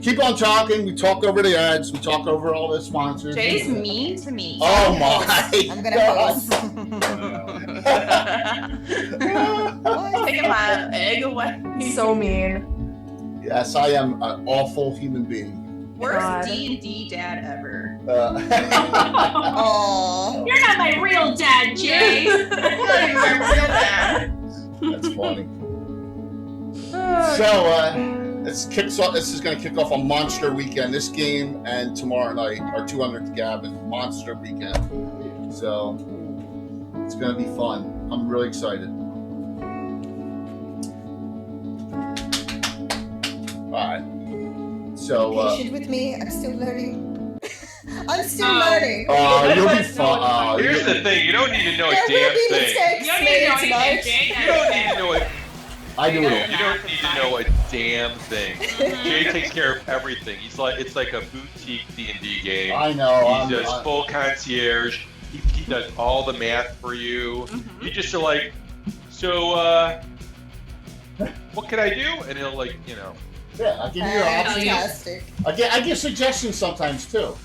keep on talking. We talk over the ads. We talk over all the sponsors. Jay's mean to me. Oh my! I'm gonna pause. Taking my egg away. So mean. Yes, I am an awful human being. Worst D&D dad ever. Aww. You're not my real dad, Jay. You're not even my real dad. That's funny. So, this is going to kick off a monster weekend. This game and tomorrow night, our 200th Gavin, monster weekend. So, it's going to be fun. I'm really excited. All right. So, Patient with me. I'm still learning. I'm still learning. you'll be fine. Here's the thing: you don't need to know a There damn will be thing. mistakes You don't need made to know tonight. anything, Jay. You don't need to know it. I do it all. You don't need to know a damn thing. Jay takes care of everything. It's like a boutique D&D game. I know. He does full concierge. He does all the math for you. You just are like, so what can I do? And he'll Yeah, I give you your options. Fantastic. I give suggestions sometimes too.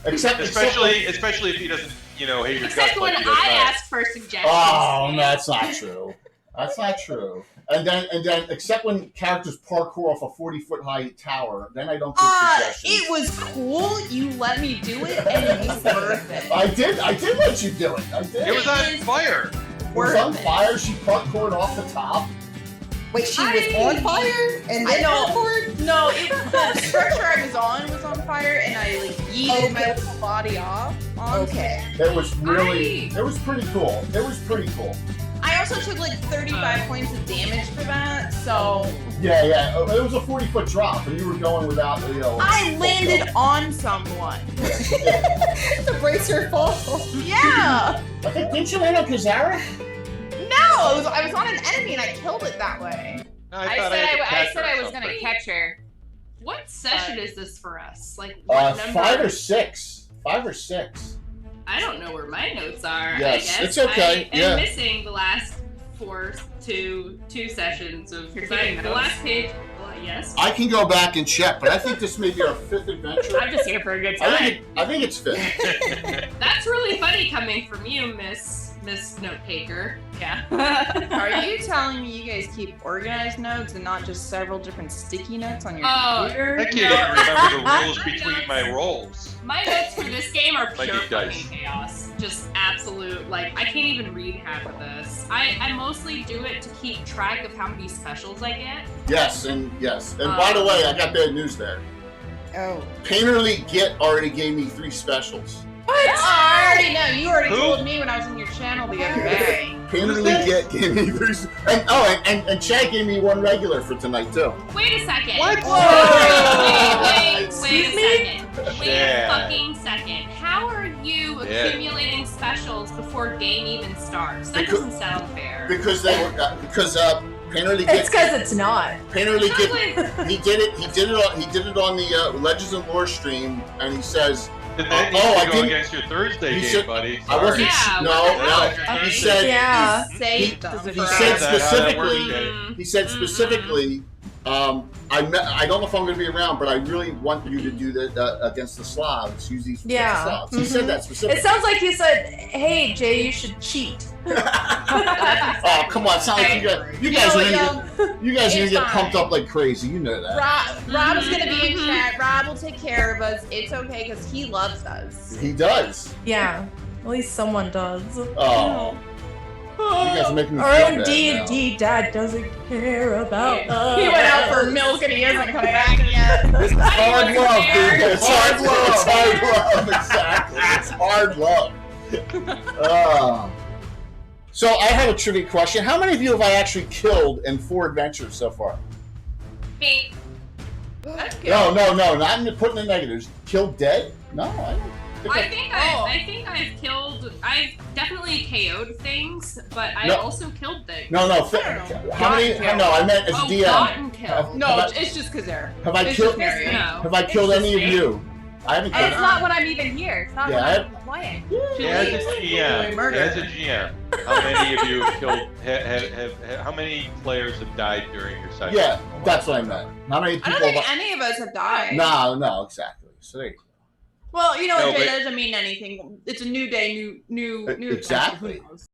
especially if he doesn't, hey, your Except gut when like he does I not. ask for suggestions. Oh, no, that's not true. That's not true. And then, except when characters parkour off a 40-foot high tower, then I don't give suggestions. It was cool. You let me do it, and it was worth it. I did let you do it. I did. It was on fire. It was on fire. She parkoured off the top. Wait, she was on fire and then parkoured? No, the structure I was on fire, and I yeeted my little body off. Okay. It was really. It was pretty cool. It was pretty cool. I also took 35 points of damage for that, so Yeah. It was a 40-foot drop, and you were going without, I landed on someone. To brace her fall. Yeah. I think, didn't you land on Kazara? No, I was on an enemy and I killed it that way. No, I thought said had to I catch her was or gonna something. catch her. What session is this for us? Like what number? 5 or 6. 5 or 6. I don't know where my notes are. Yes, I guess. it's okay, I am yeah. missing the last two sessions of You're the keeping notes? last page. Well, yes. I can go back and check, but I think this may be our 5th adventure. I'm just here for a good I time. think it's 5th. That's really funny coming from you, Miss Note Taker. Yeah. Are you telling me you guys keep organized notes and not just several different sticky notes on your Oh, computer? I can't even remember the rules between my rolls. My notes for this game are Like pure you guys. fucking chaos. Just absolute, I can't even read half of this. I mostly do it to keep track of how many specials I get. Yes. And by the way, I got bad news there. Oh. Painterly Git already gave me 3 specials. What? I already know. You already Who? told me when I was in your channel the other day. Painterly Git gave me 3. And Chad gave me 1 regular for tonight too. Wait a second. What? Wait a Excuse second. Wait Yeah. a fucking second. How are you Yeah. accumulating specials before game even starts? That Because- doesn't sound fair. Because Painterly Git. It's because it's not. Painterly Sounds Git. like- He did it on the Legends and Lore stream, and he says. And then Oh, I you go didn't- against your Thursday he game, said- buddy. I wasn't. Yeah, No. what the He hell? said. Yeah. Saved them. He for said us. specifically. Mm. He said specifically. I don't know if I'm going to be around, but I really want you to do that against the Slavs. Use these Yeah. against the Slavs. He said that It specifically. sounds like he said, "Hey Jay, you should cheat." Oh, come on! It's not like you guys You are know what, gonna y'all? you guys are gonna It's get fine. pumped up like crazy. You know that. Rob's gonna be in chat. Rob will take care of us. It's okay because he loves us. He does. Yeah, at least someone does. Oh, you guys are making me Our feel own bad D&D dad doesn't care about us. He went out for milk and he hasn't come back yet. now. It's hard He love, wasn't dude. there. It's hard love. It's hard love. Exactly. It's hard love. So I have a trivia question. How many of you have I actually killed in 4 adventures so far? Me. No, not in putting the negatives. Killed dead? No, I don't. I think I've killed. I've definitely KO'd things, but I No. also killed things. No. How many? Gotten No, I meant as Oh, DM. gotten killed. No, it's just Kazera. Have I It's killed? just Marion. No. Have I killed It's any just of me. you? I haven't killed. It's not when I'm even here. It's not Yeah, when I'm playing. As a GM. Murder. As a GM. How many of you have killed? How many players have died during your session? Yeah, that's what I meant. How many I people? don't think any of us have died. No, exactly. So there you go. Well, you know what, No, Jay, but- that doesn't mean anything. It's a new day, new Exactly. adventure. Who knows?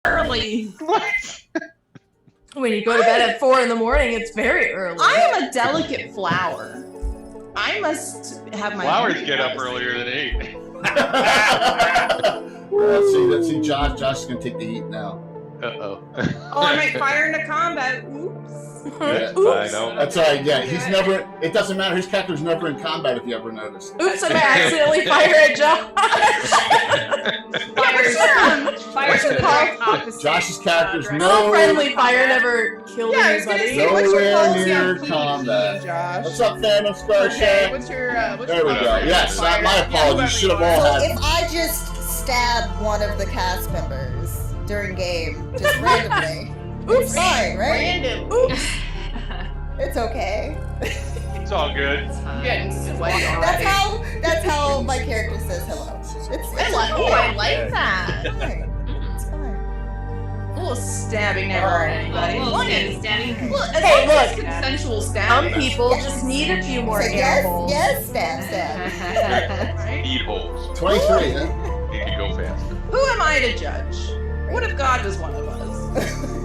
Early. When you go to bed at 4 in the morning, it's very early. I am a delicate flower. I must have my Flowers get up earlier than 8. Let's see, Josh. Josh is gonna take the heat now. Uh-oh. Oh, I might fire into combat. Oops. Yeah, Oops. I know. That's all right. Yeah, he's never. It doesn't matter. His character's never in combat. If you ever noticed. Oops, I might accidentally fire at Josh. Fires to the direct opposite. Josh's character's direction. no- No friendly fire never killed Yeah, I was gonna anybody. say, what's your Nowhere policy near on PvP, combat. Josh? What's up, Thanos? Okay, what's your There we go. policy? Yes, Fire- my apologies. yeah, Should have whoever all you So had. if I just stab one of the cast members during game, just randomly, it's fine, right? Random. Oops. It's okay. It's all good. I'm getting sweaty That's already. how my character says hello. It's I like, oh, I like that. fine. It's fine. A little stabbing never hurt anybody. A little stabbing. Look, as Hey, long as look. it's consensual Some stabbing. people just need a few more Say animals. yes, stab. Right? Speed holes. 23. Huh? You can go faster. Who am I to judge? What if God was one of us?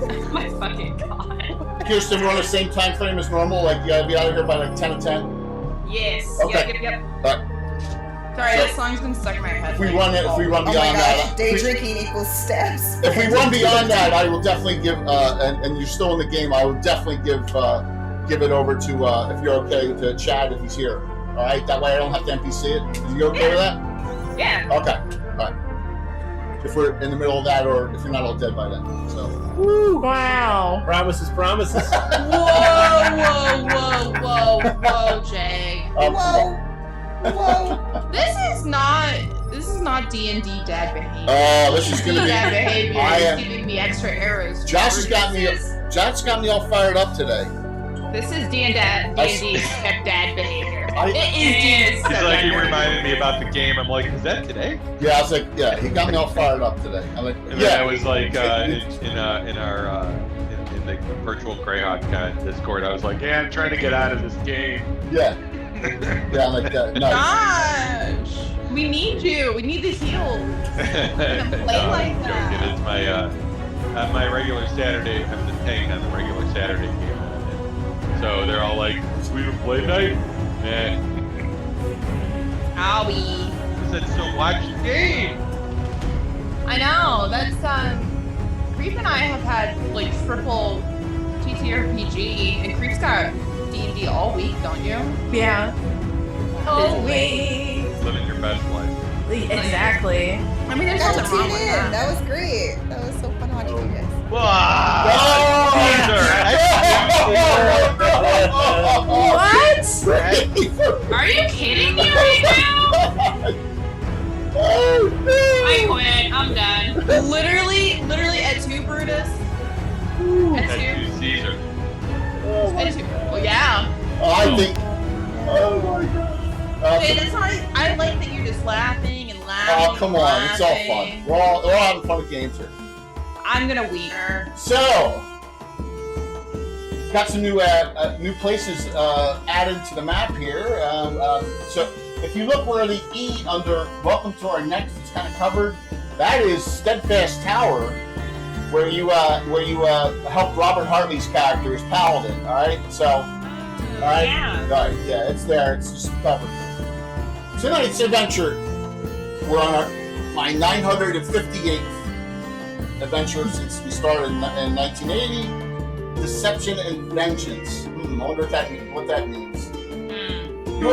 Oh my fucking god. Kirsten, we're on the same time frame as normal. Like you gotta be out of here by like 10 to 10. Yes. Okay. Yep. Sorry, So- that song's been stuck in my head. If we run it, if we run Oh my beyond gosh, that, day drinking equals steps. if we run beyond that, I will definitely give. And you're still in the game. I will definitely give it over to if you're okay to Chad if he's here. All right, that way I don't have to NPC it. Are you okay with that? Yeah. Okay. All right. If we're in the middle of that, or if you're not all dead by then. So. Wow. Promises. Whoa, Jay. Whoa. This is not D&D dad behavior. Oh, this is gonna Dad be. behavior I is am- giving me extra arrows. Josh has got me. Josh got me all fired up today. This is D&D stepdad behavior. It is It's like he reminded me about the game. I'm like, is that today? Yeah, I was like, yeah, he got me all fired up today. I'm like, And then I yeah. was like, in the virtual Greyhawk Discord, I was like, yeah, I'm trying to get out of this game. Yeah. Yeah, I'm like that. Nice. Gosh, we need you. We need the heals. No, like I'm that. joking. It's my regular Saturday. I'm the tank on the regular Saturday game. So they're all like, "We would play night." Owie. I said, "So watch the game." I know. That's Creep and I have had like triple TTRPG, and Creep's got D&D all week, don't you? Yeah. Oh, wait. Living your best life. Exactly. I mean, there's Got to nothing wrong tune with in. that. That was great. That was so fun watching you guys. What? Are you kidding me right now? I quit. I'm done. Literally at 2, Brutus. At That's 2. you, Caesar. At 2. Well, yeah. I think. Oh my god. Jay, that's why I like that you're just laughing and laughing Oh, come on. It's all fun. We're all having fun with games here. I'm gonna weep. So, got some new places added to the map here. So, if you look where the E under Welcome to Our Next is kind of covered, that is Steadfast Tower, where you helped Robert Hartley's character as Paladin. All right, so yeah, it's there. It's just covered. Tonight's adventure, we're on my 958th adventure since we started in 1980. Deception and Vengeance. I wonder what that means. You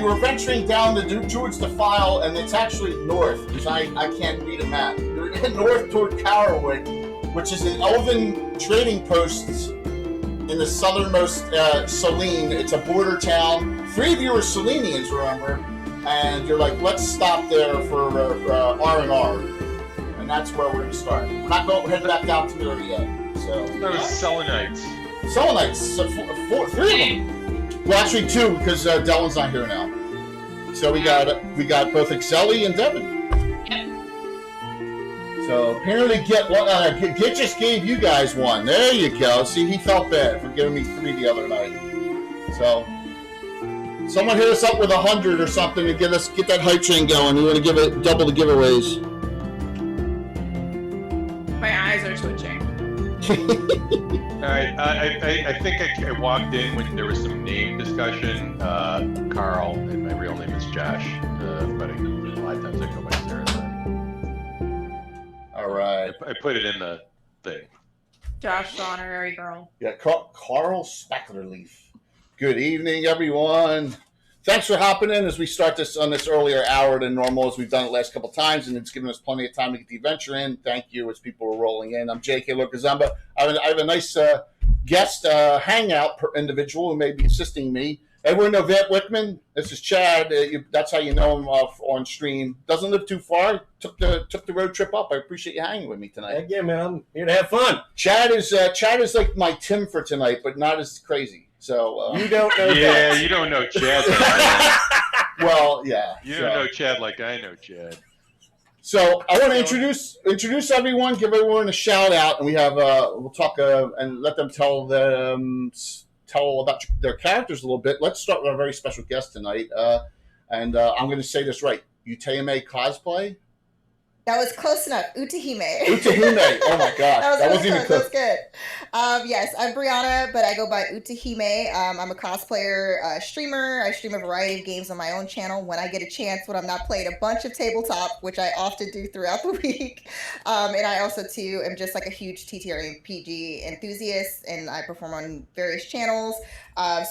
were venturing down the Druid's Defile, and it's actually north, because I can't read a map. You're north toward Carrowood, which is an elven trading post in the southernmost Selene. It's a border town. 3 of you are Selenians, remember? And you're like, let's stop there for R&R. And that's where we're going to start. We're not going to head back down to there yet. So, those Selenites. Selenites, so 3 of them. Well, actually 2, because Dylan's not here now. So we got both Exeli and Devin. Yep. So apparently, Git just gave you guys 1. There you go. See, he felt bad for giving me 3 the other night. So someone hit us up with 100 or something to get that hype train going. We want to give it double the giveaways. My eyes are twitching. All right, I think I walked in when there was some name discussion. Carl, and my real name is Josh. But a lot of times I go by Sarah. All right. I put it in the thing. Josh, the honorary girl. Yeah, Carl Specklerleaf. Good evening, everyone. Thanks for hopping in as we start this on this earlier hour than normal, as we've done it the last couple of times, and it's given us plenty of time to get the adventure in. Thank you as people are rolling in. I'm J.K. Locazamba. I have a nice guest hangout individual who may be assisting me. Everyone know Vant Wickman? This is Chad. That's how you know him on stream. Doesn't live too far. Took the road trip up. I appreciate you hanging with me tonight. Heck yeah, man. I'm here to have fun. Chad is like my Tim for tonight, but not as crazy. So you don't know. Yeah, you don't know Chad. Well, yeah. You don't know Chad like I know Chad. So I want to introduce everyone, give everyone a shout out, and we have we'll talk and let them tell about their characters a little bit. Let's start with our very special guest tonight, and I'm going to say this right. Utahime cosplay. That was close enough. Utahime. Utahime. Oh my gosh. that wasn't even close. That was good. Yes, I'm Brianna, but I go by Utahime. I'm a cosplayer, streamer. I stream a variety of games on my own channel when I get a chance, when I'm not playing a bunch of tabletop, which I often do throughout the week. And I also, too, am just like a huge TTRPG enthusiast, and I perform on various channels.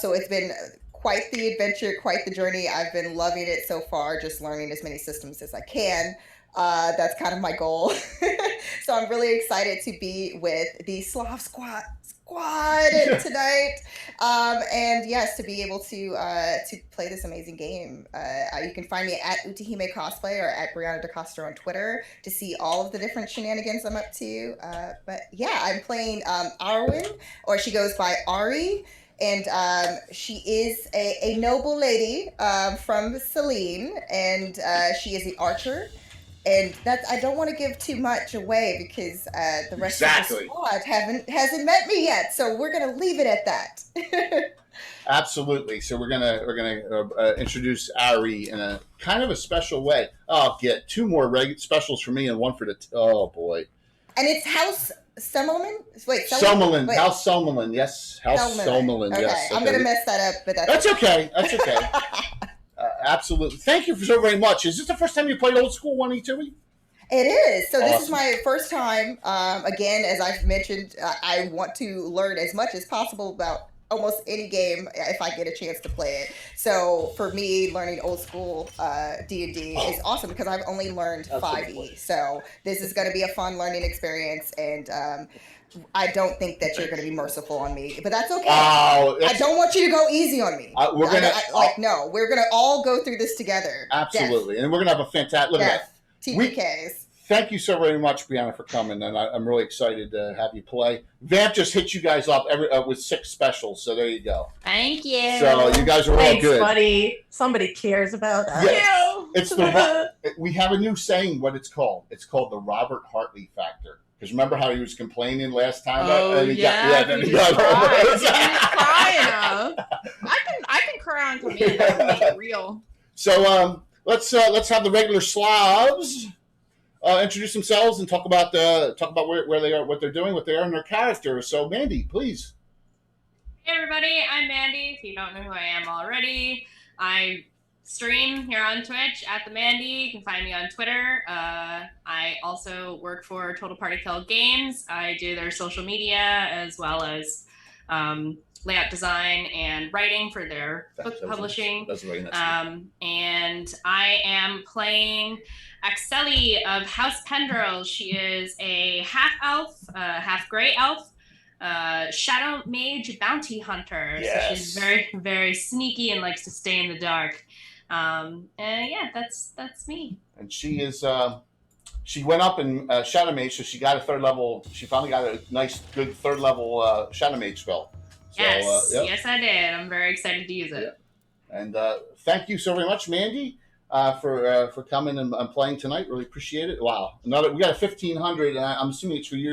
So it's been quite the adventure, quite the journey. I've been loving it so far, just learning as many systems as I can. That's kind of my goal. So I'm really excited to be with the Slav squad tonight. And yes, to be able to play this amazing game. You can find me at Utahime Cosplay or at Brianna DeCosta on Twitter to see all of the different shenanigans I'm up to. But yeah, I'm playing Arwen, or she goes by Ari. And she is a noble lady from Selene, and she is the archer. And I don't want to give too much away because the rest of the squad hasn't met me yet. So we're gonna leave it at that. Absolutely. So we're gonna introduce Ari in a kind of a special way. I'll get 2 more specials for me and 1 for the. Oh boy. And it's House Selmelin? Wait, Selmelin. House Selmelin. Yes, House Selmelin. Okay. Yes. I'm gonna mess that up, but that's okay. That's okay. Absolutely. Thank you so very much. Is this the first time you played Old School 1E2E? It is. So awesome. This is my first time. Again, as I've mentioned, I want to learn as much as possible about almost any game if I get a chance to play it. So for me, learning Old School D&D is awesome because I've only learned 5e. So this is going to be a fun learning experience, and I don't think that you're going to be merciful on me, but that's okay. I don't want you to go easy on me. We're going to all go through this together. Absolutely. And we're going to have a fantastic, look at that. TPKs. Thank you so very much, Brianna, for coming, and I'm really excited to have you play. Vamp just hit you guys up with 6 specials, so there you go. Thank you. So you guys are Thanks, all good. buddy. Somebody cares about us. Yes. It's the we have a new saying. What it's called? It's called the Robert Hartley factor. Because remember how he was complaining last time? Oh, Then he he just got cried. He over didn't it. cry enough. I can cry on command. I can make it real. So let's have the regular Slavs introduce themselves and talk about where they are, what they're doing, what they are, and their characters. So Mandy, please. Hey everybody, I'm Mandy. If you don't know who I am already, I stream here on Twitch at the Mandy. You can find me on Twitter. I also work for Total Party Kill Games. I do their social media as well as layout design and writing for their book publishing. That's very nice. And I am playing Axeli of House Pendrell. She is a half elf, half gray elf. Shadow Mage Bounty Hunter. Yes. So she's very, very sneaky and likes to stay in the dark. And yeah, that's me. And she is she went up in Shadow Mage, so she got a 3rd level. She finally got a nice, good 3rd level Shadow Mage spell. So, Yes, yep. yes, I did. I'm very excited to use it. Yeah. And thank you so very much, Mandy, for coming and playing tonight. Really appreciate it. Wow, we got a 1,500, and I'm assuming it's for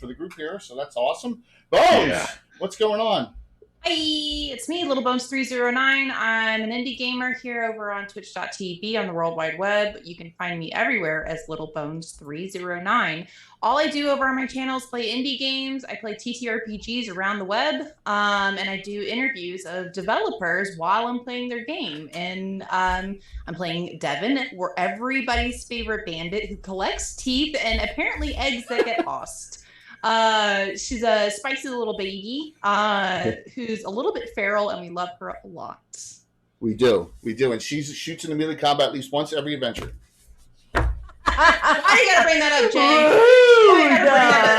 the group here. So that's awesome. Bones, what's going on? Hi, it's me, Little Bones 309. I'm an indie gamer here over on Twitch.tv on the World Wide Web. You can find me everywhere as Little Bones 309. All I do over on my channel is play indie games. I play TTRPGs around the web, and I do interviews of developers while I'm playing their game. And I'm playing Devin, we're everybody's favorite bandit who collects teeth and apparently eggs that get lost. She's a spicy little baby who's a little bit feral, and we love her a lot. We do, and she shoots in the melee combat at least once every adventure. Why you gotta bring that up,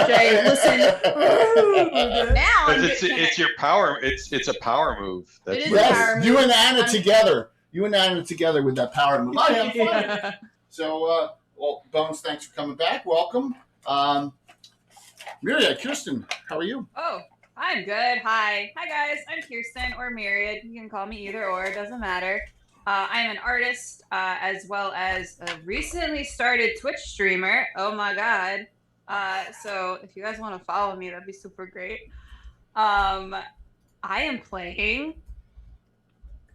Jay? Listen, now it's your power. It's a power move. It is yes, a power move. You and Anna together. You and Anna together with that power move. I am fun. So, well, Bones, thanks for coming back. Welcome. Myriad, Kirsten, how are you? Oh, I'm good. Hi guys. I'm Kirsten or Myriad. You can call me either or. It doesn't matter. I'm an artist as well as a recently started Twitch streamer. Oh my god. So if you guys want to follow me, that'd be super great. I am playing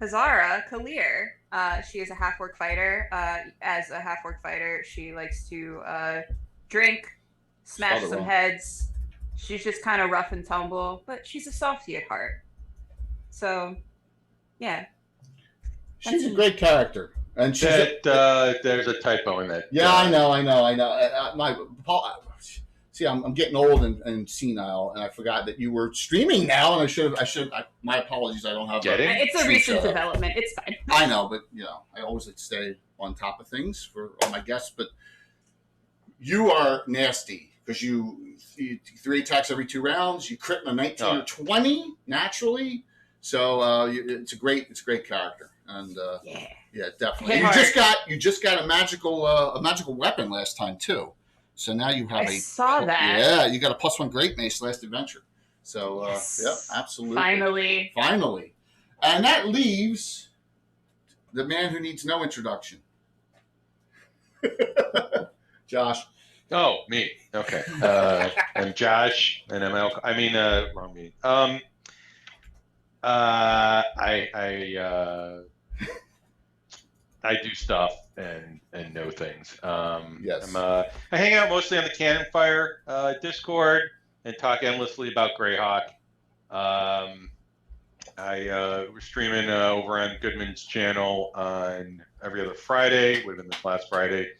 Kazara Kalir. She is a half-orc fighter. As a half-orc fighter, she likes to drink, smash some heads. She's just kind of rough and tumble, but she's a softie at heart. So, yeah. She's a great character, and she's there's a typo in that. Yeah, I know. See, I'm getting old and senile, and I forgot that you were streaming now, and I should. My apologies. I don't have. It's a recent development. It's fine. I know, but I always like to stay on top of things for all my guests. But you are nasty because you 3 attacks every 2 rounds. You crit in a 19 or 20 naturally. So it's a great character, and yeah, definitely. You just got a magical weapon last time too. So now you have I saw that. Yeah, you got a +1 great mace last adventure. So yes. Yeah, absolutely. Finally. And that leaves the man who needs no introduction. Josh. Oh, me. Okay. I'm Josh, and I'm wrong me. I do stuff and know things. Yes. I hang out mostly on the Cannon Fire Discord and talk endlessly about Greyhawk. We're streaming over on Goodman's channel on every other Friday. Would have been this last Friday.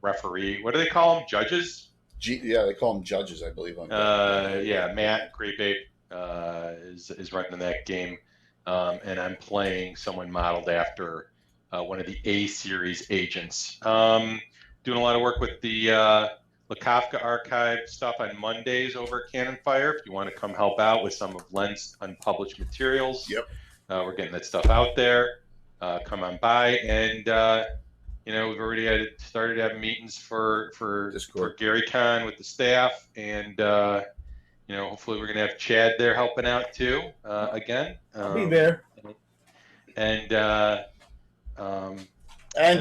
Referee. What do they call them? Judges? Yeah, they call them judges, I believe. Matt Grape Ape is running that game. And I'm playing someone modeled after one of the A-series agents. Doing a lot of work with the Lakofka archive stuff on Mondays over at Cannon Fire. If you want to come help out with some of Len's unpublished materials, yep. We're getting that stuff out there. Come on by, and we've already started having meetings for GaryCon with the staff, and hopefully we're gonna have Chad there helping out too again. I'll be there. And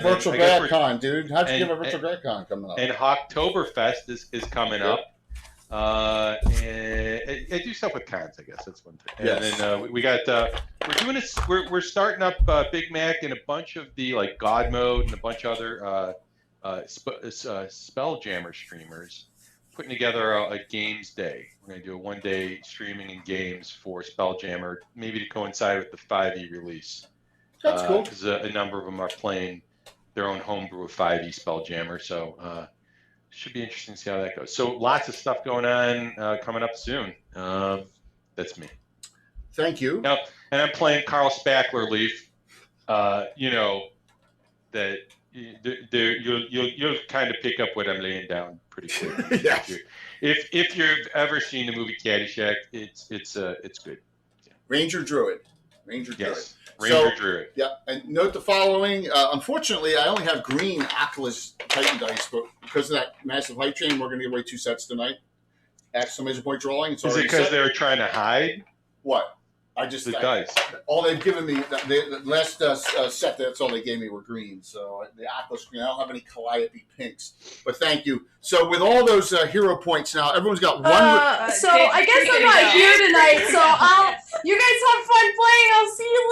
Virtual I guess Grad Con, dude. How'd you give a Virtual and, Grad Con coming up? and Hacktoberfest is coming up. And I do stuff with cons, I guess that's one thing. And Yes. then we got we're doing this. We're starting up Big Mac and a bunch of the like God Mode and a bunch of other Spelljammer streamers, putting together a games day. We're gonna do a 1-day streaming and games for Spelljammer, maybe to coincide with the 5e release. That's cool. Because a number of them are playing their own homebrew of 5e Spelljammer, so should be interesting to see how that goes. So lots of stuff going on coming up soon. That's me. Thank you. Now, and I'm playing Carl Spackler Leaf. You know that you'll kind of pick up what I'm laying down pretty quick. Yes. If you've ever seen the movie Caddyshack, it's good. Yeah. Ranger Druid. Yes. Ranger Druid. Yeah, and note the following. Unfortunately, I only have green Atlas Titan dice, but because of that massive hype train, we're going to give away 2 sets tonight. Exclamation point drawing. It's Is it because they were trying to hide? What? The dice. All they've given me, the last set, that's all they gave me were green. So the Atlas green. I don't have any Calliope pinks. But thank you. So with all those hero points now, everyone's got one. So I guess I'm not here tonight. So you guys have fun playing. I'll see you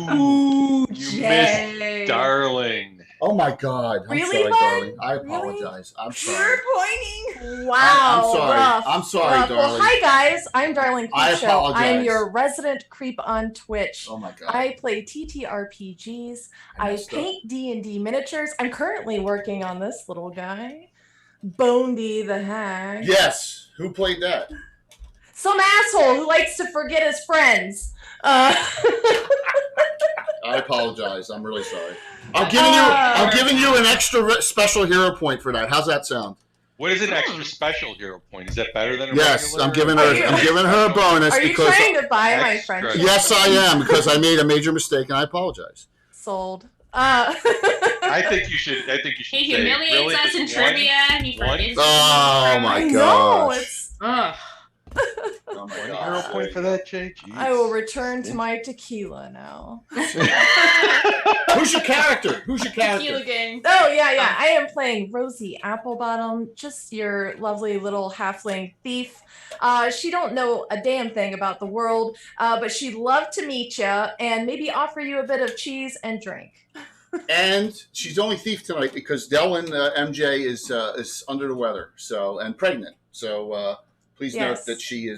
later. Ooh, you Jay. missed Darling. Oh my God! I'm Really, sorry, bud? darling. I Really? apologize. I'm sorry. You're pointing. Wow. I'm sorry. Rough, I'm sorry, rough. darling. Well, hi guys. I'm Darling I Creep Show. apologize. I'm your resident creep on Twitch. Oh my God! I play TTRPGs. I messed up. paint D&D miniatures. I'm currently working on this little guy, Bonedy the Hag. Yes. Who played that? Some asshole who likes to forget his friends. I apologize. I'm really sorry. I'm giving you an extra special hero point for that. How's that sound? What is an extra special hero point? Is that better than a Yes, regular? I'm giving her a bonus Are you because trying to buy my Extra. friendship? yes, I am because I made a major mistake and I apologize. Sold. I think you should. He say, humiliates really, us just in one? trivia. He one? forgets. Oh my I gosh. know, it's. Ugh. Oh my One gosh. hero point for that, Jay? Jeez. I will return to my tequila now. Who's your character? Tequila gang. Oh, yeah. I am playing Rosie Applebottom, just your lovely little halfling thief. She don't know a damn thing about the world, but she'd love to meet you and maybe offer you a bit of cheese and drink. And she's only thief tonight because Delwyn MJ is under the weather, and pregnant. So please Yes. note that she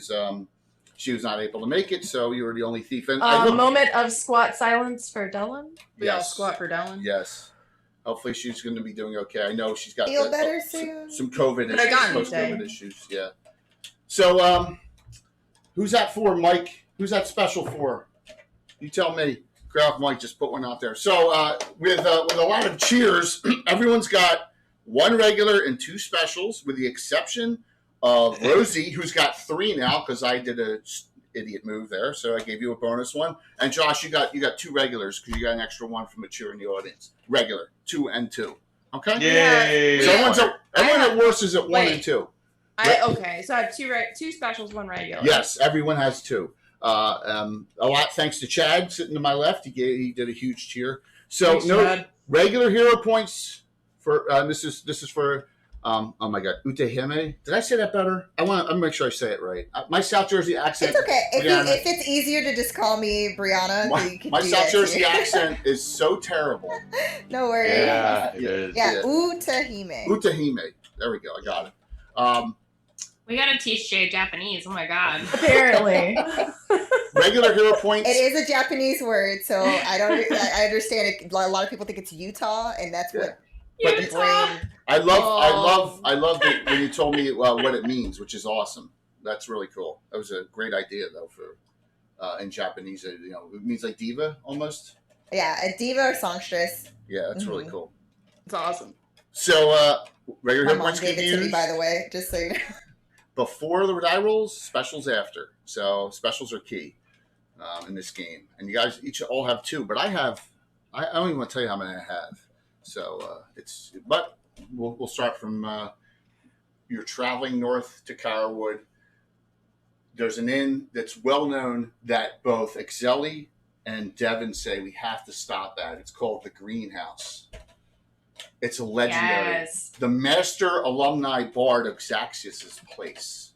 was not able to make it. So you were the only thief. And Moment of squat silence for Dylan. We all squat for Dylan. Yes. Hopefully she's going to be doing okay. I know she's got Feel better soon. some COVID But I issues, got it post-COVID today. issues. Yeah. So who's that for, Mike? Who's that special for? You tell me. Greyhawk Mike just put one out there. So with a lot of cheers, everyone's got 1 regular and 2 specials, with the exception of Rosie, who's got 3 now because I did a idiot move there. So I gave you a bonus one. And Josh, you got 2 regulars because you got an extra 1 from a cheer in the audience. Regular 2 and 2. Okay. Yay! So everyone at worst is at 1 and 2. Okay, so I have two specials, 1 regular. Yes, everyone has 2. A lot thanks to Chad sitting to my left. He did a huge cheer. So Thanks, no Chad. regular hero points for this is for oh my God, Utahime. Did I say that better? I'm gonna make sure I say it right. My South Jersey accent. It's okay. Brianna, If it's easier to just call me Brianna, then you can my do South that Jersey too. accent is so terrible. No worries. Yeah, it is. Yeah, Utahime. Utahime. There we go. I got it. We gotta teach Jay Japanese. Oh my god. Apparently. Regular hero points. It is a Japanese word, so I understand it. A lot of people think it's Utah, and that's what But the brain. I love that when you told me what it means, which is awesome. That's really cool. That was a great idea though for in Japanese. It means like diva almost. Yeah, a diva or songstress. Yeah, that's really cool. It's awesome. So regular My hero mom points gave can be it to me, used by the way, just so you know. before the die rolls, specials after. So specials are key in this game. And you guys all have 2, but I don't even want to tell you how many I have. So but we'll start from you're traveling north to Carwood. There's an inn that's well known that both Exeli and Devin say we have to stop at. It's called the Greenhouse. It's a legendary. Yes. The master alumni bard of Xaxius's place.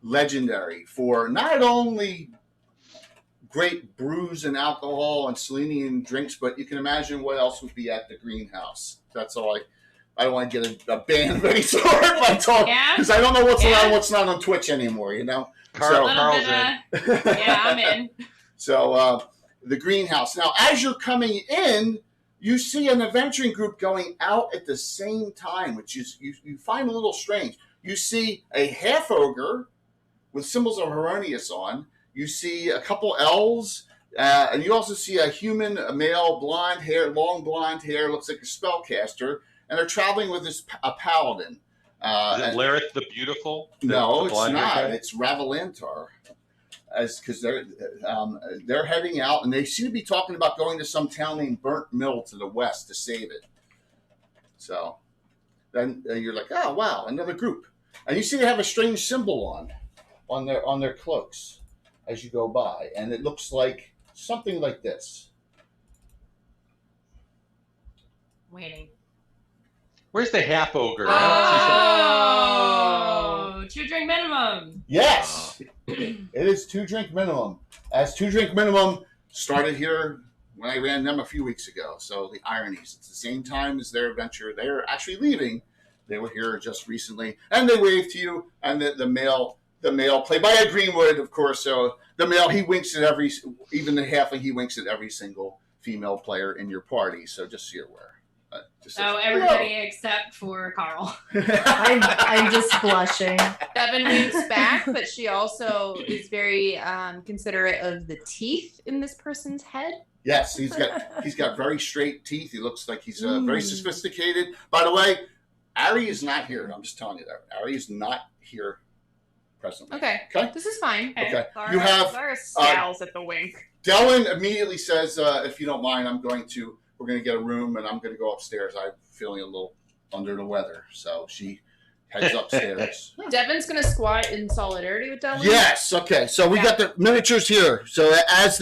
Legendary for not only great brews and alcohol and Selenian drinks, but you can imagine what else would be at the Greenhouse. That's all I don't want to get a ban of any sort by talking, because I don't know what's allowed and what's not on Twitch anymore, you know? Carl's in. Yeah, I'm in. So the Greenhouse. Now, as you're coming in, you see an adventuring group going out at the same time, which is you find a little strange. You see a half ogre with symbols of Heronius on. You see a couple elves, and you also see a human, a male, blonde hair, long blonde hair, looks like a spellcaster, and they're traveling with a paladin. Is it Lareth the Beautiful? No, it's not. It's Ravalantar. Because they're heading out, and they seem to be talking about going to some town named Burnt Mill to the west to save it. So then you're like, oh wow, another group, and you see they have a strange symbol on their cloaks as you go by, and it looks like something like this. Waiting. Where's the half ogre? Oh, 2 drink minimum. Yes, it is 2 drink minimum. As 2 drink minimum started here when I ran them a few weeks ago. So the ironies, it's the same time as their adventure. They're actually leaving. They were here just recently, and they waved to you. And the male, played by Ed Greenwood, of course. So the male, he winks at even the halfling, he winks at every single female player in your party. So just so you're aware. Everybody except for Carl. I'm just blushing. Devin winks back, but she also is very considerate of the teeth in this person's head. Yes, he's got very straight teeth. He looks like he's very sophisticated. By the way, Ari is not here. I'm just telling you that. Ari is not here presently. Okay. This is fine. Okay. Laura, You have Laura scowls at the wink. Dylan immediately says, if you don't mind, we're going to get a room, and I'm going to go upstairs. I'm feeling a little under the weather. So she heads upstairs. Devin's going to squat in solidarity with Dylan? Yes. Okay. So we got the miniatures here. So as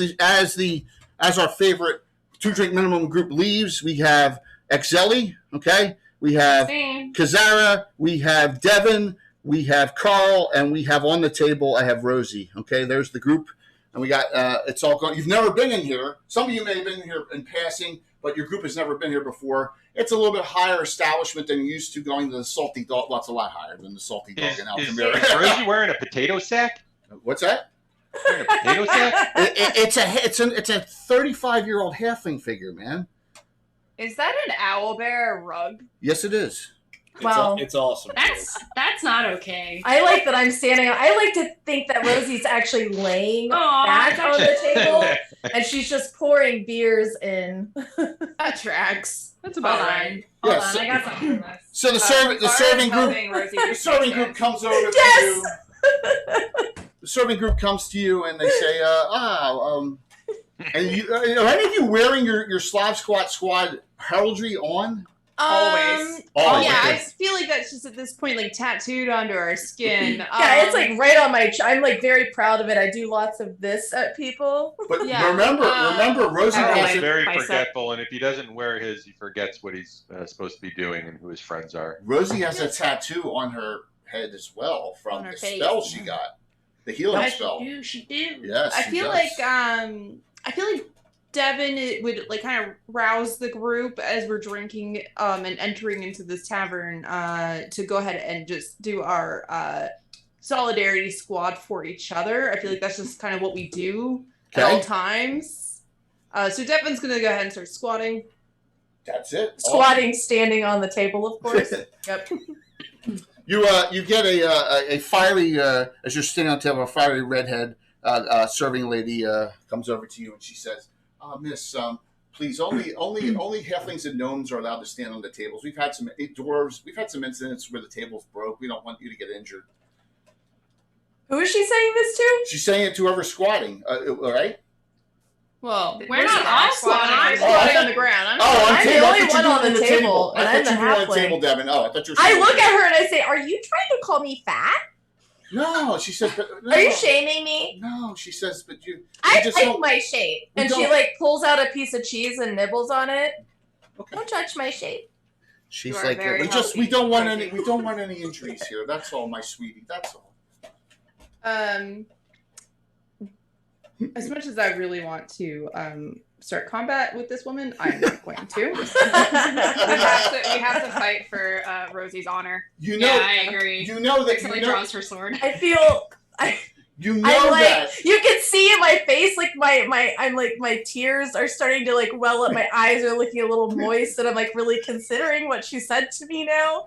our favorite 2 drink minimum group leaves, we have Exeli. Okay. We have Kazara. We have Devin. We have Carl. And we have on the table, I have Rosie. Okay. There's the group. And we got, it's all going. You've never been in here. Some of you may have been here in passing, but your group has never been here before. It's a little bit higher establishment than you're used to going to the Salty Dog. Well, it's a lot higher than the Salty Dog in Altamira. Is Rosie wearing a potato sack? What's that? Wearing a potato sack? It's a 35-year-old halfling figure, man. Is that an owlbear rug? Yes, it is. Well, it's awesome. That's not okay. I like that I'm standing on. I like to think that Rosie's actually laying back on the table, and she's just pouring beers in. That tracks. That's about right. Hold on, I got something for this. So the serving group comes over to you. The serving group comes to you, and they say, and are any of you wearing your Slav Squad heraldry on? Always. Yeah, I feel like that's just at this point like tattooed onto our skin. Yeah, it's like right on my. I'm like very proud of it. I do lots of this at people. But remember, Rosie He's very forgetful, and if he doesn't wear his, he forgets what he's supposed to be doing and who his friends are. Rosie has a tattoo on her head as well from the spell she got, the healing spell. She do. Yes, I feel like Devin would like kind of rouse the group as we're drinking and entering into this tavern to go ahead and just do our solidarity squad for each other. I feel like that's just kind of what we do at all times. So Devin's going to go ahead and start squatting. That's it. Squatting, standing on the table, of course. Yep. You get a fiery, as you're standing on the table, a fiery redhead serving lady comes over to you, and she says, Miss, please, only halflings and gnomes are allowed to stand on the tables. We've had some dwarves. We've had some incidents where the tables broke. We don't want you to get injured. Who is she saying this to? She's saying it to whoever's squatting. All right. Well, we're not all squatting. I'm squatting on the ground. I'm the only one on the table, and I'm the halfling. halfling. Devin. Oh, I thought you were. I look at her and I say, "Are you trying to call me fat?" No, she says. But, no. Are you shaming me? No, she says. But you. I just like don't- my shape, you and she don't- like pulls out a piece of cheese and nibbles on it. Okay. Don't touch my shape. She's You are like, very we healthy, don't want Rosie. any, we don't want any injuries here. That's all, my sweetie. That's all. As much as I really want to start combat with this woman, I'm not going to. We have to fight for Rosie's honor. You know, Yeah, I agree. you know that. Somebody You know, draws her sword. I feel. you know I'm like, that. you can see in my face, like my tears are starting to like well up. My eyes are looking a little moist, and I'm like really considering what she said to me now.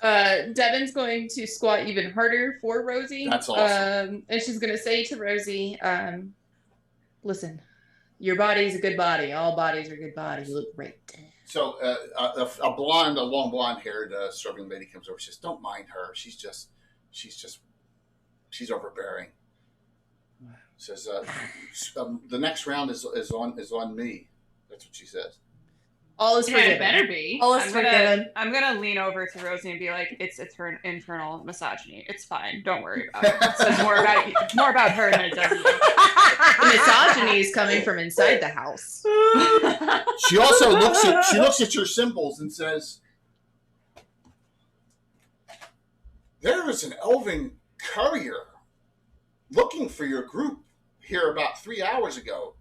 Devin's going to squat even harder for Rosie. That's awesome. And she's going to say to Rosie, listen, your body's a good body. All bodies are good bodies. You look great. So a long blonde-haired serving lady comes over. She says, "Don't mind her. She's overbearing." Says, "The next round is on me." That's what she says. All is Yeah, it forgiven. better be. All is forgiven. I'm gonna lean over to Rosie and be like, "It's internal misogyny. It's fine. Don't worry about it." It says more about her than it does you. The misogyny is coming from inside the house. She also looks at your symbols and says, "There is an elven courier looking for your group here about 3 hours ago.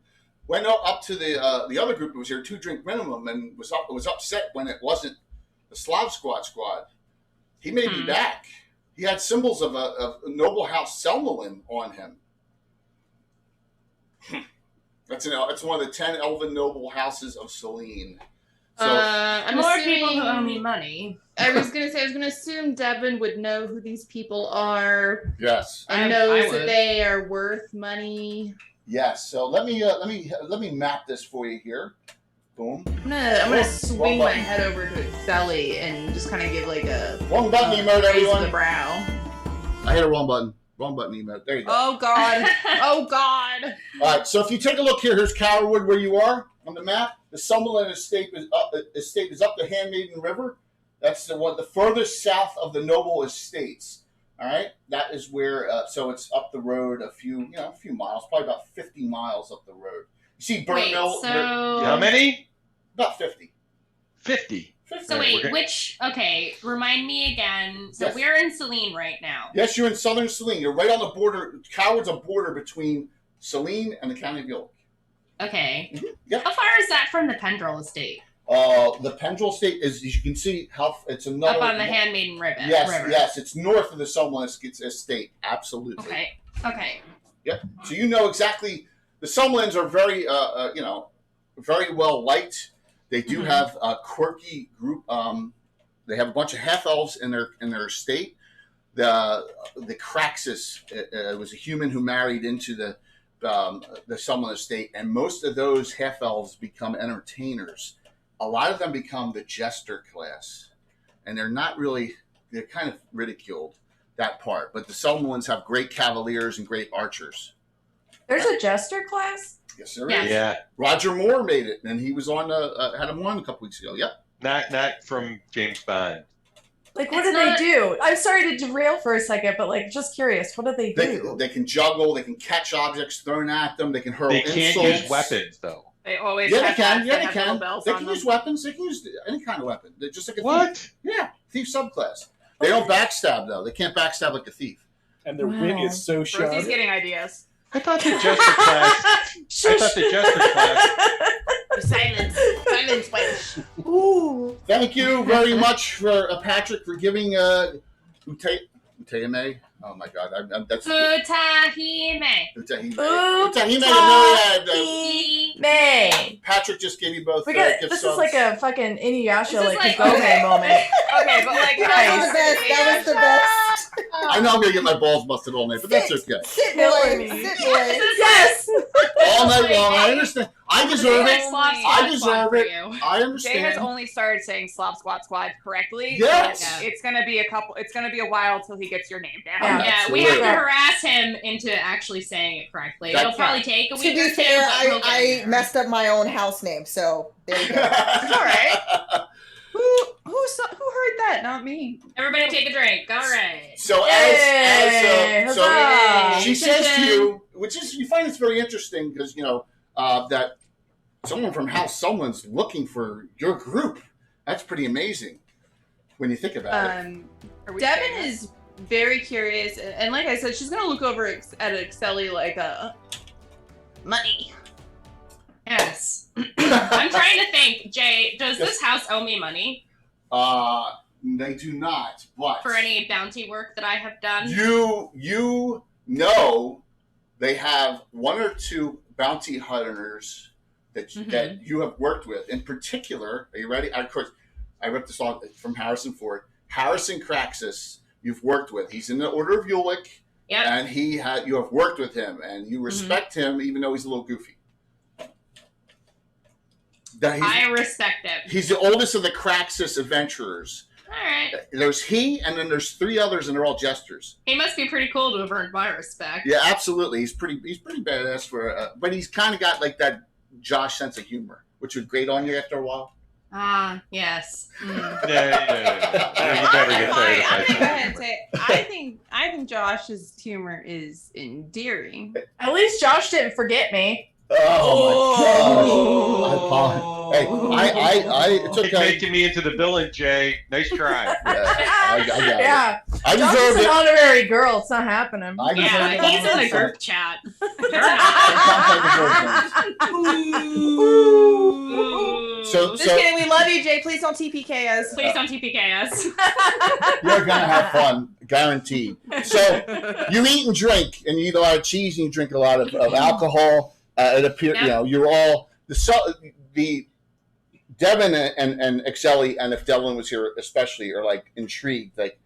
Went up to the other group that was here, 2-drink minimum, and was upset when it wasn't the Slav squad. He may be back. He had symbols of a noble house Selmalin on him. That's one of the 10 elven noble houses of Selene. So I'm More assuming, people who owe me money. I was going to assume Devin would know who these people are yes, and I knows would. that they are worth money. yes. So let me map this for you here. Boom. I'm gonna swing my button. head over to its belly and just kind of give like a Wrong button emote, raise of the everyone. brow. I hit a wrong button. Wrong button emote. There you go. Oh God! Oh God! All right, so if you take a look here, here's Cowerwood where you are on the map. The Summerlin estate is up the Handmaiden River. That's the furthest south of the noble estates. All right, that is where. So it's up the road a few miles, probably about 50 miles up the road. You see Burnt Wait, Mill? so How many? About 50. 50. 50. So wait, remind me again. So Yes. we're in Selene right now. Yes, you're in southern Selene. You're right on the border. Coward's a border between Selene and the county of York. Okay. Yep. How far is that from the Pendrell estate? The Pendrell Estate is, as you can see, it's another. Up on the Handmaiden River. Yes, it's north of the Summerlin estate. Absolutely. Okay. So you know exactly. The Summerlins are very, very well liked. They do have a quirky group. They have a bunch of half elves in their estate. The Craxus was a human who married into the Summerlin estate, and most of those half elves become entertainers. A lot of them become the jester class, and they're kind of ridiculed, that part. But the Summerlins have great cavaliers and great archers. There's a jester class? Yes, there Yeah. is. Yeah. Roger Moore made it, and he was on. Had him on a couple weeks ago. Yep. Not from James Bond. Like, what It's do not- they do? I'm sorry to derail for a second, but like, just curious, what do they do? They can juggle. They can catch objects thrown at them. They can hurl They can't insults. use weapons, though. They always Yeah, they have can. that. Yeah, they have little can. bells They on can them. use weapons. They can use any kind of weapon. They're just like a thief. What? Yeah, thief subclass. They don't backstab though. They can't backstab like a thief. And their wit Wow. is so sharp. Rosie's getting ideas. I thought the jester class. I thought the jester class. Silence, wait. Ooh. Thank you very much for Patrick for giving Utahime. Oh my God, that's Utahime. Utahime. May. Patrick just gave you both. This gift is subs. like a fucking Inuyasha, This is like like- Kagome moment. Okay, but like That was the best. That was the best. I know I'm gonna get my balls busted all night, but that's okay. Sit, Kill boys. me. Sit, boys. Yes! All night long. I understand. I deserve Like it. Slav I squad deserve for it. you. I Jay has understand. only started saying Slav Squad Squad correctly. Yes. So it's gonna be a while till he gets your name down. Yeah. Yeah, we have to Absolutely. harass him into actually saying it correctly. That's It'll probably take a To week be or two, fair, but we'll get I there. messed up my own house name, so there you go. It's all right. Who heard that? Not me. Everybody take a drink. All right. So Yay! so Huzzah! she says to you, which is, you find it's very interesting because, that someone from House Someone's looking for your group. That's pretty amazing when you think about it. Devin is very curious, and like I said, she's gonna look over at Excelli like money. Yes. I'm trying to think. Jay, does this house owe me money? They do not, but For any bounty work that I have done? you know they have one or two bounty hunters that you have worked with. In particular, are you ready? Of course, I ripped this off from Harrison Ford. Harrison Craxus, you've worked with. He's in the Order of Ulick, and you have worked with him, and you respect him, even though he's a little goofy. I respect him. He's the oldest of the Craxus adventurers. All right. There's he, and then there's three others, and they're all jesters. He must be pretty cool to have earned my respect. Yeah, absolutely. He's pretty badass but he's kind of got like that Josh sense of humor, which would grate on you after a while. Ah, yes. Yeah. You never get tired of I'm gonna go my ahead and say I think Josh's humor is endearing. At least Josh didn't forget me. Oh my gosh! Hey, it's Keep okay. making me into the villain, Jay. Nice try. I got it. Yeah. I Josh is deserve an it. honorary girl. It's not happening. I deserve Yeah, it. he's in the group chat. So Just kidding. We love you, Jay. Please don't TPK us. Please don't TPK us. you're gonna have fun, guaranteed. So you eat and drink, and you eat a lot of cheese, and you drink a lot of alcohol. It appears, you're all the Devin and Excelli, and if Devlin was here especially, are like intrigued. Like,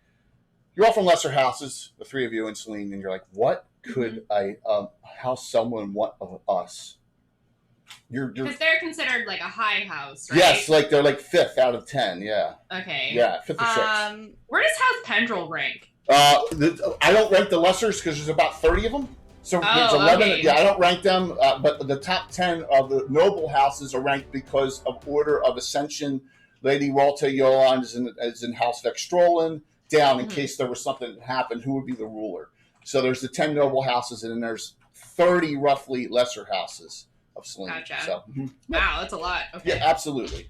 you're all from lesser houses, the three of you and Celine, and you're like, what could house someone want of us? Because they're considered like a high house, right? Yes, like they're like 5th out of 10. Yeah. Okay. Yeah, 5th or 6th. Where does House Pendrell rank? I don't rank the lessers because there's about 30 of them. So there's 11. Okay. Yeah, I don't rank them, but the top 10 of the noble houses are ranked because of order of ascension. Lady Walter Yolan is in House Vextrolin. Down in case there was something that happened, who would be the ruler? So there's the 10 noble houses, and then there's 30 roughly lesser houses of Selene. Gotcha. So, Wow, that's a lot. Okay. yeah, absolutely.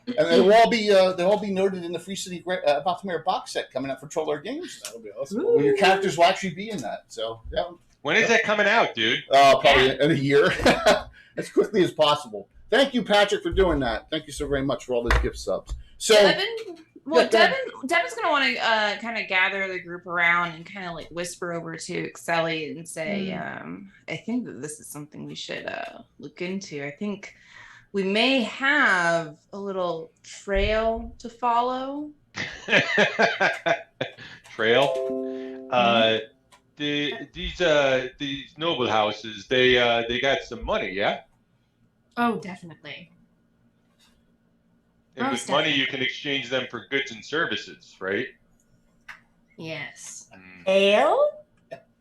And they'll all be noted in the Free City Baltimore box set coming up for Troller Games. That'll be awesome. Well, your characters will actually be in that. So yeah. When is that coming out, dude? Probably in a year, as quickly as possible. Thank you, Patrick, for doing that. Thank you so very much for all those gift subs. So Devin's gonna want to kind of gather the group around and kind of like whisper over to Excelli and say, I think that this is something we should look into. I think we may have a little trail to follow. Trail? These noble houses, they got some money, yeah? Oh, definitely. And Most with money, you can exchange them for goods and services, right? Yes. Ale?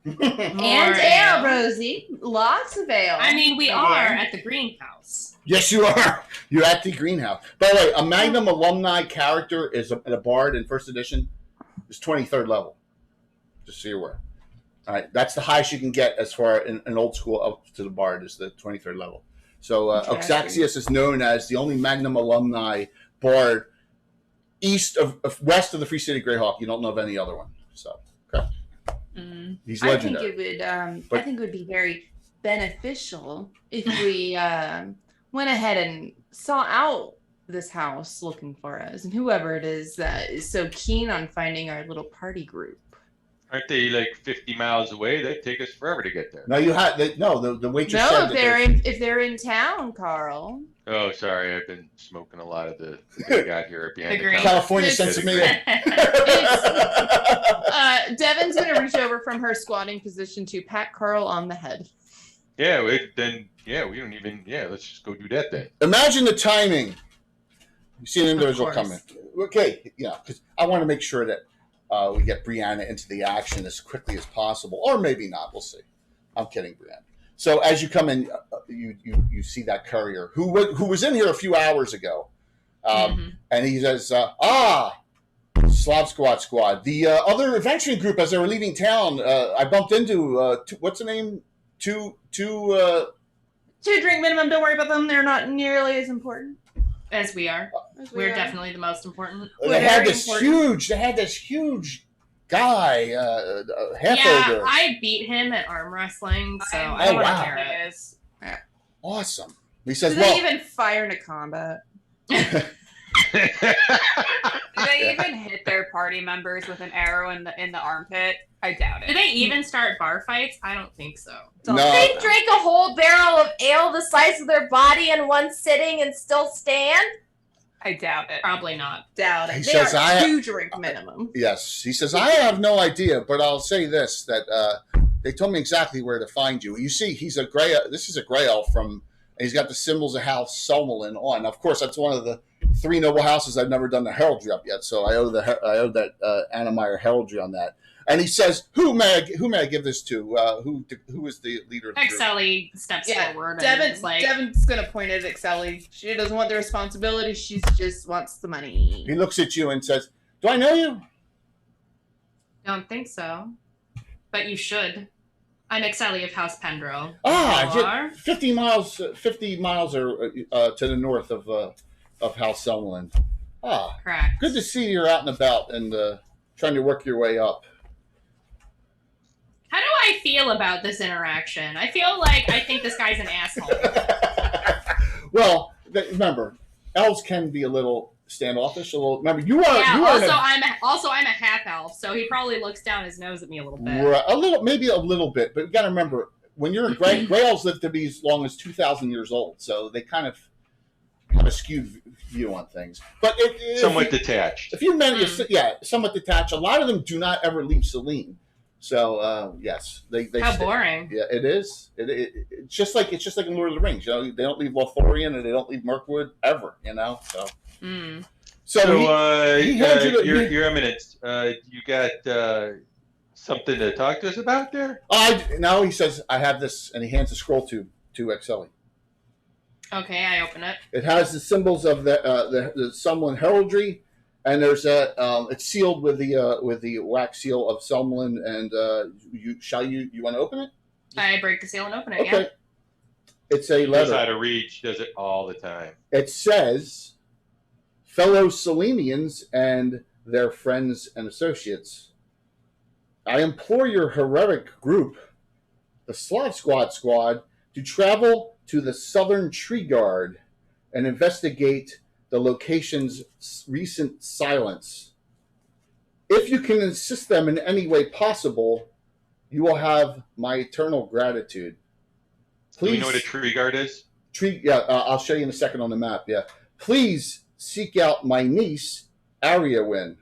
And ale, Rosie. Lots of ale. I mean, we are at the greenhouse. yes, you are. You're at the greenhouse. By the way, a Magnum alumni character is a bard in first edition. Is 23rd level. Just so you're aware. All right, that's the highest you can get as far in old school up to the bard is the 23rd level. So Oxaxius is known as the only Magnum alumni bard west of the Free City Greyhawk. You don't know of any other one. So okay, he's legendary. I think it would be very beneficial if we went ahead and saw out this house looking for us, and whoever it is that is so keen on finding our little party group. Aren't they like 50 miles away? That'd take us forever to get there. No, the waitress No, said if they're in town, Carl. Oh, sorry, I've been smoking a lot of the I got here behind the Agree. counter. California sensimilla. Devin's gonna reach over from her squatting position to pat Carl on the head. Yeah, we don't even. Yeah, let's just go do that then. Imagine the timing. You see an individual course. coming. Okay, because I want to make sure that we get Brianna into the action as quickly as possible, or maybe not. We'll see. I'm kidding, Brianna. So as you come in, you see that courier who was in here a few hours ago, And he says, Slav Squad. The other adventuring group, as they were leaving town, I bumped into, what's the name? Two drink minimum. Don't worry about them. They're not nearly as important as we are. We're definitely the most important. They had this huge guy, half-ogre. I beat him at arm wrestling, so I don't want to hear it. Yeah. Awesome. He says, do they even fire into combat? Do they even hit their party members with an arrow in the armpit? I doubt it. Do they even start bar fights? I don't think so. No. They drink a whole barrel of ale the size of their body in one sitting and still stand? I doubt it. Probably not. Doubt it. He They says, are 2 drink minimum. Yes. He says, I have no idea, but I'll say this, that they told me exactly where to find you. You see, this is a Grey Elf and he's got the symbols of House Selmelin on. Of course, that's one of the 3 noble houses I've never done the heraldry up yet, so I owe that Annemeyer heraldry on that. And he says, "Who may I give this to? Who is the leader of the group?" Excelli steps forward. Devin's gonna point at Excelli. She doesn't want the responsibility. She just wants the money. He looks at you and says, "Do I know you?" Don't think so, but you should. I'm Excelli of House Pendrell. 50 miles or to the north of House Selmelin. Correct. Good to see you're out and about and trying to work your way up. How do I feel about this interaction? I feel like I think this guy's an asshole. Well, remember, elves can be a little standoffish. Remember, I'm a half elf, so he probably looks down his nose at me a little bit. Maybe a little bit, but you got to remember, when you're a Grey elves live to be as long as 2,000 years old, so they kind of have a skewed view on things. But somewhat detached. Somewhat detached. A lot of them do not ever leave Selene. So yes, they how boring. Yeah, it is. It's just like in Lord of the Rings. You know, they don't leave Lothlorien and they don't leave Mirkwood ever. You know, so. Your Eminence, you got something to talk to us about there? No, he says, I have this, and he hands a scroll to Excelli. Okay, I open it. It has the symbols of the Selmelin heraldry, and there's it's sealed with the wax seal of Selmelin. And you want to open it? I break the seal and open it. Okay. Yeah. It's a letter. He knows how to read. She does it all the time. It says, "Fellow Selenians and their friends and associates, I implore your heroic group, the Slav Squad, to travel to the Southern Tree Guard and investigate the location's recent silence. If you can assist them in any way possible, you will have my eternal gratitude. Please." Do we know what a tree guard is? I'll show you in a second on the map. Yeah. Please seek out my niece, Ariawin.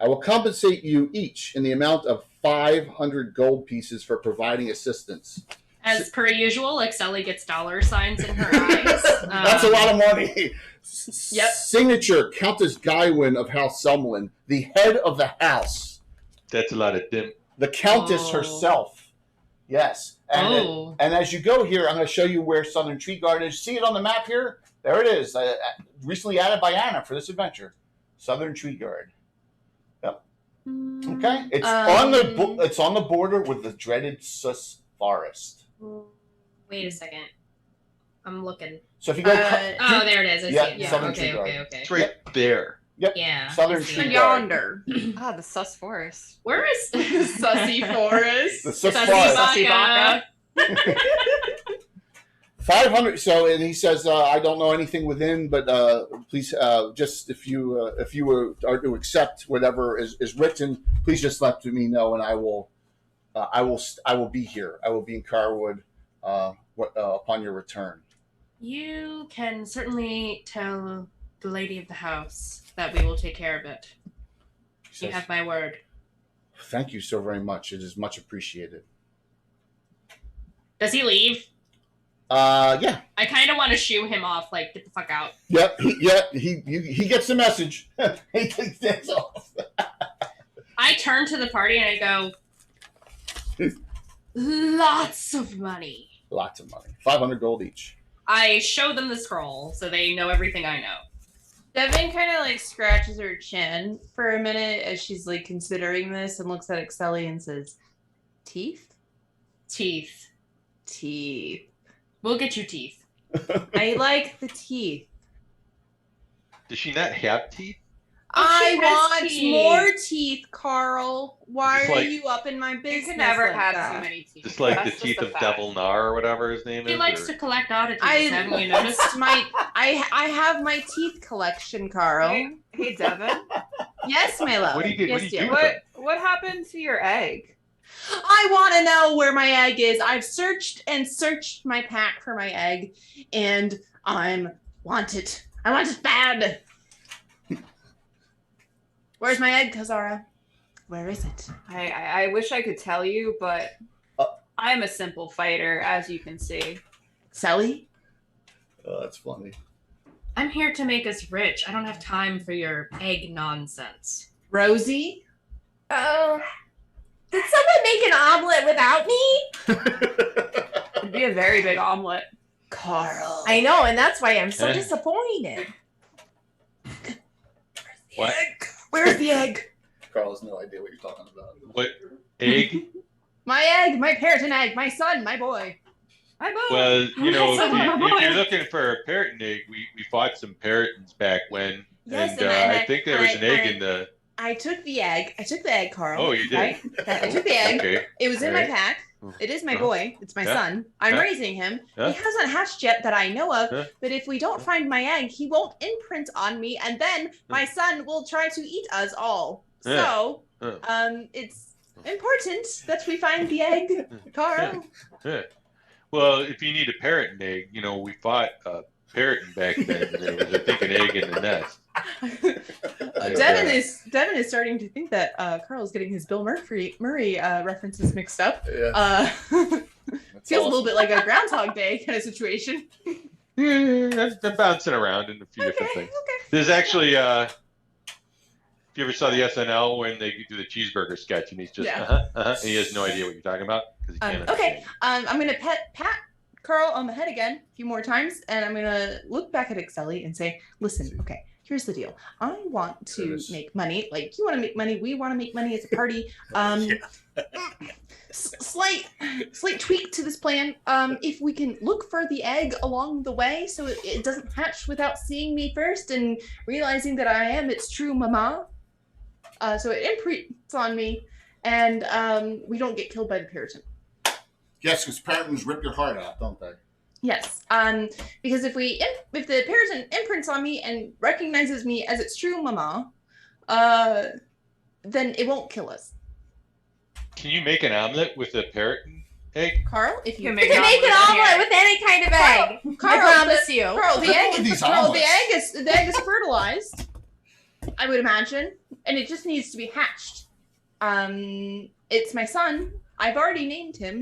I will compensate you each in the amount of 500 gold pieces for providing assistance. As per usual, Excelli gets dollar signs in her eyes. That's a lot of money. Yep. Signature, Countess Gawain of House Selmelin, the head of the house. That's a lot of dim. The Countess herself. Yes. And as you go here, I'm going to show you where Southern Tree Guard is. See it on the map here? There it is. Recently added by Anna for this adventure. Southern Tree Guard. Yep. Okay. It's on the border with the dreaded Sus Forest. Wait a second. I'm looking. So if you go, there it is. I see it. Yeah. Southern Tree Guard. Okay. It's right there. Yep. Yeah. Southern Tree Guard. Yonder. The Sus Forest. Where is Sussy Forest? The Sus Sussy Forest. Baka. 500. So, and he says, I don't know anything within, but please, just if you are to accept whatever is written, please just let me know, and I will be here. I will be in Carwood upon your return. You can certainly tell the lady of the house that we will take care of it. You have my word. Thank you so very much. It is much appreciated. Does he leave? Yeah. I kind of want to shoo him off, like, get the fuck out. Yep. He gets the message. He takes this off. I turn to the party and I go, lots of money. Lots of money. 500 gold each. I show them the scroll so they know everything I know. Devin kind of like scratches her chin for a minute as she's like considering this and looks at Excelli and says, "Teeth? Teeth. Teeth. We'll get you teeth." I like the teeth. Does she not have teeth? I she has want teeth. more teeth, Carl. Why Just are like- you up in my business? You can never like have that? too many teeth. Just like That's the teeth a of fact. Devil Nar or whatever his name He is? likes or- to collect oddities, I haven't you noticed? I have my teeth collection, Carl. Hey, Devin. Yes, my love. What do you get- Yes, what do you dear. do? What happened to your egg? I want to know where my egg is. I've searched and searched my pack for my egg, and I want it. I want it bad. Where's my egg, Kazara? Where is it? I wish I could tell you, but I'm a simple fighter, as you can see. Sally? Oh, that's funny. I'm here to make us rich. I don't have time for your egg nonsense. Rosie? Oh. Did someone make an omelet without me? It'd be a very big omelet. Carl. I know, and that's why I'm so Eh? disappointed. What? Where's the egg? Carl has no idea what you're talking about. What? Egg? My egg, my Puritan egg, my son, my boy. I vote. Well, you know, That's if you're looking for a parrot egg, we fought some parrotons back when, Yes, and and I think there was an egg in the. I took the egg. I took the egg, Carl. Oh, you did? Right? I took the egg. Okay. It was in my Alright. pack. It is my Uh-huh. boy. It's my Yeah. son. I'm Yeah. raising him. Yeah. He hasn't hatched yet that I know of. Yeah. But if we don't find my egg, he won't imprint on me, and then my son will try to eat us all. Yeah. So, it's important that we find the egg, Carl. Yeah. Well, if you need a parrot egg, you know, we fought a parrot back then. There was, I think, an egg in the nest. Devin is starting to think that Carl's getting his Bill Murray references mixed up. Yeah. Feels a little bit like a Groundhog Day kind of situation. Yeah, they're bouncing around in a few different things. There's actually, if you ever saw the SNL when they do the cheeseburger sketch and he's just, Yeah. and he has no idea what you're talking about because he can't Okay, understand. I'm gonna pat Carl on the head again a few more times, and I'm gonna look back at Excelli and say, "Listen, okay, here's the deal. I want to make money. Like you want to make money, we want to make money as a party. Slight tweak to this plan. If we can look for the egg along the way, so it doesn't hatch without seeing me first and realizing that I am its true mama. So it imprints on me, and we don't get killed by the Puritan." Yes, because Paratons rip your heart out, don't they? Yes. Because if the Puritan imprints on me and recognizes me as its true mama, then it won't kill us. Can you make an omelet with a parrot egg? Carl, if you You You can make an omelet with any kind of egg. Carl, I promise you. Carl, the Look egg at these Carl, the omelets. egg is fertilized, I would imagine, and it just needs to be hatched. It's my son. I've already named him.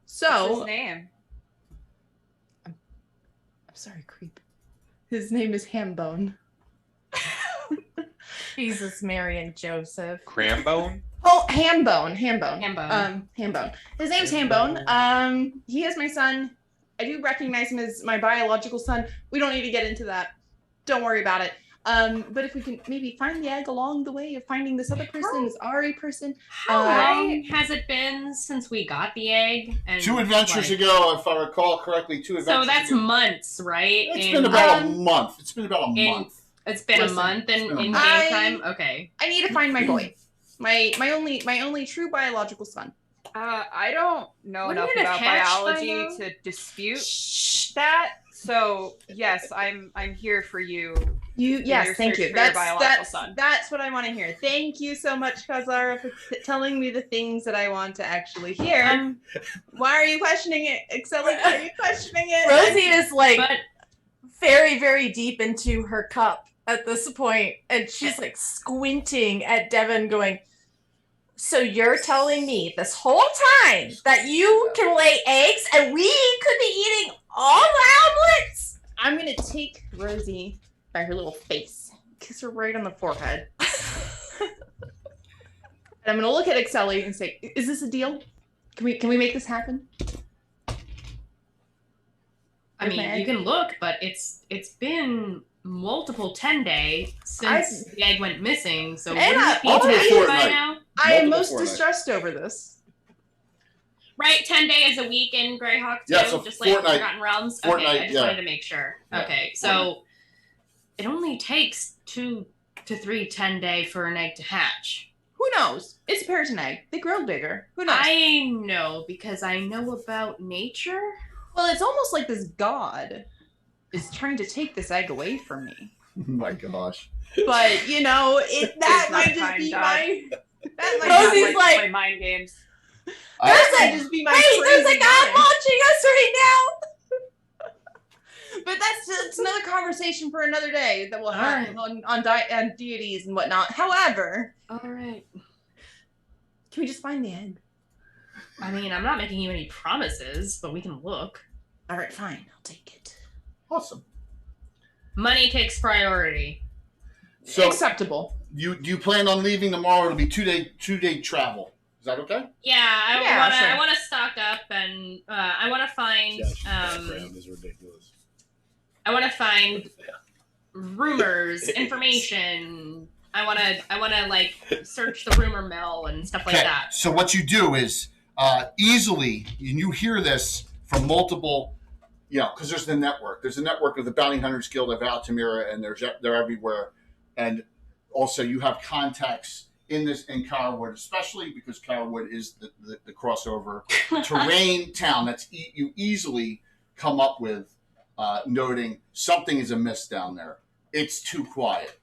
What's So his name? I'm sorry, creep. His name is Hambone. Jesus, Mary, and Joseph. Crambone? Oh, Hambone. Hambone. Hambone. His name's Hambone. He is my son. I do recognize him as my biological son. We don't need to get into that. Don't worry about it. But if we can maybe find the egg along the way of finding this other person, this Ari person. How long has it been since we got the egg? And 2 adventures like- ago, if I recall correctly, 2 adventures So that's ago. months, right? It's In- been about a month. It's been about a in- month. It's been Listen, a month it's in been a game month. time. Okay. I need to find my boy. My only true biological son. I don't know Wouldn't enough it have about hatched by biology now? to dispute that. So yes, I'm here for you. Yes, your thank search you. for your biological son. That's what I want to hear. Thank you so much, Kazara, for telling me the things that I want to actually hear. Why are you questioning it, Excelli? Why are you questioning it? Rosie is like But very, very deep into her cup at this point, and she's like squinting at Devin, going, "So you're telling me this whole time that you can lay eggs and we could be eating all the omelets?" I'm gonna take Rosie by her little face, kiss her right on the forehead, and I'm gonna look at Excelli and say, "Is this a deal? Can we make this happen?" I mean, you can look, but it's been multiple 10-day since the egg went missing. So And wouldn't it be 10 by now? I am Multiple most fortnight. distressed over this. Right, 10 days a week in Greyhawk too, Yeah, so just like fortnight- Forgotten Realms. fortnight, Okay, I just yeah. wanted to make sure. Yeah. Okay, so it only takes 2 to 3 10-day for an egg to hatch. Who knows? It's a parrot egg. They grow bigger. Who knows? I know because I know about nature. Well, it's almost like this god is trying to take this egg away from me. Oh my gosh. But you know, that It's not might a just kind be god. my. That might I Rosie's like to like- play mind games. that might just be my. Wait, there's a crazy god mind. watching us right But it's another conversation for another day that we'll have on deities and whatnot. However, All right. can we just find the egg? I mean, I'm not making you any promises, but we can look. All right, fine. I'll take it. Awesome. Money takes priority. So Acceptable. do you plan on leaving tomorrow? It'll be two-day travel. Is that okay? Yeah, I Yeah, wanna sure. I wanna stock up and I wanna find is ridiculous. I wanna find rumors, information. I wanna like search the rumor mill and stuff like that. So what you do is easily, and you hear this from multiple, because there's the network. There's a network of the Bounty Hunters Guild of Altamira, and they're everywhere. And also you have contacts in Carwood, especially because Carwood is the crossover terrain town. You easily come up with noting something is amiss down there. It's too quiet.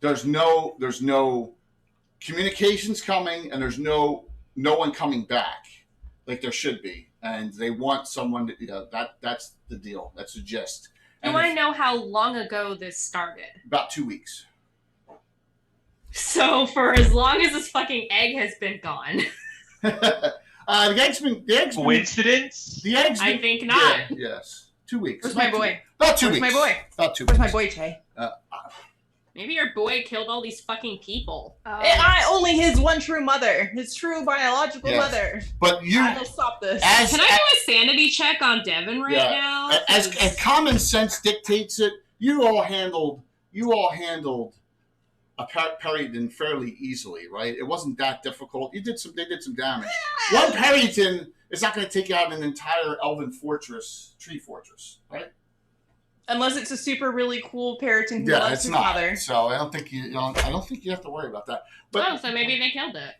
There's no communications coming, and there's no one coming back like there should be. And they want someone to, that's the deal. That's the gist. I want to know how long ago this started. About 2 weeks. So for as long as this fucking egg has been gone, The eggs. Coincidence? The eggs. I think not. Yeah, yes. 2 weeks. Where's my boy? About 2 Where's weeks. my boy? About 2 Where's weeks. my boy, Che? Maybe your boy killed all these fucking people. Only his one true mother, his true biological Yes. mother. But you, I will stop this. as Can I do a sanity check on Devin right now? as common sense dictates it, you all handled a Perryton fairly easily, right? It wasn't that difficult. They did some damage. One Perryton is not going to take out an entire Elven tree fortress, right? Unless it's a super really cool parrotin who Yeah, loves it's his not. mother. So I don't think you have to worry about that. But So maybe they killed it.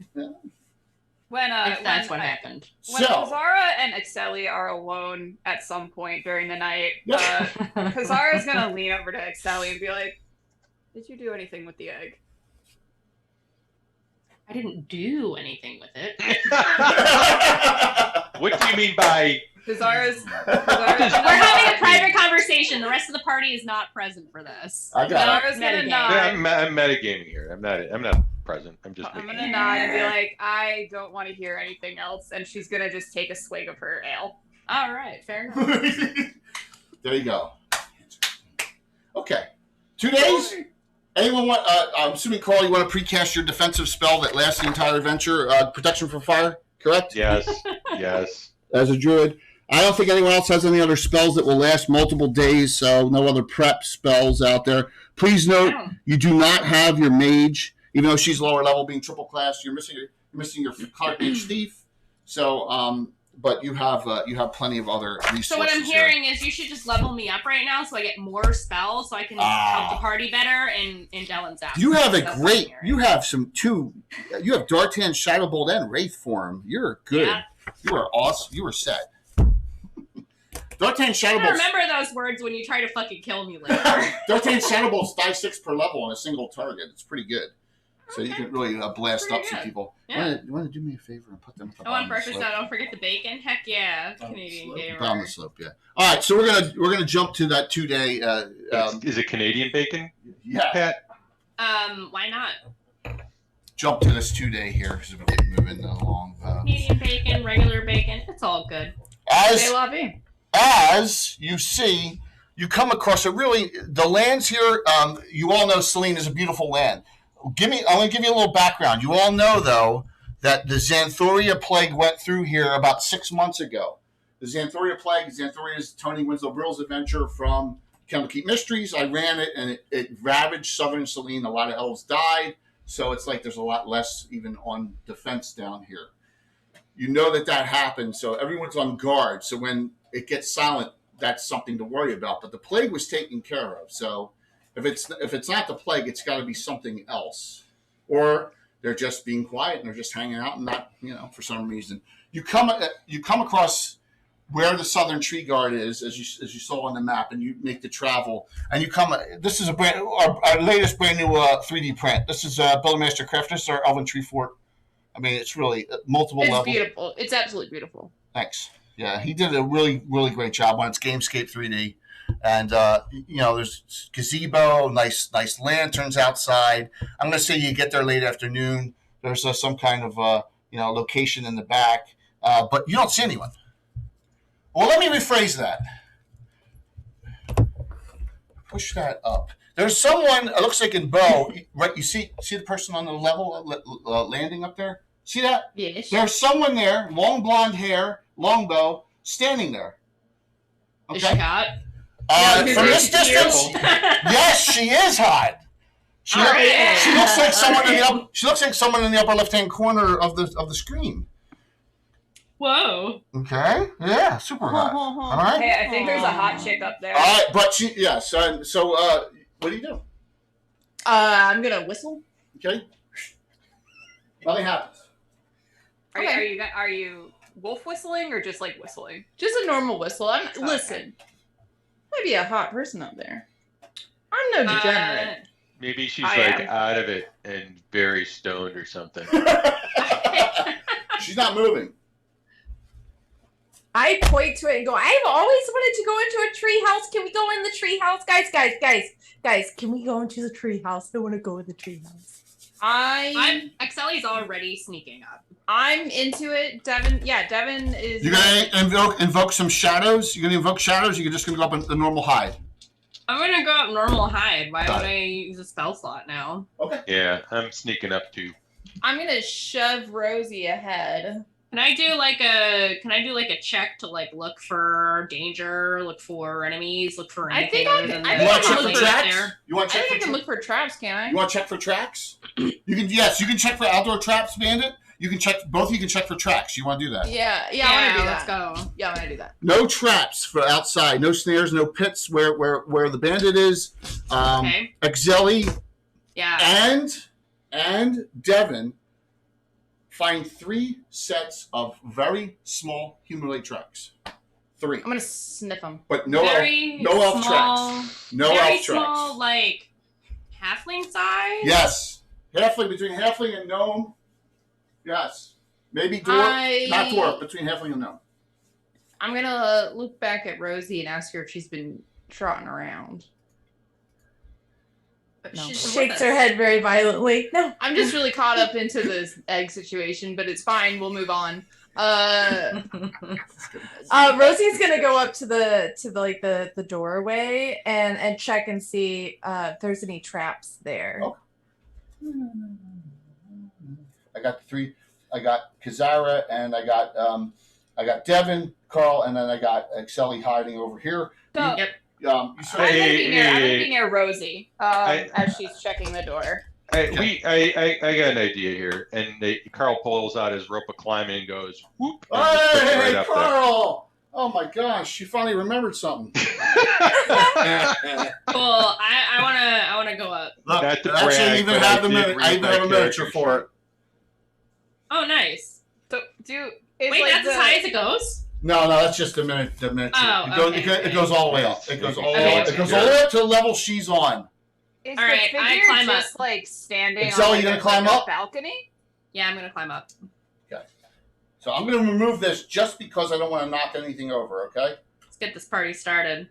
When If that's when, what happened. When so Kazara and Exeli are alone at some point during the night, Yeah. Kazara's gonna lean over to Exeli and be like, "Did you do anything with the egg?" I didn't do anything with it. What do you mean by Kazara's We're having a private conversation. The rest of the party is not present for this. I got it. Kazara's gonna Metagame. nod. I'm metagaming here. I'm not present. I'm just I'm making gonna nod and be like, "I don't want to hear anything else," and she's gonna just take a swig of her ale. All right, fair enough. There you go. Okay. 2 days? Anyone want, I'm assuming, Carl, you want to precast your defensive spell that lasts the entire adventure, protection from fire, correct? yes. As a druid. I don't think anyone else has any other spells that will last multiple days, so no other prep spells out there. Please note, you do not have your mage, even though she's lower level, being triple class. You're missing your Cleric Mage Thief. So, but you have plenty of other resources. So what I'm here. hearing is you should just level me up right now so I get more spells so I can help the party better in Dellen's absence. You have That's what I'm hearing. you have Dartan, Shadowbolt, and Wraith form. You're good. Yeah. You are awesome. You are set. Dartan, I Shadowbolt. remember those words when you try to fucking kill me later. Dartan, Shadowbolt's die 6 per level on a single target. It's pretty good. So you can really blast Pretty up some good. people. Yeah. You want to do me a favor and put them at the Oh, bottom on of the purpose, slope? so don't forget the bacon. Heck yeah, Canadian gamer. Bottom of the slope, yeah. All right, so we're gonna jump to that 2 day. Is it Canadian bacon, Yeah, Pat? Why not? jump to this 2 day here because we get moving along. Canadian bacon, regular bacon, it's all good. As Say la vie. as you see, you come across the lands here. You all know Selene is a beautiful land. I'm going to give you a little background. You all know, though, that the Xanthoria plague went through here about 6 months ago. the Xanthoria Plague. Xanthoria is Tony Winslow Brill's adventure from Candlekeep Mysteries. I ran it, and it ravaged southern Selene. A lot of elves died, so it's like there's a lot less even on defense down here. You know that happened, so everyone's on guard. So when it gets silent, that's something to worry about. But the plague was taken care of. So if it's not the plague, it's got to be something else, or they're just being quiet and they're just hanging out and not, for some reason. You come across where the southern tree guard is, as you saw on the map, and you make the travel, and you come. This is our latest brand new 3D print. This is Buildmaster Craft. This is our Elven Tree Fort. I mean, it's really multiple levels. It's beautiful. It's absolutely beautiful. Thanks. Yeah, he did a really, really great job on its Gamescape 3D. And, there's gazebo, nice lanterns outside. I'm going to say you get there late afternoon. There's some kind of, location in the back. But you don't see anyone. Well, let me rephrase that. Push that up. There's someone, it looks like in bow, right? You see the person on the level landing up there? See that? Yes. There's someone there, long blonde hair, long bow, standing there. Okay. Is she hot? From this distance, yes, she is hot. She looks like someone in the upper. She looks like someone in the upper left-hand corner of the screen. Whoa. Okay. Yeah. Super hot. All right. Hey, I think there's a hot chick up there. All right, but so what do you do? I'm gonna whistle. Okay. Nothing happens. Are you wolf whistling or just like whistling? Just a normal whistle. Listen. Might be a hot person up there. I'm no degenerate. Maybe she's out of it and very stoned or something. She's not moving. I point to it and go, I've always wanted to go into a tree house. Can we go in the tree house? Guys, can we go into the tree house? I want to go in the tree house. Excelli's already sneaking up. I'm into it. Devin is. You're gonna invoke some shadows. You're gonna invoke shadows. You're just gonna go up in the normal hide. I'm gonna go up normal hide. Why would I use a spell slot now? Okay. Yeah, I'm sneaking up too. I'm gonna shove Rosie ahead. Can I do like a check to look for danger, look for enemies, look for anything? I think I can look for tracks. You want to check? I can look for traps. Can I? You want to check for tracks? You can. Yes, you can check for outdoor traps, Bandit. You can check. Both of you can check for tracks. You want to do that? Yeah. I want to do that. Let's go. Yeah, I want to do that. No traps for outside. No snares. No pits where the bandit is. Okay. Exeli. Yeah. And Devin find 3 sets of very small humanoid tracks. 3. I'm gonna sniff them. But no elf tracks. No very elf tracks. Small, like halfling size. Yes. Between halfling and gnome. Yes. Maybe dwarf. Not dwarf. Between halfling and gnome. I'm gonna look back at Rosie and ask her if she's been trotting around. No. She shakes her head very violently. No. I'm just really caught up into this egg situation, but it's fine. We'll move on. Rosie's gonna go up to the doorway and check and see if there's any traps there. Okay. I got the 3. I got Kazara and I got Devin, Carl, and then I got Exeli hiding over here. So, Yep. I'm gonna be near Rosie as she's checking the door. I got an idea here, and Carl pulls out his rope of climbing and goes, whoop. And just puts it right up Carl! There. Oh my gosh, you finally remembered something. Cool. I wanna go up. Look, Not to actually, brag, I even but have I did I even read have a my miniature character for it. Oh, nice. So Wait, that's as high as it goes? No, that's just the miniature. Oh, It goes all the way up. It goes all the Okay. way up. It goes all the way up to the level she's on. Is All right, the I figure climb just like standing Excel, on you gonna climb up? balcony? Yeah, I'm gonna climb up. Okay. So I'm going to remove this just because I don't want to knock anything over, okay? Let's get this party started.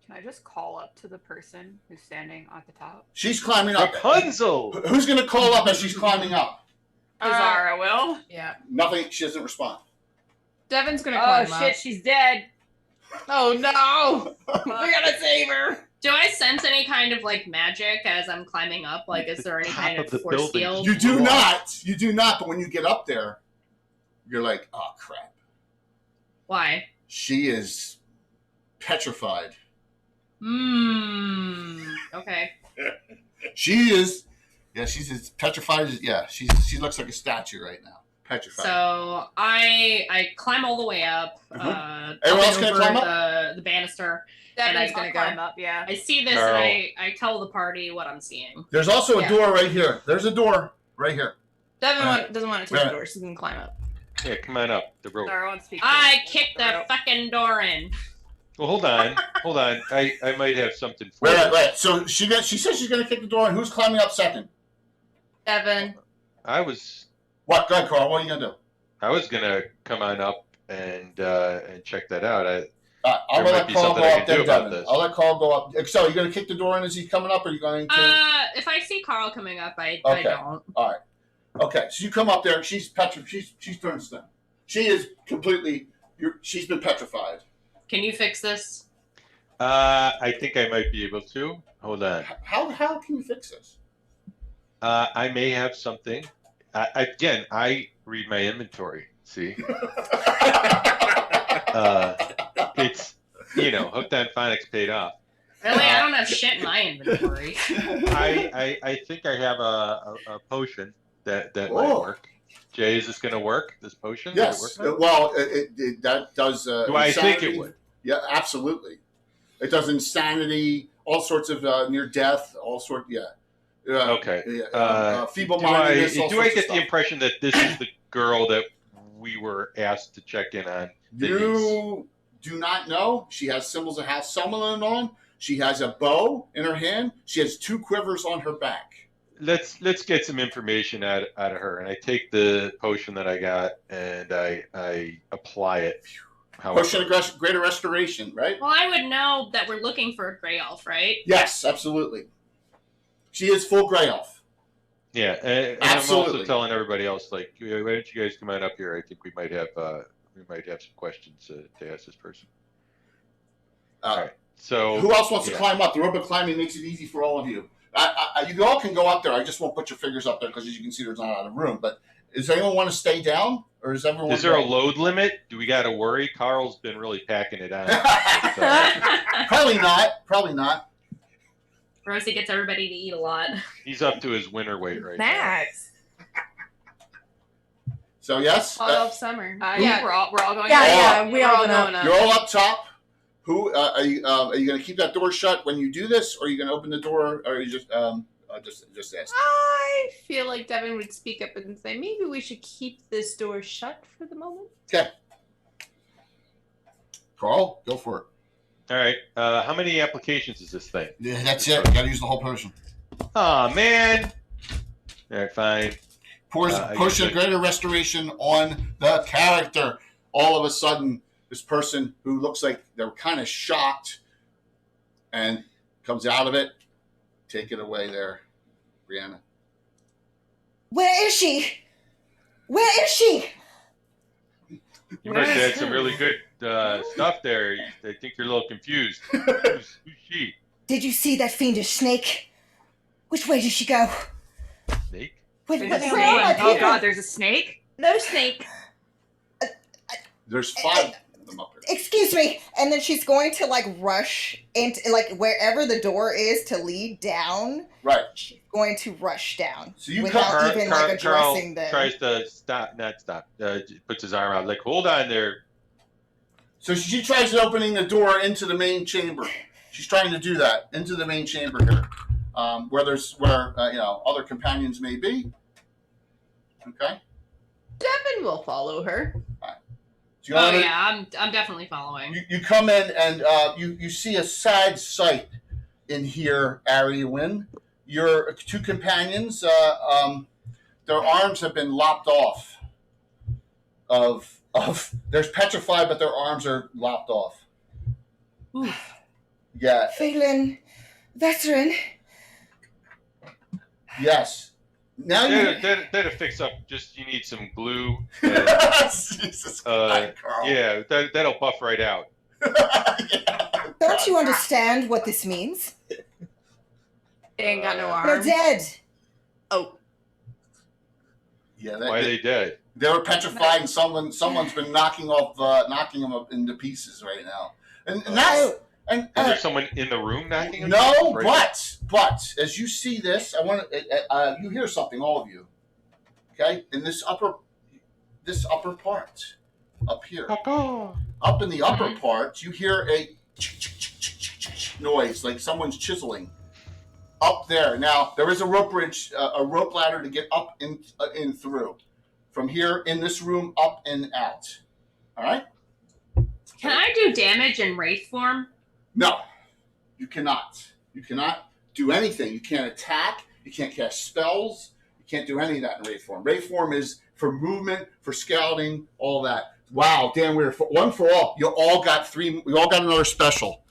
Can I just call up to the person who's standing at the top? She's climbing up. Rapunzel! Who's going to call up as she's climbing up? Kazara will. Yeah. Nothing. She doesn't respond. Devin's gonna Oh climb up. shit, she's dead. Oh no! We gotta save her. Do I sense any kind of magic as I'm climbing up? Is there any Top kind of of the force building. field? You do not. But when you get up there, you're like, oh crap. Why? She is petrified. Okay. She is. Yeah, she's as petrified as. Yeah, she looks like a statue right now. Petrified. So I climb all the way up. Everyone Up else and gonna over climb up? the banister. Devin's I- gonna climb up. Yeah. I see this Carl. and I tell the party what I'm seeing. There's also a Yeah. door right here. There's a door right here. Devin doesn't want to take Right. the door, so he can climb up. Yeah, come on up the rope. Sorry, I won't speak. I kick the fucking door in. Well, hold on. I might have something for Wait. you. So she says she's gonna kick the door, and who's climbing up second? Devin. I was What? Go ahead, Carl. What are you gonna do? gonna come on up and check that out. I'm There gonna might let be Carl something go I up can then, do about Devin. this. I'll let Carl go up. So, are you gonna kick the door in as he's coming up, or are you going to? If I see Carl coming up, I Okay. don't. All right. Okay. So you come up there. She's petrified. She's turned stone. She is completely. She's been petrified. Can you fix this? I think I might be able to. Hold on. How can you fix this? I may have something. Again, I read my inventory. See, it's hooked on phonics paid off. Really, I don't have shit in my inventory. I think I have a potion that might Oh. work. Jay, is this going to work? This potion? Does Yes. it work? Well, that does. Do I think it would? Yeah, absolutely. It does insanity, all sorts of near death, all sorts. Yeah. Okay. Feeble-mindedness. Do I get the impression that this is the girl that we were asked to check in on? You do not know. She has symbols of House Summoning on. She has a bow in her hand. She has 2 quivers on her back. Let's get some information out of her, and I take the potion that I got and I apply it. Potion of Greater Restoration, right? Well, I would know that we're looking for a gray elf, right? Yes, absolutely. She is full gray elf. Yeah, and I'm Absolutely. also telling everybody else, like, why don't you guys come on up here? I think we might have some questions to ask this person. All right. So Who else wants to climb up? The rope of climbing makes it easy for all of you. You all can go up there. I just won't put your fingers up there because, as you can see, there's not a lot of room. But does anyone want to stay down, or is everyone? is there a load limit? Do we got to worry? Carl's been really packing it on. Probably not. Probably not. Rosie gets everybody to eat a lot. He's up to his winter weight right Max. So yes, All of summer. Yeah, we're all going. Yeah, up. we all We're going up. you're all up top. Who are you going to keep that door shut when you do this, or are you going to open the door, or are you just ask? I feel like Devin would speak up and say, maybe we should keep this door shut for the moment. Okay. Carl, go for it. All right. How many applications is this thing? Yeah, that's it. You got to use the whole potion. Oh man. All right, fine. Potion of Greater Restoration on the character. All of a sudden, this person who looks like they're kind of shocked and comes out of it. Take it away there, Brianna. Where is she? Where is she? You must have had some really good stuff there. I think you're a little confused. Who's she? Did you see that fiendish snake? Which way did she go? Snake? Where There's a where are my snake. Oh people? God, there's a snake. No snake. There's 5 of them up here. Excuse me. And then she's going to rush into wherever the door is to lead down. Right. She's going to rush down So you without come- even Carl addressing them. tries to not stop. Puts his arm out, like, hold on there. So she tries opening the door into the main chamber. She's trying to do that into the main chamber here, where other companions may be. Okay. Devin will follow her. So you Oh know, yeah, I'm definitely following. you come in and you see a sad sight in here, Ariwin. Your 2 companions, their arms have been lopped off. They're petrified, but their arms are lopped off. Oof. Yeah. Phelan, veteran. Yes. Now you. That'll fix up. Just you need some glue. Jesus Christ, Carl. Yeah, that'll buff right out. Don't you understand what this means? They ain't got no They're arms. dead. Oh. Yeah, Why are they dead? They were petrified, and someone's been knocking them up into pieces right now. And that's and Is there someone in the room knocking? no, Right? but as you see this, I want to you hear something, all of you. Okay, in this upper part up here, up in the upper part, you hear a noise like someone's chiseling up there. Now there is a rope bridge, a rope ladder to get up in through from here in this room, up and out. All right. Can I do damage in wraith form? No, you cannot. You cannot do anything. You can't attack. You can't cast spells. You can't do any of that in Wraith form. Wraith form is for movement, for scouting, all that. Wow, Dan, we're one for all. You all got 3. We all got another special.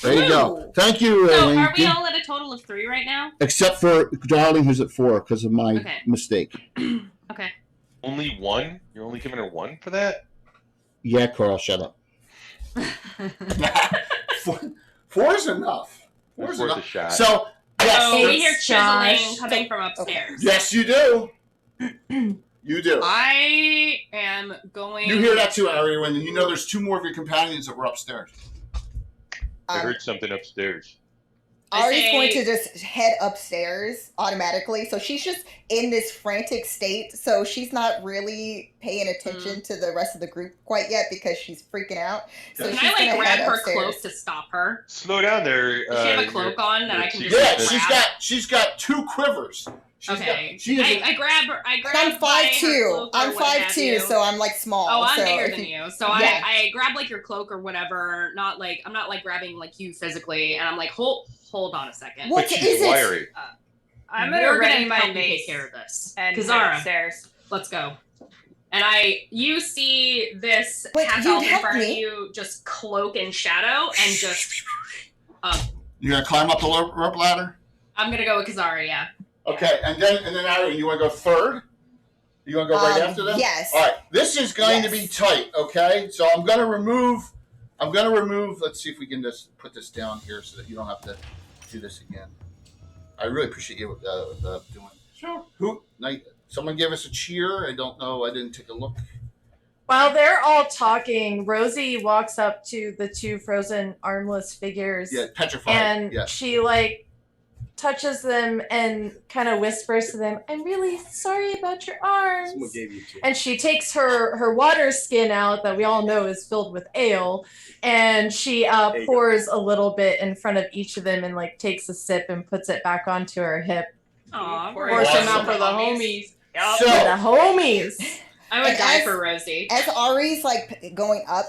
There you go. Thank you. So are we all at a total of 3 right now? Except for Darling, who's at 4 because of my mistake. Okay. Only 1? You're only giving her 1 for that? Yeah, Carl, shut up. 4 is enough. 4 is Worth enough. a shot. So, yes. So we hear chiseling Josh. coming from upstairs. Yes, you do. You do. I am going. You hear that too, Ariel, and you know there's 2 more of your companions that were upstairs. I heard something upstairs. Ari's going to just head upstairs automatically. So she's just in this frantic state. So she's not really paying attention to the rest of the group quite yet because she's freaking out. So Can she's I gonna grab head her upstairs. cloak to stop her? Slow down there. Does she have a cloak on that I can just Yeah, grab? she's got 2 quivers. I grab her. I grab. I'm 5'2". I'm 5'2", so I'm like small. Oh, I'm so bigger than you. So yeah. I grab like your cloak or whatever. Not like I'm not like grabbing like you physically, and I'm like hold on a second. What But is she's it? wiry. I'm We're gonna ready help my you mace take care of this. and head Kazara, upstairs. let's go. And you see this But half you'd elf in help front of me. you just cloak in shadow and just. You're gonna climb up the rope ladder. I'm gonna go with Kazara. Yeah. Okay, and then Ariel, you want to go third? You want to go right after them? Yes. All right. This is going to be tight. Okay, so I'm gonna remove. Let's see if we can just put this down here so that you don't have to do this again. I really appreciate you doing. Sure. Someone give us a cheer. I don't know. I didn't take a look. While they're all talking, Rosie walks up to the 2 frozen armless figures. Yeah, petrified. And yeah. she touches them and kind of whispers to them, "I'm really sorry about your arms." Someone gave you 2. And she takes her water skin out that we all know is filled with ale, and she pours a little bit in front of each of them and takes a sip and puts it back onto her hip. Aw, Pour some out for the homies. So, For the homies. I would And die as- for Rosie. As Ari's going up,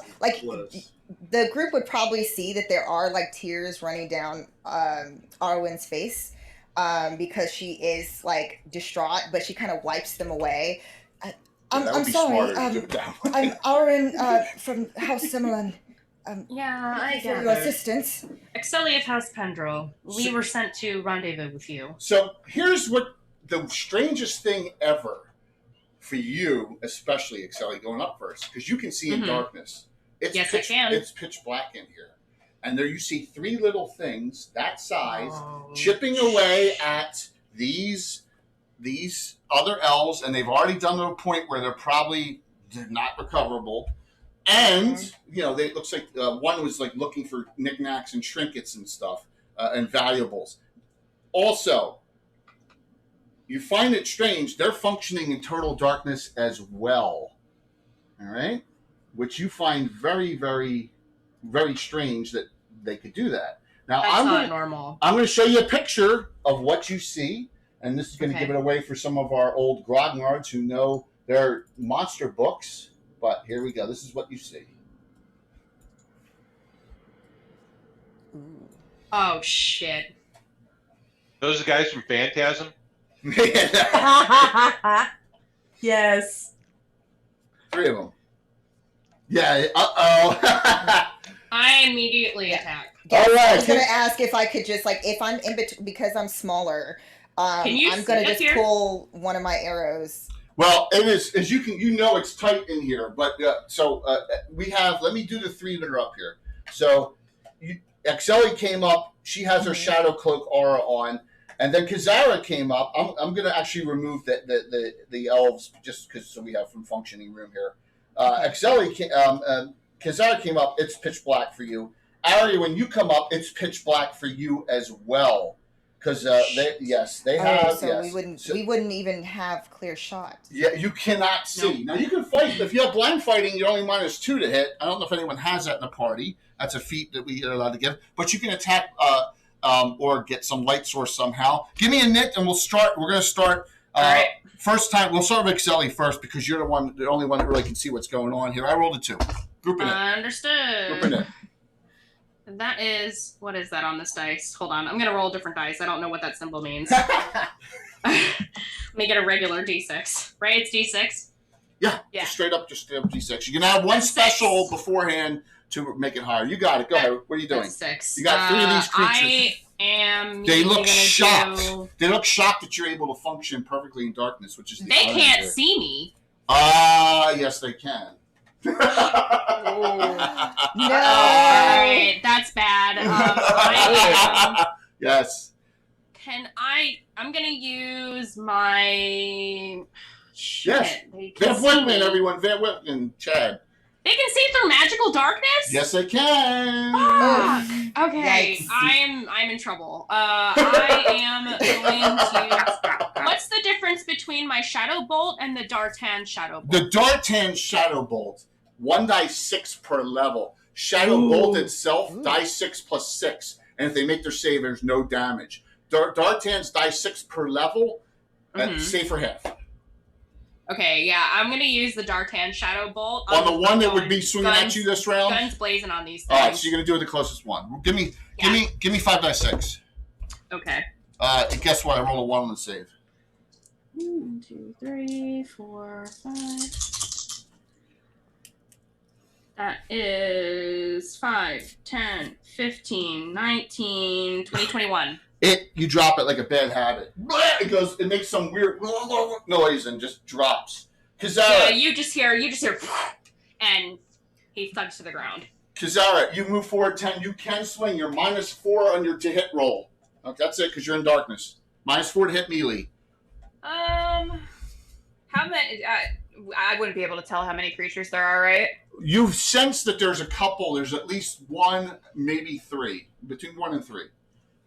the group would probably see that there are tears running down Arwen's face because she is distraught, but she kind of wipes them away. I'm sorry. I'm Arwen from House Simmerlin. Yeah, I for your gathered. assistance. Excelli of House Pendrell. We were sent to rendezvous with you. So here's what the strangest thing ever for you, especially Excelli, going up first, because you can see in darkness. It's Yes, pitch, I can. It's pitch black in here. And there you see 3 little things that size chipping away at these other elves, and they've already done to a point where they're not recoverable. And, it looks like one was looking for knickknacks and trinkets and stuff and valuables. Also, you find it strange, they're functioning in total darkness as well. All right? Which you find very, very, very strange that they could do that. Now, That's normal. I'm going to show you a picture of what you see, and this is going to give it away for some of our old grognards who know their monster books. But here we go. This is what you see. Oh, shit. Those are the guys from Phantasm? Yes. 3 of them. Yeah. Uh-oh. I immediately attack. Yes, All right. I was gonna ask if I could just if I'm in between because I'm smaller. Can you I'm gonna see us just here? pull one of my arrows. Well, it is, as you can, it's tight in here, but we have, let me do the 3 that are up here. So, Excelli came up, she has her shadow cloak aura on. And then Kazara came up. I'm going to actually remove the elves just because so we have some functioning room here. Kazara came up. It's pitch black for you. Arya, when you come up, it's pitch black for you as well. Because they have. So we wouldn't even have clear shot. Yeah, you cannot see. Now you can fight if you have blind fighting. You're only -2 to hit. I don't know if anyone has that in the party. That's a feat that we are allowed to give. But you can attack or get some light source somehow. Give me a nit, and we'll start. We're going to start. All right. First time, we'll start with Excelli first because you're the only one that really can see what's going on here. I rolled a 2. Group in it. Understood. Group in it. That is, what is that on this dice? Hold on, I'm gonna roll a different dice. I don't know what that symbol means. Make it a regular D6, right? It's D6. Yeah. Just straight up D6. You can have one special beforehand to make it higher. You got it. Go ahead. What are you doing? That's 6. You got 3 of these creatures. I am. They look shocked. They look shocked that you're able to function perfectly in darkness, which is. They can't see me. Yes, they can. No. All right, that's bad. Yes. I'm gonna use my. Shit. Yes. Van Whitman, everyone. Van Whitman, Chad. They can see through magical darkness? Yes, they can. Okay, Yikes. I'm in trouble. I am going to. What's the difference between my Shadow Bolt and the Dartan Shadow Bolt? The Dartan Shadow Bolt, 1 die 6 per level. Shadow Bolt itself, die 6 plus 6. And if they make their save, there's no damage. Dartan's die 6 per level, save for half. Okay, yeah, I'm going to use the Dartan Shadow Bolt. On the one that would be swinging at you this round? Guns blazing on these things. All right, so you're going to do it the closest one. Give me 5 die 6. Okay. And guess what? I roll a 1 on the save. 1, 2, 3, 4, 5. That is 5, 10, 15, 19, 20, 21. You drop it like a bad habit. It makes some weird noise and just drops. Kazara, you just hear, and he thugs to the ground. Kazara, you move forward 10. You can swing. You're -4 on your to hit roll. Okay, that's it because you're in darkness. -4 to hit melee. How many? I wouldn't be able to tell how many creatures there are, right? You sense that there's a couple. There's at least 1, maybe 3. Between 1 and 3.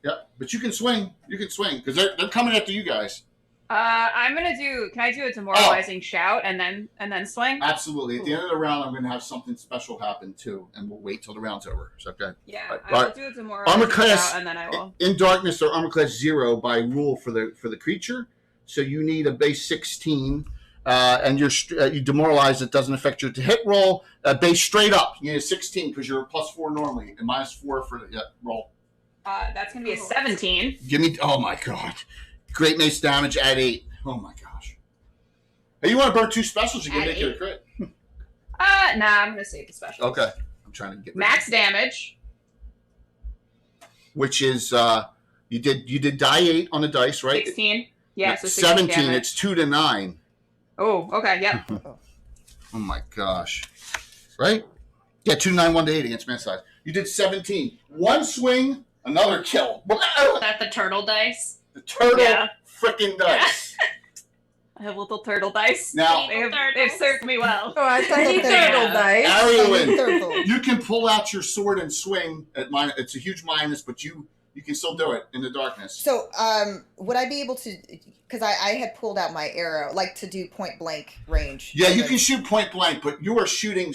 Yep, but you can swing. You can swing because they're coming after you guys. I'm gonna do. Can I do a demoralizing shout and then swing? Absolutely. At the end of the round, I'm going to have something special happen too, and we'll wait till the round's over. Is that okay? Yeah, Right. I will do a demoralizing Armor class shout and then I will. in darkness or armor class 0 by rule for the creature. So you need a base 16, and you demoralize. It doesn't affect your to hit roll. Base straight up. You need a 16 because you're a +4 normally, and -4 for the roll. That's gonna be a 17. Give me. Oh my god! Great mace damage at 8. Oh my gosh! Hey, you want to burn 2 specials? You can make it a crit. Nah, I'm gonna save the special. Okay, I'm trying to get Max damage. Which is you did die 8 on the dice, right? 16. Yeah, so 17. damage. It's 2 to 9. Oh, okay, yeah. Oh my gosh! Right? Yeah, 2 to 9, 1 to 8 against man size. You did 17. 1 swing. Another kill. Is that the turtle dice? The turtle freaking dice. I have little turtle dice. Now, they've served me well. Oh, I tiny turtle dice. Ariel, you can pull out your sword and swing at minus. It's a huge minus, but you can still do it in the darkness. So, would I be able to? Because I had pulled out my arrow, like to do point blank range. Yeah, you can shoot point blank, but you are shooting.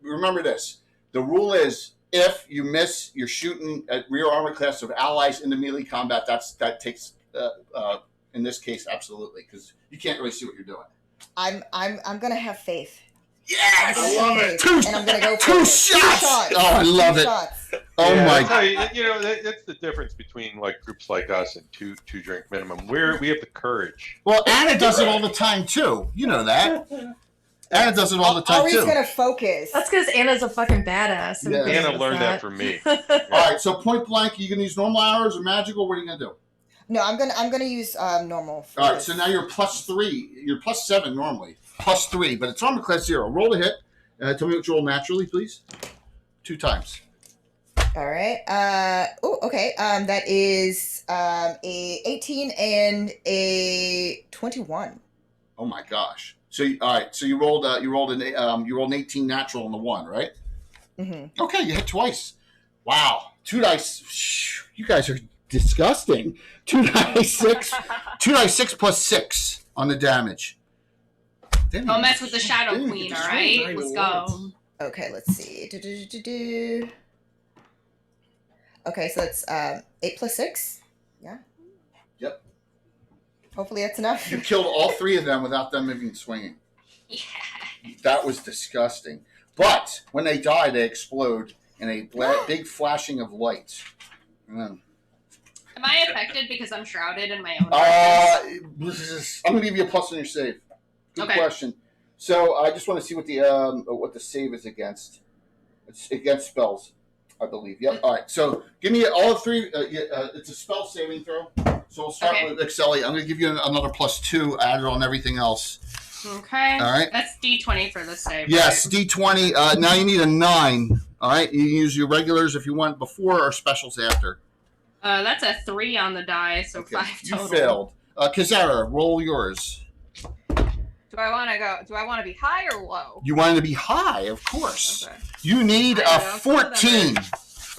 Remember this: the rule is. If you miss, you're shooting at rear armor class of allies in the melee combat. That takes, in this case, absolutely, because you can't really see what you're doing. I'm gonna have faith. Yes, I love it. And I'm gonna go for 2 it. shots. 2 shots. Oh, I love it. Shots. Oh my god! That's the difference between like groups like us and two drink minimum. We have the courage. Well, Anna does it all the time too. You know that. Anna does it all the time Ari's too. gonna focus. That's because Anna's a fucking badass. Yeah. Anna learned that from me. All right, so point blank, you gonna use normal arrows or magical? What are you gonna do? No, I'm gonna use normal. All right, so now you're +3. You're +7 normally. +3, but it's armor class 0. Roll the hit. Tell me what you roll naturally, please. 2 times. All right. Oh, okay. That is a 18 and a 21. Oh my gosh. So all right. So you rolled an 18 natural on the 1, right? Mm-hmm. Okay, you hit twice. Wow. 2 dice. You guys are disgusting. 2 dice 6. 2 dice 6 plus 6 on the damage. Don't mess with the Shadow Queen, all right? Let's go. Okay, let's see. Okay, so it's 8 plus 6. Yeah. Yep. Hopefully that's enough. You killed all 3 of them without them even swinging. Yeah. That was disgusting. But when they die, they explode in a big flashing of light. Am I affected because I'm shrouded in my own darkness? I'm going to give you a plus on your save. Good question. So I just want to see what the save is against. It's against spells, I believe. Yep. All right. So give me all 3. It's a spell saving throw. So we'll start with Excelli. I'm going to give you another +2 added on everything else. Okay. All right. That's D20 for the save. Yes, right? D20. Now you need a 9. All right. You can use your regulars if you want before or specials after. That's a 3 on the die, so 5 total. You failed. Kazara, roll yours. Do I want to be high or low? You want to be high, of course. Okay. You need a 14.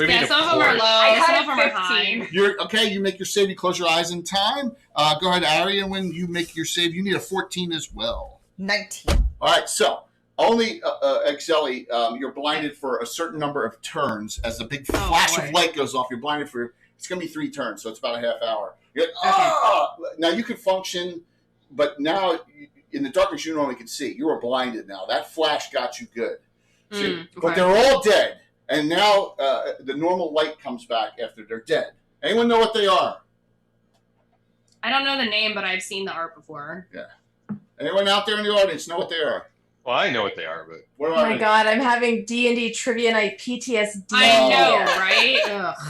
Yeah, some of them are low, some of them are high. You're okay. You make your save. You close your eyes in time. Go ahead, Ari, and when you make your save, you need a 14 as well. 19. All right. So only Excelli, you're blinded for a certain number of turns. As the big flash of light goes off, you're blinded for. It's going to be 3 turns, so it's about a half hour. You're like, Now you can function, but now in the darkness you normally can see. You are blinded now. That flash got you good. But they're all dead. And now the normal light comes back after they're dead. Anyone know what they are? I don't know the name, but I've seen the art before. Yeah. Anyone out there in the audience know what they are? Well, I know what they are, but oh my god, I'm having D&D trivia night PTSD. I know, right?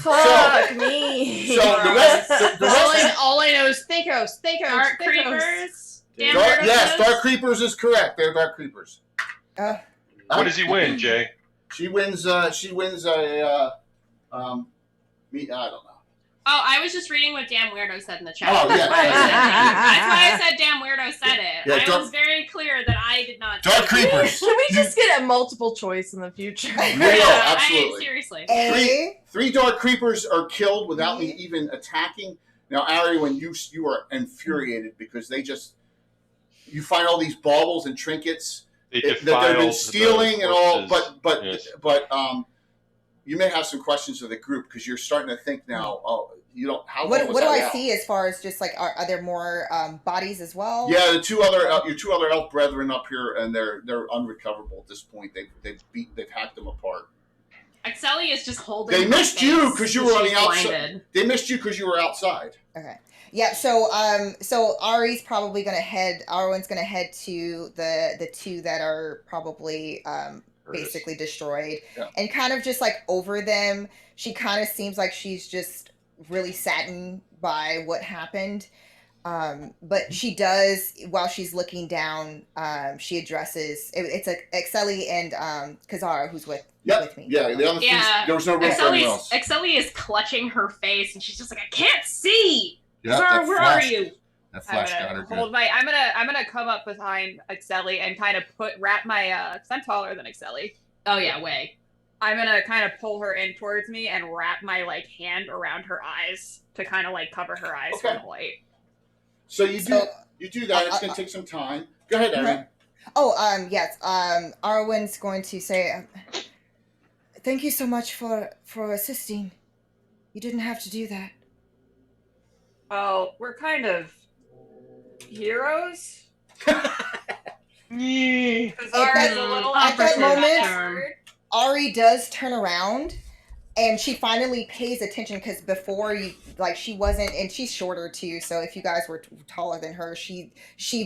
Fuck me. So the rest all I know is Thakos. Dark Creepers. Dark Creepers is correct. They're Dark Creepers. What does he win, Jay? She wins a I don't know. Oh, I was just reading what Damn Weirdo said in the chat. Oh, yeah. That's why I said Damn Weirdo said it. Yeah, I was very clear that I did not. Dark Creepers. Can we just get a multiple choice in the future? Yeah, absolutely. Seriously. 3 Dark Creepers are killed without me even attacking. Now, Ari, when you are infuriated because you find all these baubles and trinkets that they've been stealing and all, but you may have some questions of the group because you're starting to think now. Oh, you don't. What do I see as far as just like are there more bodies as well? Yeah, your 2 other elf brethren up here, and they're unrecoverable at this point. They've hacked them apart. Excelli is just holding. They missed you because you were on the outside. They missed you because you were outside. Okay. Yeah. So Ari's probably gonna head. Arwen's gonna head to the 2 that are probably basically destroyed, and kind of just like over them. She kind of seems like she's just really saddened by what happened. But she does, while she's looking down, she addresses it's like Excelli and Kazara who's with me. Yeah, the other there was no room for anyone else. Excelli is clutching her face and she's just like, I can't see. Yeah, where are you? That flash got her good. I'm gonna come up behind Excelli and kind of wrap my because I'm taller than Excelli. Oh yeah, way. I'm gonna kind of pull her in towards me and wrap my hand around her eyes to kind of cover her eyes from the light. So you do that. It's gonna take some time. Go ahead, Aaron. Yes. Arwen's going to say, thank you so much for assisting. You didn't have to do that. Well, we're kind of heroes. At that moment, Ari does turn around and she finally pays attention because before she wasn't, and she's shorter too. So if you guys were taller than her, she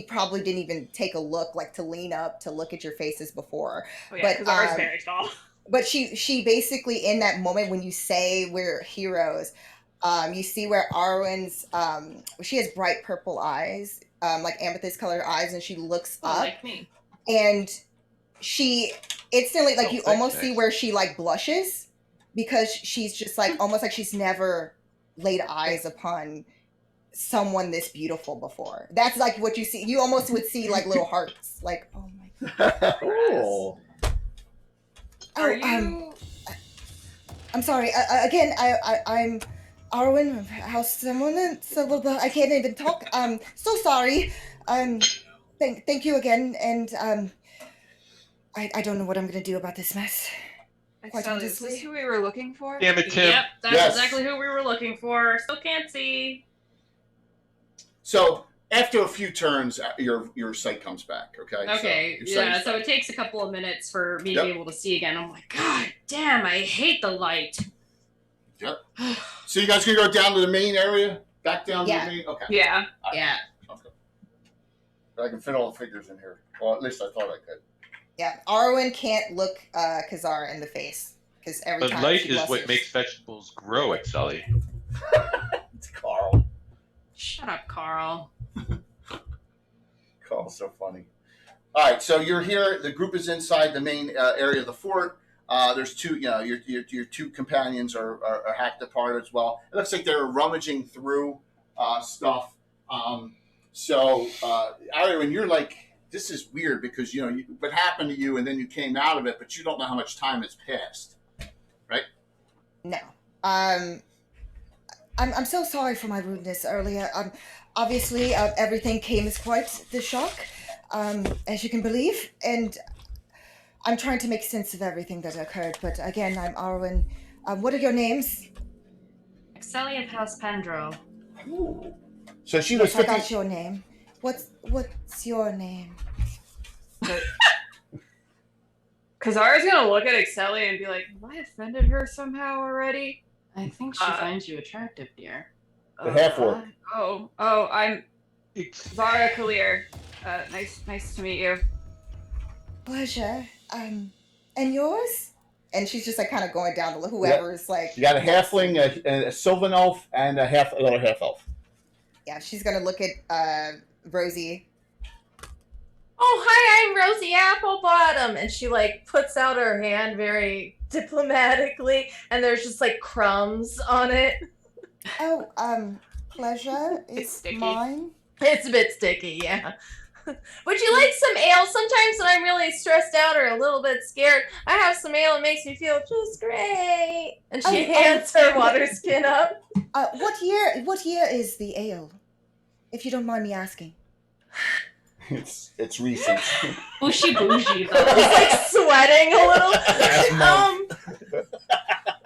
probably didn't even take a look, to lean up to look at your faces before. Oh, yeah, because Ari's very tall. But she basically, in that moment when you say we're heroes, you see where Arwen's, she has bright purple eyes, like amethyst colored eyes, and she looks up. Like me. And she instantly, you almost see where she blushes, because she's just like almost like she's never laid eyes upon someone this beautiful before. That's like what you see. You almost would see like little hearts. Like, oh my god. Oh. Are you? I'm sorry. Again, I'm Arwen. How's someone? I can't even talk. So sorry. Thank you again, and I don't know what I'm gonna do about this mess. Quite Sally, is this honestly. who we were looking for? Damn it, Tim. Yep, that's Yes. exactly who we were looking for. Still can't see. So after a few turns, your sight comes back. Okay. Okay, So your sight yeah, is so back. it takes a couple of minutes for me Yep. to be able to see again. I'm like, God damn, I hate the light. Yep. So you guys gonna go down to the main area? Back down Yeah. to the main? Okay. Yeah. Yeah. Okay. I can fit all the figures in here. Well, at least I thought I could. Yeah, Arwen can't look Kazara in the face because every But time light she is what blushes- makes vegetables grow, Excelli. It's Carl. Shut up, Carl. Carl's so funny. All right, so you're here. The group is inside the main area of the fort. There's two, your two companions are hacked apart as well. It looks like they're rummaging through stuff. So, Irene, you're like, this is weird because, what happened to you and then you came out of it, but you don't know how much time has passed, right? No. I'm so sorry for my rudeness earlier. Obviously, everything came as quite the shock, as you can believe, and I'm trying to make sense of everything that occurred. But again, I'm Arwen. What are your names? Excelli of House Pendro. Ooh. So she was Yes, I 50. got your name. What's your name? Kazara's gonna look at Excelli and be like, have I offended her somehow already? I think she finds you attractive, dear. The half-orc. I'm Zara Kalir. Nice to meet you. Pleasure. And yours? And she's just like kind of going down to whoever's like. You got a halfling, a sylvan elf, and another half elf. Yeah, she's gonna look at Rosie. Oh, hi, I'm Rosie Applebottom. And she like puts out her hand very diplomatically, and there's just like crumbs on it. Oh, pleasure It's is sticky. mine. It's a bit sticky, yeah. Would you like some ale? Sometimes when I'm really stressed out or a little bit scared, I have some ale. It makes me feel just great. And she hands her water skin up. What year is the ale? If you don't mind me asking. It's recent. Bushy bougie, though. He's like sweating a little.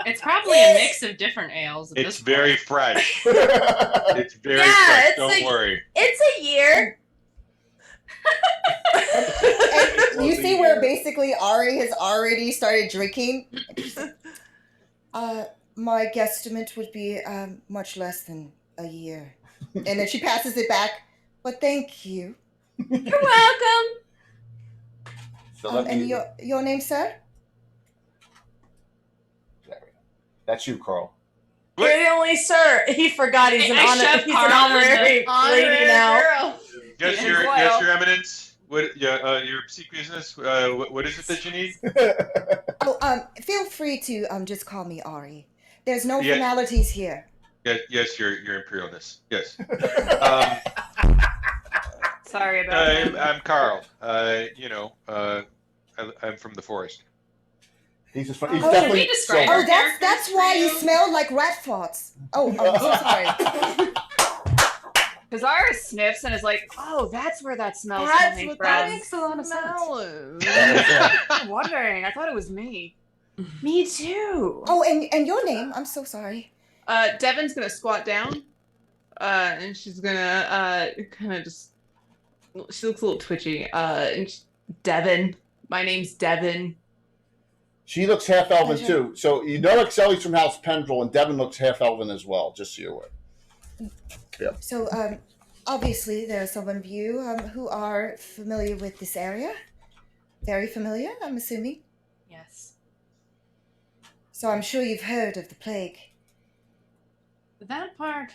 It's probably a mix of different ales. At It's this very point. fresh. It's very Yeah, fresh. it's Don't like- worry. It's a year. And you see where basically Ari has already started drinking. My guesstimate would be much less than a year. And then she passes it back. But thank you. You're welcome. So let And me- your name, sir? There we go. That's you, Carl. You're the only sir. He forgot he's an I shoved he's an Carl in the honorary lady now. girl. Yes, Yeah. your eminence. What? Your seek business. What is it that you need? Oh, feel free to just call me Ari. There's no Yeah. formalities here. Yes, your imperialness. Yes. Sorry about that. I'm Carl. I'm from the forest. He's Oh, definitely. can we describe so- Oh, Our that's characters why for you you? smell like rat farts. Oh, I'm so sorry. Kazara sniffs and is like, oh, that's where that smell's That's coming what from. that makes a lot of sense. I'm wondering. I thought it was me. Me too. Oh, and your name? I'm so sorry. Devon's gonna squat down, and she's gonna kind of just. She looks a little twitchy. Devon. My name's Devon. She looks half elven Pleasure. too. So Excelli's from House Pendrell, and Devin looks half elven as well. Just so you're aware. So, obviously, there are some of you who are familiar with this area. Very familiar, I'm assuming. Yes. So I'm sure you've heard of the plague. That part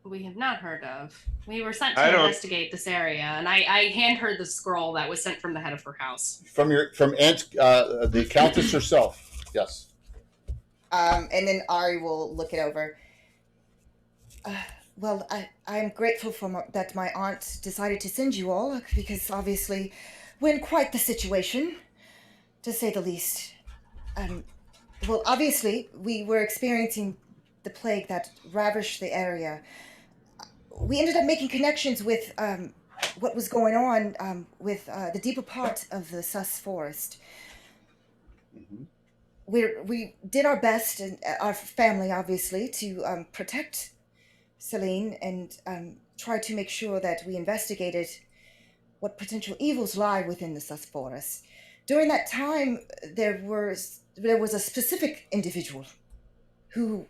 we have not heard of. We were sent I to don't- investigate this area, and I hand her the scroll that was sent from the head of her house. From Aunt, the Countess herself. Yes. And then Ari will look it over. Well, I'm grateful that my aunt decided to send you all, because obviously we're in quite the situation, to say the least. Well, obviously, we were experiencing the plague that ravaged the area. We ended up making connections with what was going on with the deeper part of the Sus Forest. Mm-hmm. We did our best, and our family, obviously, to protect Celine and try to make sure that we investigated what potential evils lie within the Sus Forest. During that time, there was a specific individual who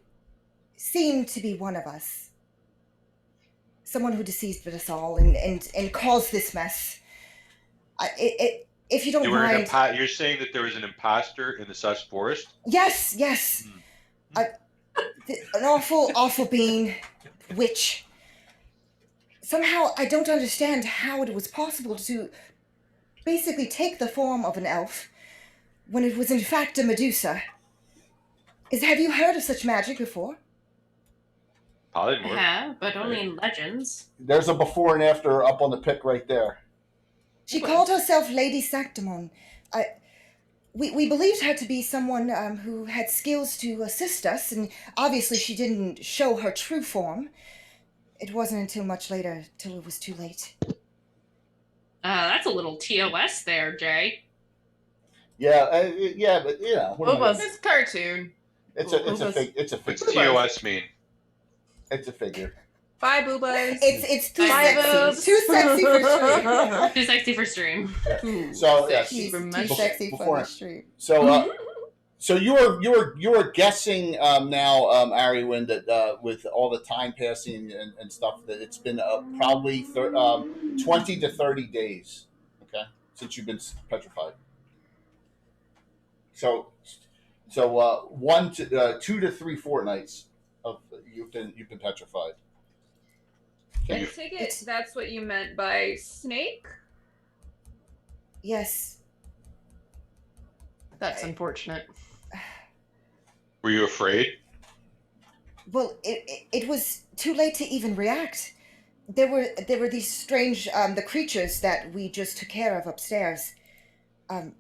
seemed to be one of us. Someone who deceived us all and caused this mess. If you don't mind... You're saying that there was an imposter in the Sus Forest? Yes. An awful being, witch. Somehow, I don't understand how it was possible to basically take the form of an elf when it was in fact a Medusa. Have you heard of such magic before? Polymorph. Yeah, but only in legends. There's a before and after up on the pic right there. She called herself Lady Sactimon. We believed her to be someone who had skills to assist us, and obviously she didn't show her true form. It wasn't until much later, till it was too late. That's a little TOS there, Jay. Yeah, but you know, It's cartoon. It's a figure. What's TOS mean? It's a figure. Bye, boobas. It's too Bye, sexy. boobs. Too sexy for stream. Too sexy for stream. Yeah. So yeah, She's too Before- sexy for the stream. So you were guessing now, Ariwin, that with all the time passing and stuff, that it's been probably 20 to 30 days, okay, since you've been petrified. So 2 to 3 fortnights of you've been petrified. I take it that's what you meant by snake? Yes. That's unfortunate. Were you afraid? Well, it was too late to even react. There were these strange the creatures that we just took care of upstairs.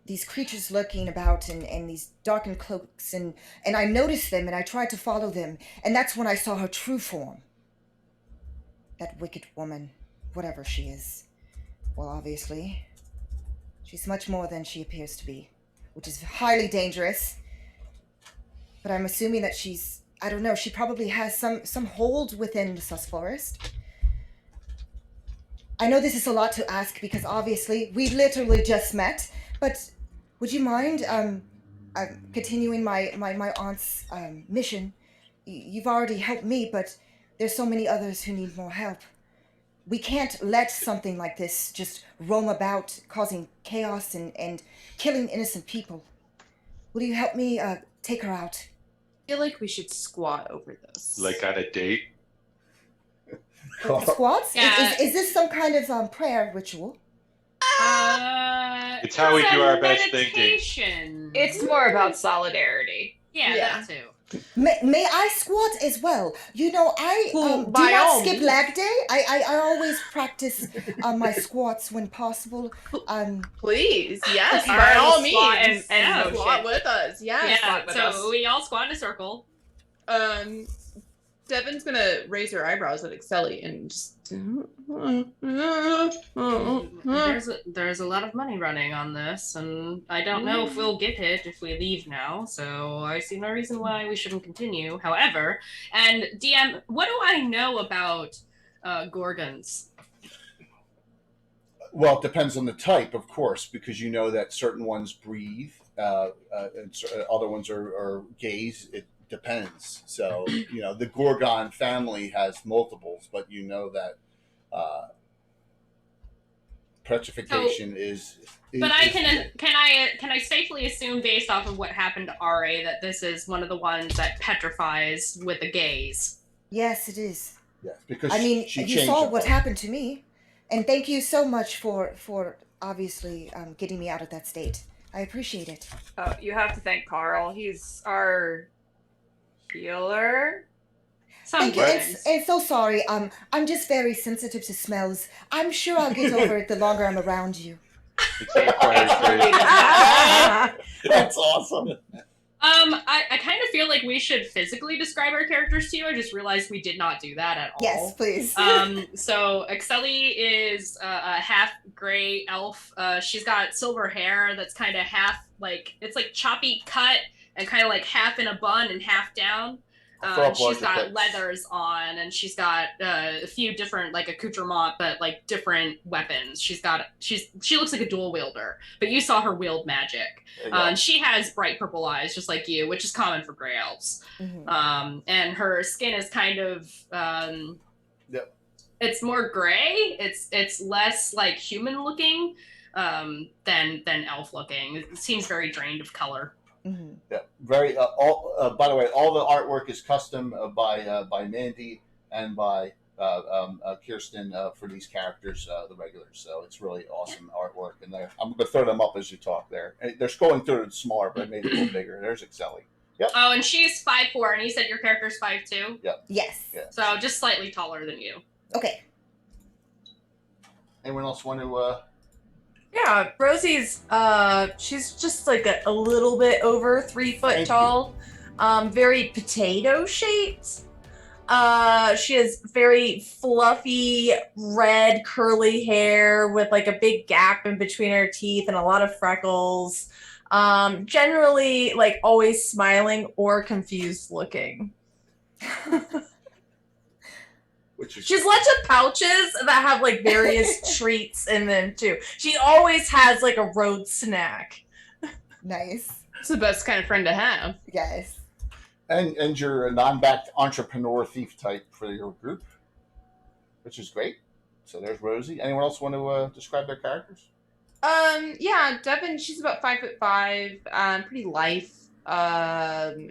These creatures lurking about in these darkened cloaks, and I noticed them and I tried to follow them, and that's when I saw her true form. That wicked woman, whatever she is. Well, obviously, she's much more than she appears to be, which is highly dangerous. But I'm assuming that I don't know, she probably has some hold within the Sus Forest. I know this is a lot to ask because obviously we literally just met, but would you mind continuing my aunt's mission? You've already helped me, but there's so many others who need more help. We can't let something like this just roam about, causing chaos and killing innocent people. Will you help me take her out? I feel like we should squat over this. Like on a date? Squats? Yeah. Is this some kind of prayer ritual? It's how we do our best thinking. meditation. It's more about solidarity. Yeah, Yeah. that too. May I squat as well? You know, I do by not all skip means. leg day. I always practice my squats when possible. Please, yes, Okay. by all Squat means. and Yeah, motion. squat with us. Yes. Yeah, with so us. we all squat in a circle. Devin's gonna raise her eyebrows at Excelli and just. There's a lot of money running on this, and I don't know if we'll get it if we leave now, so I see no reason why we shouldn't continue. However, and DM, what do I know about Gorgons? Well, it depends on the type, of course, because you know that certain ones breathe, and other ones are gaze. It depends. So, you know, the Gorgon family has multiples, but you know that petrification is. But can I safely assume, based off of what happened to Ra, that this is one of the ones that petrifies with a gaze? Yes, it is. Yes, because I mean, she you changed saw her what part. happened to me, and thank you so much for obviously getting me out of that state. I appreciate it. You have to thank Carl. He's our healer. Thank you. Sometimes. And so sorry. I'm just very sensitive to smells. I'm sure I'll get over it the longer I'm around you. It's an acquired trait. That's awesome. I kind of feel like we should physically describe our characters to you. I just realized we did not do that at all. Yes, please. So Excelli is a half gray elf. She's got silver hair that's kind of half like it's like choppy cut and kind of like half in a bun and half down. And she's got leathers on, and she's got a few different like accoutrement, but like different weapons. She looks like a dual wielder, but you saw her wield magic. And she has bright purple eyes, just like you, which is common for gray elves. Mhm. And her skin is kind of it's more gray. It's less like human looking than elf looking. It seems very drained of color. Mhm. Yeah, very. By the way, all the artwork is custom by Mandy and by Kirsten for these characters, the regulars. So it's really awesome artwork, and I'm going to throw them up as you talk there. And they're scrolling through it smaller, but I made it a little bigger. There's Excelli. Yep. Oh, and she's 5'4", and you said your character's 5'2". Yep. Yes. Yeah. So just slightly taller than you. Okay. Anyone else want to? Yeah, Rosie's she's just like a little bit over 3 foot Thank tall. Very potato shaped. She has very fluffy red curly hair with like a big gap in between her teeth and a lot of freckles. Generally like always smiling or confused looking. She has lots of pouches that have like various treats in them too. She always has like a road snack. Nice. It's the best kind of friend to have. Yes. And you're a non-backed entrepreneur thief type for your group, which is great. So there's Rosie. Anyone else want to describe their characters? Yeah, Devin, she's about 5'5", pretty lithe.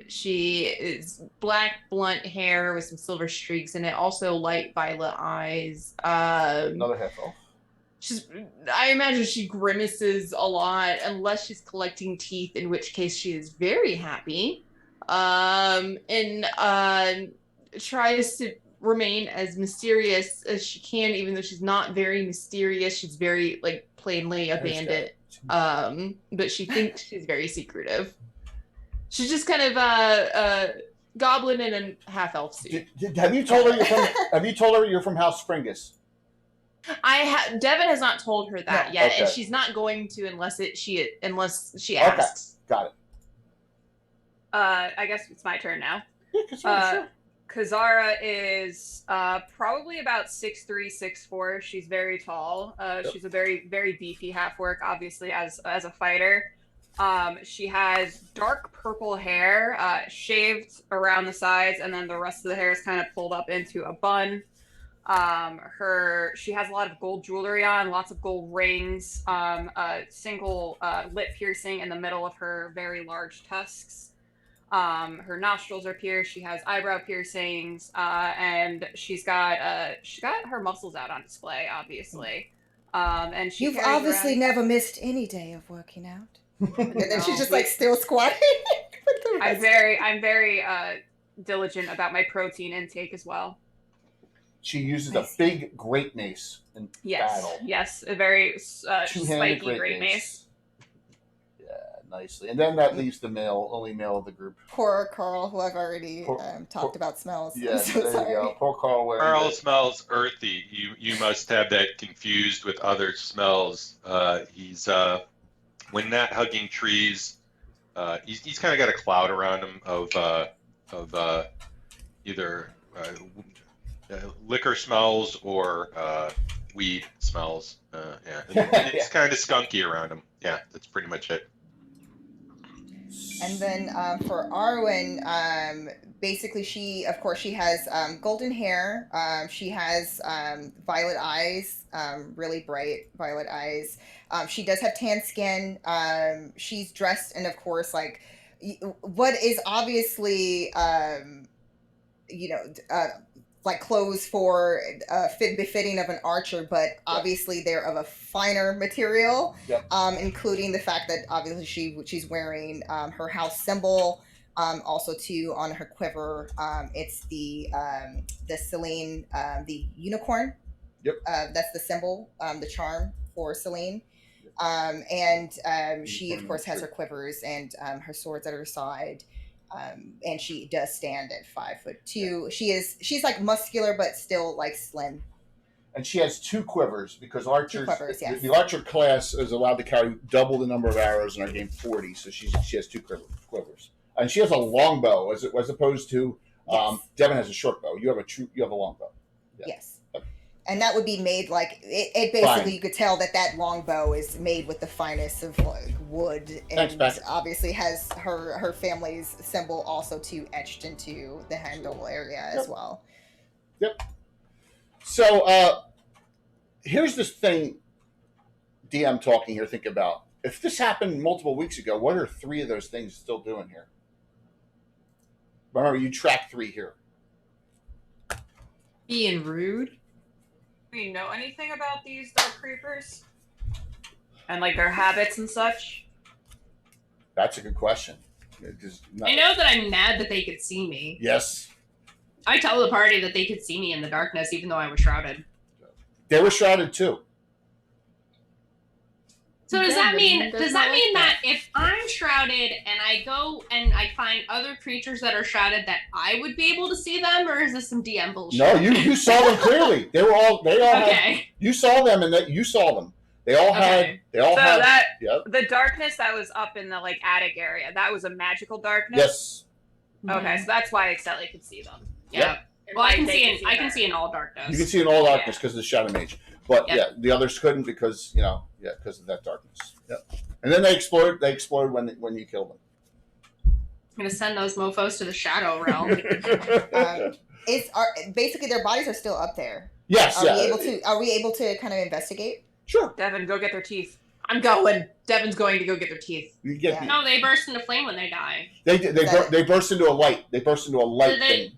She is black, blunt hair with some silver streaks in it, also light violet eyes. Another half elf. I imagine she grimaces a lot unless she's collecting teeth, in which case she is very happy. And tries to remain as mysterious as she can, even though she's not very mysterious. She's very like plainly a bandit. But she thinks she's very secretive. She's just kind of a goblin in a half elf suit. Have you told her you're from House Springus? Devin has not told her that yet, okay. and she's not going to unless she asks. Okay, got it. I guess it's my turn now. Yeah, sure. Kazara is probably about 6'3", 6'4". She's very tall. She's a very, very beefy half-orc, obviously, as a fighter. She has dark purple hair, shaved around the sides, and then the rest of the hair is kind of pulled up into a bun. She has a lot of gold jewelry on, lots of gold rings, a single lip piercing in the middle of her very large tusks. Her nostrils are pierced. She has eyebrow piercings, and she's got her muscles out on display, obviously. And You've obviously never missed any day of working out. And then she's just like still squatting. I'm very diligent about my protein intake as well. She uses a big great mace in battle. Yes, a very Two-handed spiky great mace. Yeah, nicely. And then that leaves the only male of the group. Poor Carl, who I've already talked about smells. Yeah, I'm so there sorry. you go. Poor Carl. Carl smells earthy. You must have that confused with other smells. He's when not hugging trees. He's kind of got a cloud around him of either liquor smells or weed smells. And it's kind of skunky around him. Yeah, that's pretty much it. And then for Arwen, basically she has golden hair. She has violet eyes, really bright violet eyes. She does have tan skin. She's dressed in, of course, like what is obviously, like clothes for befitting of an archer, but obviously they're of a finer material, including the fact that obviously she's wearing her house symbol, Also, too, on her quiver, it's the Celine, the unicorn. Yep. That's the symbol, the charm for Celine. She, of course, has her quivers and her swords at her side. And she does stand at 5'2". She's like muscular but still like slim. And she has 2 quivers because archers. Yes. The archer class is allowed to carry double the number of arrows in our game, 40. So she has 2 quivers, and she has a longbow as opposed to Yes. Devin has a short bow. You have a longbow. Yeah. Yes. And that would be made like it basically Fine. you could tell that longbow is made with the finest of like wood, and Thanks, obviously has her family's symbol also too etched into the handle area as well. Yep. So here's this thing, DM talking here. Think about if this happened multiple weeks ago. What are 3 of those things still doing here? Remember, you track 3 here. Being rude. Do we know anything about these dark creepers? And like their habits and such? That's a good question. I know that I'm mad that they could see me. Yes. I tell the party that they could see me in the darkness, even though I was shrouded. They were shrouded too. So does that mean Devin does not like that if I'm shrouded and I go and I find other creatures that are shrouded that I would be able to see them, or is this some DM bullshit? No, you saw them clearly. They all Okay. had, you saw them, and you saw them. They all Okay. had. So Yep. the darkness that was up in the like attic area, that was a magical darkness? Yes. Okay, so that's why Excelli could see them. Yeah. And Well, I why can they see could in I can her. see in all darkness. You can see in all darkness because of the shadow mage. But Yep. yeah, the others couldn't because because of that darkness. Yep. And then they explode. They explode when you kill them. I'm gonna send those mofo's to the shadow realm. Basically their bodies are still up there. Yes. Are we able to kind of investigate? Sure. Devin, go get their teeth. I'm going. Devin's going to go get their teeth. You get. Yeah. No, they burst into flame when they die. They burst into a light. They burst into a light thing.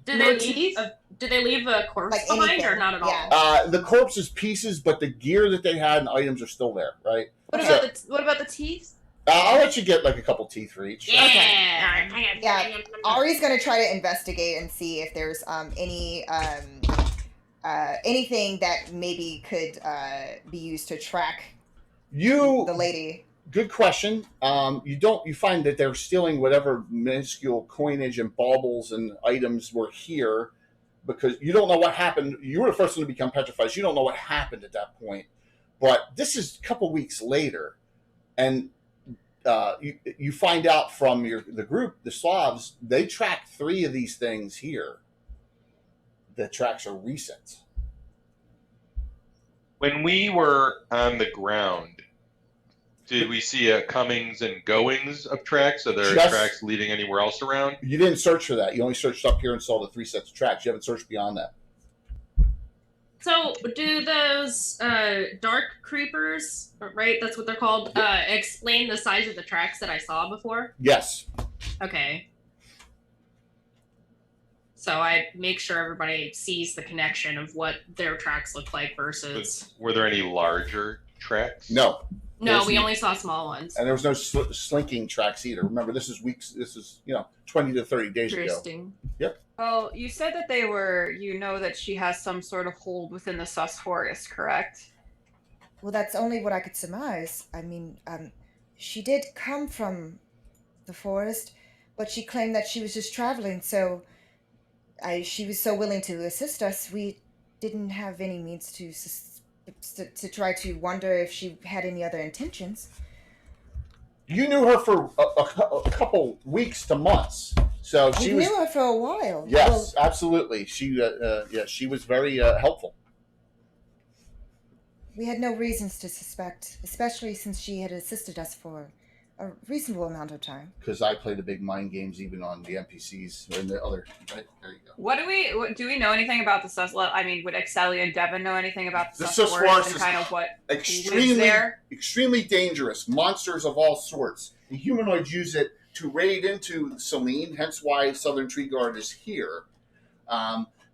Did they leave a corpse Like behind anything. or not at all? Yeah. The corpse is pieces, but the gear that they had and items are still there, right? What about the teeth? I'll let you get like a couple teeth for each. Yeah. Yeah. Ari's gonna try to investigate and see if there's anything that maybe could be used to track the lady. Good question. You find that they're stealing whatever minuscule coinage and baubles and items were here because you don't know what happened. You were the first one to become petrified. So you don't know what happened at that point. But this is a couple weeks later, and you find out from the group, the Slavs, they tracked 3 of these things here. The tracks are recent. When we were on the ground, did we see a comings and goings of tracks? Are there Just- tracks leading anywhere else around? You didn't search for that. You only searched up here and saw the 3 sets of tracks. You haven't searched beyond that. So do those dark creepers, right? That's what they're called. Explain the size of the tracks that I saw before. Yes. Okay. So I make sure everybody sees the connection of what their tracks look like versus. Were there any larger tracks? No. No, Yes, we you- only saw small ones. And there was no slinking tracks either. Remember, this is weeks. This is 20 to 30 days ago. Interesting. Well, you said that they were, that she has some sort of hold within the Sus Forest, correct? Well, that's only what I could surmise. I mean, she did come from the forest, but she claimed that she was just traveling, so she was so willing to assist us, we didn't have any means to try to wonder if she had any other intentions. You knew her for a couple weeks to months, so We knew her for a while. Yes, absolutely. She was very helpful. We had no reasons to suspect, especially since she had assisted us for a reasonable amount of time. Because I play the big mind games even on the NPCs and the other. Right there you go. Do we know anything about the Sus? I mean, would Excelli and Devin know anything about the The Sus Sus Forest Forest and is kind of what lives Extremely, there? extremely dangerous. Monsters of all sorts. The humanoids use it to raid into Selene. Hence why Southern Tree Guard is here.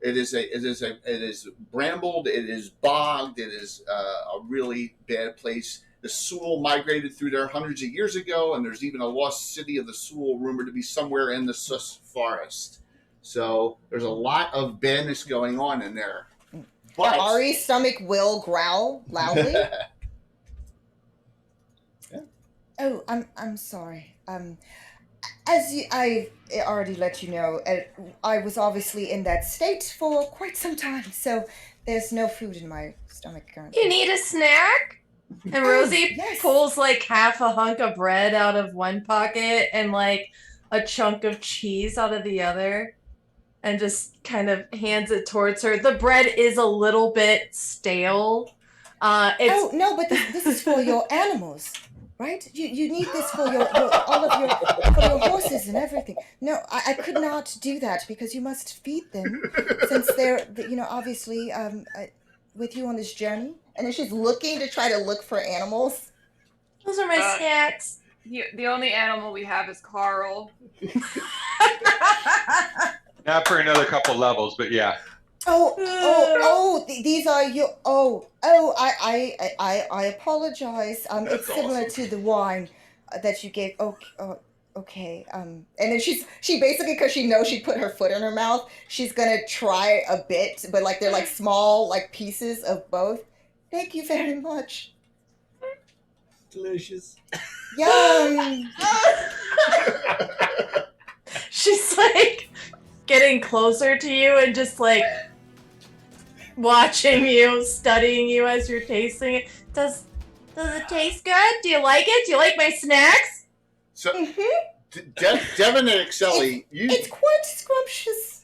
It is brambled. It is bogged. It is a really bad place. the Sul migrated through there hundreds of years ago, and there's even a lost city of the Sul rumored to be somewhere in the Sus forest. So there's a lot of badness going on in there. But Ari's stomach will growl loudly. Yeah. Oh, I'm sorry. As I already let you know, I was obviously in that state for quite some time, so there's no food in my stomach currently. You need a snack? And Rosie yes. pulls like half a hunk of bread out of one pocket and like a chunk of cheese out of the other and just kind of hands it towards her. The bread is a little bit stale. Oh, no, but this is for your animals, right? You need this for your horses and everything. No, I could not do that because you must feed them since they're, obviously with you on this journey. And then she's looking to try to look for animals. Those are my snacks. The only animal we have is Carl. Not for another couple levels, but yeah. These are your. I apologize. It's similar to the wine that you gave. Okay. And then she basically, because she knows she put her foot in her mouth, she's gonna try a bit, but like they're like small like pieces of both. Thank you very much. Delicious. Yum. She's like getting closer to you and just like watching you, studying you as you're tasting it. Does it taste good? Do you like it? Do you like my snacks? So, Devin and Excelli, it's quite scrumptious.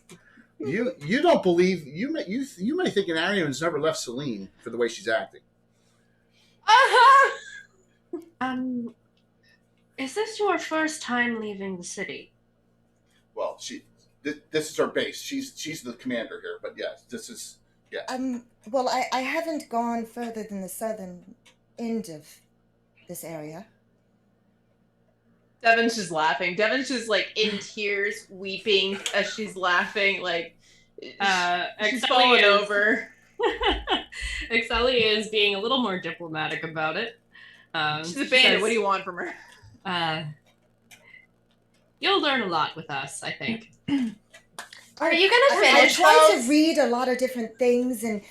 You don't believe you may think an Arian's never left Celine for the way she's acting. Is this your first time leaving the city? Well, this is her base. She's the commander here, but yes, this is Well, I haven't gone further than the southern end of this area. Devin's just laughing. Devin's just like in tears, weeping as she's laughing. Like she's falling over. Excelli is being a little more diplomatic about it. She's a bandit. What do you want from her? You'll learn a lot with us, I think. Are you gonna finish? I try to read a lot of different things, and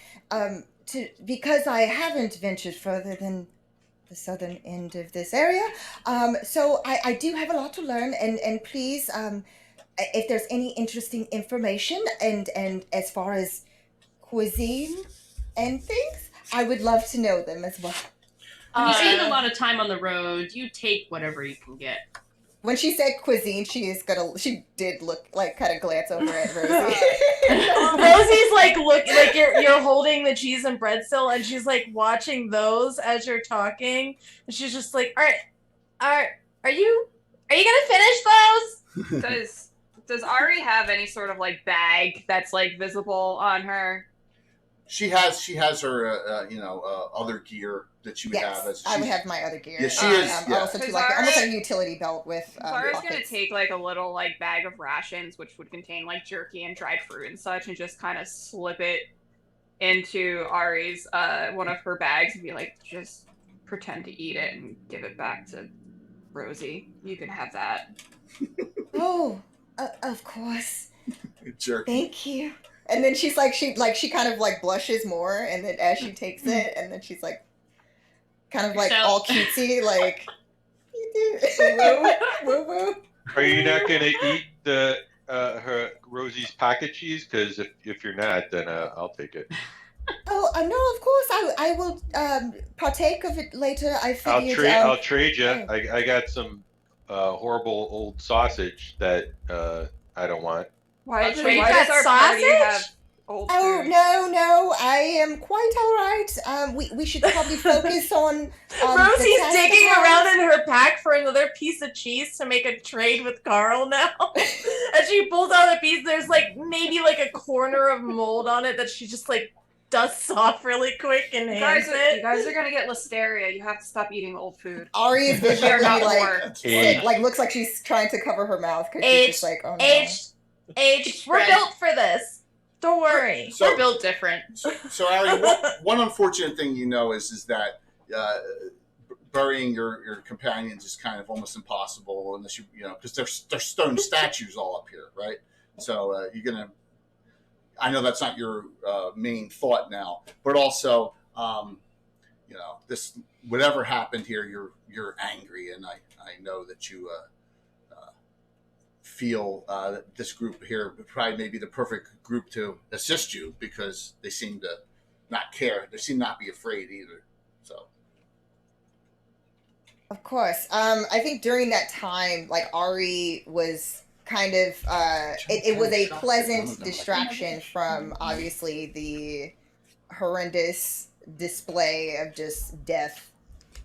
because I haven't ventured further than the southern end of this area, so I do have a lot to learn. And please, if there's any interesting information and as far as cuisine and things, I would love to know them as well. When you spend a lot of time on the road, you take whatever you can get. When she said cuisine, she did look like kind of glance over at Rosie. Rosie's like you're holding the cheese and bread still, and she's like watching those as you're talking, and she's just like, all right, are you gonna finish those? Does Ari have any sort of like bag that's like visible on her? She has her other gear that she would have. I would have my other gear. Yeah, she is. Yeah. Also, too, like almost like a utility belt with. Zara's gonna take like a little like bag of rations, which would contain like jerky and dried fruit and such, and just kind of slip it into Ari's one of her bags and be like, just pretend to eat it and give it back to Rosie. You can have that. Oh, of course. Jerky. Thank you. And then she kind of like blushes more, and then as she takes it, and then she's like, kind of like all cutesy, like, woo woo. Are you not gonna eat the her Rosie's pocket cheese? Because if you're not, then I'll take it. Oh no! Of course, I will partake of it later. I figured. I'll trade you. I got some horrible old sausage that I don't want. Why does our sausage? party have old food? No, I am quite all right. We should probably focus on. Rosie's digging around in her pack for another piece of cheese to make a trade with Carl now. As she pulls out a piece, there's like maybe like a corner of mold on it that she just like dusts off really quick and hands it. You guys are gonna get listeria. You have to stop eating old food. Ari is visually not like looks like she's trying to cover her mouth because she's just like, oh no. Aged. We're built for this. Don't worry. So, we're built different. So Ari, one unfortunate thing is that burying your companions is kind of almost impossible unless because there's stone statues all up here, right? So you're gonna. I know that's not your main thought now, but also, this whatever happened here, you're angry, and I know that you feel that this group here probably may be the perfect group to assist you because they seem to not care. They seem not be afraid either. So. Of course. I think during that time, like Ari was kind of it was a pleasant distraction from obviously the horrendous display of just death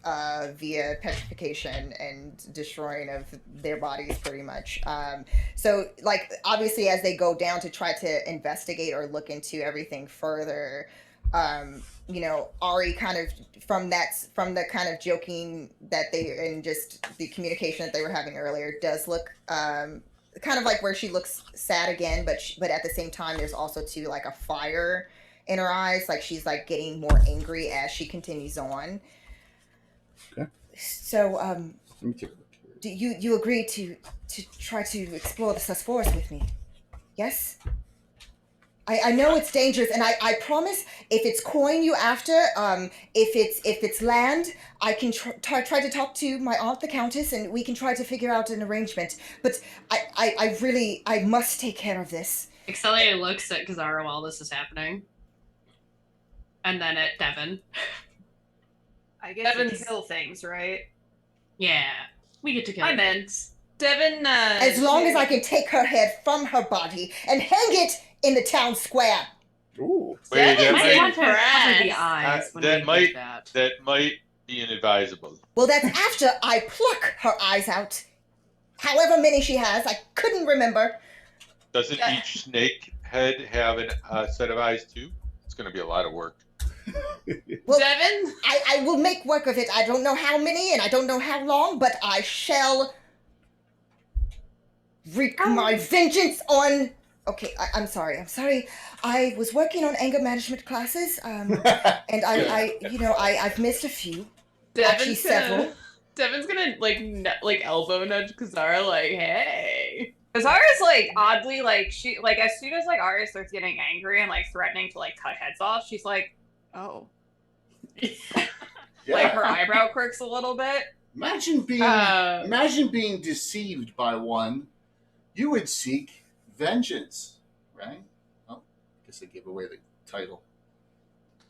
via petrification and destroying of their bodies pretty much. So like obviously as they go down to try to investigate or look into everything further, Ari kind of from the kind of joking that and just the communication that they were having earlier does look kind of like where she looks sad again, but at the same time there's also too like a fire in her eyes, like she's like getting more angry as she continues on. Okay. So Let me take a look here. do you agree to try to explore the Susforest with me? Yes? I know it's dangerous, and I promise if it's coin you after, if it's land, I can try to talk to my aunt, the Countess, and we can try to figure out an arrangement. But I must take care of this. Excelia looks at Kazara while this is happening. And then at Devin. I get Devin's- to kill things, right? Yeah. We get to kill I meant Devin. As long as I can take her head from her body and hang it in the town square. Ooh. Wait, Devin that might might, want to cover the eyes when that we might- do that. that might be inadvisable. Well, that's after I pluck her eyes out. However many she has, I couldn't remember. Doesn't each snake head have a set of eyes too? It's going to be a lot of work. Well, Devin? I will make work of it. I don't know how many and I don't know how long, but I shall wreak my vengeance on... Okay, I'm sorry. I was working on anger management classes, and I've missed a few. Actually, several. Devin's gonna like elbow nudge Kazara, like, hey. Kazara's like oddly like she like as soon as like Arya starts getting angry and like threatening to like cut heads off, she's like, oh. Yeah. Like her eyebrow quirks a little bit. Imagine being deceived by one. You would seek vengeance, right? Oh, I guess I gave away the title.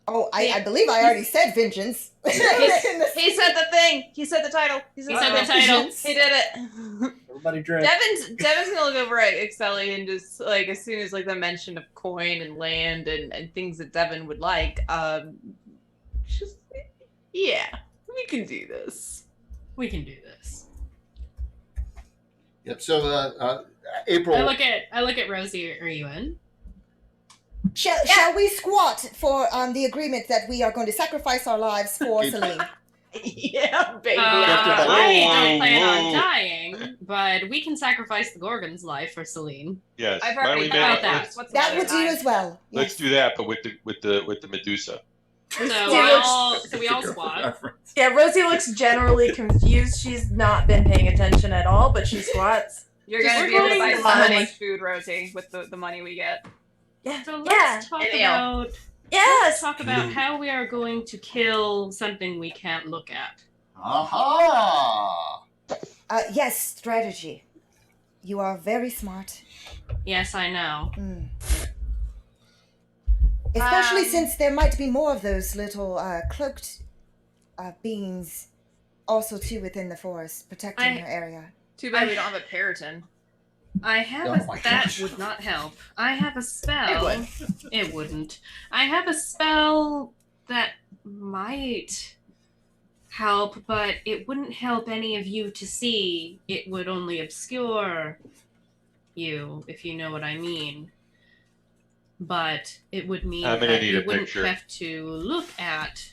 Oh, I believe I already said vengeance. He said the thing. He said the title. He said the title. He did it. Everybody drink. Devin's gonna look over at Excelli and just like as soon as like the mention of coin and land and things that Devin would like, just yeah, we can do this. We can do this. Yep. So April. I look at Rosie. Are you in? Shall we squat for the agreement that we are going to sacrifice our lives for Celine? Yeah, baby. I don't plan on dying, but we can sacrifice the Gorgon's life for Celine. Yes. I've Why don't already we thought make- about that. let's- What's That another would do time? as well. Let's do that, but with the Medusa. So we all squat. Yeah, Rosie looks generally confused. She's not been paying attention at all, but she squats. You're Just gonna be able to buy going so money. much food, Rosie, with the money we get. Yeah. So Yeah. let's talk And ale. about Yes. talk about how we are going to kill something we can't look at. Aha! Yes, strategy. You are very smart. Yes, I know. Mm. Especially since there might be more of those little cloaked beings also too within the forest protecting her area. Too bad we don't have a Periton. I have Oh a my that gosh. would not help. I have a spell. It would. It wouldn't. I have a spell that might help, but it wouldn't help any of you to see. It would only obscure you, if you know what I mean. But it would mean I'm gonna that need you a wouldn't picture. have to look at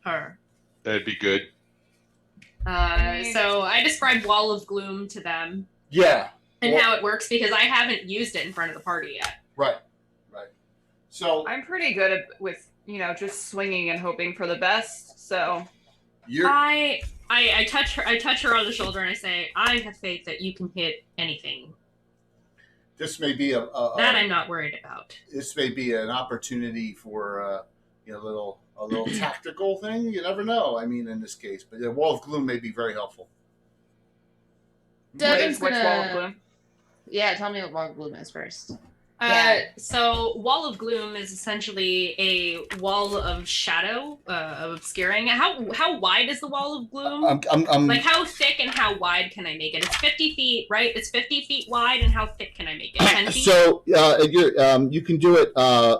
her. That'd be good. So I described Wall of Gloom to them Yeah. and Well- how it works because I haven't used it in front of the party yet. Right. So I'm pretty good with just swinging and hoping for the best. So I touch her. I touch her on the shoulder and I say, "I have faith that you can hit anything." This may be that I'm not worried about. This may be an opportunity for a little tactical thing. You never know. I mean, in this case, but the wall of gloom may be very helpful. Devin's Which gonna... wall of gloom? Yeah, tell me what wall of gloom is first. So wall of gloom is essentially a wall of shadow, of obscuring. How wide is the wall of gloom? Like how thick and how wide can I make it? It's 50 feet, right? It's 50 feet wide, and how thick can I make it? 10 feet? So you can do it.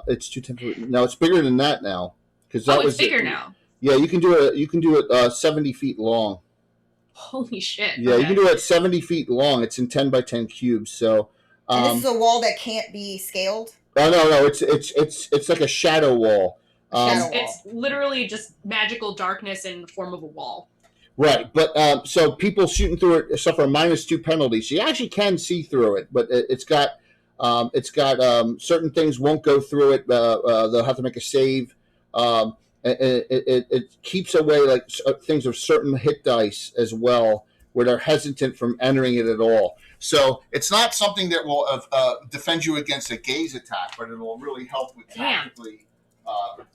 It's 210. No, it's bigger than that now. Because it's bigger now. Yeah, you can do it. You can do it 70 feet long. Holy shit! Yeah, you can do it 70 feet long. It's in 10 by 10 cubes. So. And this is a wall that can't be scaled? Oh no, it's like a shadow wall. It's literally just magical darkness in the form of a wall. Right, but so people shooting through it suffer a -2 penalty. So you actually can see through it, but it's got certain things won't go through it. They'll have to make a save. It keeps away like things of certain hit dice as well, where they're hesitant from entering it at all. So it's not something that will defend you against a gaze attack, but it will really help with tactically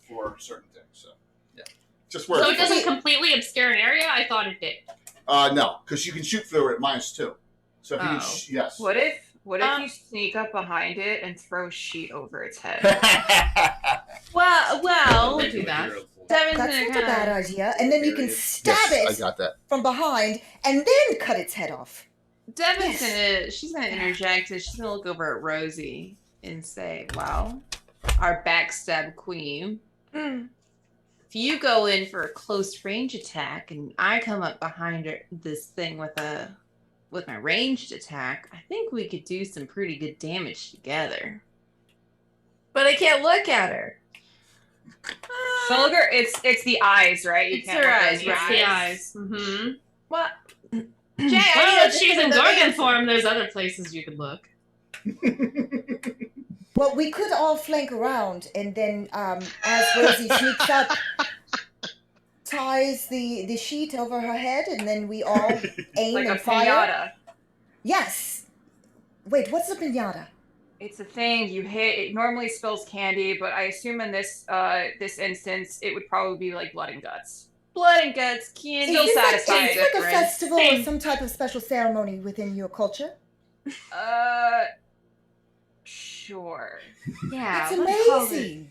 for certain things. So yeah, just where. So it doesn't completely obscure an area? I thought it did. No, because you can shoot through it at -2. So if you yes. What if you sneak up behind it and throw a sheet over its head? Well, we'll do that. That's not a bad idea. And then you can stab it I got that. from behind and then cut its head off. Devin's she's gonna interject and she's gonna look over at Rosie and say, "Well, our backstab queen, if you go in for a close range attack and I come up behind this thing with my ranged attack, I think we could do some pretty good damage together." But I can't look at her. So look her. It's the eyes, right? It's her eyes, right? It's the eyes. Mm-hmm. What? Jay, well, if she's in Gorgon form, there's other places you could look. Well, we could all flank around, and then as Rosie sneaks up, ties the sheet over her head, and then we all aim like and a fire. pinata. Yes. Wait, what's a pinata? It's a thing you hit. It normally spills candy, but I assume in this instance, it would probably be like blood and guts. Blood and guts, candy. Is satisfying. this like a festival Same. or some type of special ceremony within your culture? Sure. Yeah. That's amazing.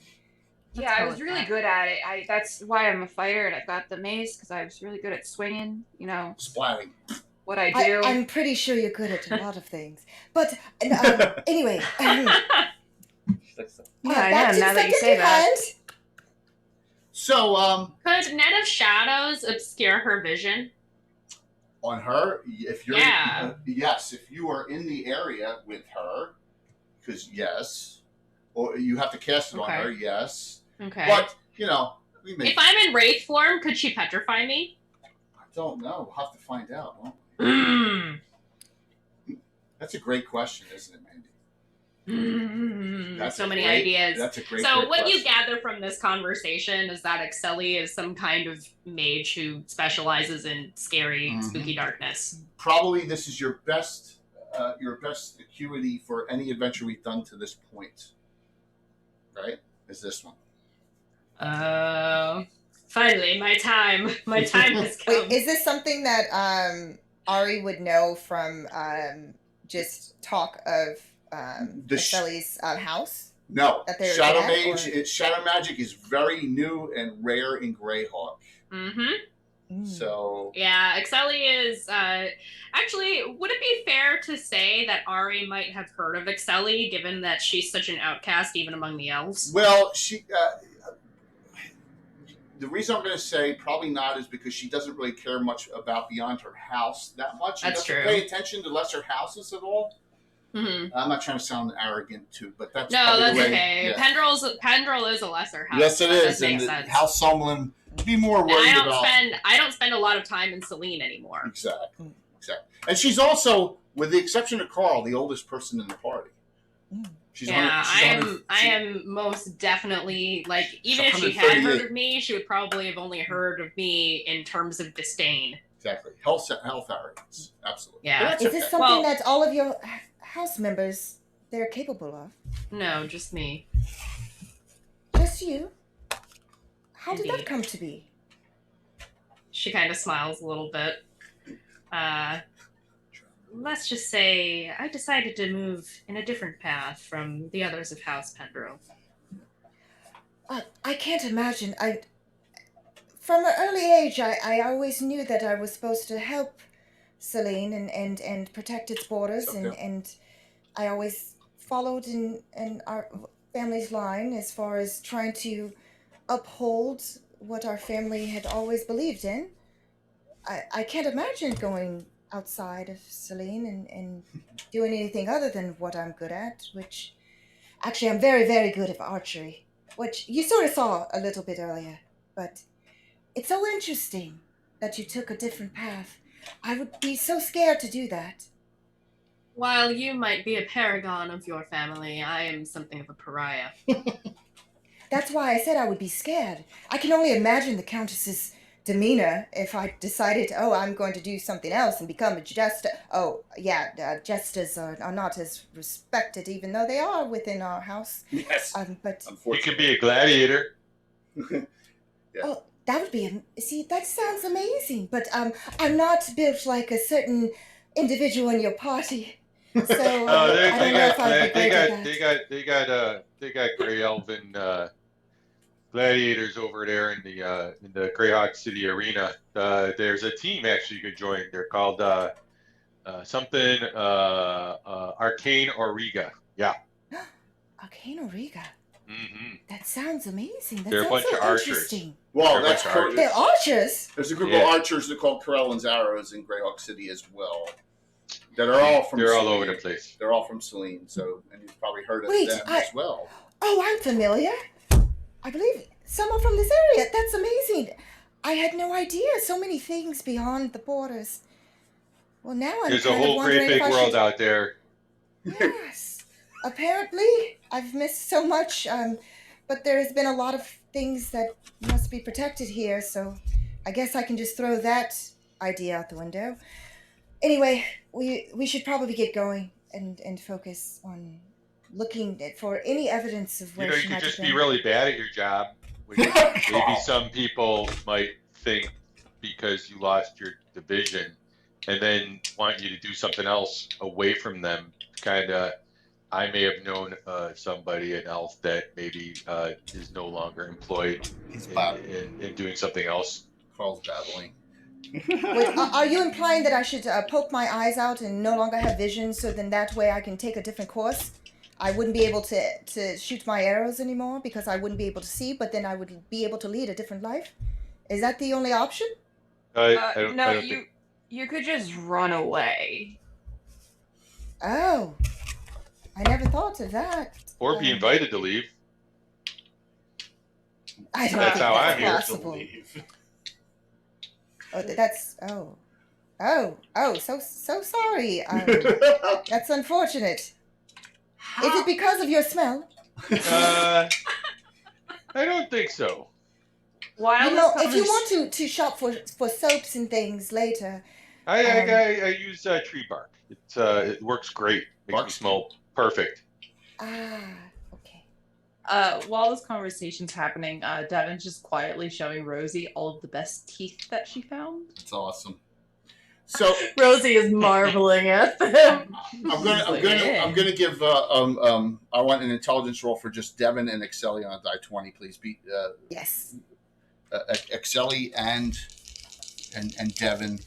Yeah, I was really good at it. That's why I'm a fighter, and I got the mace because I was really good at swinging. You know, Splatting. what I do. I'm pretty sure you're good at a lot of things. But anyway, Yeah, I back am, to now that you second say that. hand. So Could Net of Shadows obscure her vision? on her, if you're yes, if you are in the area with her, because yes, or you have to cast it on her, yes. Okay. But we may. If I'm in Wraith form, could she petrify me? I don't know. We'll have to find out. Won't we? Mm. That's a great question, isn't it, Mandy? That's So a many great- ideas. That's a great. So great what you question. gather from this conversation is that Excelli is some kind of mage who specializes in scary, spooky darkness. Probably this is your best acuity for any adventure we've done to this point. Right? Is this one? Finally, my time has come. Wait, is this something that Ari would know from just talk of Excelli's house? No. That they're Shadow at, Mage. or- Shadow magic is very new and rare in Greyhawk. Mm-hmm. So Yeah, Excelli is actually. Would it be fair to say that Ari might have heard of Excelli, given that she's such an outcast even among the elves? well, she. The reason I'm going to say probably not is because she doesn't really care much about beyond her house that much. She That's doesn't true. pay attention to lesser houses at all. Mm-hmm. I'm not trying to sound arrogant too, but that's No, probably that's the way, okay. yeah. Pendrell is a lesser house. Yes, it That is, does make and sense. House Sumlin be more And worried I about. don't spend a lot of time in Selene anymore. Exactly. And she's also, with the exception of Carl, the oldest person in the party. Yeah, I am most definitely, like, even if she had heard of me, she would probably have only heard of me in terms of disdain. Exactly. Health arrogance. Absolutely. Yeah. Is this something that all of your house members, they're capable of? No, just me. Just you? How did Indeed. that come to be? She kind of smiles a little bit. Let's just say I decided to move in a different path from the others of House Pendrell. I can't imagine. From an early age, I always knew that I was supposed to help Selene and protect its borders, and I always followed in our family's line as far as trying to uphold what our family had always believed in. I can't imagine going outside of Selene and doing anything other than what I'm good at, which actually I'm very, very good at archery, which you sort of saw a little bit earlier, but it's so interesting that you took a different path. I would be so scared to do that. While you might be a paragon of your family, I am something of a pariah. That's why I said I would be scared. I can only imagine the Countess's demeanor if I decided, I'm going to do something else and become a jester. Jesters are not as respected, even though they are within our house. Yes. But you could be a gladiator. Yeah. Oh, that would be that sounds amazing. But I'm not built like a certain individual in your party. So I don't know if I'd be great at that. They got Grey Elven gladiators over there in the Greyhawk City Arena. There's a team actually you could join. They're called something Arcane Auriga. Yeah. Arcane Auriga. Mm-hmm. That sounds amazing. That They're sounds a bunch so of archers. interesting. Well, that's archers. They're archers. There's a group of archers that are called Corellan's Arrows in Greyhawk City as well. That are all from. They're Selene. all over the place. They're all from Selene, so and you've probably heard of them as well. Oh, I'm familiar. I believe someone from this area. That's amazing. I had no idea. So many things beyond the borders. Well, now I'm There's a kind of whole wondering great big if I world should... out there. Yes. Apparently, I've missed so much, but there has been a lot of things that must be protected here, so I guess I can just throw that idea out the window. Anyway, we should probably get going and focus on looking for any evidence of where she You might could just have be been. really bad at your job. Which maybe some people might think because you lost your division and then want you to do something else away from them. Kind of, I may have known somebody, an elf, that maybe is no longer employed in doing something else. Carl's battling. Wait, are you implying that I should poke my eyes out and no longer have vision, so then that way I can take a different course? I wouldn't be able to shoot my arrows anymore because I wouldn't be able to see, but then I would be able to lead a different life? Is that the only option? I don't think... You could just run away. Oh, I never thought of that. Or be invited to leave. I don't That's think how that's I'm here. possible. So sorry. That's unfortunate. Is it because of your smell? I don't think so. If you want to shop for soaps and things later. I use tree bark. It works great. Makes me smell perfect. Okay. While this conversation's happening, Devin's just quietly showing Rosie all of the best teeth that she found. It's awesome. So Rosie is marveling at them. I'm gonna give I want an intelligence roll for just Devin and Excelli on a die 20, please. Yes. Excelli and Devin.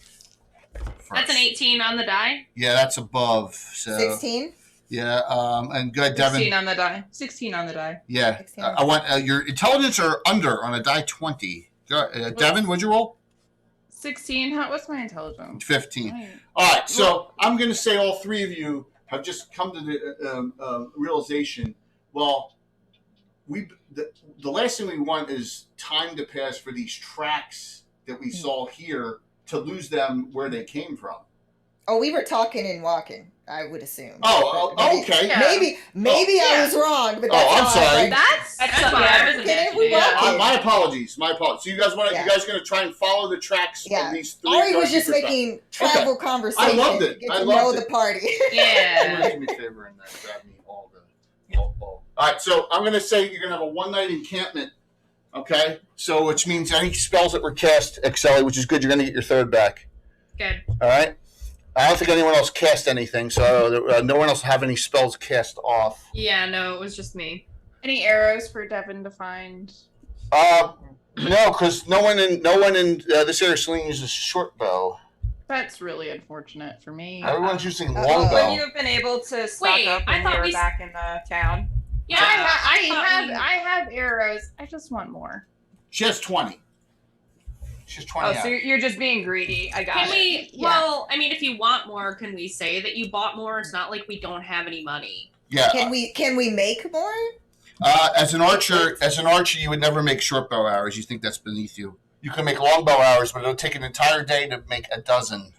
First. That's an 18 on the die. Yeah, that's above. So 16. Yeah, and good, Devin. 16 on the die. 16 on the die. Yeah, I want your intelligence or under on a die 20. Devin, what'd you roll? 16. What's my intelligence? 15. Right. All right, so I'm going to say all three of you have just come to the realization. Well, the last thing we want is time to pass for these tracks that we saw here to lose them where they came from. Oh, we were talking and walking, I would assume. Oh, But maybe- okay. Yeah. Maybe I yeah. was wrong, but Oh, that's I'm how sorry. That's That's what I fine. was Okay, imagining. we walk Yeah. it. My apologies. My apologies. So you guys want to? Yeah. You guys going to try and follow the tracks Yeah. of these three? Ari was dark just secret making travel conversation. loved it. to Get I to loved know it. the party. Yeah. Somebody do me a favor and grab me all the. All right. So I'm going to say you're going to have a one-night encampment. Okay. So which means any spells that were cast, Excel, which is good. You're going to get your third back. Good. All right. I don't think anyone else cast anything, so no one else have any spells cast off. Yeah, no, it was just me. Any arrows for Devin to find? No, because no one in this area Celine uses short bow. That's really unfortunate for me. Everyone's using Uh-oh. long Would bow. you have been able to stock Wait, up I when thought we were we- back in the town? Yeah, I have arrows. I just want more. She has 20. She has 20 Oh, out. so you're just being greedy. I got Can it. we? Yeah. Well, I mean, if you want more, can we say that you bought more? It's not like we don't have any money. Yeah. Can we make more? As an archer, you would never make short bow arrows. You think that's beneath you. You can make long bow arrows, but it'll take an entire day to make a dozen.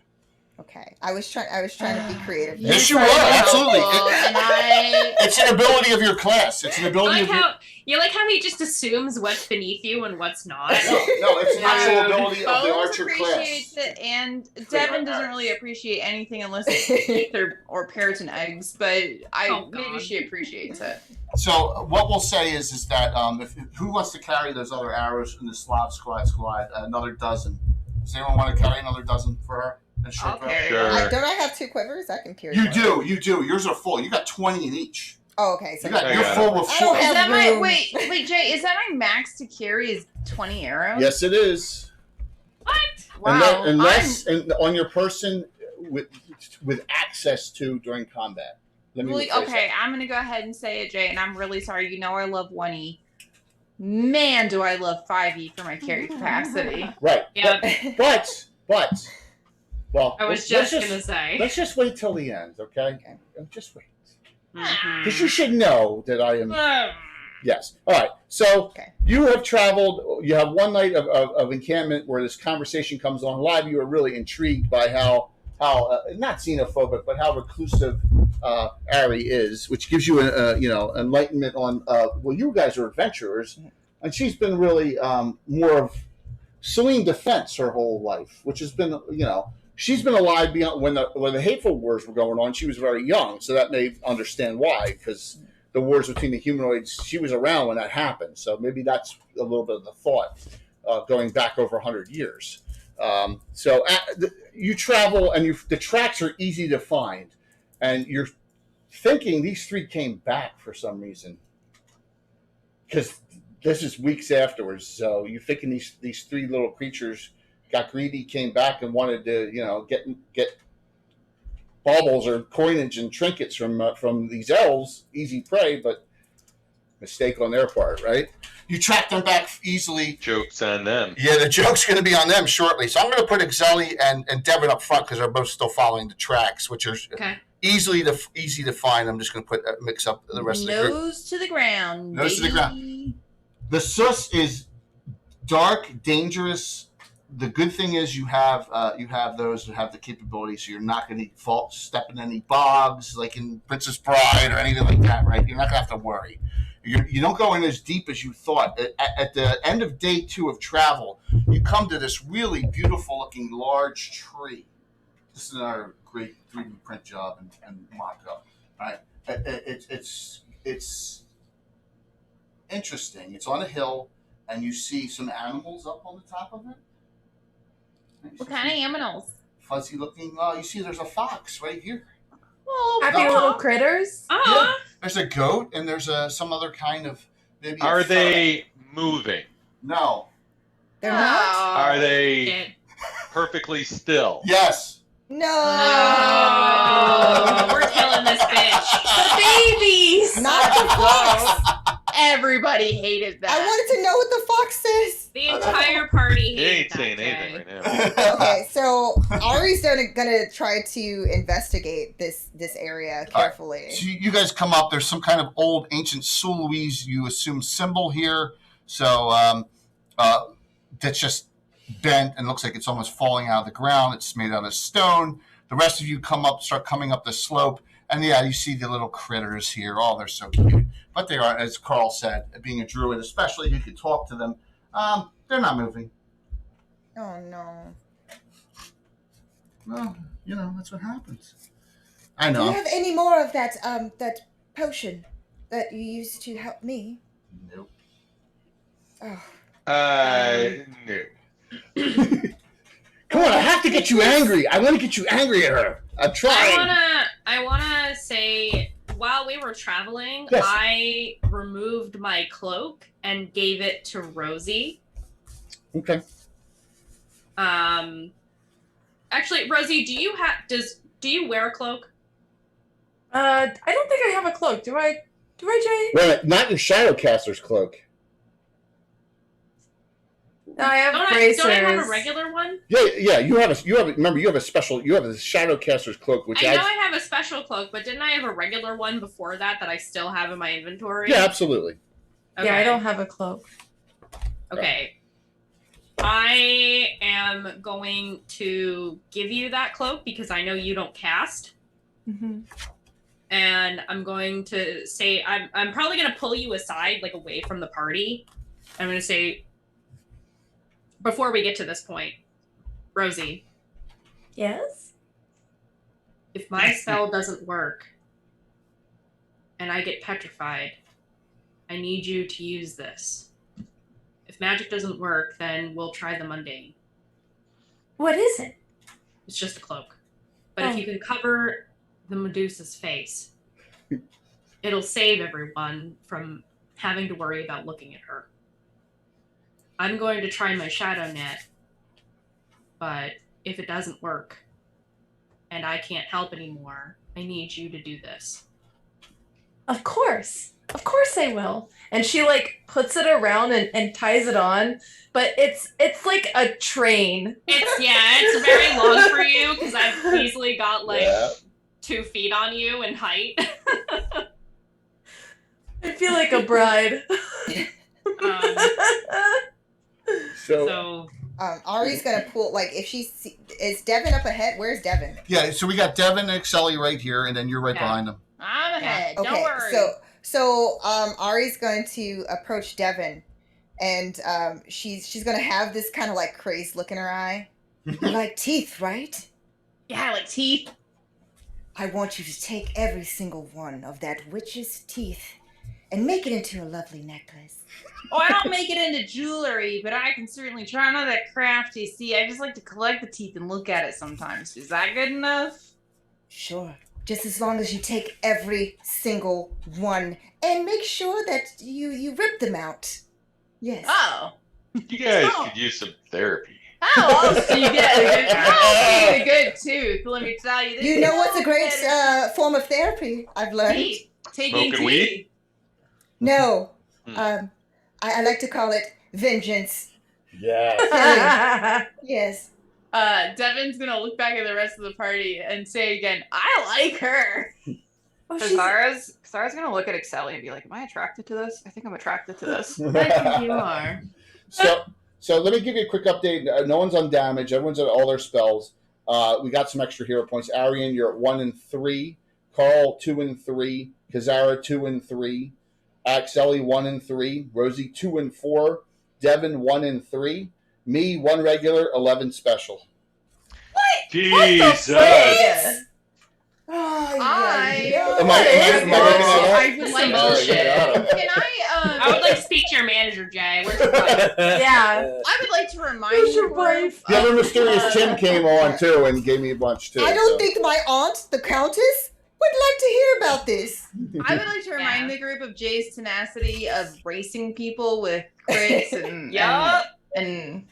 Okay, I was trying to be creative. Yes, you You're are, so absolutely. helpful, and It's an ability of your class. It's an I ability like of your. how you like how he just assumes what's beneath you and what's not. No, it's an actual Yeah. ability of the Bones archer appreciates class. it, and Devin doesn't really appreciate anything unless it's teeth or parrots and eggs. But Oh, maybe God. she appreciates it. So what we'll say is that who wants to carry those other arrows in the Slav squad? Another dozen. Does anyone want to carry another dozen for her? And short I'll bow? carry Sure. it. Don't I have 2 quivers? I can carry. You one. do. Yours are full. You got 20 in each. Oh, okay. So You got, I you're got full with I don't four. have Is that my room. wait, Jay? Is that my max to carry? Is 20 arrows? Yes, it is. What? Wow. Unless on your person with access to during combat. Let me rephrase Okay, that. I'm gonna go ahead and say it, Jay, and I'm really sorry. You know I love 1E. Man, do I love 5E for my carry capacity. Right. Yeah. But well, I was let's just gonna say. let's just wait till the end, okay? Just wait. Mhm. Because you should know that I am. Um, Yes. All right. So Okay. you have traveled. You have one night of encampment where this conversation comes on. A lot of you are really intrigued by how not xenophobic, but how reclusive Ari is, which gives you enlightenment on. Well, you guys are adventurers, and she's been really more of Celine defense her whole life, which has been she's been alive beyond when the hateful wars were going on. She was very young, so that may understand why, because the wars between the humanoids, she was around when that happened. So maybe that's a little bit of the thought going back over 100 years. You travel, and the tracks are easy to find, and you're thinking these 3 came back for some reason, because this is weeks afterwards. So you're thinking these 3 little creatures got greedy, came back, and wanted to get baubles or coinage and trinkets from these elves, easy prey, but mistake on their part, right? You track them back easily. Joke's on them. Yeah, the joke's going to be on them shortly. So I'm going to put Exeli and Devin up front because they're both still following the tracks, which are Okay. easy to find. I'm just going to mix up the rest of the group. Nose to the ground. Nose to the baby. ground. The sus is dark, dangerous. The good thing is you have those who have the capability, so you're not going to step in any bogs like in Princess Bride or anything like that, right? You're not going to have to worry. You don't go in as deep as you thought. At the end of day 2 of travel, you come to this really beautiful-looking large tree. This is another great 3D print job and mock-up. Right? It's interesting. It's on a hill, and you see some animals up on the top of it. What kind of animals? Fuzzy looking. You see, there's a fox right here. Oh, Happy No. little critters. Oh, There's a goat, and there's some other kind of maybe. Are they moving? No. They're not. Are they shit. perfectly still? Yes. No. No. We're killing this bitch. The babies. Not the fox. everybody hated that. I wanted to know what the fox says. The entire party He hated ain't that saying day. anything right now. Okay, so Ari's gonna try to investigate this area carefully. So you guys come up. There's some kind of old ancient Sulawese, you assume, symbol here. So that's just bent and looks like it's almost falling out of the ground. It's made out of stone. The rest of you start coming up the slope, and yeah, you see the little critters here. Oh, they're so cute. But they are, as Carl said, being a druid, especially you can talk to them. They're not moving. Oh no. Well, that's what happens. I Do know. you have any more of that that potion that you used to help me? Nope. Oh. No. Come on, I have to get you angry. I want to get you angry at her. I'm trying. I wanna say, while we were traveling, Yes. I removed my cloak and gave it to Rosie. Okay. Actually, Rosie, do you wear a cloak? I don't think I have a cloak. Do I, Jay? Wait a minute, not your Shadowcaster's cloak. No, I have Don't bracers. I have a regular one? Yeah. You have a special. You have a Shadowcaster's cloak, which I know I have a special cloak, but didn't I have a regular one before that I still have in my inventory? Yeah, absolutely. Okay. Yeah, I don't have a cloak. Okay. I am going to give you that cloak because I know you don't cast. Mm-hmm. And I'm going to say, I'm probably going to pull you aside, like away from the party. I'm going to say, before we get to this point, Rosie, Yes? if my spell doesn't work and I get petrified, I need you to use this. If magic doesn't work, then we'll try the mundane. What is it? It's just a cloak. But if you can cover the Medusa's face, it'll save everyone from having to worry about looking at her. I'm going to try my shadow net, but if it doesn't work and I can't help anymore, I need you to do this. Of course I will. And she puts it around and ties it on, but it's like a train. It's very long for you because I've easily got 2 feet on you in height. I feel like a bride. So Ari's gonna pull if is Devin up ahead? Where's Devin? Yeah, so we got Devin and Excelli right here, and then you're right behind them. I'm ahead. Okay, Don't worry. so Ari's going to approach Devin, and she's gonna have this kind of crazed look in her eye. You like teeth, right? Yeah, I like teeth. I want you to take every single one of that witch's teeth and make it into a lovely necklace. Oh, I don't make it into jewelry, but I can certainly try. I'm not that crafty. See, I just like to collect the teeth and look at it sometimes. Is that good enough? Sure. Just as long as you take every single one and make sure that you rip them out. Yes. Oh. You guys could use some therapy. Oh, so you get a good tooth. Let me tell you. You know what's a great form of therapy? I've learned. Teeth. Taking Smoking teeth. weed? No. I like to call it vengeance. Yeah. Yes. Devin's gonna look back at the rest of the party and say again, I like her. Xara's gonna look at Excelli and be like, am I attracted to this? I think I'm attracted to this. I think you are. So let me give you a quick update. No one's undamaged. Everyone's at all their spells. We got some extra hero points. Arian, you're at 1 and 3. Carl, 2 and 3. Kazara, 2 and 3. Axelli, 1 and 3. Rosie, 2 and 4. Devin, 1 and 3. Me, 1 regular, 11 special. Jesus. Oh, Am I would like bullshit. Can I would like to speak to your manager, Jay. Where's your wife? Yeah. I would like to remind Where's your you wife? The other mysterious Tim came on, too, and gave me a bunch, too. I don't think my aunt, the Countess, would like to hear about this. I would like to remind the group of Jay's tenacity of racing people with crits and and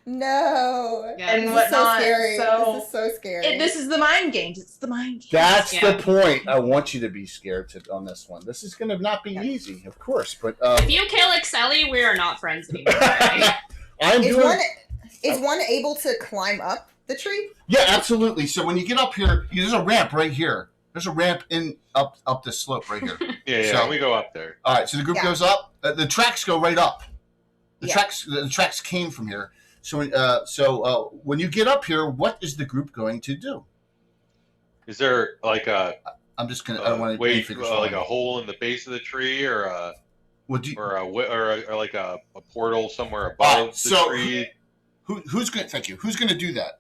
No. Yeah. and This is whatnot. so scary. So This is so scary. this is the mind games. It's the mind games. That's Yeah. the point. I want you to be scared on this one. This is going to not be easy, of course, but If you kill Excelli, we are not friends anymore. Right? Is one able to climb up the tree? Yeah, absolutely. So when you get up here, there's a ramp right here. There's a ramp up this slope right here. Yeah, So- we go up there. All right, so the group goes up. The tracks go right up. The Yeah. tracks came from here. So when you get up here, what is the group going to do? Is there like a I'm just gonna. I don't want to wait, like a hole in the base of the tree, or a or like a portal somewhere above the tree? Who's gonna? Thank you. Who's gonna do that?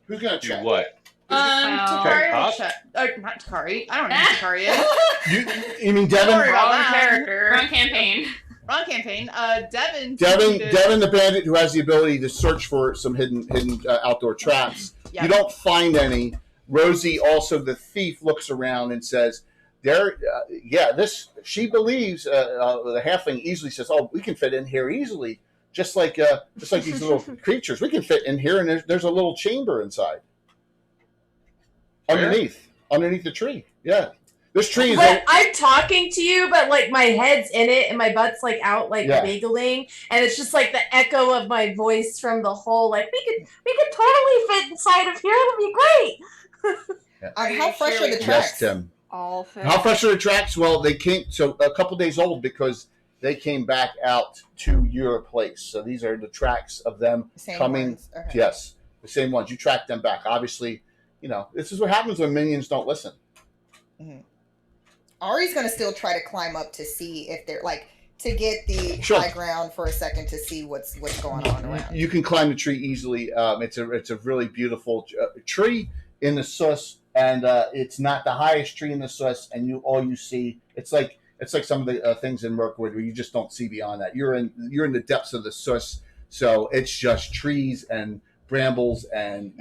Who's gonna Do check? what? Takari will check. Not Takari. I don't know who Takari is. You mean Devin? Don't worry about Wrong that. character. Wrong campaign. Wrong campaign. Devin, the bandit who has the ability to search for some hidden outdoor traps. Yeah. You don't find any. Rosie, also the thief, looks around and says, "There, She believes the halfling easily says, "Oh, we can fit in here easily, just like these little creatures. We can fit in here, and there's a little chamber inside, underneath the tree. Yeah, this tree is." But I'm talking to you, but like my head's in it and my butt's like out, like wiggling, and it's just like the echo of my voice from the hole. Like we could totally fit inside of here. It'd be great. How fresh are the tracks? Yes, Tim. All fit. How fresh are the tracks? Well, they came a couple days old because they came back out to your place. So these are the tracks of them coming. Okay. Yes, the same ones. You track them back. Obviously, this is what happens when minions don't listen. Mm-hmm. Ari's going to still try to climb up to see if they're to get the high ground for a second to see what's going on around. You can climb the tree easily. It's a really beautiful tree in the sus, and it's not the highest tree in the sus. And all you see, it's like some of the things in Mirkwood where you just don't see beyond that. You're in the depths of the sus, so it's just trees and brambles and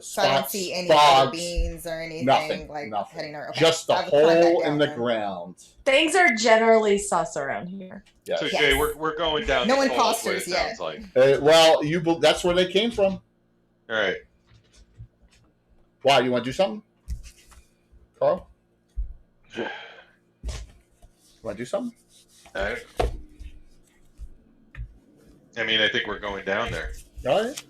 spots, I don't see any fogs, beans or anything nothing. heading around. Okay. Just the hole in the ground. Things are generally sus around here. Yes. So Jay, we're going down. No this hole, imposters is what it sounds yet. like. That's where they came from. All right. Why? You want to do something, Carl? You want to do something? I think we're going down there. All right.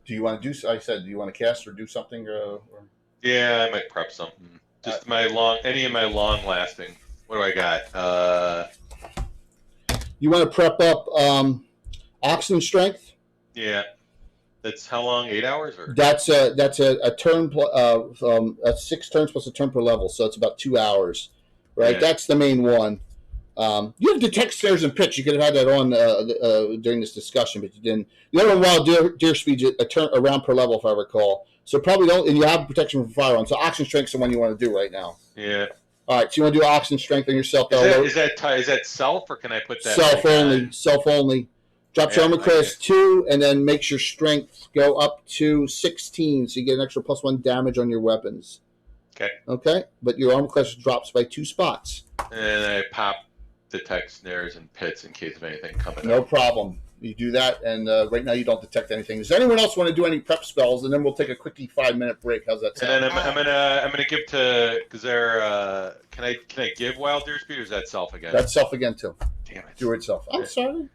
Do you want to do? I said, do you want to cast or do something? Or? Yeah, I might prep something. Just any of my long lasting. What do I got? You want to prep up oxen strength? Yeah. That's how long? 8 hours or? That's a turn. That's 6 turns plus a turn per level, so it's about 2 hours, right? Yeah. That's the main one. You have detect snares and pitch. You could have had that on during this discussion, but you didn't. The other one, wild deer speed, a round per level, if I recall. So probably don't. And you have protection from firearms. So oxen strength's the one you want to do right now. Yeah. All right. So you want to do oxen strength on yourself? Is that self, or can I put that? Self only. Drop your armor class 2, and then makes your strength go up to 16, so you get an extra +1 damage on your weapons. Okay. But your armor class drops by 2 spots. And I pop detect snares and pits in case of anything coming up. No problem. You do that, and right now you don't detect anything. Does anyone else want to do any prep spells? And then we'll take a quickie 5-minute break. How's that sound? And then I'm gonna give to Kazar. Can I give wild deer speed, or is that self again? That's self again too. Damn it. Do it self. I'm sorry.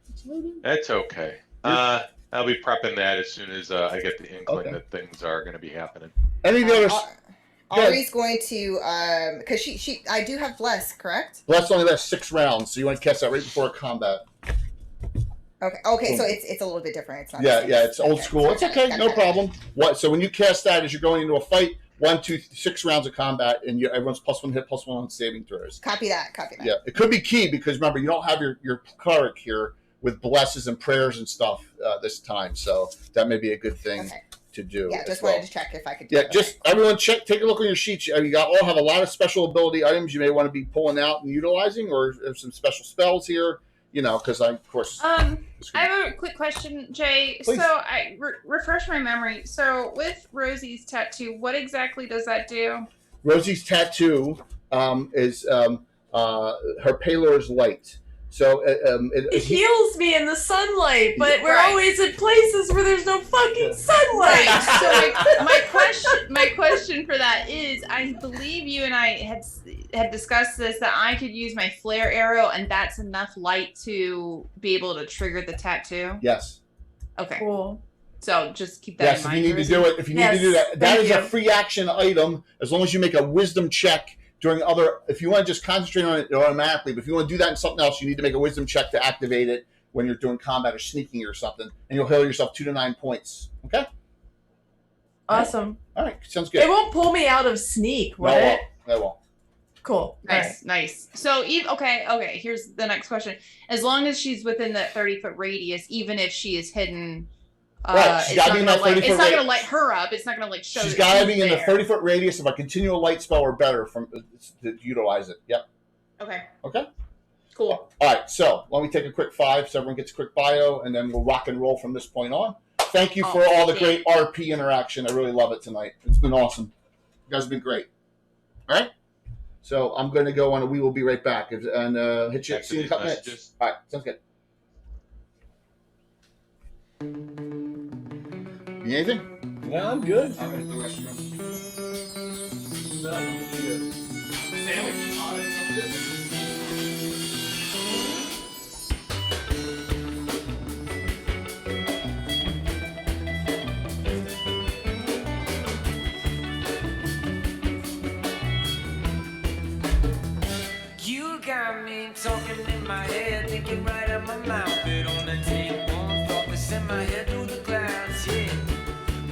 That's okay. I'll be prepping that as soon as I get the inkling that things are going to be happening. Any of the others? Ari's going to because I do have bless, correct? Bless only lasts 6 rounds, so you want to cast that right before combat. Okay, so it's a little bit different. It's not it's old school. It's okay, no problem. So when you cast that, as you're going into a fight, 1, 2, 6 rounds of combat, and everyone's +1 hit, +1 on saving throws. Copy that. Yeah, it could be key because remember you don't have your cleric here with blesses and prayers and stuff this time, so that may be a good thing to do. Yeah, just wanted to check if I could do it. Just everyone take a look on your sheets. You all have a lot of special ability items you may want to be pulling out and utilizing, or some special spells here, because I have a quick question, Jay. Please. So I refresh my memory. So with Rosie's tattoo, what exactly does that do? Rosie's tattoo is her pallor is light. So it heals me in the sunlight, but we're always in places where there's no fucking sunlight. Right. So my question for that is, I believe you and I had discussed this, that I could use my flare arrow, and that's enough light to be able to trigger the tattoo. Yes. Okay. Cool. So just keep that in mind. If you need to do that, that is a free action item as long as you make a wisdom check. If you want to just concentrate on it automatically, but if you want to do that in something else, you need to make a wisdom check to activate it when you're doing combat or sneaking or something, and you'll heal yourself 2 to 9 points. Okay? Awesome. All right, sounds good. It won't pull me out of sneak, will it? No, it won't. Cool. Nice. So, okay. Here's the next question. As long as she's within that 30-foot radius, even if she is hidden, Right, she's gotta be in that 30-foot it's not going to light her up. It's not going to like show. She's got to be in the 30-foot radius of a continual light spell or better to utilize it. Yep. Okay. Cool. All right, so let me take a quick 5 so everyone gets a quick bio, and then we'll rock and roll from this point on. Thank you for all the great RP interaction. I really love it tonight. It's been awesome. You guys have been great. All right? So I'm going to go on, and we will be right back. And hit you. See you in a couple minutes. All right, sounds good. Need anything? No, I'm good. I'm going to the restroom. You got me talking in my head, thinking right out my mouth. It only take one thought to send my head through the clouds, yeah.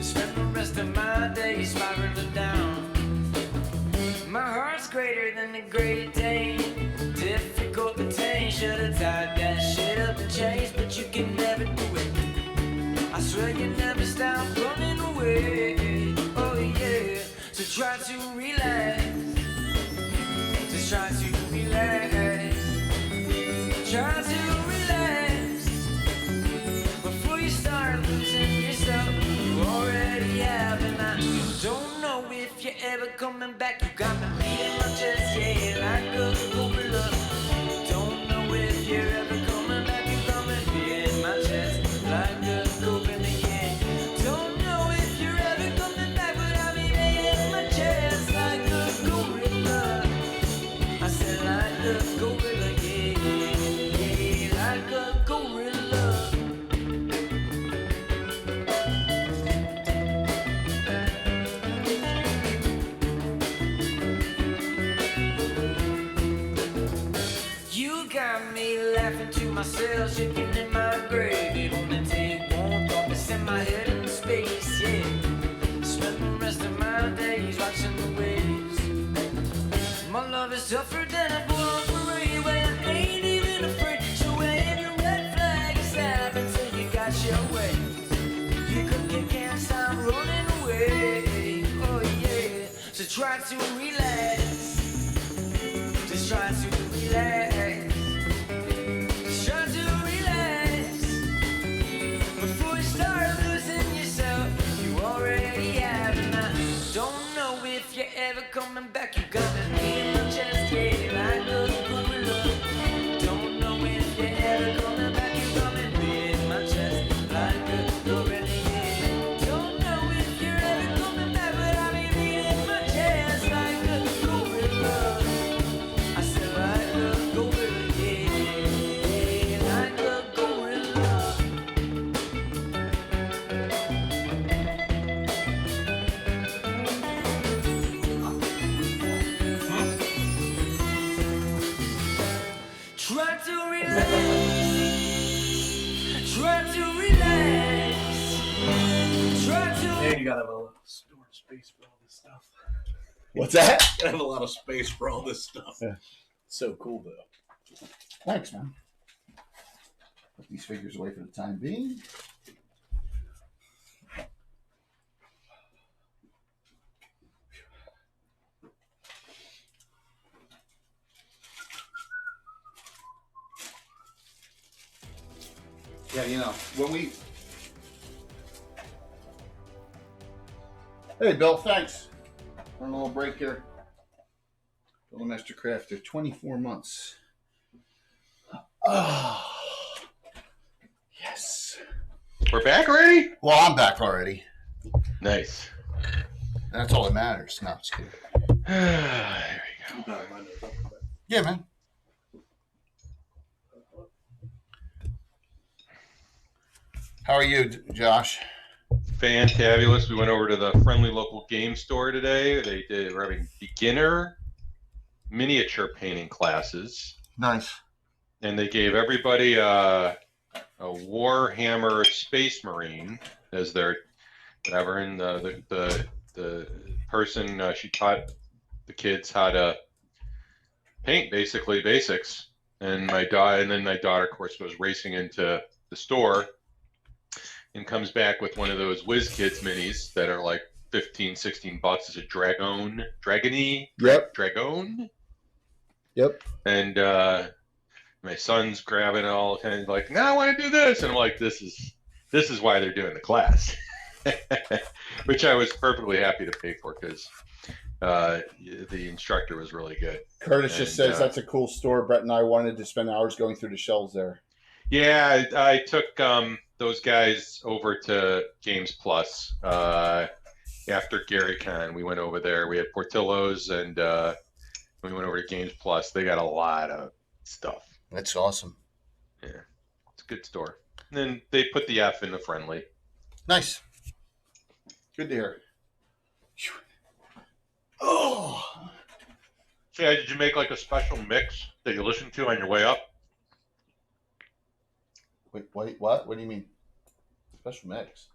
Spend the rest of my days spiraling down. My heart's greater than the Great Dane, difficult to tame. Should've tied that shit up and changed, but you can never do it. I swear you never stop running away. Oh yeah, so try to relax. Just try to relax. Try to relax before you start losing yourself. You already have, and I don't know if you're ever coming back. You got me beating my chest, yeah, like a gorilla. Don't know if you're ever coming back. You got me beating my chest like a gorilla, yeah. Don't know if you're ever coming back, but I'll be beating my chest like a gorilla. I said like a gorilla, yeah, like a gorilla. You got me laughing to myself, shaking in my grave. It only take one thought to send my head into space, yeah. Spend the rest of my days watching the waves. My love is tougher than a bull parade, where I ain't even afraid. So wave your red flag aside until you got your way. You can't stop running away. Oh yeah, so try to relax. Just try to relax. Just try to relax before you start losing yourself. You already have, and I don't know if you're ever coming back. You got me in my chest, yeah, like a gorilla. Don't know if you're ever coming back. You got me in my chest like a gorilla, yeah. Don't know if you're ever coming back, but I'll be beating my chest like a gorilla. I said like a gorilla, yeah, like a gorilla. Try to relax. Try to relax. Try to. And you gotta have a lot of storage space for all this stuff. What's that? Gotta have a lot of space for all this stuff. Yeah. So cool though. Thanks, man. Put these figures away for the time being. Yeah, you know, when we... Hey, Bill, thanks. On a little break here. Bill Master Crafter, 24 months. Oh, yes. We're back already? Well, I'm back already. Nice. That's all that matters. No, just kidding. There we go. Yeah, man. How are you, Josh? Fantabulous. We went over to the friendly local game store today. We're having beginner miniature painting classes. Nice. And they gave everybody a Warhammer Space Marine as their whatever, and the person she taught the kids how to paint, basically basics. And my daughter, of course, goes racing into the store and comes back with one of those Whiz Kids minis that are like $15-16. It's a Dragony. Yep. Dragon. Yep. And my son's grabbing it all, kind of like, "Now I want to do this," and I'm like, "This is why they're doing the class," which I was perfectly happy to pay for because the instructor was really good. Curtis just says that's a cool store. Brett and I wanted to spend hours going through the shelves there. Yeah, I took those guys over to Games Plus after GaryCon. We went over there. We had Portillo's, and we went over to Games Plus. They got a lot of stuff. That's awesome. Yeah, it's a good store. And then they put the F in the friendly. Nice. Good to hear. Oh. Yeah, did you make like a special mix that you listen to on your way up? Wait, what? What do you mean? Special mix?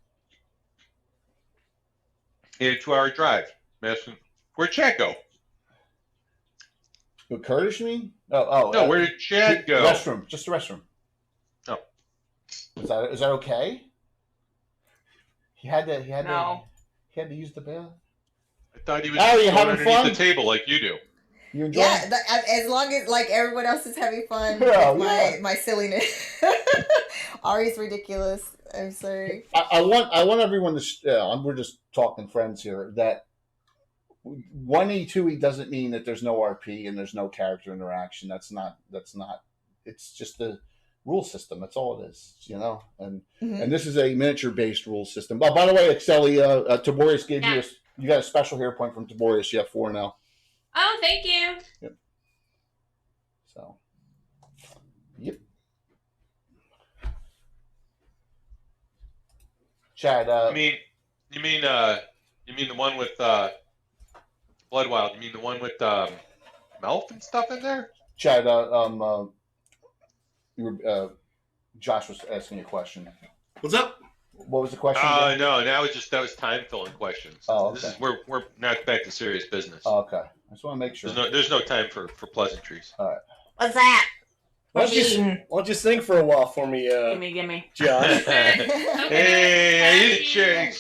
Yeah, 2-hour drive. Madison. Where'd Chad go? What, Curtis, you mean? No, where did Chad go? Restroom. Just the restroom. Oh. Is that okay? He had to use the bath. I thought he was you having underneath fun? the table like you do. You enjoying? Yeah, as long as like everyone else is having fun Yeah, with my silliness. Ari's ridiculous. I'm sorry. I want everyone to. We're just talking friends here. That 1E2E doesn't mean that there's no RP and there's no character interaction. That's not. It's just the rule system. That's all it is. And this is a miniature based rule system. But by the way, Exceli, Tiborius gave you you got a special hair point from Tiborius. You have 4 now. Oh, thank you. Yep. So. Yep. Chad. You mean the one with Bloodwild? You mean the one with Melf and stuff in there? Chad. Josh was asking a question. What's up? What was the question? No, that was time filling questions. Oh, okay. This is we're now back to serious business. Oh, okay. I just want to make sure. There's no time for pleasantries. All right. What's that? Why don't you sing for a while for me, Gimme. Josh? Hey, share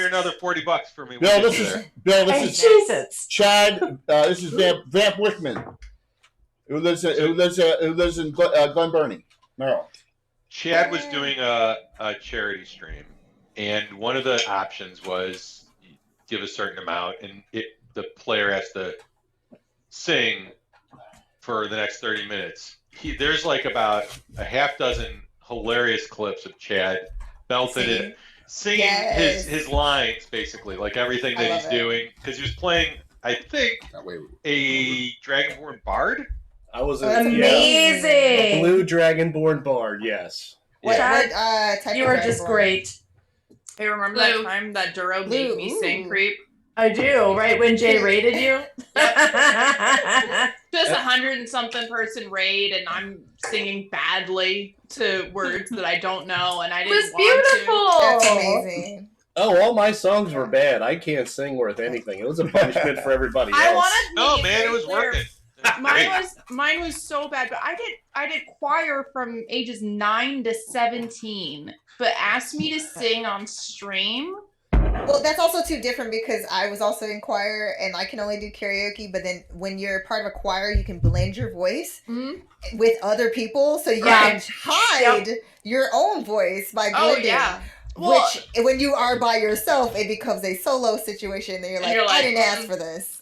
another $40 for me. Bill, this is Jesus. Chad. This is Vamp Wickman, who lives in Glen Burnie, Maryland. Chad was doing a charity stream, and one of the options was give a certain amount, and the player has to sing for the next 30 minutes. There's like about a half dozen hilarious clips of Chad belting it, singing his lines, basically, like everything that he's doing, because he was playing, I think, a Dragonborn Bard. I was amazing. A blue Dragonborn Bard, yes. What you were just great. Hey, remember that time that Duro made me sing Creep? I do, right when Jay raided you? Just 100 and something person raid, and I'm singing badly to words that I don't know, and I didn't want beautiful. to. That's amazing. Oh, all my songs were bad. I can't sing worth anything. It was a punishment for everybody else. It was working. Mine was so bad, but I did choir from ages 9 to 17, but asked me to sing on stream. Well, that's also too different because I was also in choir and I can only do karaoke, but then when you're part of a choir, you can blend your voice with other people, so you can hide your own voice by blending. Oh, yeah. Well, which, when you are by yourself, it becomes a solo situation, and you're like, I didn't ask for this.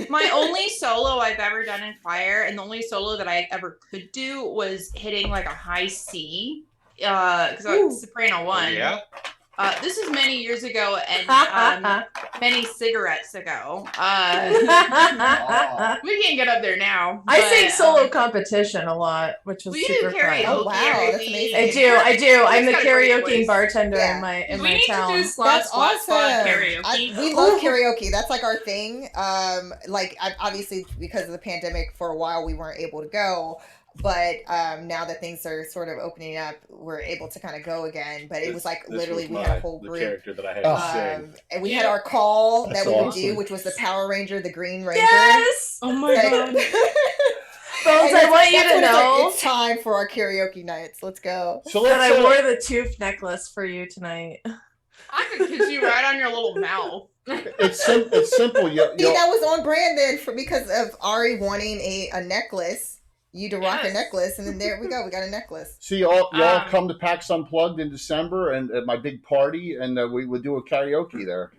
My only solo I've ever done in choir, and the only solo that I ever could do was hitting like a high C, because I was soprano 1. Oh, yeah. This is many years ago and many cigarettes ago. We can't get up there now. I sing solo competition a lot, which was super fun. Oh wow, that's amazing! I do. I'm the karaoke bartender in my town. We need to do That's awesome. Karaoke. We love karaoke. That's like our thing. Obviously because of the pandemic, for a while we weren't able to go. But now that things are sort of opening up, we're able to kind of go again. But it was like literally we had a whole the group. character that I had to sing. And we had our call That's that we would awesome. do, which was the Power Ranger, the Green Ranger. Yes. Oh my Like- god. Bones, I want you that's to when it's like, know it's time for our karaoke nights. Let's go. So that let's I wore the tooth necklace for you tonight. I could kiss you right on your little mouth. it's simple. See, that was on brand then because of Ari wanting a necklace. You to rock a Yes. necklace, and then there we go. We got a necklace. So y'all come to PAX Unplugged in December and at my big party, and we would do a karaoke there.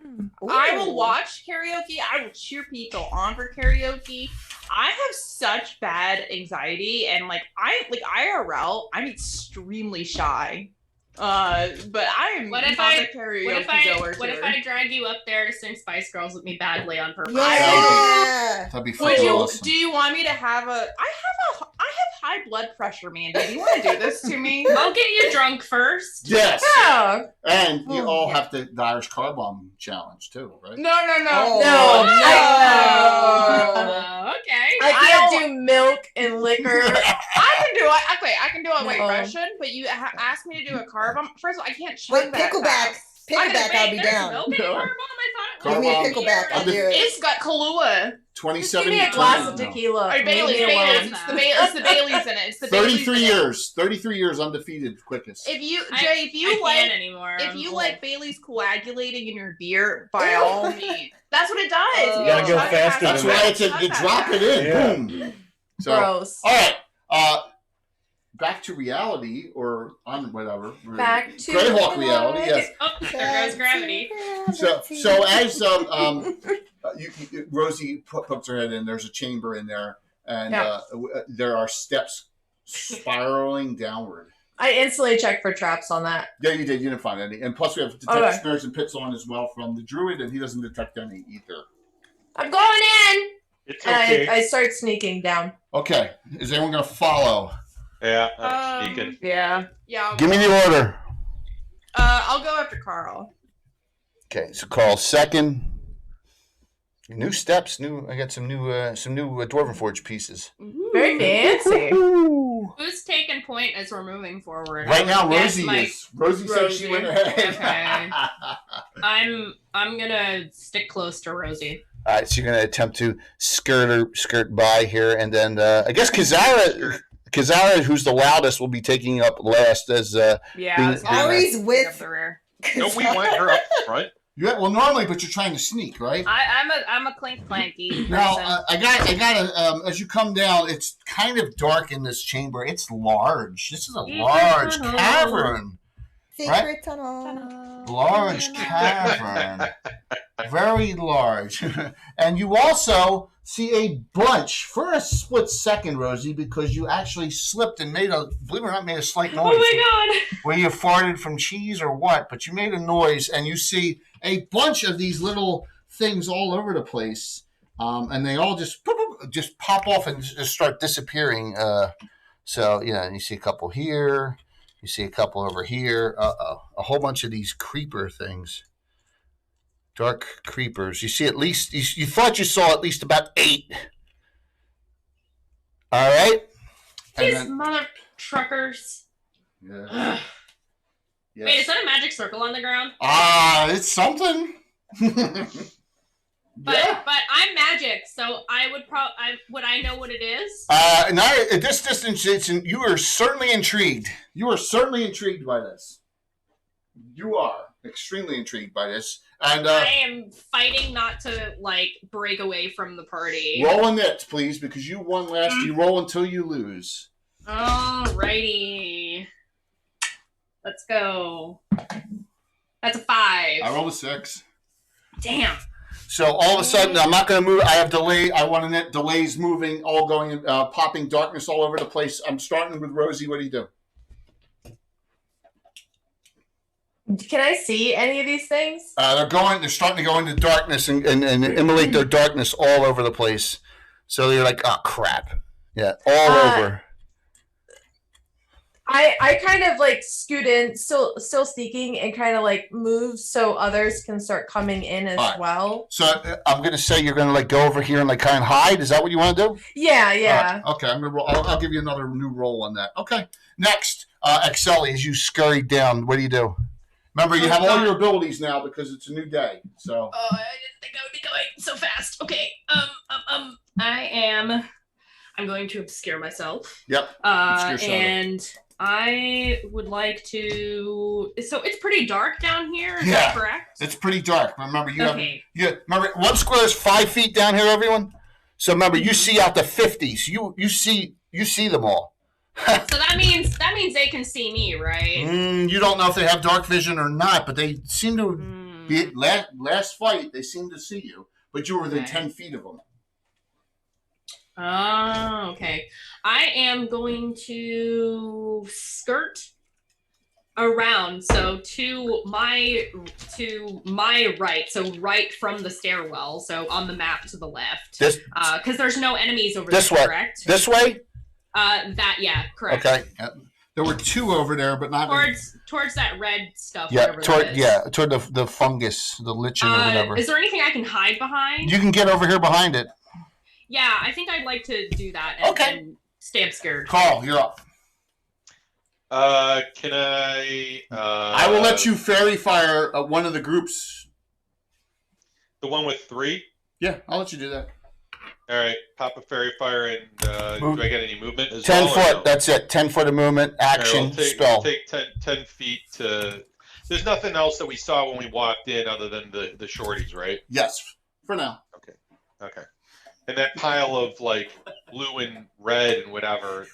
I Ooh. will watch karaoke. I will cheer people on for karaoke. I have such bad anxiety, and IRL, I'm extremely shy. But I am What if not I- a karaoke goer. What if I drag you up there to sing Spice Girls with me badly on purpose? Yeah. That'd be Would fucking you? awesome. Do you want me to have I have high blood pressure, Mandy. Do you want to do this to me? I'll get you drunk first. Yes, Yeah. and you Oh, all yeah. have the Irish car bomb challenge too, right? No. Oh, Okay. I can't do milk and liquor. I can do it. Okay, I can do a White No. Russian, but you asked me to do a carb. First of all, I can't chug Wait, that pickleback. fast. Pickleback, I'll be There's down. milk in No. Carbomb? I thought it Give was me a beer. pickleback, I'll do it. It's got Kahlua. Just give 27 me a glass of tequila. Or Leave Bailey's. me alone. It's the Bailey's in it. It's the Bailey's 33 in it. years. 33 years undefeated, quickest. If you, I- Jay, if you I like, can't anymore. if I'm you old. like Bailey's coagulating in your beer, by all means, that's what it does. You gotta go chug it faster That's than why that. it's you Chug that drop it fast. in. Yeah. Boom. So, Gross. all right. Back to reality or on whatever. Back to Greyhawk reality. Yes. Oh, there goes gravity. So as Rosie puts her head in, there's a chamber in there, and Yeah. there are steps spiraling downward. I instantly checked for traps on that. Yeah, you did. You didn't find any, and plus we have detect Okay. snares and pits on as well from the druid, and he doesn't detect any either. I'm going in, It's and okay. I start sneaking down. Okay, is anyone going to follow? Yeah, I'm sneaking. Yeah. Yeah. Give me the order. I'll go after Carl. Okay, so Carl second. New steps. I got some new Dwarven Forge pieces. Very fancy. Who's taking point as we're moving forward? Right now, Yes, Rosie Mike. is. Rosie said she went ahead. Okay. I'm gonna stick close to Rosie. All right, so you're going to attempt to skirt by here, and then I guess Kazara, who's the loudest, will be taking up last as. Yeah. Being- Ari's Up with. the rear. Don't we want her up front? Well, normally, but you're trying to sneak, right? I'm a clink clanky Now, person. I got as you come down, it's kind of dark in this chamber. It's large. This is a large cavern. Secret tunnel. Large cavern. Very large. And you also see a bunch for a split second, Rosie, because you actually slipped and believe it or not, made a slight noise. Oh my god! Where you farted from cheese or what, but you made a noise, and you see a bunch of these little things all over the place, and they all just pop off and just start disappearing. So, yeah, you see a couple here, you see a couple over here, a whole bunch of these creeper things. Dark creepers. You see at least, you thought you saw at least about 8. All right? These mother truckers. Yeah. Yes. Wait, is that a magic circle on the ground? It's something. But I'm magic, so I would I know what it is? Not at this distance. You are certainly intrigued. You are certainly intrigued by this. You are extremely intrigued by this, and I am fighting not to break away from the party. roll a nit, please, because you won last. You roll until you lose. Alrighty. Let's go. That's a 5. I rolled a 6. Damn. So all of a sudden, I'm not going to move. I have delay. I want a net. Delays moving, all going, popping darkness all over the place. I'm starting with Rosie. What do you do? Can I see any of these things? They're starting to go into darkness and immolate their darkness all over the place. So they're like, oh crap, yeah, all over. I kind of like scoot in, still sneaking, and kind of like move so others can start coming in as well. So I'm going to say you're going to like go over here and like kind of hide. Is that what you want to do? Yeah. Okay, I'm gonna. I'll give you another new roll on that. Okay. Next, Excelli, as you scurry down, what do you do? Remember, you have all your abilities now because it's a new day. So. Oh, I didn't think I would be going so fast. Okay. I'm going to obscure myself. Yep. And I would like to. So it's pretty dark down here. Is that correct? It's pretty dark. Remember, Okay. remember, one square is 5 feet down here, everyone. So remember, you see out to 50s. You see them all. So that means they can see me, right? You don't know if they have dark vision or not, but they seem to be last fight. They seem to see you, but you were within 10 feet of them. Oh, okay. I am going to skirt around, so to my right, so right from the stairwell, so on the map to the left. Because there's no enemies over there, correct? This way? Correct. Okay. There were 2 over there, but not towards that red stuff. Toward the fungus, the lichen or whatever. Is there anything I can hide behind? You can get over here behind it. Yeah, I think I'd like to do that and stay obscured. Carl, you're up. Can I? I will let you fairy fire one of the groups. The one with 3? Yeah, I'll let you do that. All right, pop a fairy fire, and do I get any movement as 10 well? 10 foot, that's it. 10 foot of movement, action, right, spell. We'll take 10 feet to... There's nothing else that we saw when we walked in other than the shorties, right? Yes, for now. Okay. And that pile of like blue and red and whatever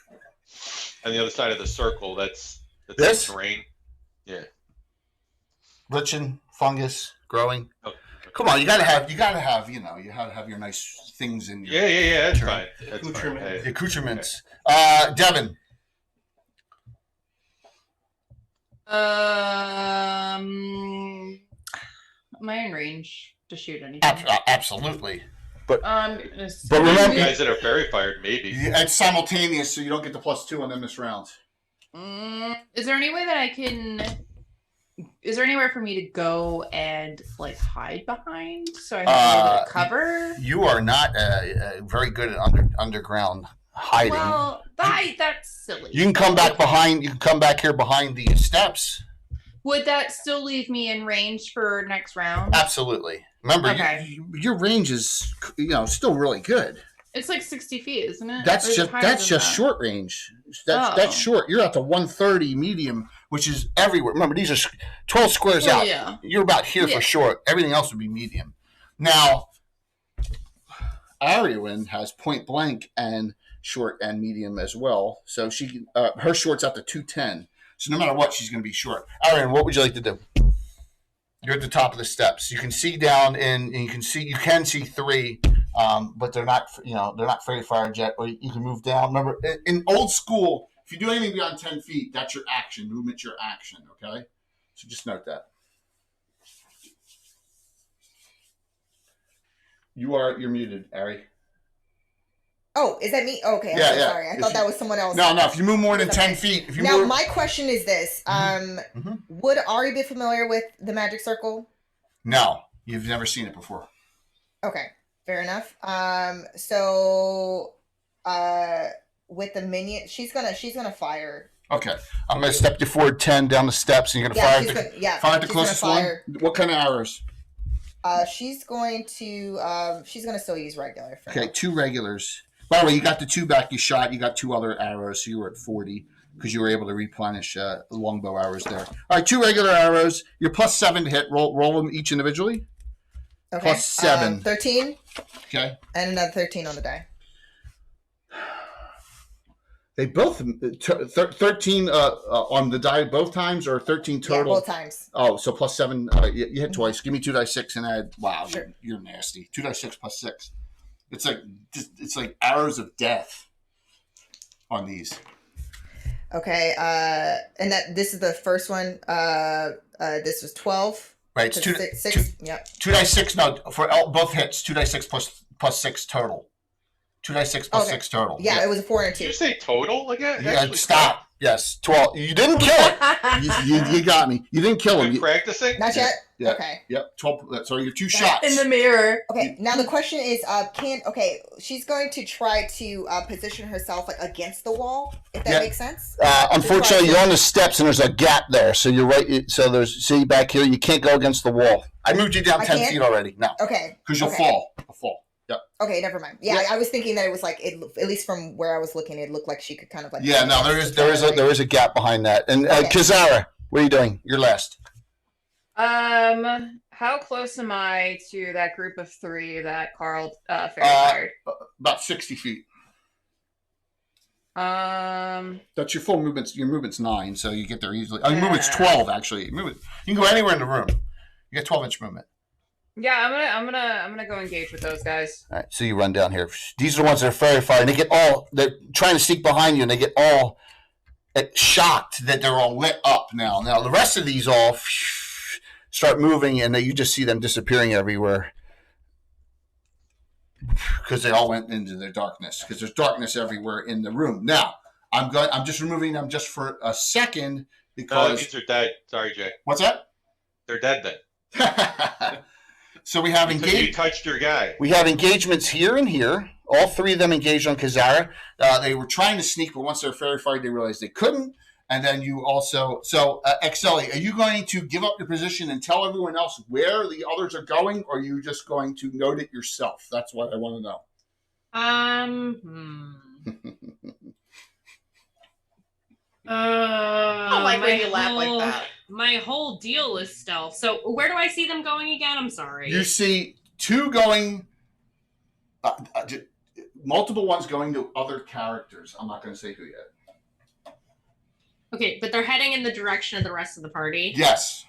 on the other side of the circle, that's this terrain. Yeah. Lichen, fungus, growing. Okay. Come on, you gotta have you gotta have your nice things in your that's fine. That's fine. Hey. Accoutrements. Devin. Am I in range to shoot anything? Absolutely. But remember, you guys that are fairy fired, maybe. It's simultaneous, so you don't get the +2 on them this round. Is there any way that I can? Is there anywhere for me to go and like hide behind so I have a little bit of cover? You are not very good at underground hiding. Well, that's silly. You can come back behind. You can come back here behind the steps. Would that still leave me in range for next round? Absolutely. Remember, Okay. your range is still really good. It's like 60 feet, isn't it? That's just short range. That's short. You're out to 130 medium, which is everywhere. Remember, these are 12 squares out. Yeah. You're about here for short. Everything else would be medium. Now, Ariwin has point blank and short and medium as well. So she her short's out to 210. So no matter what, she's going to be short. Ariwin, what would you like to do? You're at the top of the steps. You can see down and you can see 3. But they're not fairy fire jet. Or you can move down. Remember, in old school, if you do anything beyond 10 feet, that's your action. Movement's your action. Okay, so just note that. You're muted, Ari. Oh, is that me? Okay, I'm so sorry. I thought that was someone else. No. If you move more than 10 feet, my question is this: would Ari be familiar with the magic circle? No, you've never seen it before. Okay. Fair enough. With the minion, she's gonna fire. Okay, I'm gonna step you forward 10 down the steps, and you're gonna fire the closest one. What kind of arrows? She's going to still use regular. Okay, 2 regulars. By the way, you got the 2 back you shot. You got 2 other arrows, so you were at 40 because you were able to replenish longbow arrows there. All right, 2 regular arrows. You're +7 to hit. Roll them each individually. Okay. +7. 13. Okay. And another 13 on the die. They both 13 on the die both times, or 13 total? Yeah, both times. Oh, so +7. You hit twice. Give me 2d6 and add. Wow, sure. You're nasty. 2d6 +6. It's like arrows of death on these. Okay. And this is the first one. This was 12. Right, it's 6. Yep. 2d6. No, for both hits, 2d6 plus 6 total. 2d6 plus 6 total. Yeah, it was a 4 and a 2. Did you say total again? Yeah, stop. Yes, 12. You didn't kill it. You got me. You didn't kill him. Been practicing? Not yet. Yeah. Okay. Yep. 12. So you have 2 shots. In the mirror. Okay. Now the question is, she's going to try to position herself like against the wall, if that makes sense. Unfortunately, you're on the steps and there's a gap there, so you're right. So see back here, you can't go against the wall. I moved you down 10 feet already. No. Okay. Because you'll fall. You'll fall. Yep. Okay, never mind. Yeah, I was thinking that it was like at least from where I was looking, it looked like she could kind of like. Yeah, no, there is a gap behind that. And Kizara, what are you doing? You're last. How close am I to that group of 3 that Carl fairy fired? About 60 feet. That's your full movement. Your movement's 9, so you get there easily. Your movement's 12 actually. You can go anywhere in the room. You get 12-inch movement. Yeah, I'm gonna go engage with those guys. All right, so you run down here. These are the ones that are fairy fire, and they're trying to sneak behind you, and they get all shocked that they're all lit up now. Now the rest of these all start moving, and you just see them disappearing everywhere because they all went into their darkness. Because there's darkness everywhere in the room. Now I'm just removing them just for a second because these are dead. Sorry, Jay. What's that? They're dead then. So we have You touched your guy. We have engagements here and here. All 3 of them engaged on Kizara. They were trying to sneak, but once they're fairy fired, they realized they couldn't. And then you also... So, Exeli, are you going to give up your position and tell everyone else where the others are going, or are you just going to note it yourself? That's what I want to know. I don't like when you laugh like that. My whole deal is stealth. So where do I see them going again? I'm sorry. You see 2 going... multiple ones going to other characters. I'm not going to say who yet. Okay, but they're heading in the direction of the rest of the party. Yes.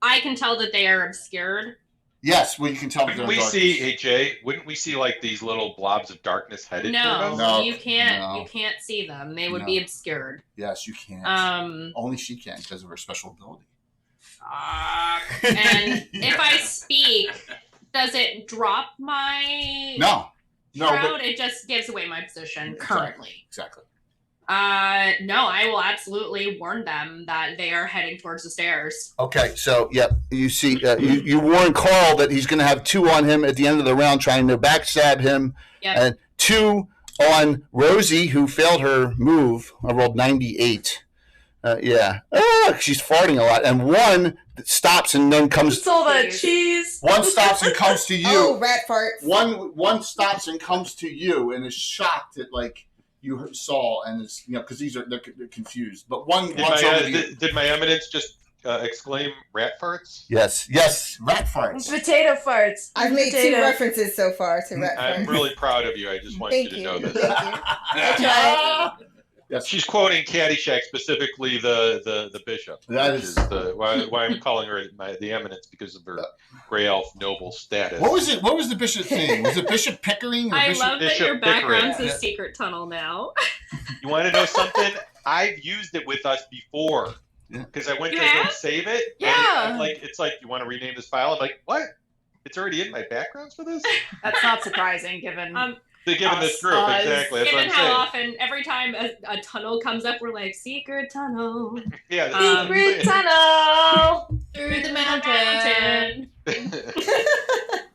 I can tell that they are obscured. Yes, well, you can tell. Wouldn't we see, hey Jay, wouldn't we see like these little blobs of darkness headed toward us? No, you can't. You can't see them. They would be obscured. Yes, you can. Only she can because of her special ability. And if I speak, does it drop my shroud? It just gives away my position currently. Exactly. No, I will absolutely warn them that they are heading towards the stairs. Okay, so you see, you warn Carl that he's going to have 2 on him at the end of the round, trying to backstab him, and 2 on Rosie, who failed her move. I rolled 98. She's farting a lot, and 1 that stops and then comes. It's all that cheese. 1 stops and comes to you. Oh, rat farts. One stops and comes to you, and is shocked at you saw, and it's because they're confused. But one did my eminence just exclaim rat farts? Yes, rat farts. Potato farts. I've made 2 references so far to rat farts. I'm really proud of you. I just want you to know this. Thank you. Yes. She's quoting Caddyshack, specifically the bishop. That is why I'm calling her the eminence, because of her gray elf noble status. What was it? What was the bishop's name? Was it Bishop Pickering? Or I Bishop love that Bishop your background's Pickering. a secret tunnel now. You want to know something? I've used it with us before because I went to go save it. Yeah. It's like, you want to rename this file? I'm like, what? It's already in my backgrounds for this? That's not surprising, given Given this group, exactly. That's Given what I'm how saying. often, every time a tunnel comes up, we're like, secret tunnel. Yeah. Secret tunnel through the mountain.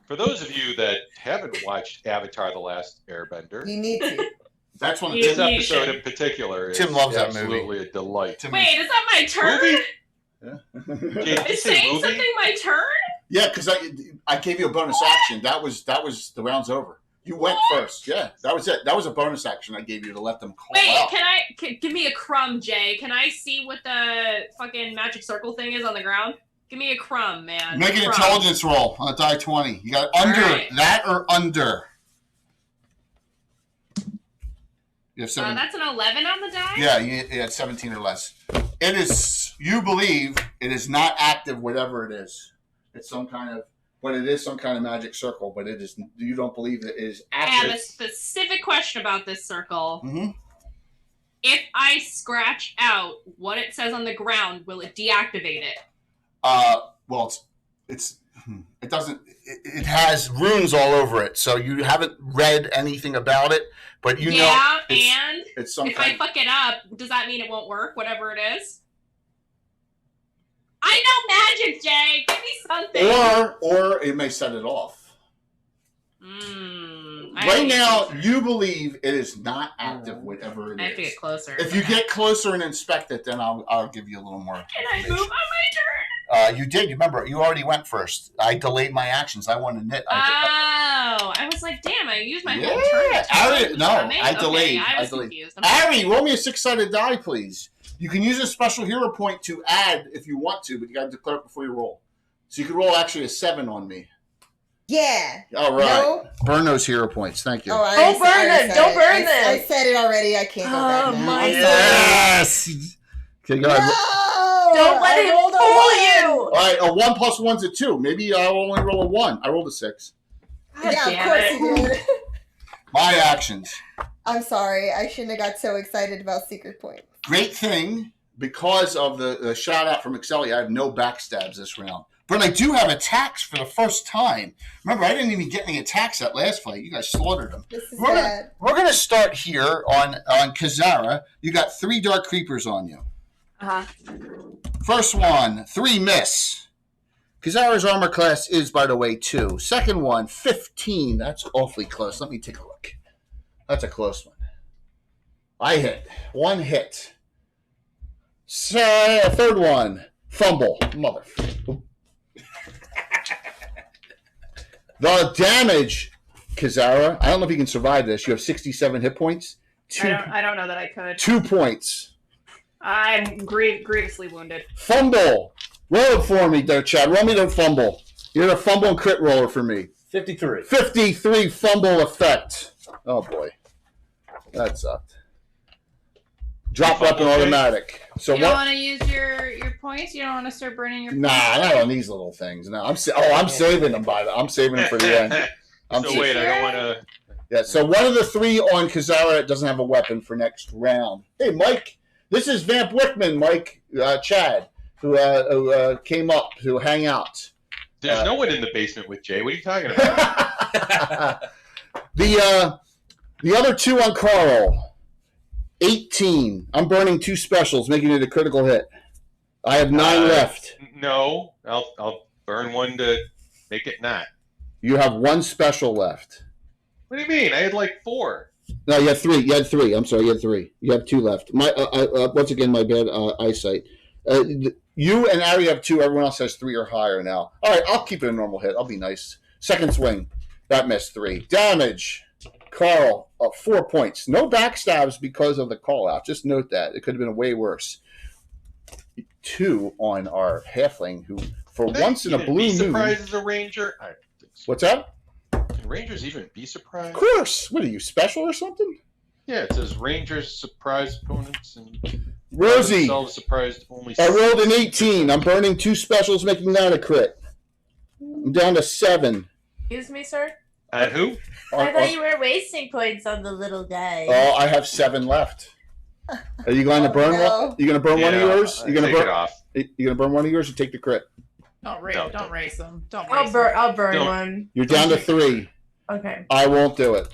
For those of you that haven't watched Avatar: The Last Airbender, You need to. That's one of this You episode should. in particular Tim is loves that movie. absolutely a delight. Tim Wait, is that my turn? Movie? Jay, did you Is say saying movie? something my turn? Yeah, because I gave you a bonus action. That was the round's over. You went first. Yeah, that was it. That was a bonus action I gave you to let them call Wait, out. give me a crumb, Jay? Can I see what the fucking magic circle thing is on the ground? Give me a crumb, man. Make an Crumb. intelligence roll on a die 20. You got under right. that or under. You have 7. That's an 11 on the die? Yeah, you had 17 or less. It is. You believe it is not active, whatever it is. It's some kind of. But it is some kind of magic circle. But it is. You don't believe it is I have a active. specific question about this circle. Mm-hmm. If I scratch out what it says on the ground, will it deactivate it? Well, it's It doesn't. It has runes all over it, so you haven't read anything about it, but you know. Yeah, and it's something. if I fuck it up, does that mean it won't work? Whatever it is. I know magic, Jay. Give me something. Or it may set it off. I Right now, you believe it is not active, whatever it is. I have to get closer. If you get closer and inspect it, then I'll give you a little more. Can I move on my turn? You did. Remember, you already went first. I delayed my actions. I wanted to knit. I was like, damn, I used my whole turn. I delayed. I was delayed. confused. Ari, roll me a 6-sided die, please. You can use a special hero point to add if you want to, but you got to declare it before you roll. So you could roll actually a 7 on me. Yeah. All right. No. Burn those hero points. Thank you. Oh, Don't burn them. Don't burn them. I said it already. I can't go back now. My yes. Okay, go ahead. No! Don't let him fool you. All right, a 1 plus 1's a 2. Maybe I'll only roll a 1. I rolled a 6. Yeah, of course you did. My actions. I'm sorry. I shouldn't have got so excited about Secret Point. Great thing, because of the shout out from Excelli, I have no backstabs this round. But I do have attacks for the first time. Remember, I didn't even get any attacks that last fight. You guys slaughtered them. This is bad. We're gonna start here on Kazara. You got 3 Dark Creepers on you. First one, 3 miss. Kazara's armor class is, by the way, 2. Second one, 15. That's awfully close. Let me take a look. That's a close one. I hit. 1 hit. Third one, fumble. Mother. The damage, Kazara, I don't know if you can survive this. You have 67 hit points. I don't know that I could. 2 points. I'm grievously wounded. Fumble. Roll it for me there, Chad. Roll me the fumble. You're the fumble and crit roller for me. 53. 53 fumble effect. Oh, boy. That sucked. Drop weapon automatic. So you don't want to use your points? You don't want to start burning your points? Nah, not on these little things. No, I'm saving them I'm saving them for the end. I don't want to. Yeah, so one of the 3 on Kazara doesn't have a weapon for next round. Hey, Mike, this is Vamp Wickman, Mike, Chad, who came up to hang out. There's no one in the basement with Jay. What are you talking about? The other 2 on Carl. 18. I'm burning 2 specials, making it a critical hit. I have 9 left. No, I'll burn 1 to make it not. You have 1 special left. What do you mean? I had like 4. No, you had 3. You had 3. I'm sorry, you had 3. You have 2 left. My once again, my bad eyesight. You and Ari have 2. Everyone else has 3 or higher now. All right, I'll keep it a normal hit. I'll be nice. Second swing. That missed 3. Damage. Carl, 4 points. No backstabs because of the call out. Just note that. It could have been way worse. 2 on our halfling, who, for once in a blue moon. Surprised as a ranger? I don't think so. What's that? Can rangers even be surprised? Of course. What are you, special or something? Yeah, it says rangers surprise opponents and Rosie. Surprised only. I rolled an 18. I'm burning 2 specials, making that a crit. I'm down to 7. Excuse me, sir? At who? I thought you were wasting points on the little guy. Oh, I have 7 left. Are you going to burn one? Are you going to burn one of yours? You going to burn it off? You going to burn one of yours or take the crit? Don't race them. I'll burn one. You're down to 3. Okay. I won't do it.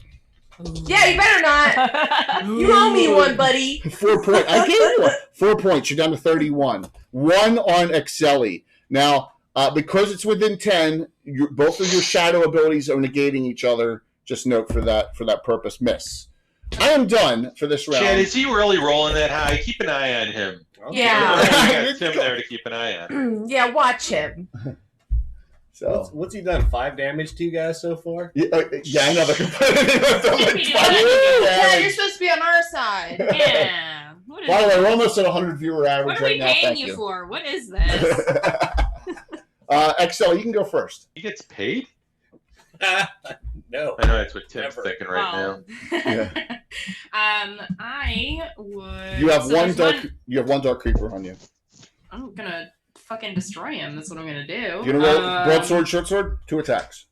Yeah, you better not. You owe me one, buddy. 4 points. I gave you 1. 4 points. You're down to 31. 1 on Excelli. Now, because it's within 10, both of your shadow abilities are negating each other. Just note for that purpose. Miss. I am done for this round. Chad, is he really rolling that high? Keep an eye on him. Yeah. You got Tim there to keep an eye on. Yeah, watch him. So what's he done? 5 damage to you guys so far? Yeah, I know. Yeah, you're supposed to be on our side. Yeah. By the way, we're almost at 100 viewer average What are right we now. paying Thank you you. for? What is this? Excel, you can go first. He gets paid? No. I know that's what Tim's Never. thinking right now. Yeah. I would. You have so one there's dark. You have 1 dark creeper on you. I'm gonna fucking destroy him. That's what I'm gonna do. You gonna roll broadsword, short sword, 2 attacks.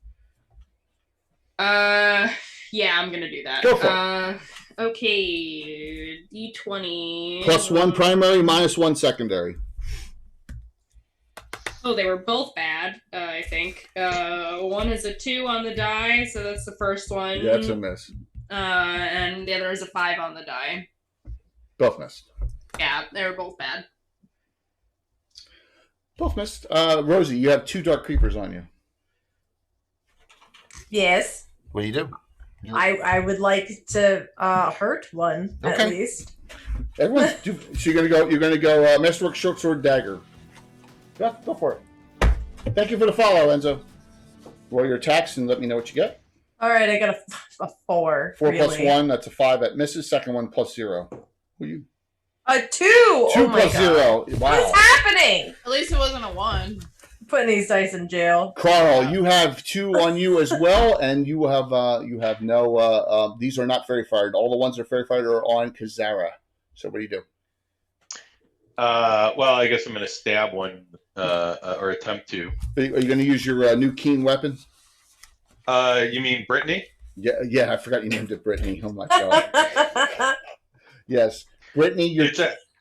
Yeah, I'm gonna do that. Go for it. Okay, D20. +1 primary, -1 secondary. Oh, they were both bad, I think. One is a 2 on the die, so that's the first one. Yeah, that's a miss. And the other is a 5 on the die. Both missed. Yeah, they were both bad. Both missed. Rosie, you have 2 dark creepers on you. Yes. What do you do? I would like to hurt one at Okay. least. Everyone, so you're gonna go Masterwork Short Sword Dagger. Yeah, go for it. Thank you for the follow, Enzo. Roll your attacks and let me know what you get. All right, I got a 4. 4 really. plus 1, that's a 5 that misses. Second one plus 0. Who you? A 2. 2 oh my plus God. 0. Wow. What is happening? At least it wasn't a 1. Putting these dice in jail. Carl, you have 2 on you as well, and you have no. These are not fairy fired. All the ones that are fairy fired are on Kazara. So what do you do? Well, I guess I'm going to stab one or attempt to. Are you going to use your new keen weapon? You mean Brittany? Yeah. I forgot you named it Brittany. Oh my god. Yes, Brittany.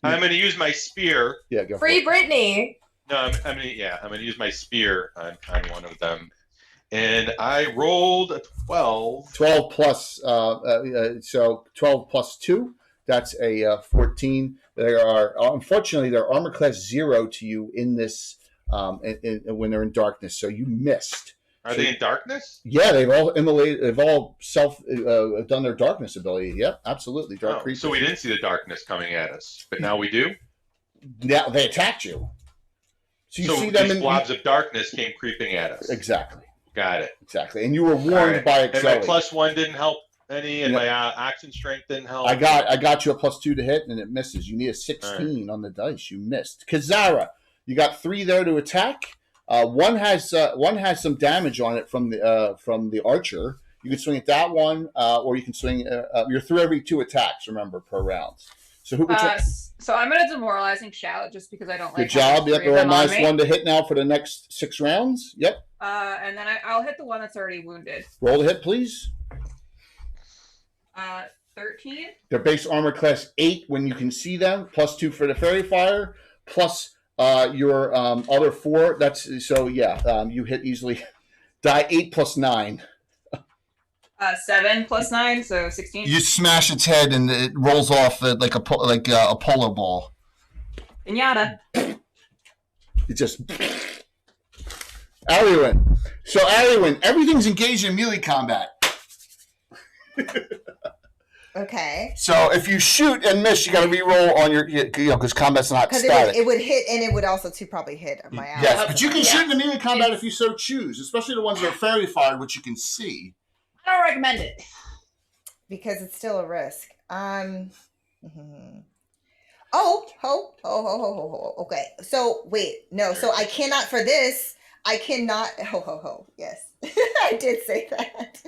I'm going to use my spear. Yeah, go. Free Brittany. No, I'm going to use my spear on one of them, and I rolled a 12. 12 plus. So 12 plus 2. That's a 14. There are unfortunately they're armor class 0 to you in this when they're in darkness. So you missed. Are they in darkness? Yeah, they've all immolated. They've all done their darkness ability. Yep, absolutely. Dark creatures. So we didn't see the darkness coming at us, but now we do. Now they attacked you. So you see these them in blobs of darkness came creeping at us. Exactly. Got it. Exactly, and you were warned by And my +1 didn't help any, and my action strength didn't help. I got you a +2 to hit, and it misses. You need a 16 on the dice. You missed. Kazara, you got 3 there to attack. One has some damage on it from the archer. You can swing at that one, or you can swing. You're through every 2 attacks. Remember, per round. So who? So I'm gonna demoralizing shout just because I don't like. Good job. Yep, you're a -1 to hit now for the next 6 rounds. Yep. And then I'll hit the one that's already wounded. Roll the hit, please. 13. Their base armor class 8 when you can see them. +2 for the fairy fire. Plus your other 4. That's so yeah. You hit easily. Die 8 plus 9. 7 plus 9, so 16. You smash its head and it rolls off like a polo ball. Pinata. It just. Ariwin. So Ariwin, everything's engaged in melee combat. Okay. So if you shoot and miss, you got to re-roll on your, because combat's not static. It would hit, and it would also probably hit my ass. Yes, but you can shoot in the melee combat if you so choose, especially the ones that are fairy fired, which you can see. I don't recommend it because it's still a risk. Okay. So wait, no. So I cannot for this. I cannot. Yes, I did say that.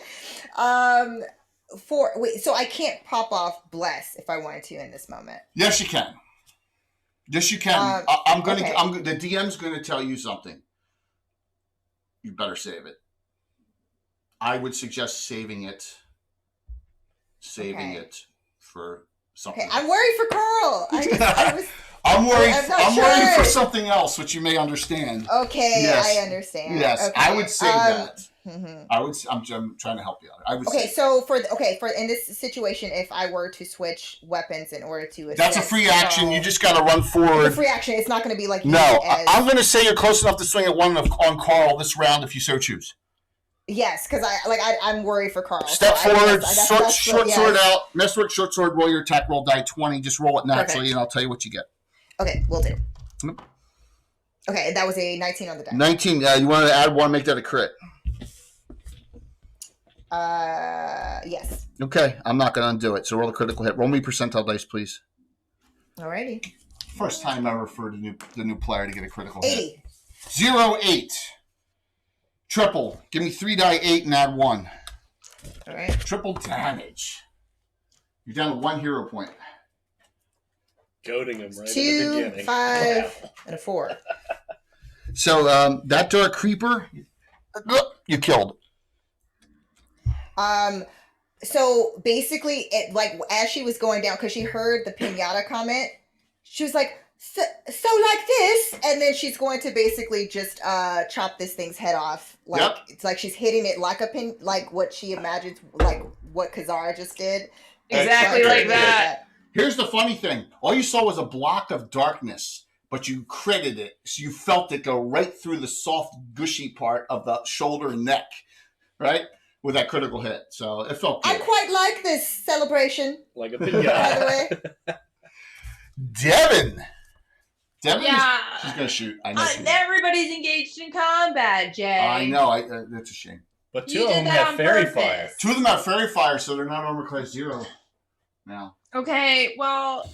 So I can't pop off bless if I wanted to in this moment. Yes, you can. Yes, you can. The DM's going to tell you something. You better save it. I would suggest saving it for something. Okay, I'm worried for Carl. I'm worried for something else, which you may understand. Okay, yes. I understand. Yes, okay. I would say that. Mm-hmm. I'm trying to help you out. So for in this situation, if I were to switch weapons in order to assist, that's a free action. You just got to run forward. It's a free action. It's not going to be like no. I'm going to say you're close enough to swing at one on Carl this round if you so choose. Yes, because I'm worried for Carl. Step forward, short sword out. Messwork, short sword. Roll your attack. Roll die 20. Just roll it naturally, and I'll tell you what you get. Okay, we'll do. Okay, that was a 19 on the die. 19. You want to add 1, make that a crit. Yes. Okay, I'm not going to undo it. So roll a critical hit. Roll me percentile dice, please. Alrighty. First time ever for the new player to get a critical 80. hit. 0, 8. Triple. Give me 3 die 8 and add 1. All right. Triple damage. You're down to 1 hero point. Goading him right 2, in the beginning. 5, and a 4. So that dark creeper, you killed. So basically, it as she was going down, because she heard the pinata comment, she was like, So like this, and then she's going to basically just chop this thing's head off. Like Yep. It's like she's hitting it like a pin, like what she imagines, like what Kazara just did. Exactly It's like that. Here's the funny thing. All you saw was a block of darkness, but you critted it. So you felt it go right through the soft, gushy part of the shoulder and neck, right? With that critical hit. So it felt good. I quite like this celebration, Like a by pinata. the way. Devin. Devin, Yeah. she's going to shoot. I know. she will. Everybody's engaged in combat, Jay. I know. That's a shame. But You two of did them that have on fairy purpose. fire. Two of them have fairy fire, so they're not armor class 0 now. Okay, well,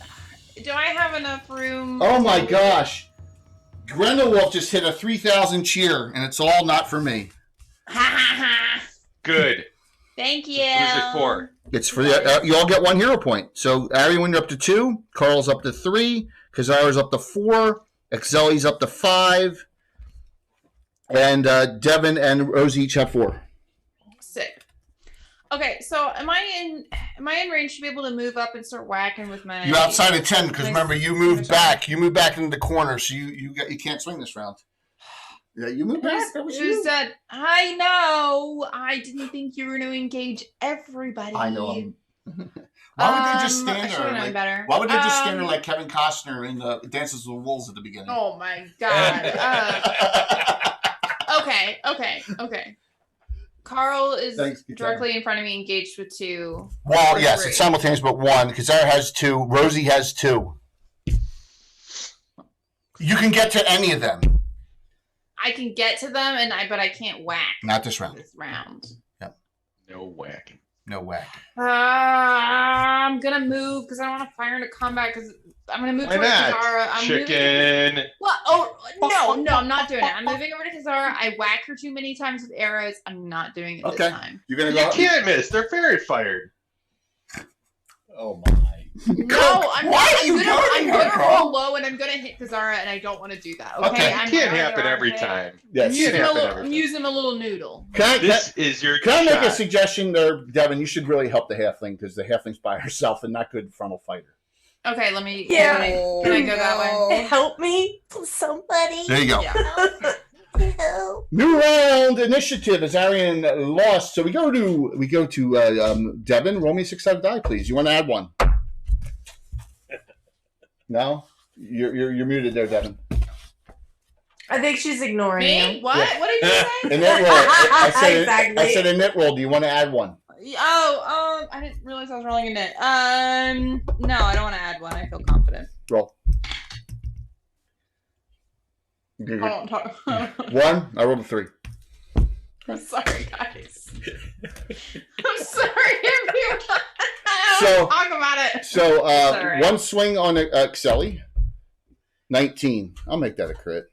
do I have enough room? Oh my gosh. Grendelwolf just hit a 3,000 cheer, and it's all not for me. Ha ha ha. Good. Thank you. Who's it for? It's for the, you all get 1 hero point. So Arian, you're up to 2. Carl's up to 3. Kazara's up to 4. Exeli's up to 5. And Devin and Rosie each have 4. Sick. Okay, so am I in range to be able to move up and start whacking with my? You're outside of 10 because my- remember you moved back. You moved back into the corner, so you can't swing this round. Yeah, you moved back. That was Who you. said? I know. I didn't think you were going to engage everybody. I know. Why would they just I stand should have there? known Like, better. why would they just stand there like Kevin Costner in the Dances with Wolves at the beginning? Oh my god. Okay. Carl is Thanks, directly in front of me, engaged with 2. Well, Or yes, 3. it's simultaneous, but 1. Kazara has 2. Rosie has 2. You can get to any of them. I can get to them, but I can't whack Not this round. this round. No whacking. No whack. I'm gonna move because I don't want to fire into combat because I'm gonna move Why towards not? Kazara. I'm moving. Chicken. What? Oh no, I'm not doing it. I'm moving over to Kazara. I whack her too many times with arrows. I'm not doing it Okay. this time. You're gonna You go. can't miss. They're fairy fired. Oh my. No, I'm Why not. are you I'm going gonna here, roll low and I'm gonna hit Kazara, and I don't want to do that. Okay, Okay. It I'm can't gonna happen every hit. time. Yes. Can't happen every I'm time. using him a little noodle. This is your Can I make a shot. suggestion there, Devin? You should really help the halfling because the halfling's by herself and not good frontal fighter. Okay, let me. Yeah. Can I go that way? Help me, somebody. There you go. Yeah. Help. New round initiative as Arian lost. So we go to Devin. Roll me a 6-sided die, please. You want to add 1? No, you're muted there, Devin. I think she's ignoring Me? you. What? Yeah. What did you say? In that roll, I said Exactly. I said in that roll. Do you want to add 1? Oh, I didn't realize I was rolling a knit. No, I don't want to add 1. I feel confident. Roll. I don't talk. 1. I rolled a 3. I'm sorry, guys. I'm sorry, everyone. I So- don't talk about it. So Sorry. 1 swing on Excelli. 19. I'll make that a crit.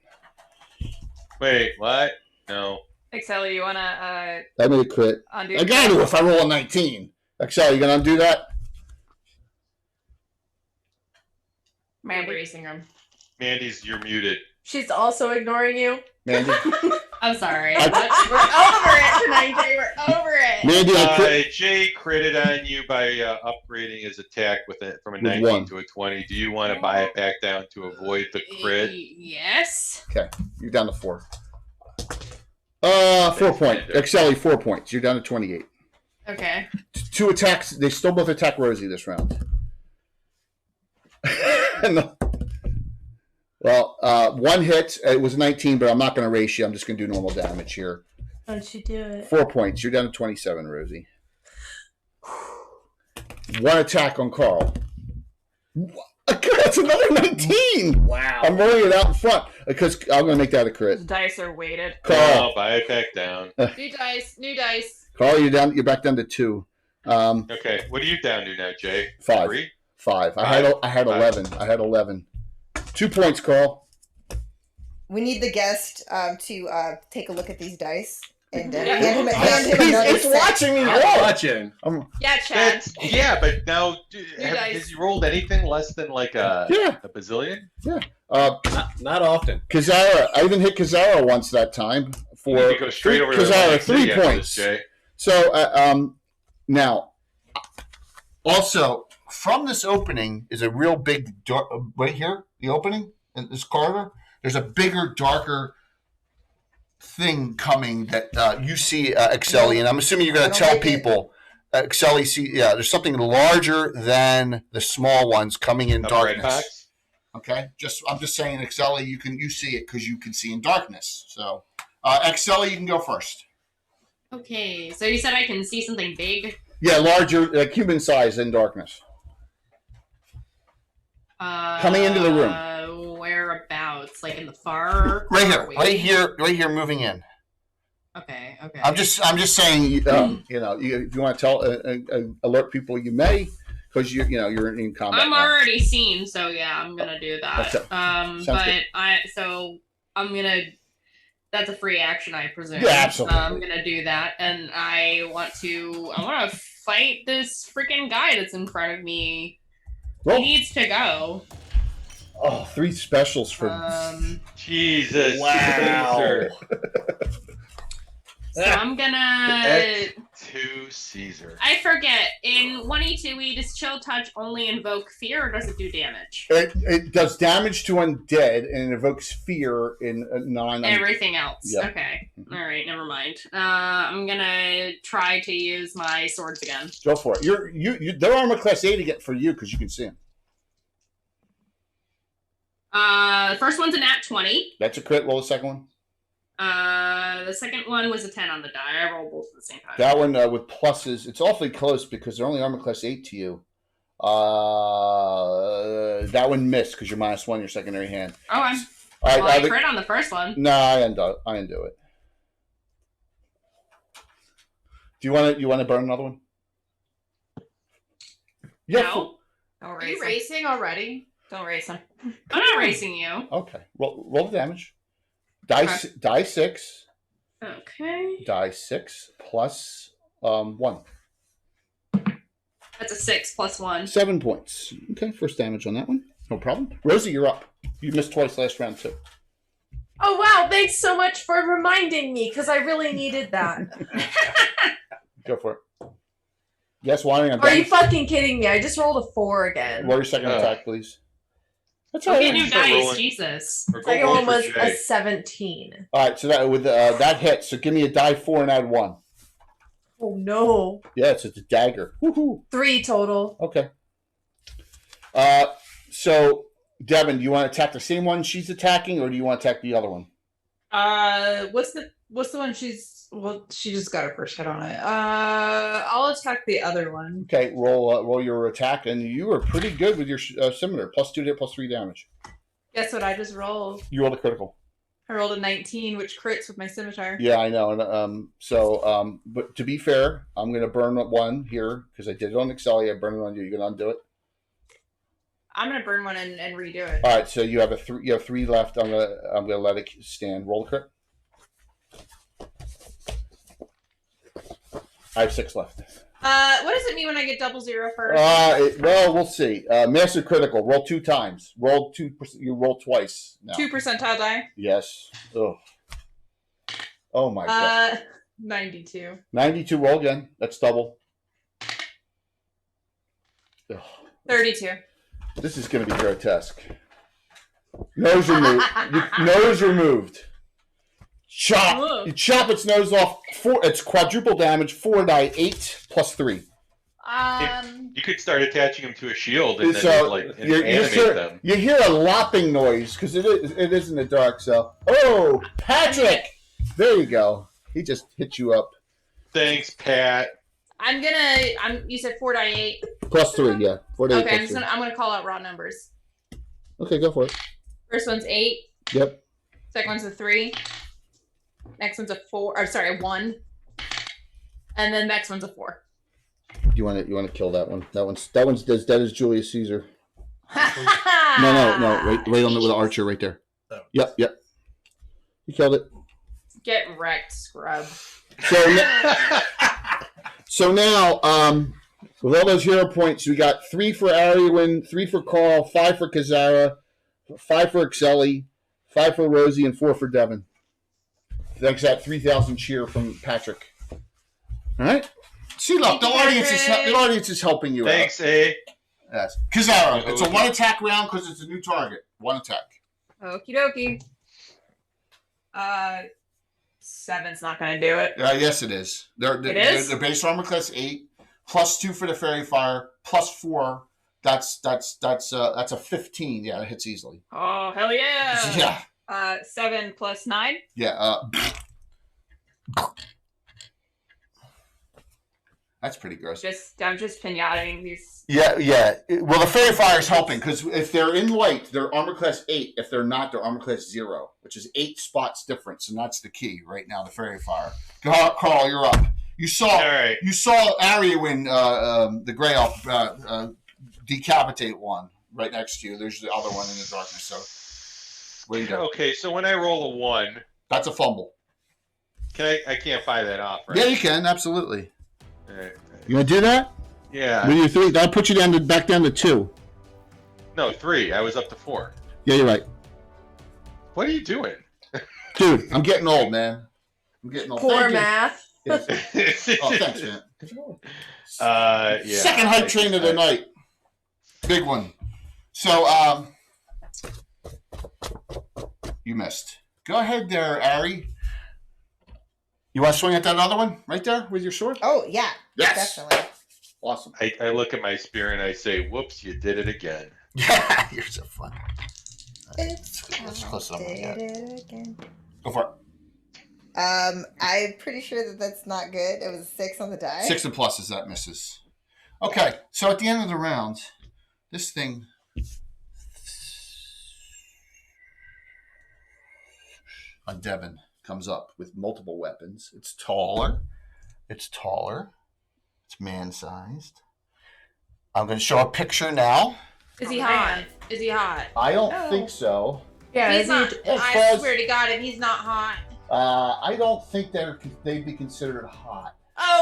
Wait, what? No. Excel, you wanna I made a crit. undo? I got to if I roll a 19. Excel, you gonna undo that? I'm Mandy. embracing him. Mandy's, you're muted. She's also ignoring you. Mandy, I'm sorry. I- We're over it tonight, Jay. We're over it. Mandy, I crit. Jay critted on you by upgrading his attack from a With 19 1. to a 20. Do you want to buy it back down to avoid the crit? Yes. You're down to 4. 4 points. Excelli, 4 points. You're down to 28. Okay. 2 attacks. They still both attack Rosie this round. Well, 1 hit. It was 19, but I'm not going to race you. I'm just going to do normal damage here. Don't you do it? 4 points. You're down to 27, Rosie. 1 attack on Carl. That's another 19. Wow. I'm rolling it out in front because I'm going to make that a Those crit. dice are weighted. Carl, Oh, buy it back down. New dice. New dice. Carl, you're back down to 2. Okay, what are you down to now, Jay? 5. 3? 5. I had 11. I had 11. 2 points, Carl. We need the guest to take a look at these dice and Yeah. hand him another It's set. watching me I'm roll. watching. Yeah, Chad. Yeah, but now, dice. has you rolled anything less than like Yeah. a bazillion? Not often. Kazara. I even hit Kazara once that time You for need to go straight over to Kazara, Atlantic 3 City after points. this, Jay. So now, also, from this opening is a real big right here. The opening in this corridor. There's a bigger, darker thing coming that you see, Excelli, and I'm assuming you're going to tell people. Excelli, see, there's something larger than the small ones coming in darkness. Okay, I'm just saying, Excelli, you see it because you can see in darkness. So, Excelli, you can go first. Okay, so you said I can see something big? Yeah, larger, like human size in darkness. Coming into the room. Whereabouts? Like in the far? Right here, moving in. Okay. I'm just saying, if you want to tell, alert people, you may, because you're in combat. I'm already seen, so yeah, I'm gonna do that. Good. That's a free action, I presume. Yeah, absolutely. I'm gonna do that, and I want to fight this freaking guy that's in front of me. He needs to go. Oh, 3 specials for Jesus. Wow. So I'm gonna to Caesar. I forget. In 1E2E, does Chill Touch only invoke fear, or does it do damage? It does damage to undead and it evokes fear in non. Everything else. Yep. Okay. All right. Never mind. I'm gonna try to use my swords again. Go for it. They're armor class 8 again for you because you can see them. The first one's a nat 20. That's a crit. Roll the second one. The second one was a 10 on the die. I rolled both at the same time. That one with pluses, it's awfully close because they're only armor class 8 to you. That one missed because you're -1 your secondary hand. Oh, I crit on the first one. No, I undo it. Do you want to burn another one? Yeah. No. Are you racing already? Don't race him. I'm not racing you. Okay. Roll the damage. Die 6. Okay. Die 6 plus 1. That's a 6 plus 1. 7 points. Okay, first damage on that one. No problem. Rosie, you're up. You missed twice last round too. Oh wow! Thanks so much for reminding me because I really needed that. Go for it. Yes, Wani. Are you fucking kidding me? I just rolled a 4 again. Roll your second attack, please. That's all right. New dice, Jesus. Second one was a 17. All right, so that hits. So give me a die 4 and add 1. Oh no! Yeah, it's a dagger. Woohoo! 3 total. Okay. So Devin, do you want to attack the same one she's attacking, or do you want to attack the other one? What's the one she just got her first hit on it. I'll attack the other one. Okay, roll your attack, and you were pretty good with your scimitar. +2 to hit, +3 damage. Guess what I just rolled? You rolled a critical. I rolled a 19, which crits with my scimitar. Yeah, I know. And but to be fair, I'm going to burn 1 here because I did it on Excelli. I burned it on you. You going to undo it? I'm going to burn 1 and redo it. All right, so you have 3. You have 3 left. I'm gonna let it stand. Roll the crit. I have 6 left. What does it mean when I get 0 first? Well, we'll see. Master critical. Roll 2 times. Roll 2%. You roll twice. Now. 2 percentile die. Yes. Oh my god. 92. 92. Roll again. That's double. Ugh. 32. This is going to be grotesque. Nose removed. Nose removed. Chop! Whoa. You chop its nose off. It's quadruple damage. 4 die 8 plus 3. You could start attaching them to a shield and so then animate them. You hear a lopping noise because it is in the dark. So, Patrick! There you go. He just hit you up. Thanks, Pat. You said 4 die 8. Plus 3, yeah. 4 die 8. Okay, I'm gonna call out raw numbers. Okay, go for it. First one's 8. Yep. Second one's a 3. Next one's a 4. Or sorry, 1. And then next one's a 4. You want to kill that one? That one's as dead as Julius Caesar. No. Right on with the archer right there. Oh. Yep. You killed it. Get wrecked, scrub. So now, with all those hero points, we got 3 for Ariwin, 3 for Carl, 5 for Kazara, 5 for Excelli, 5 for Rosie, and 4 for Devin. Thanks to that 3,000 cheer from Patrick. All right. See, look, the audience is helping you. Thanks, A. Yes. Kizara, it's a 1 attack round because it's a new target. 1 attack. Okie dokie. 7's not going to do it. Yes, it is. It is? Their base armor class 8, +2 for the fairy fire, +4. That's a 15. Yeah, it hits easily. Oh, hell yeah. Yeah. 7 + 9. Yeah. That's pretty gross. I'm just pinating these. Yeah. Well, the fairy fire is helping because if they're in light, they're armor class 8. If they're not, they're armor class 0, which is 8 spots difference, and that's the key right now. The fairy fire. Carl, you're up. You saw Ariwin, the Greyhawk, decapitate one right next to you. There's the other one in the darkness. So, what do you do? Okay, so when I roll a 1, That's a fumble. I can't buy that off, right? Yeah, you can absolutely. Right. You want to do that? Yeah. With your 3, that'll put you back down to 2. No, 3. I was up to 4. Yeah, you're right. What are you doing? Dude, I'm getting old, man. I'm getting old. Poor Thank you. math. Yes. Oh, thanks, man. Yeah. Second hype train of the night. Big one. So, you missed. Go ahead there, Ari. You want to swing at that other one right there with your sword? Oh, yeah. Yes. Definitely. Awesome. I look at my spear and I say, "Whoops, you did it again." Yeah, you're so fun. It's Let's close it up did it again. Go for it. I'm pretty sure that's not good. It was a 6 on the die. 6 and pluses, that misses. Okay, so at the end of the round, this thing... on Devin comes up with multiple weapons. It's taller. It's man-sized. I'm going to show a picture now. Is he hot? Is he hot? I don't think so. Yeah, He's not. I Fuzz. swear to God, if he's not hot. I don't think they'd be considered hot.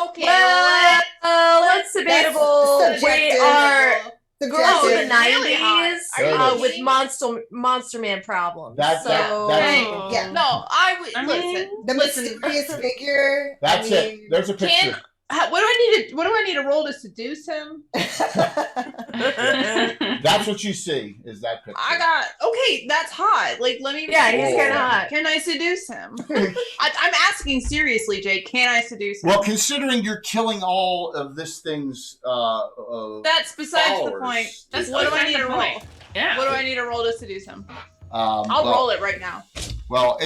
Okay. Well, that's debatable. That's We subjective. are The girls of the girls really hot. '90s Are you with kidding? Monster Man problems. That's Yeah. No, I would I mean, listen. the Listen. mysterious figure. That's it. There's a picture. What do I need to roll to seduce him? That's what you see, is that picture. Okay, that's hot. Like, let me. Yeah, he's Oh. kind of hot. Can I seduce him? I'm asking seriously, Jake. Can I seduce him? Well, considering you're killing all of this thing's That's besides the followers, point. That's What do I need to roll? point. Yeah. What do I need to roll to seduce him? I'll roll it right now. Well,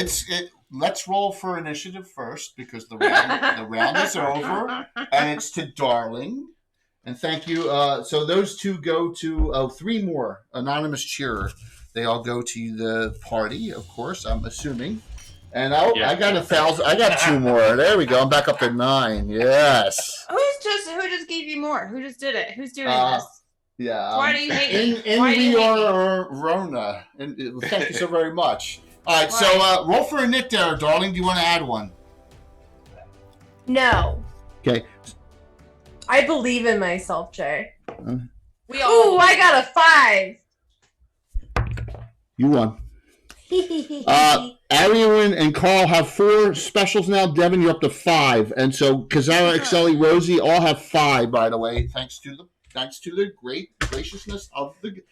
let's roll for initiative first because the round is over, and it's to Darling. And thank you. So those two go to 3 more anonymous cheerer. They all go to the party, of course. I'm assuming. And I got 1,000. I got 2 more. There we go. I'm back up to 9. Yes. Who just gave you more? Who just did it? Who's doing this? Yeah. Why do you hate me? In Why do you hate me? Rona. And thank you so very much. All right. So roll for a nit there, Darling. Do you want to add one? No. Okay. I believe in myself, Jay. We all. Ooh, I got a 5. You won. Arian and Carl have 4 specials now. Devin, you're up to 5, and so Kazara, Exceli, Rosie all have 5. By the way, thanks to the great graciousness of the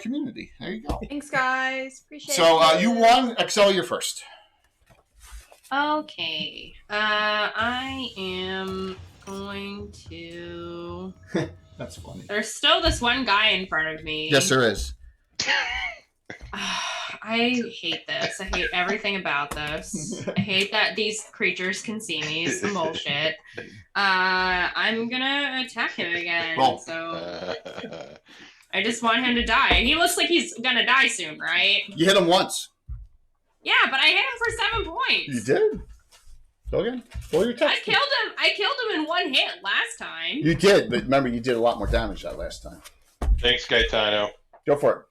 community. There you go. Thanks, guys. Appreciate it. So you won. Exceli, you're first. Okay. I am going to. That's funny. There's still this one guy in front of me. Yes, there is. I hate this. I hate everything about this. I hate that these creatures can see me. It's some bullshit. I'm gonna attack him again. Roll. So I just want him to die. He looks like he's gonna die soon, right? You hit him once. Yeah, but I hit him for 7 points. You did. Go again. Roll your attack. I killed him in 1 hit last time. You did, but remember, you did a lot more damage that last time. Thanks, Gaetano. Go for it.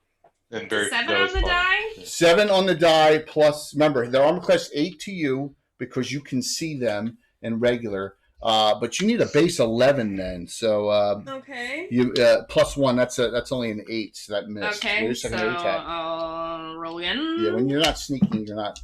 And 7 that on was the fun. die? 7 on the die plus. Remember, they're armor class 8 to you because you can see them in regular. But you need a base 11 then. So Okay. you plus 1. That's only an 8. So that missed. Okay, Your so secondary attack. I'll roll again. Yeah, when you're not sneaking, you're not.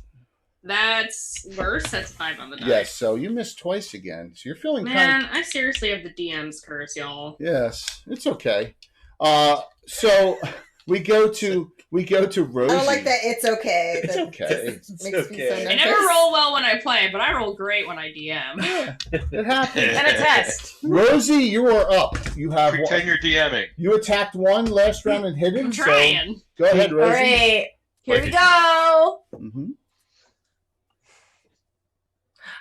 That's worse. That's 5 on the die. Yes. So you missed twice again. So you're feeling kind Man, I seriously have the DM's curse, y'all. of. Yes, it's okay. So we go to Rosie. I don't like that. It's okay. It's That okay. just makes me so I nervous. never roll well when I play, but I roll great when I DM. Yeah, it happens. And a test. Rosie, you are up. You have Pretend one. you're DMing. You attacked one last round and hit him. I'm trying. So go ahead, All Rosie. right, here we go. Mm-hmm.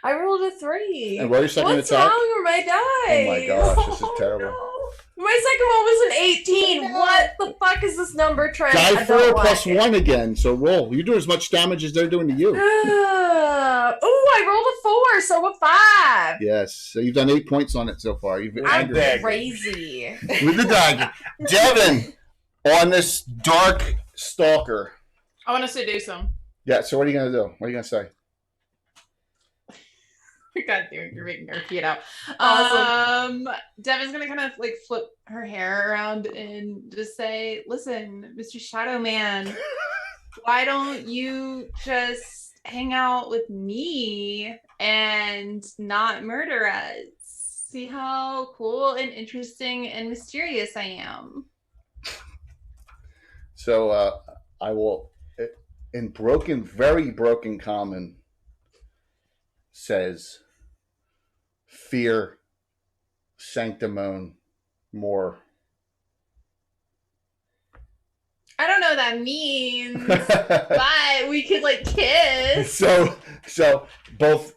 I rolled a 3. And what are your second What's attack? wrong with my dice? Oh my gosh, this is terrible. No. My second one was an 18. No. What the fuck is this number trend? Die I 4 don't plus like it. 1 again. So roll. You do as much damage as they're doing to you. I rolled a 4, so a 5. Yes. So you've done 8 points on it so far. You've been I'm angry dead. Crazy. with the dagger. Devin, on this dark stalker. I want to seduce him. Yeah. So what are you gonna do? What are you gonna say? God damn, you're making her get out. Awesome. Devin's gonna kind of like flip her hair around and just say, "Listen, Mr. Shadow Man, why don't you just hang out with me and not murder us? See how cool and interesting and mysterious I am." So I will, in broken, very broken common, says, "Fear, sanctimony, more." I don't know what that means, but we could like kiss. So both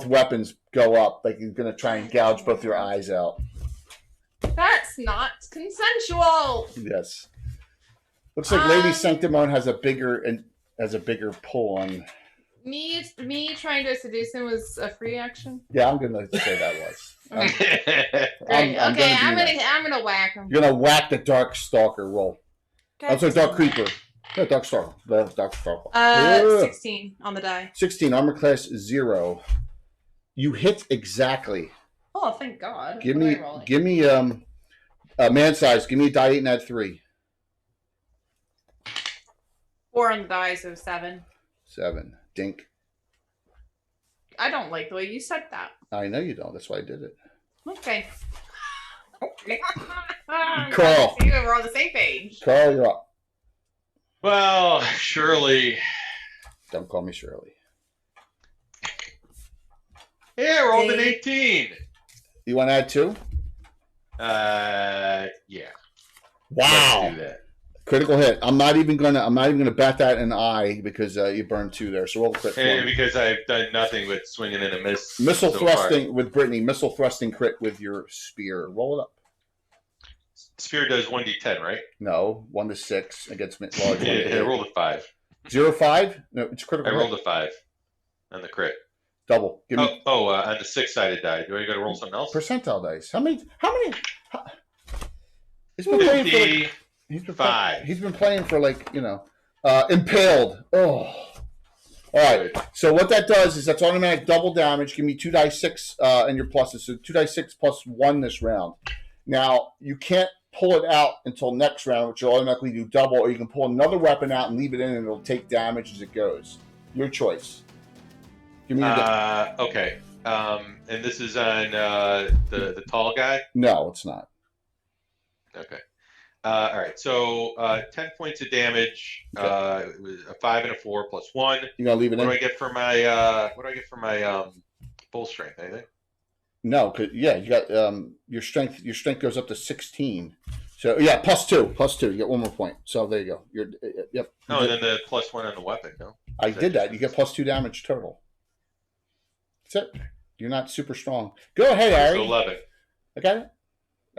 weapons go up. Like you're gonna try and gouge both your eyes out. That's not consensual. Yes. Looks like Lady Sanctimony has a bigger pull on. Me trying to seduce him was a free action. Yeah, I'm gonna say that was. Great. I'm Okay, gonna do that. I'm gonna whack him. You're gonna whack the Dark Stalker roll. I'm sorry, Dark Creeper. No, Dark Stalker. The Dark Stalker. 16 on the die. 16, armor class 0. You hit exactly. Oh, thank God. Give What am me I rolling? man size. Give me a die 8 and add 3. 4 on the die, so 7. 7. Dink. I don't like the way you said that. I know you don't. That's why I did it. Okay. Carl. See, we're on the same page. Carl, you're up. Well, Shirley. Don't call me Shirley. Yeah, I rolled an 18. You want to add 2? Yeah. Wow. Let's do that. Critical hit. I'm not even gonna bat that an eye because you burned 2 there. So roll crit. And because I've done nothing but swinging in a Missile so thrusting far. with Brittany. Missile thrusting crit with your spear. Roll it up. Spear does 1d10, right? No, 1 to 6 against large. Yeah, I rolled a 5. 0 5. No, it's critical. I hit. rolled a 5 on the crit. Double. Give me On the 6-sided die. Do I got to roll something else? percentile dice. How many? He's been playing for like, 5. he's been playing for like impaled. Oh. All right. So what that does is that's automatic double damage. Give me 2 die 6 and your pluses. So 2 die 6 plus 1 this round. Now you can't pull it out until next round, which will automatically do double, or you can pull another weapon out and leave it in, and it'll take damage as it goes. Your choice. Give me your Okay. And this is on the tall guy? No, it's not. Okay. All right. So 10 points of damage. It was a 5 and a 4 plus 1. You gonna leave it What in? do I get for my full strength? Anything? No, cause you got your strength. Your strength goes up to 16. So yeah, plus 2. You get 1 more point. So there you go. You're yep. No, and then the plus 1 on the weapon. No. I did that. You get plus 2 damage total. That's it. You're not super strong. Go ahead, Ari. So 11. Okay.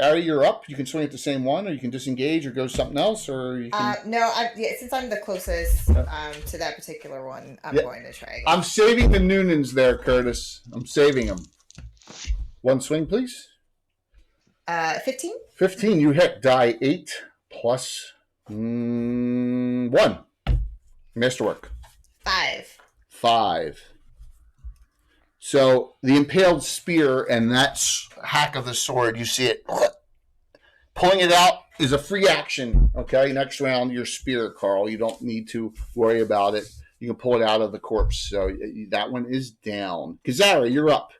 Ari, you're up. You can swing at the same one, or you can disengage, or go something else, or you can. No, since I'm the closest to that particular one, I'm going to try again. I'm saving the Noonans there, Curtis. I'm saving them. 1 swing, please. 15. 15. You hit. Die 8 plus 1. Masterwork. 5. So the impaled spear and that hack of the sword, you see it. Pulling it out is a free action. Okay, next round, your spear, Carl. You don't need to worry about it. You can pull it out of the corpse. So that one is down. Kazara, you're up.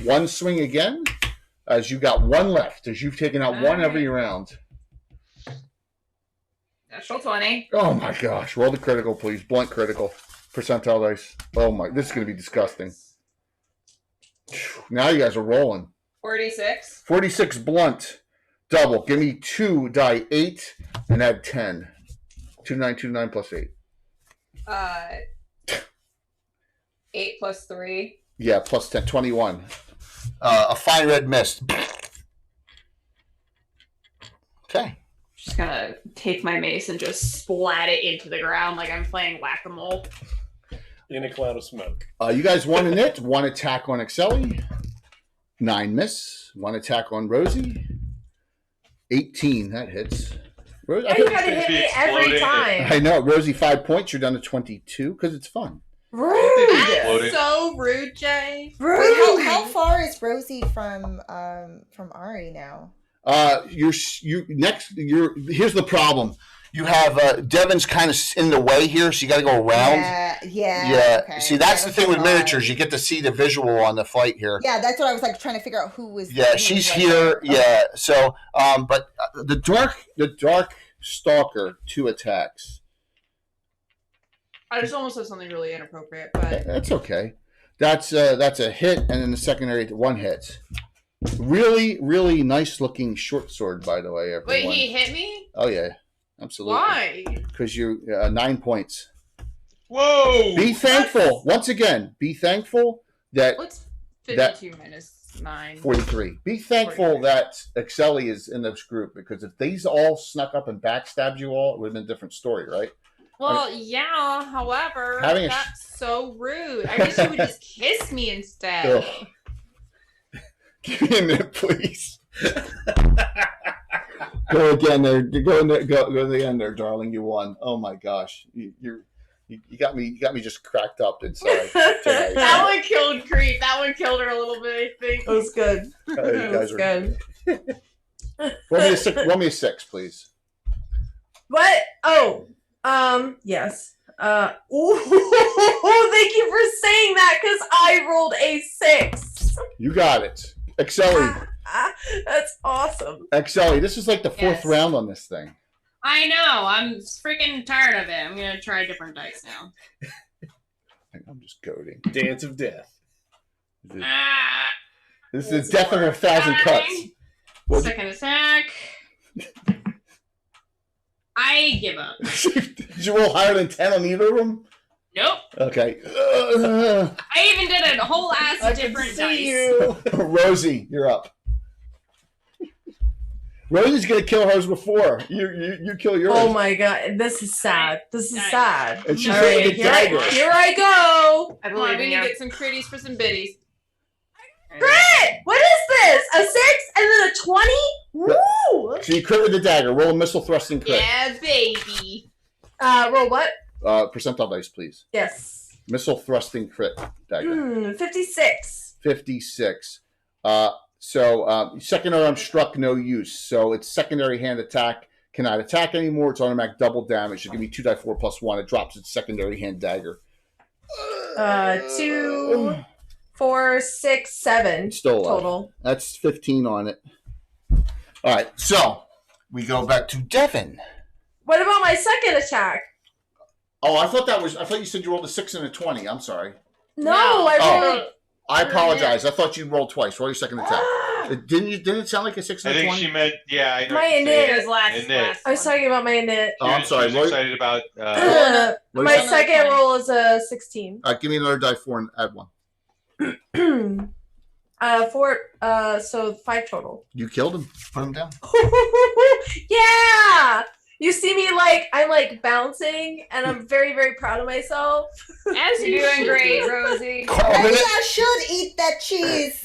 1 swing again, as you got 1 left, as you've taken out 1 every round. Natural 20. Oh my gosh. Roll the critical, please. Blunt critical. Percentile dice. Oh my. This is going to be disgusting. Now you guys are rolling. 46. 46 blunt. Double. Give me 2 die 8 and add 10. 2 plus 8. 8 plus 3. Yeah, plus 10. 21. A fine red mist. Okay. Just gonna take my mace and just splat it into the ground like I'm playing whack-a-mole. In a cloud of smoke. You guys won in it. 1 attack on Excelli. 9 miss. 1 attack on Rosie. 18. That hits. Rosie, You gotta hit me every time. I know. Rosie, 5 points. You're down to 22 because it's fun. Rude. Exploding. So rude, Jay. Rude. Wait, how far is Rosie from Ari now? Here's the problem. You have Devin's kind of in the way here, so you got to go around. Yeah. Okay. See, that's the thing with far. miniatures. You get to see the visual on the flight here. Yeah, that's what I was like trying to figure out who was. Yeah, who she's was here. there. Yeah. So, but the dark stalker, 2 attacks. I just almost said something really inappropriate, but That's okay. That's a hit, and then the secondary 1 hit. Really, really nice looking short sword, by the way. Everyone. wait, he hit me? Oh yeah, absolutely. Why? Because you 9 points. Whoa! Be thankful. Once again, be thankful that What's 52 minus 9? 43. Be thankful 43. that Excelli is in this group, because if these all snuck up and backstabbed you all, it would have been a different story, right? Well, yeah. However, Having a that's so rude. I wish you would just kiss me instead. Ugh. Give me a minute, please. Go again there. Go in there. Go to the end there, darling. You won. Oh my gosh, you got me. You got me just cracked up inside. tonight. That one killed Creep. That one killed her a little bit, I think. It was good. You It guys was are. good. Roll me a 6, please. What? Oh, yes. Ooh, thank you for saying that, because I rolled a 6. You got it, Excelli. That's awesome. Excelli, this is like the 4th Yes. round on this thing. I know. I'm freaking tired of it. I'm gonna try different dice now. I'm just goading. Dance of death. Ah, This is the death of 1,000 cuts. What'd you- second attack. I give up. Did you roll higher than 10 on either of them? Nope. Okay. I even did a whole ass I can different see dice. you. Rosie, you're up. Rosie's gonna kill hers before you kill yours. Oh my god, this is sad. This is Nice. sad. And she's All holding right, a dagger. here I go. I Come on, believe we in need to you. get some critties for some biddies. Crit! What is this? A 6 and then a 20? Woo! So you crit with the dagger. Roll a missile thrusting crit. Yeah, baby. Roll what? Percentile dice, please. Yes. Missile thrusting crit dagger. 56. 56. Second arm struck, no use. So it's secondary hand attack. Cannot attack anymore. It's automatic double damage. So give me 2d4 plus 1. It drops its secondary hand dagger. 2, 4, 6, 7 Still alive. total. That's 15 on it. All right. So we go back to Devin. What about my second attack? Oh, I thought you said you rolled a 6 and a 20. I'm sorry. No, No. I Oh. rolled. I apologize. I thought you rolled twice. Roll your second attack. Ah, Didn't it sound like a 6 I and a think 20? she meant, yeah, I know. My what you're init. saying. It was last. And it. last I was one. talking about my init. Oh, I'm sorry. She was excited about. What My is it? second roll is a 16. All right, give me another die 4 and add 1. 4, so 5 total. You killed him. Put him down. Yeah! You see me I'm bouncing, and I'm very, very proud of myself. As You're doing great, Rosie. Maybe I should eat that cheese.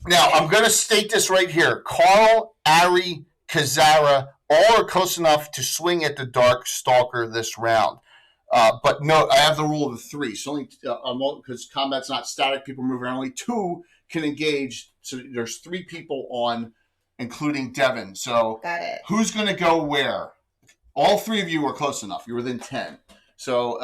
Now, I'm going to state this right here. Carl, Ari, Kazara, all are close enough to swing at the Dark Stalker this round. But no, I have the rule of the 3. So only because combat's not static, people move around. Only 2 can engage. So there's 3 people on, including Devin. So Got it. who's going to go where? All 3 of you are close enough. You're within 10. So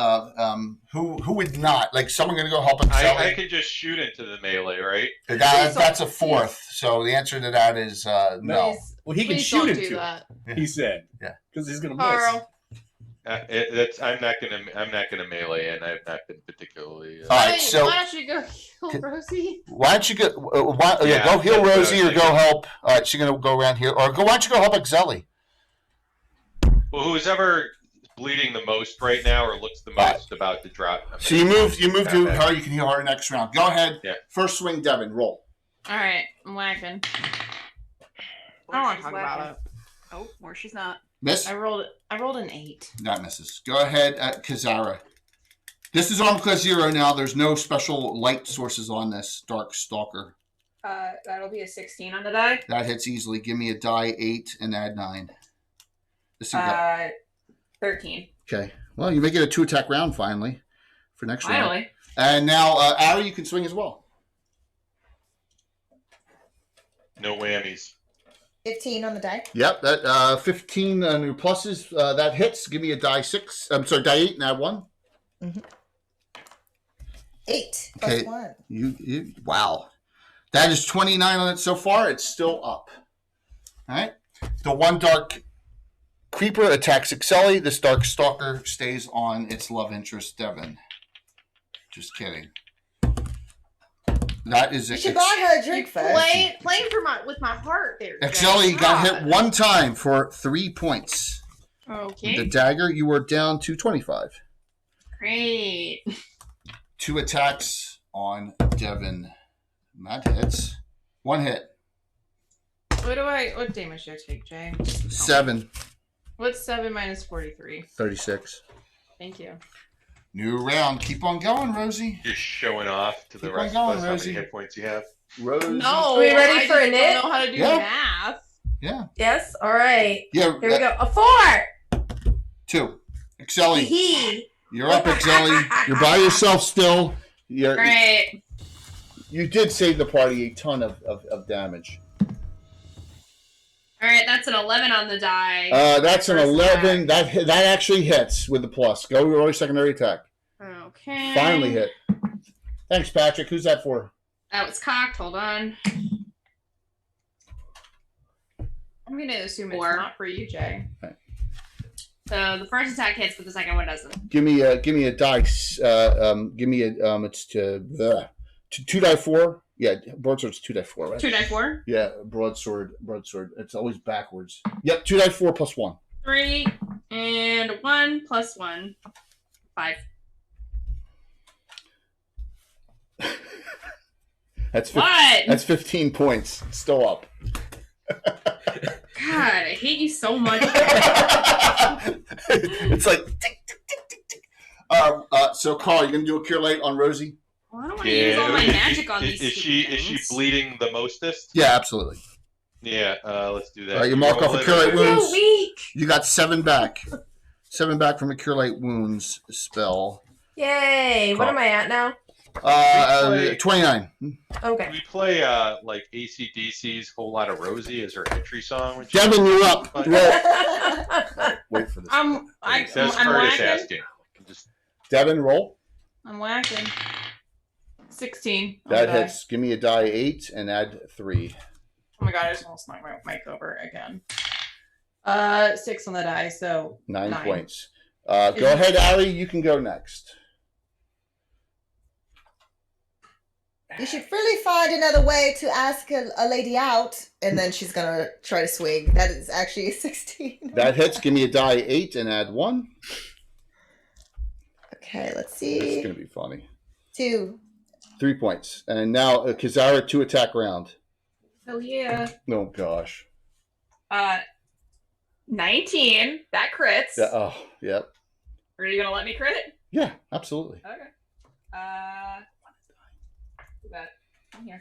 who would not? Like someone going to go help Excelli? I could just shoot into the melee, right? That's a 4th. So the answer to that is no. Well, he can Please shoot don't it do to that. him, he said. Yeah. Because he's going to miss. Carl, I'm not gonna melee, and I've not been particularly. All right, so why don't you go heal Rosie? why don't you go? Yeah, go heal that's what I Rosie was or go thinking. help. All right, she's gonna go around here, or why don't you go help Exeli? Well, who's ever bleeding the most right now, or looks the most about to drop? So you move to Okay. her. You can heal her next round. Go ahead. Yeah. First swing, Devin. Roll. All right, I'm whacking. I don't want to talk about it. Oh, or she's not. Miss. I rolled an 8. That misses. Go ahead at Kazara. This is on class 0 now. There's no special light sources on this Dark Stalker. That'll be a 16 on the die. That hits easily. Give me a die 8 and add 9. This is 13. okay. Well, you make it a 2-attack round finally for next round. Finally. And now, Ari, you can swing as well. No whammies. 15 on the die. Yep, that 15 on your pluses. That hits. Give me a die 6. I'm sorry, die 8 and add 1. 8 Okay. plus 1. You wow. That is 29 on it so far. It's still up. All right. The one dark creeper attacks Exeli. This dark stalker stays on its love interest, Devin. Just kidding. That is You should buy her a drink first. Playing with my heart there. Exeli got hit one time for 3 points. Okay. The dagger, you were down to 25. Great. 2 attacks on Devin. That hits. 1 hit. What damage do I take, Jay? 7. What's 7 minus 43? 36. Thank you. New round. Keep on going, Rosie. Just showing off to the Keep on rest going, of us how Rosie. many hit points you have. Rosie. No. Are we ready I for a just knit? don't know how to do Yeah. math. Yeah. Yes. All right. Yeah. Here we go. A 4. 2. Exeli. Hee. You're up, Exeli. You're by yourself still. Great. You did save the party a ton of damage. All right, that's an 11 on the die. That's an First 11. attack. That actually hits with the plus. Go roll your secondary attack. Okay. Finally hit. Thanks, Patrick. Who's that for? That was cocked. Hold on. I'm going to assume it's 4. not for you, Jay. So the first attack hits, but the second one doesn't. Give me a dice. Give me a it's 2 die 4. Yeah, broadsword's 2 die 4, right? 2 die 4. Yeah, broadsword. It's always backwards. Yep, 2 die 4 plus 1. 3 and 1 plus 1. 5. That's What? That's 15 points. Still up. God, I hate you so much. It's like tick, tick, tick, tick, tick. So Carl, you gonna do a cure light on Rosie? Well, I don't want to use all my magic on these Is she bleeding the mostest? Yeah, absolutely. Yeah, let's do that. All right, you mark off a cure light So wounds. weak. You got 7 back. 7 back from a cure light wounds spell. Yay. What am I at now? 29. Okay. We play like AC/DC's "Whole Lot of Rosie" as our entry song. Which Devin, you're up. But- Roll. Wait for this. I'm That's I'm Curtis whacking. asking. Just Devin, roll. I'm whacking. 16. That die. hits. Give me a die 8 and add 3. Oh my god, I just almost knocked my mic over again. 6 on the die, so 9 9. points. Go ahead, Ari. You can go next. You should really find another way to ask a lady out, and then she's gonna try to swing. That is actually a 16. That hits. Give me a die 8 and add 1. Okay, let's It's see. gonna be funny. 2. 3 points. And now Kazara 2 attack round. Oh yeah. Oh gosh. 19. That crits. Yeah, oh, yep. Are you gonna let me crit? Yeah, absolutely. Okay. That in here.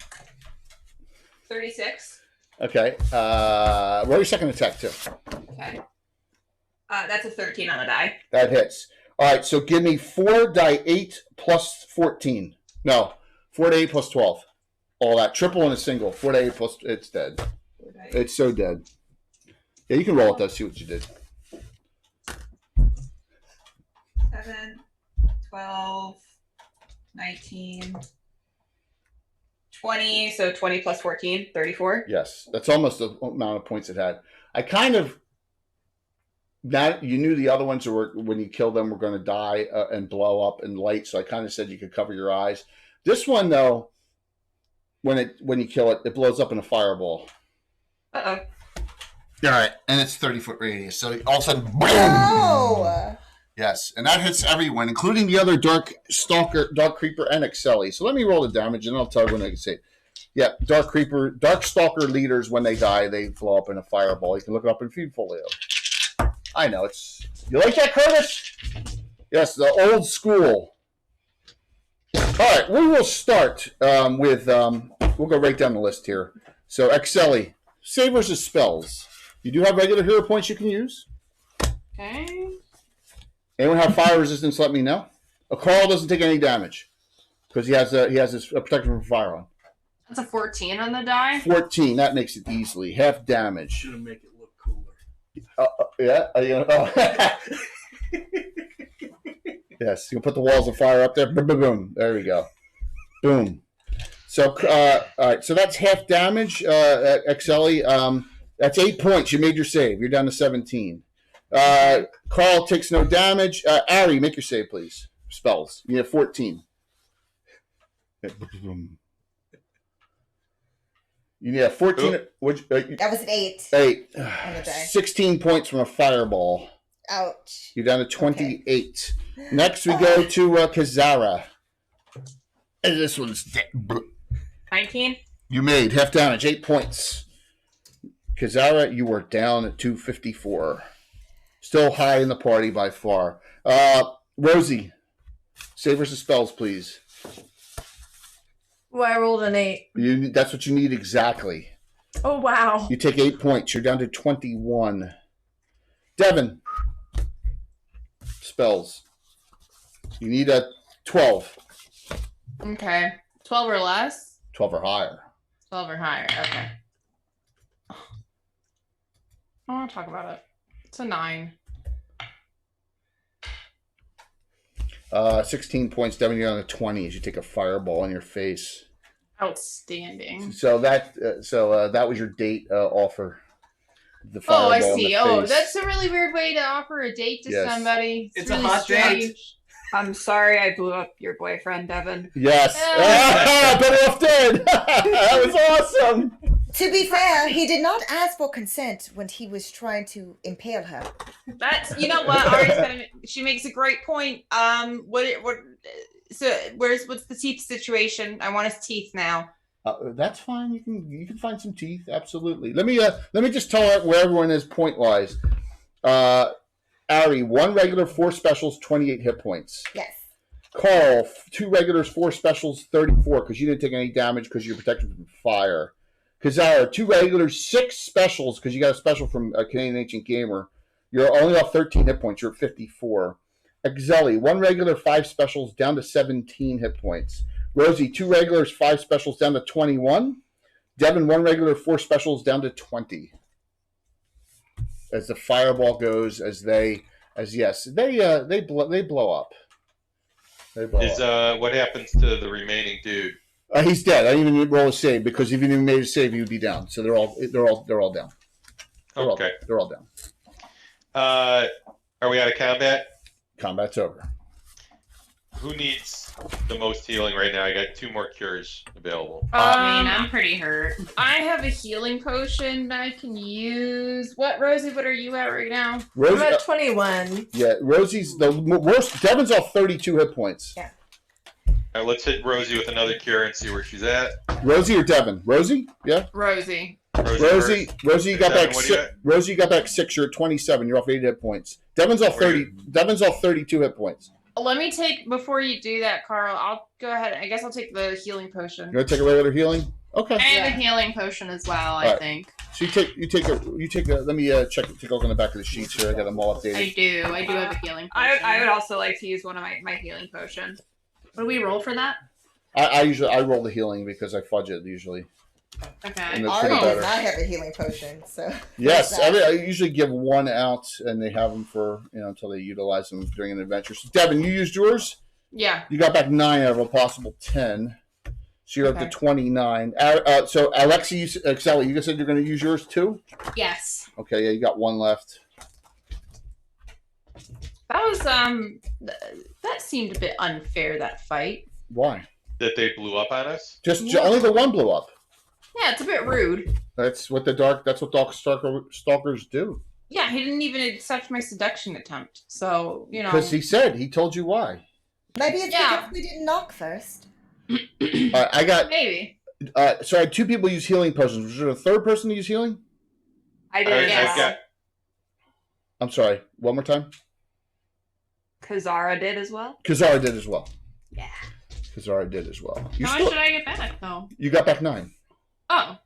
36. Okay. Roll your second attack too. Okay. That's a 13 on the die. That hits. All right, so give me 4 die 8 plus 14. No, 4 to 8 plus 12. All that. Triple and a single. 4 to 8 plus, it's dead. It's so dead. Yeah, you can roll it though, see what you did. 7, 12, 19, 20. So 20 plus 14, 34. Yes, that's almost the amount of points it had. I kind of That you knew the other ones were when you kill them were going to die and blow up in light. So I kind of said you could cover your eyes. This one though, when you kill it, it blows up in a fireball. Uh-oh. All right, and it's 30-foot radius. So all of a sudden, boom! Oh. Yes, and that hits everyone, including the other Dark Stalker, Dark Creeper, and Excelli. So let me roll the damage, and I'll tell you when I can say it. Yeah, Dark Stalker leaders, when they die, they blow up in a fireball. You can look it up in Feedfolio. I know, it's... You like that, Curtis? Yes, the old school. All right, we will start with... we'll go right down the list here. So, Excelli, save versus spells. You do have regular hero points you can use. Okay. Anyone have fire resistance? Let me know. Carl doesn't take any damage because he has his protection from fire on. That's a 14 on the die. 14. That makes it easily half damage. Should make it look cooler. Yeah. Yes. You can put the walls of fire up there. Boom, boom, boom. There we go. Boom. So, all right. So that's half damage, Excelli. That's 8 points. You made your save. You're down to 17. Carl takes no damage. Ari, make your save, please. Spells. You have 14. You need a 14. That was an 8. 8. On the die. 16 points from a fireball. Ouch. You're down to 28. Okay. Next, we go to Kazara. And this one's dead. 19. You made half damage, 8 points. Kazara, you are down at 254. Still high in the party by far. Rosie, save versus spells, please. Well, I rolled an 8. That's what you need exactly. Oh, wow. You take 8 points. You're down to 21. Devin, spells. You need a 12. Okay. 12 or less? 12 or higher. 12 or higher. Okay. I want to talk about it. It's a 9. 16 points. Devin, you're on a 20 as you take a fireball in your face. Outstanding. So that was your date offer. The Oh, I fireball in see. the Oh, face. that's a really weird way to offer a date to Yes. somebody. It's really a hot strange. date. I'm sorry I blew up your boyfriend, Devin. Yes. Better off dead. That was awesome. To be fair, he did not ask for consent when he was trying to impale her. That's, you know what? She makes a great point. What's the teeth situation? I want his teeth now. That's fine. You can find some teeth. Absolutely. Let me just tell where everyone is point wise. Ari, 1 regular, 4 specials, 28 hit points. Yes. Carl, 2 regulars, 4 specials, 34 because you didn't take any damage because you're protected from fire. Kazara, 2 regulars, 6 specials because you got a special from Canadian Ancient Gamer. You're only off 13 hit points. You're at 54. Excelli, 1 regular, 5 specials, down to 17 hit points. Rosie, 2 regulars, 5 specials, down to 21. Devin, 1 regular, 4 specials, down to 20. As the fireball goes, they blow up. What happens to the remaining dude? He's dead. I didn't even roll a save because if he didn't make a save, he would be down. So they're all down. Okay. They're all down. Are we out of combat? Combat's over. Who needs the most healing right now? I got 2 more cures available. I'm pretty hurt. I have a healing potion that I can use. Rosie, what are you at right now? Rosie, I'm at 21. Yeah, Rosie's the worst. Devin's off 32 hit points. Yeah. All right, let's hit Rosie with another cure and see where she's at. Rosie or Devin? Rosie? Yeah. Rosie, you got back Devin, what are 6. you at? Rosie, you got back 6. You're at 27. You're off 80 hit points. Devin's off 30. Devin's off 32 hit points. let me take, before you do that, Carl, I'll go ahead. I guess I'll take the healing potion. You want to take a regular healing? Okay. I have a healing potion as well, I Alright. think. So you take a. Let me take a look on the back of the sheets here. I got them all updated. I do have a healing potion. I would also like to use one of my healing potion. What do we roll for that? I usually roll the healing because I fudge it usually. Okay. And it's Ari pretty does better. not have a healing potion, so. Yes, That's I usually give 1 out, and they have them for until they utilize them during an adventure. So Devin, you used yours. Yeah. You got back 9 out of a possible 10, so you're up Okay. to 29. So Excelli, you said you're going to use yours too. Yes. Okay, yeah, you got 1 left. That was that seemed a bit unfair, that fight. Why? That they blew up on us? Just only the one blew up. Yeah, it's a bit rude. That's what dark stalkers do. Yeah, he didn't even accept my seduction attempt. So, you know. Because he told you why. Maybe it's because we didn't knock first. I got maybe. So I had 2 people use healing potions. Was there a third person to use healing? I did. I'm sorry. One more time. Kazara did as well. Kazara did as well. Yeah. Kazara did as well. How much did I get back though? You got back 9. Oh.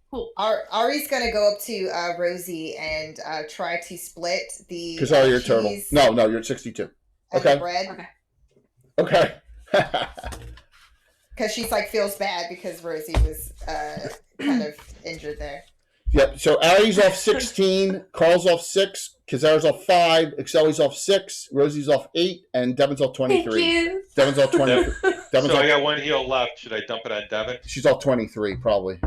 Cool. Ari's gonna go up to Rosie and try to split the Kazara, you're turtle. No, you're at 62. Okay. The bread. Okay. Because she's like feels bad because Rosie was kind of injured there. Yep. So Ari's off 16, Carl's off 6, Kazara's off 5, Excelli's off 6, Rosie's off 8, and Devin's off 23. Thank you. Devin's off 23. So I got 1 heal left. Should I dump it on Devin? She's off 23, probably.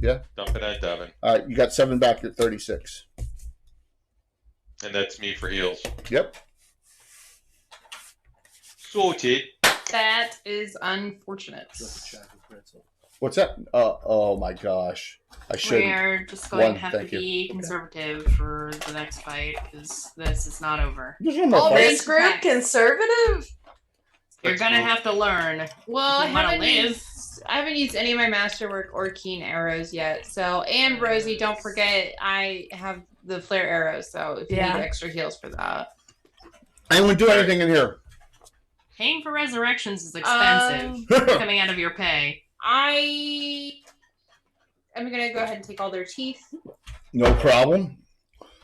Yeah. Dump it on Devin. All right, you got 7 back. You're 36. And that's me for heals. Yep. Sorted. That is unfortunate. What's that? Oh my gosh. I should. We are just going to have to be conservative for the next fight because this is not over. This group conservative? You're gonna have to learn. Well, I if you wanna haven't used any of my masterwork or keen arrows yet. So, and Rosie, don't forget, I have the flare arrows. So, if you need extra heals for that, I wouldn't do anything in here. Paying for resurrections is expensive. Coming out of your pay. I'm gonna go ahead and take all their teeth. No problem.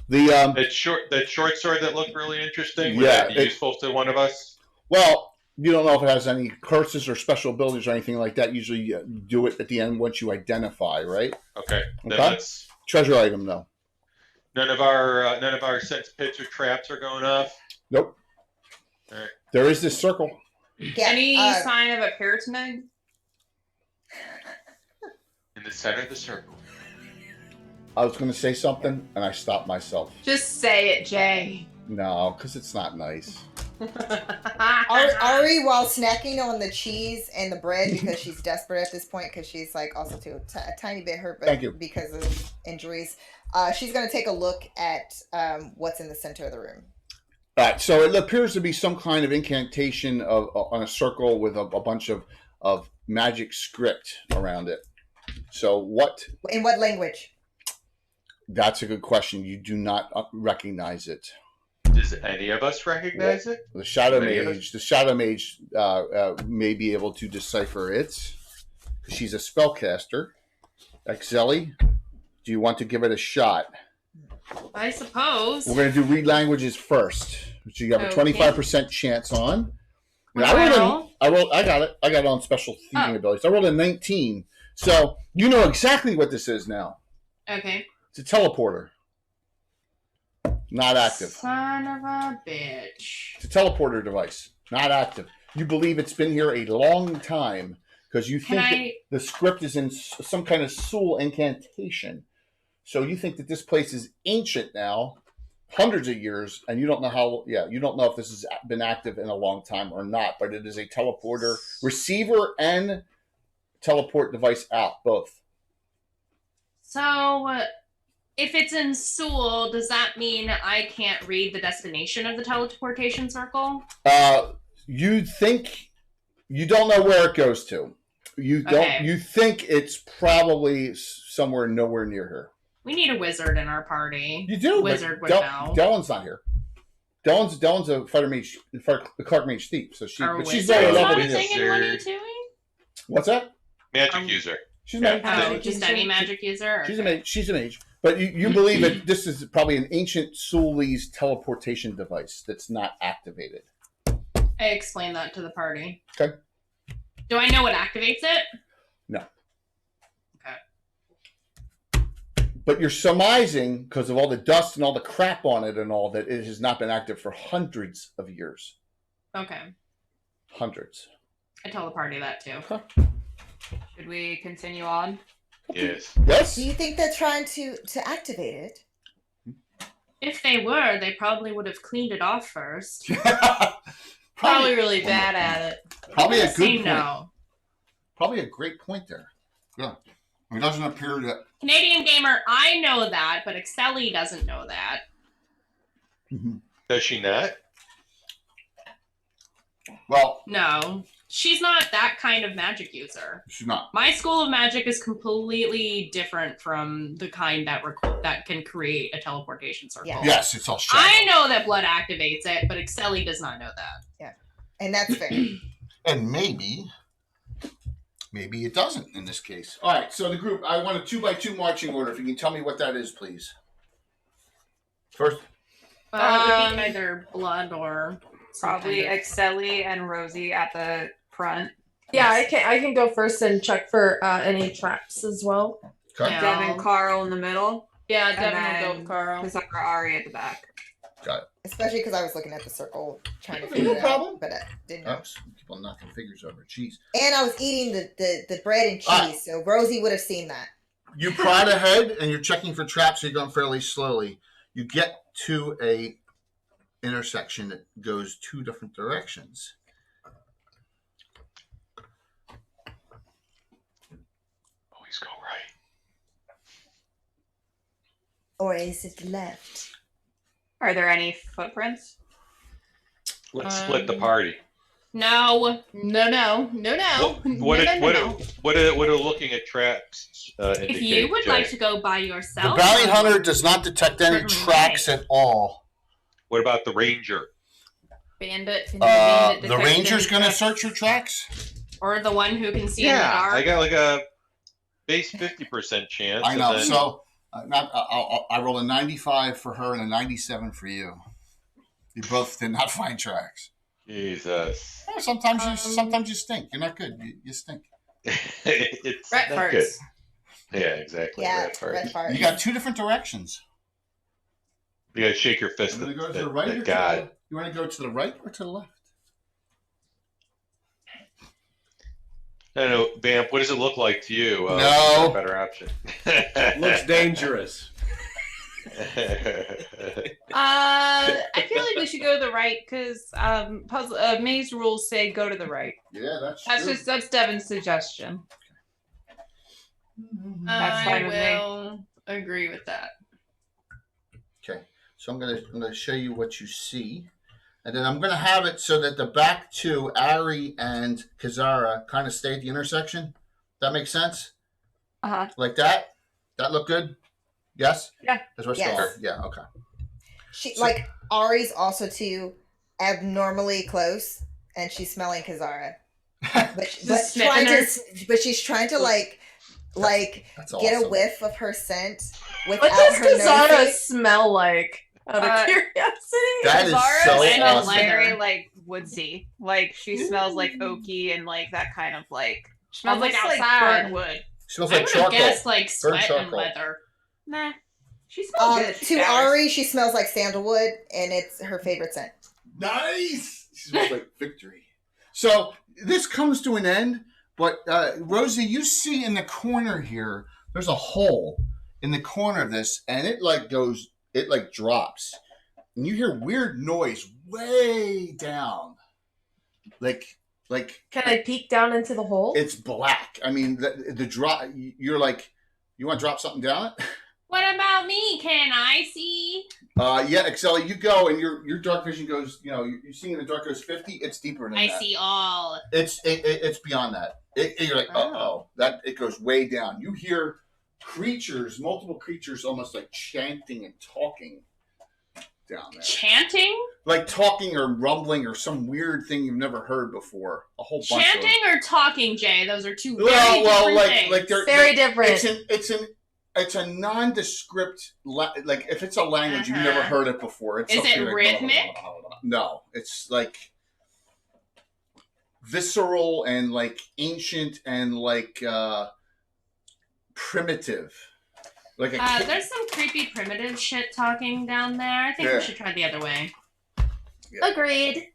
That short sword that looked really interesting. Would that be useful to one of us? Well, you don't know if it has any curses or special abilities or anything like that. Usually, you do it at the end once you identify, right? Okay. Then that's treasure item, though. None of our sense pits or traps are going off. Nope. All right. There is this circle. Yeah, any sign of a peritoneg? In the center of the circle. I was going to say something, and I stopped myself. Just say it, Jay. No, because it's not nice. Ari, while snacking on the cheese and the bread, because she's desperate at this point, because she's like also a tiny bit hurt, but because of injuries, she's going to take a look at what's in the center of the room. All right, so it appears to be some kind of incantation on a circle with a bunch of magic script around it. So what? In what language? That's a good question. You do not recognize it. Does any of us recognize it? The Shadow Mage may be able to decipher it. She's a spellcaster. Exelli, do you want to give it a shot? I suppose. We're going to do read languages first, which you have a 25% chance on. I got it. I got it on special thieving abilities. I rolled a 19. So you know exactly what this is now. Okay. It's a teleporter. Not active. Son of a bitch. It's a teleporter device. Not active. You believe it's been here a long time because you think that the script is in some kind of Sul incantation. So you think that this place is ancient now, hundreds of years, and you don't know you don't know if this has been active in a long time or not, but it is a teleporter receiver and teleport device out, both. So, if it's in Sul, does that mean I can't read the destination of the teleportation circle? You think you don't know where it goes to. You don't. Okay. You think it's probably somewhere nowhere near here. We need a wizard in our party. You do. Wizard would know. Dylan's not here. Dylan's a fighter mage, a clerk mage thief. So she's very level. What's that? Magic user. She's a mage. Just any magic user. She's a mage. She's a mage. But you believe that this is probably an ancient Sulese teleportation device that's not activated. I explained that to the party. Okay. Do I know what activates it? No. Okay. But you're surmising, because of all the dust and all the crap on it and all, that it has not been active for hundreds of years. Okay. Hundreds. I tell the party that too. Okay. Should we continue on? Yes. Yes. Do you think they're trying to activate it? If they were, they probably would have cleaned it off first. Probably really bad at it. Probably a Say good point. no. Probably a great point there. Yeah. It doesn't appear that. Canadian Gamer, I know that, but Excelli doesn't know that. Does she not? Well, No, she's not that kind of magic user. she's not. My school of magic is completely different from the kind that can create a teleportation circle. Yeah. Yes, it's all shadow. I know that blood activates it, but Excelli does not know that. And that's fair. And maybe it doesn't in this case. All right, so the group, I want a 2x2 marching order. If you can tell me what that is, please. First. It would be either blood or Probably Excelli and Rosie at the front. Yeah, I can go first and check for any traps as well. Okay. Yeah. Devin, Carl in the middle. Yeah, And Devin will go then with Carl. Kazara Ari at the back. Got it. Especially because I was looking at the circle trying to Okay, figure no it problem. out, but I didn't know. Oops, keep on knocking figures over. Jeez. And I was eating the bread and cheese, All right. so Rosie would have seen that. You prod ahead, and you're checking for traps. So you're going fairly slowly. You get to a intersection that goes two different directions. Always go right. Or is it left? Are there any footprints? Let's split the party. No. No. What are looking at traps indicate? If you would Jay? like to go by The yourself, bounty hunter does not detect any Certainly tracks right. at all. What about the ranger? Bandit. The ranger's going to search your tracks? or the one who can see in the Yeah, dark. I got like a base 50% chance. I know. and then- So I rolled a 95 for her and a 97 for you. You both did not find tracks. Jesus. Yeah, sometimes you stink. You're not good. You stink. It's Rat not farts. good. Yeah, exactly. Yeah, Rat farts. red part. You got two different directions. You gotta shake your fist You at, want to go to at- the right at or to God. the, you want to go to the right or to the left? I don't know, Vamp, what does it look like to you? No. A better option. Looks dangerous. I feel like we should go to the right because Maze rules say go to the right. Yeah, that's true. That's Devin's suggestion. That's fine I with me. will agree with that. Okay, so I'm gonna show you what you see, and then I'm gonna have it so that the back two, Ari and Kazara, kind of stay at the intersection. That makes sense? Uh-huh. Like that? That look good? Yes? Yeah. That's what's Yes. going. Yeah, okay. She So- like Ari's also too abnormally close, and she's smelling Kazara. But sniffing her. she's trying to like That's get awesome. a whiff of her scent What without does her Kazara noticing. smell like? Out of curiosity. That is Zara so smells awesome. very like woodsy. Like she smells like oaky and like that kind of like Smells like almost outside. burnt wood. Smells I like would have charcoal. guessed like Burnt sweat and charcoal. leather. Nah. She smells good. She To showers. Ari, she smells like sandalwood, and it's her favorite scent. Nice. She smells like victory. So this comes to an end, but Rosie, you see in the corner here, there's a hole in the corner of this, and it drops, and you hear weird noise way down, like Can I peek down into the hole? it's black. I mean, the drop. You're like, you want to drop something down it? What about me? Can I see? Yeah, Excel, you go, and your dark vision goes. You know, you're seeing in the dark goes 50. It's deeper than I that. see all. It's beyond that. You're like, Oh. that it goes way down. You hear creatures, multiple creatures, almost like chanting and talking down there, Chanting? like talking or rumbling or some weird thing you've never heard before. A whole bunch of them. Chanting or talking, Jay? Those are two very Well, different things. like they're Very different. It's a nondescript like if it's a language you've never heard it before. It's Is something it like, rhythmic? blah, blah, blah, blah. No, it's like visceral and like ancient and like primitive. Like a There's some creepy primitive shit talking down there. I think Yeah. we should try the other way. Agreed.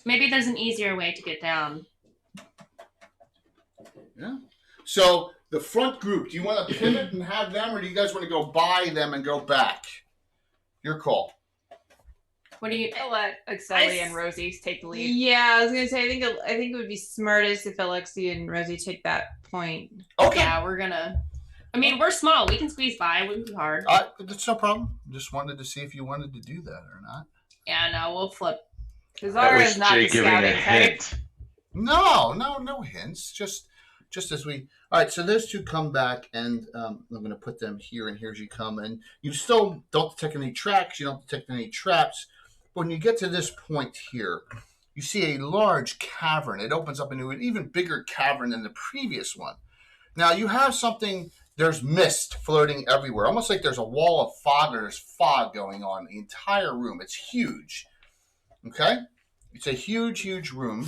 Maybe there's an easier way to get down. Yeah. So the front group, do you want to pivot and have them, or do you guys want to go by them and go back? Your call. What do you? I'll let Excelli and Rosie take the lead. Yeah, I was gonna say I think it would be smartest if Alexi and Rosie take that point. Okay. Yeah, we're gonna. I mean, we're small. We can squeeze by. It wouldn't be hard. That's no problem. Just wanted to see if you wanted to do that or not. Yeah, no, we'll flip. Zara is not the scouting type. hint. No hints. Just as we. All right. So those two come back, and I'm going to put them here, and here's you come, and you still don't detect any tracks. You don't detect any traps. But when you get to this point here, you see a large cavern. It opens up into an even bigger cavern than the previous one. Now you have something. There's mist floating everywhere, almost like there's a wall of fog or there's fog going on in the entire room. It's huge. Okay? It's a huge, huge room.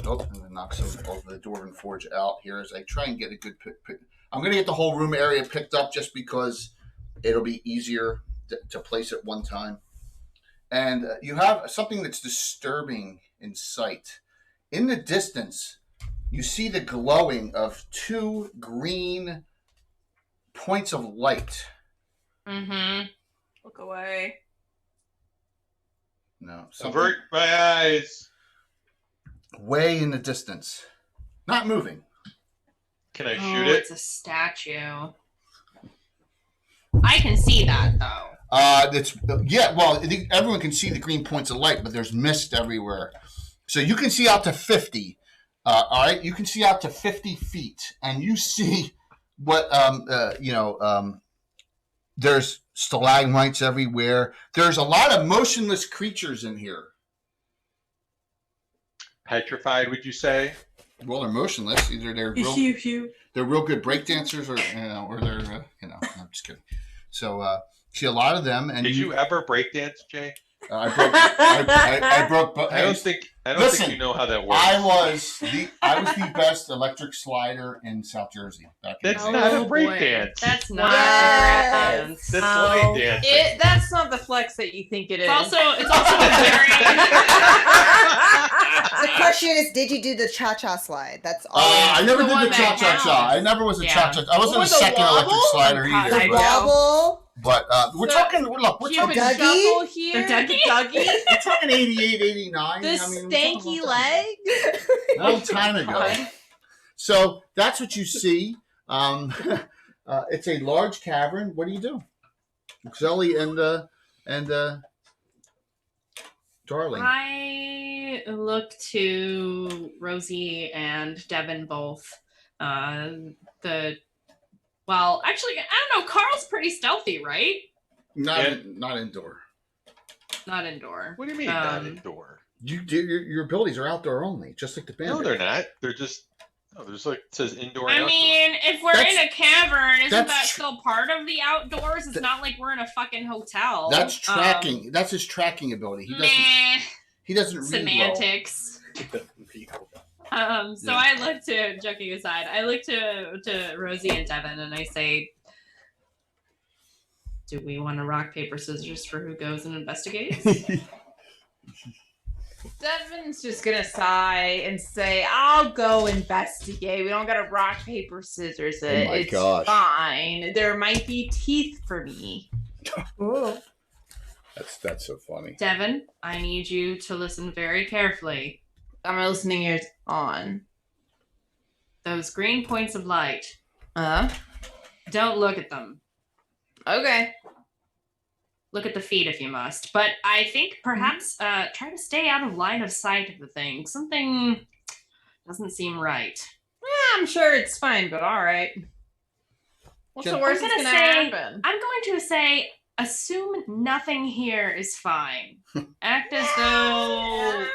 Oh, I'm going to knock some of the Dwarven Forge out here as I try and get a good pick. I'm going to get the whole room area picked up just because it'll be easier to place at one time. And you have something that's disturbing in sight. In the distance, you see the glowing of two green points of light. Mm-hmm. Look away. No. Avert my eyes. Way in the distance. Not moving. Can I shoot it? It's a statue. I can see that, though. Everyone can see the green points of light, but there's mist everywhere. So you can see out to 50. All right? You can see out to 50 feet, and you see what there's stalagmites everywhere. There's a lot of motionless creatures in here. Petrified, would you say? Well, they're motionless. Either they're real good breakdancers, or they're I'm just kidding. So see a lot of them. And did you ever breakdance, Jay? I broke. I don't think you know how that works. I was the best electric slider in South Jersey. That's not a breakdance. That's not a breakdance. That's line dancing. That's not the flex that you think it is. It's also a very. The question is, did you do the cha-cha slide? That's all. I never The did one the that cha-cha-cha. counts. I never was a Yeah. cha-cha. I wasn't a second electric slider either. The wobble. But we're talking. Look, we're Cupid talking. shuffle here. The Dougie? We're talking 88, 89. The I mean, stanky we're talking leg. a long time ago. So that's what you see. It's a large cavern. What do you do? Zelly and Darling. I look to Rosie and Devin both. Actually, I don't know. Carl's pretty stealthy, right? Not indoor. Not indoor. What do you mean not indoor? Your abilities are outdoor only, just like the bandit. No, they're not. They're just. No, there's like it says indoor. And I outdoor. mean, if we're in a cavern, isn't that's that still part of the outdoors? It's not like we're in a fucking hotel. That's tracking. That's his tracking ability. He doesn't read semantics. well. So I look to, joking aside, I look to Rosie and Devin and I say, do we want to rock, paper, scissors for who goes and investigates? Devin's just gonna sigh and say, "I'll go investigate. We don't gotta rock, paper, scissors it. Oh my it's gosh. fine. There might be teeth for me." Ooh. That's so funny. Devin, I need you to listen very carefully. I'm listening ears on. Those green points of light. Don't look at them. Okay. Look at the feet if you must. But I think perhaps try to stay out of line of sight of the thing. Something doesn't seem right. Yeah, I'm sure it's fine, but all right. What's the worst that's gonna happen? I'm going to say, assume nothing here is fine. Act as though.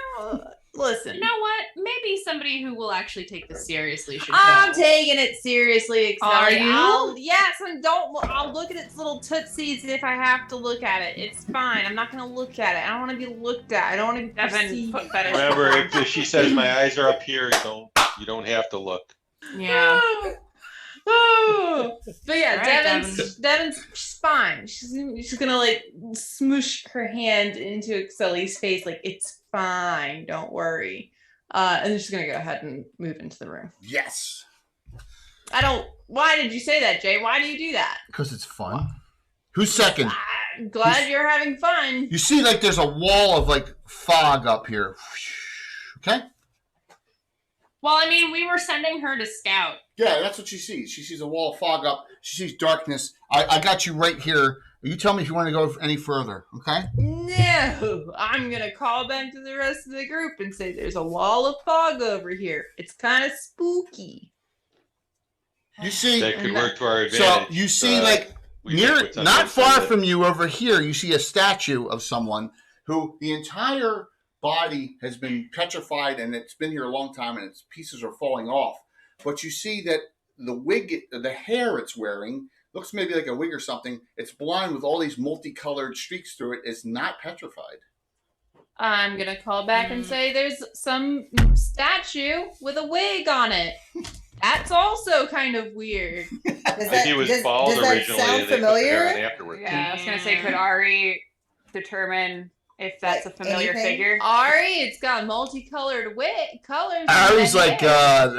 Listen. You know what? Maybe somebody who will actually take this seriously should I'm go. taking it seriously, Excelli. Are you? Yes, and I'll look at its little tootsies if I have to look at it. It's fine. I'm not gonna look at it. I don't want to be looked at. I don't want to be perceived. Devin, put fetish. Remember, if she says my eyes are up here, you don't have to look. Yeah. But yeah, All right, Devin's she's fine. She's gonna like smoosh her hand into Excelli's face, like it's fine, don't worry. And then she's gonna go ahead and move into the room. Yes. Why did you say that, Jay? Why do you do that? Because it's fun. Who's second? Glad you're having fun. You see, like, there's a wall of, like, fog up here. Okay? Well, I mean, we were sending her to scout. Yeah, that's what she sees. She sees a wall of fog up. She sees darkness. I got you right here. You tell me if you want to go any further, okay? No, I'm going to call back to the rest of the group and say there's a wall of fog over here. It's kind of spooky. You see, That could work to our advantage. so you see, like, near, what's on not the inside far of it. from you over here, you see a statue of someone who the entire body has been petrified, and it's been here a long time, and its pieces are falling off. But you see that the wig, the hair it's wearing, looks maybe like a wig or something. It's blonde with all these multicolored streaks through it. It's not petrified. I'm going to call back and say there's some statue with a wig on it. That's also kind of weird. Does He was bald does that originally, sound and they put the hair on familiar? afterwards. Yeah, I was gonna say, could Ari determine if that's Like a familiar anything? figure? Ari, it's got multicolored colors. I in was the like, hair.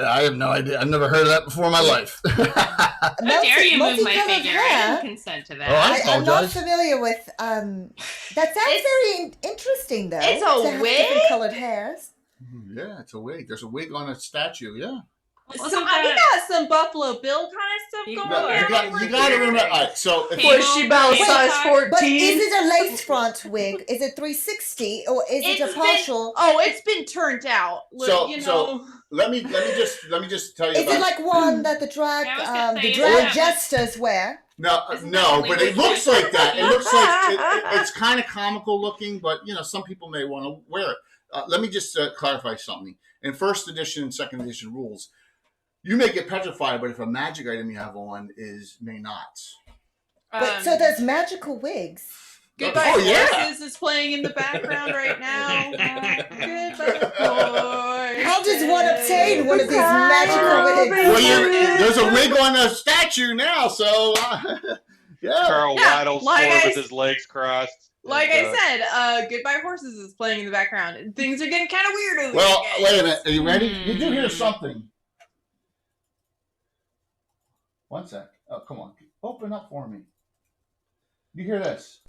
I have no idea. I've never heard of that before in my life. How dare you move my multicolored figure? I hair? didn't consent to that. Oh, I I'm not apologize. familiar with. That sounds very interesting, though. It's a to have wig? different colored hairs. Yeah, it's a wig. There's a wig on a statue, yeah. Wasn't So, we that- got some Buffalo Bill kind of stuff You going got- on. You got to remember. All right, so if Was Was she about Wait, size But 14? is it a lace front wig? Is it 360 or is it It's a partial? Oh, it's been turned out. Look, So- you know. so- let me just tell you Is about it like one that the drag I was gonna say, the is drag that- jesters wear? No, Isn't no, that only but it with looks white like that. It people? looks like it's kind of comical looking, but some people may want to wear it. Let me just clarify something. In first edition and second edition rules, you may get petrified, but if a magic item you have on may not. Wait, so there's magical wigs. Goodbye Oh, yeah. Horses is playing in the background right now. Goodbye Horses. How does one obtain one of these magical wigs? Well, there's a wig on a statue now, so yeah. Carl Yeah, waddles like forward I with his legs crossed. Like and, I said, Goodbye Horses is playing in the background. And things are getting kind of weird over Well, here, guys. wait a minute. Are you ready? You do hear something. One sec. Oh, come on. Open up for me. You hear this?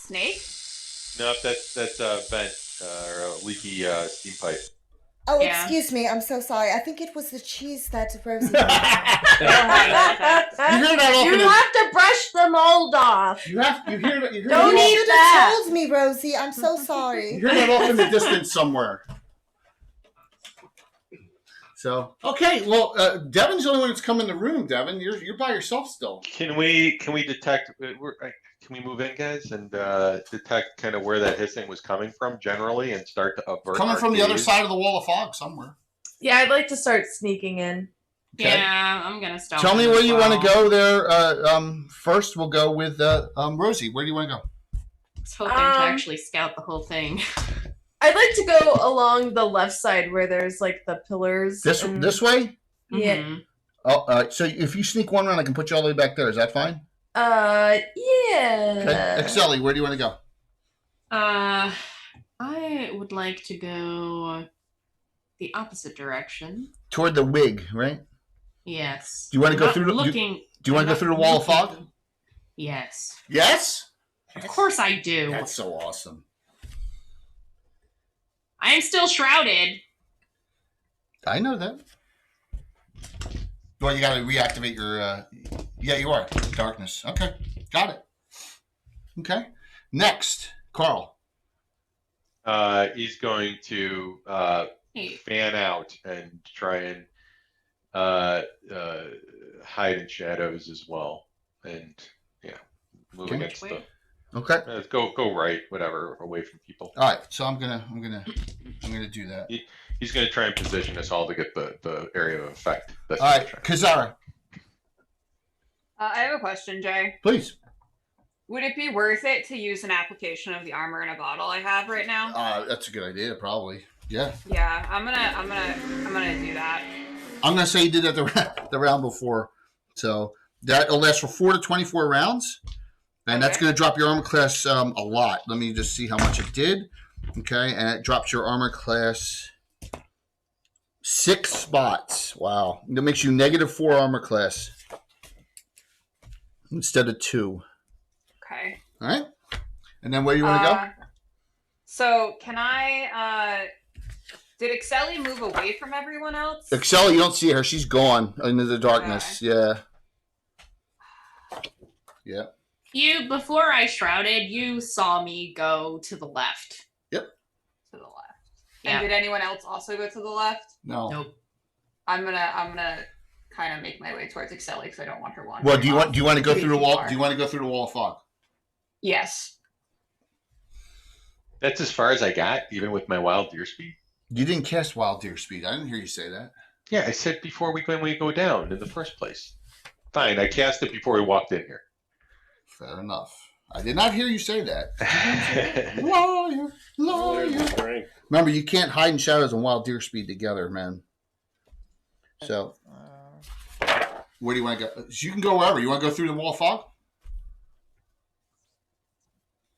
Snake? Nope, that's a vent or a leaky steam pipe. Oh, Yeah. excuse me. I'm so sorry. I think it was the cheese that Rosie You made. hear that often? You have to brush the mold off. You hear that? You hear Don't that You eat should that. have told me, Rosie. I'm so You sorry. hear that off in the distance somewhere. So okay, well, Devin's the only one that's come in the room. Devin, you're by yourself still. Can we detect? Can we move in, guys, and detect kind of where that hissing was coming from generally, and start to avert Coming our from the other gaze? side of the wall of fog somewhere. Yeah, I'd like to start sneaking in. Okay. Yeah, I'm gonna stop. Tell me him where as you well. want to go there. First, we'll go with Rosie. Where do you want to go? I was hoping to actually scout the whole thing. I'd like to go along the left side where there's like the pillars. This and- way? Yeah. Mhm. Oh, so if you sneak one round, I can put you all the way back there. Is that fine? Yeah. Okay. Excelli, where do you want to go? I would like to go the opposite direction. Toward the wig, right? Yes. Do you want to go Not through the? looking? Do you want to go through the wall of fog? Yes. Yes. Of course I do. That's so awesome. I am still shrouded. I know that. Well, you got to reactivate your. Yeah, you are darkness. Okay, got it. Okay, next, Carl. He's going to Hey, fan out and try and hide in shadows as well, and move Okay. against the. Okay. Go right, whatever, away from people. All right. So I'm gonna do that. He's going to try and position us all to get the area of effect. That's All what right, we're trying to Kazara, I have a question, Jay. please. Would it be worth it to use an application of the armor in a bottle I have right now? That's a good idea, probably. Yeah. Yeah, I'm gonna do that. I'm gonna say you did that the round before, so that'll last for 4 to 24 rounds, and that's Okay. gonna drop your armor class a lot. Let me just see how much it did. Okay, and it drops your armor class 6 spots. Wow, that makes you -4 armor class. instead of 2. Okay. All right. And then where do you want to go? So can I? Did Excelli move away from everyone else? Excelli, you don't see her. She's gone into the darkness. Yeah. Yeah. You, before I shrouded, you saw me go to the left. Yep. To the left. Yeah. And did anyone else also go to the left? No. Nope. I'm gonna kind of make my way towards Excelli because I don't want her wandering. Well, do you want to go Too through the wall? far. Do you want to go through the wall of fog? Yes. That's as far as I got, even with my wild deer speed. You didn't cast Wild Deer Speed. I didn't hear you say that. Yeah, I said before we go down in the first place. Fine, I cast it before we walked in here. Fair enough. I did not hear you say that. Liar. Remember, you can't hide in shadows and Wild Deer Speed together, man. So, where do you want to go? You can go wherever. You want to go through the wall of fog?